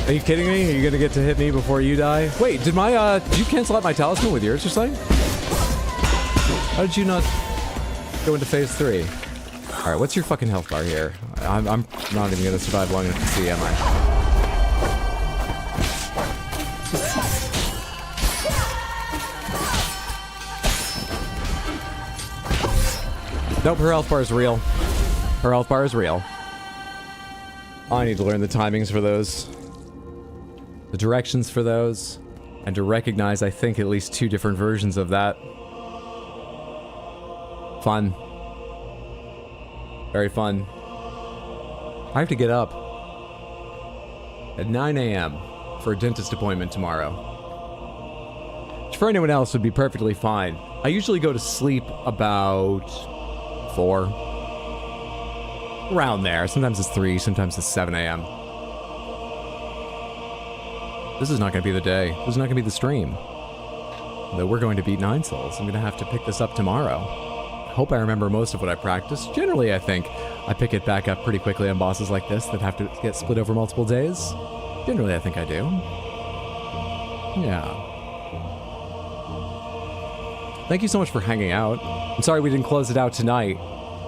Speaker 3: Are you kidding me? Are you gonna get to hit me before you die? Wait, did you cancel out my talisman with yours or something? How did you not go into phase 3? Alright, what's your fucking health bar here? I'm not even gonna survive long enough to see, am I? Nope, her health bar is real. Her health bar is real. I need to learn the timings for those. The directions for those. And to recognize, I think, at least 2 different versions of that. Fun. Very fun. I have to get up at 9 a.m. for a dentist appointment tomorrow. Which for anyone else would be perfectly fine. I usually go to sleep about 4. Around there. Sometimes it's 3, sometimes it's 7 a.m. This is not going to be the day. This is not going to be the stream. Though we're going to beat 9 souls. I'm going to have to pick this up tomorrow. I hope I remember most of what I practiced. Generally, I think I pick it back up pretty quickly on bosses like this that have to get split over multiple days. Generally, I think I do. Yeah. Thank you so much for hanging out. I'm sorry we didn't close it out tonight,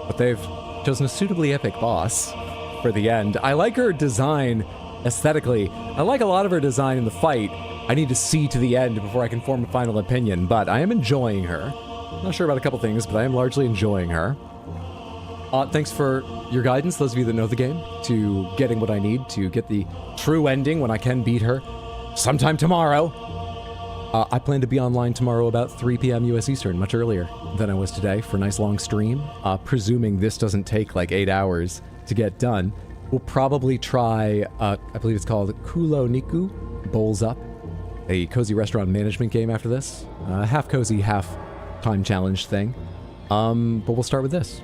Speaker 3: but they've chosen a suitably epic boss for the end. I like her design aesthetically. I like a lot of her design in the fight. I need to see to the end before I can form a final opinion, but I am enjoying her. I'm not sure about a couple things, but I am largely enjoying her. Thanks for your guidance, those of you that know the game, to getting what I need to get the true ending when I can beat her sometime tomorrow. I plan to be online tomorrow about 3 p.m. US Eastern, much earlier than I was today, for a nice long stream. Presuming this doesn't take like 8 hours to get done, we'll probably try, I believe it's called Kulo Niku, Bowls Up, a cozy restaurant management game after this. Half cozy, half time challenge thing. But we'll start with this.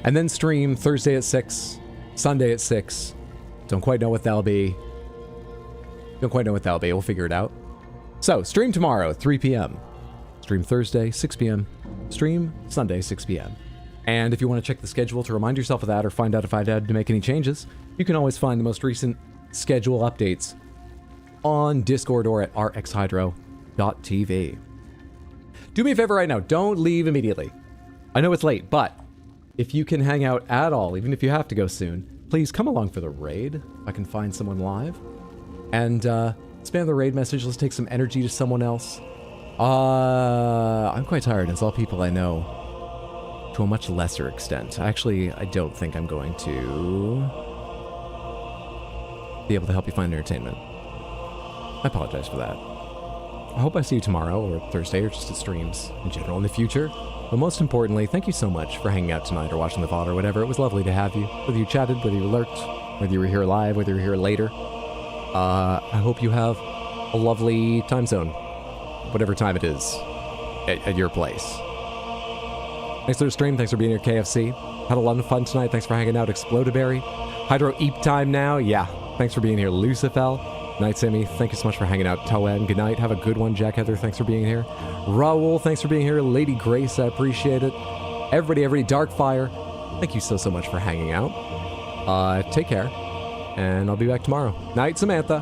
Speaker 3: And then stream Thursday at 6, Sunday at 6. Don't quite know what that'll be. We'll figure it out. So, stream tomorrow, 3 p.m. Stream Thursday, 6 p.m. Stream Sunday, 6 p.m. And if you want to check the schedule to remind yourself of that or find out if I've had to make any changes, you can always find the most recent schedule updates on Discord or at rxhydro.tv. Do me a favor right now, don't leave immediately. I know it's late, but if you can hang out at all, even if you have to go soon, please come along for the raid, if I can find someone live. And, spam the raid message, let's take some energy to someone else. I'm quite tired, it's all people I know to a much lesser extent. Actually, I don't think I'm going to be able to help you find entertainment. I apologize for that. I hope I see you tomorrow, or Thursday, or just at streams in general in the future. But most importantly, thank you so much for hanging out tonight or watching the VOD or whatever. It was lovely to have you. Whether you chatted, whether you lurked, whether you were here live, whether you were here later. I hope you have a lovely time zone, whatever time it is at your place. Thanks for the stream. Thanks for being here, KFC. Had a lot of fun tonight. Thanks for hanging out, Explodaberry. Hydro Eep time now. Yeah. Thanks for being here, Lucifel. Night Sammy, thank you so much for hanging out. Toen, good night. Have a good one. Jack Heather, thanks for being here. Raoul, thanks for being here. Lady Grace, I appreciate it. Everybody, Darkfire, thank you so much for hanging out. Take care, and I'll be back tomorrow. Night, Samantha.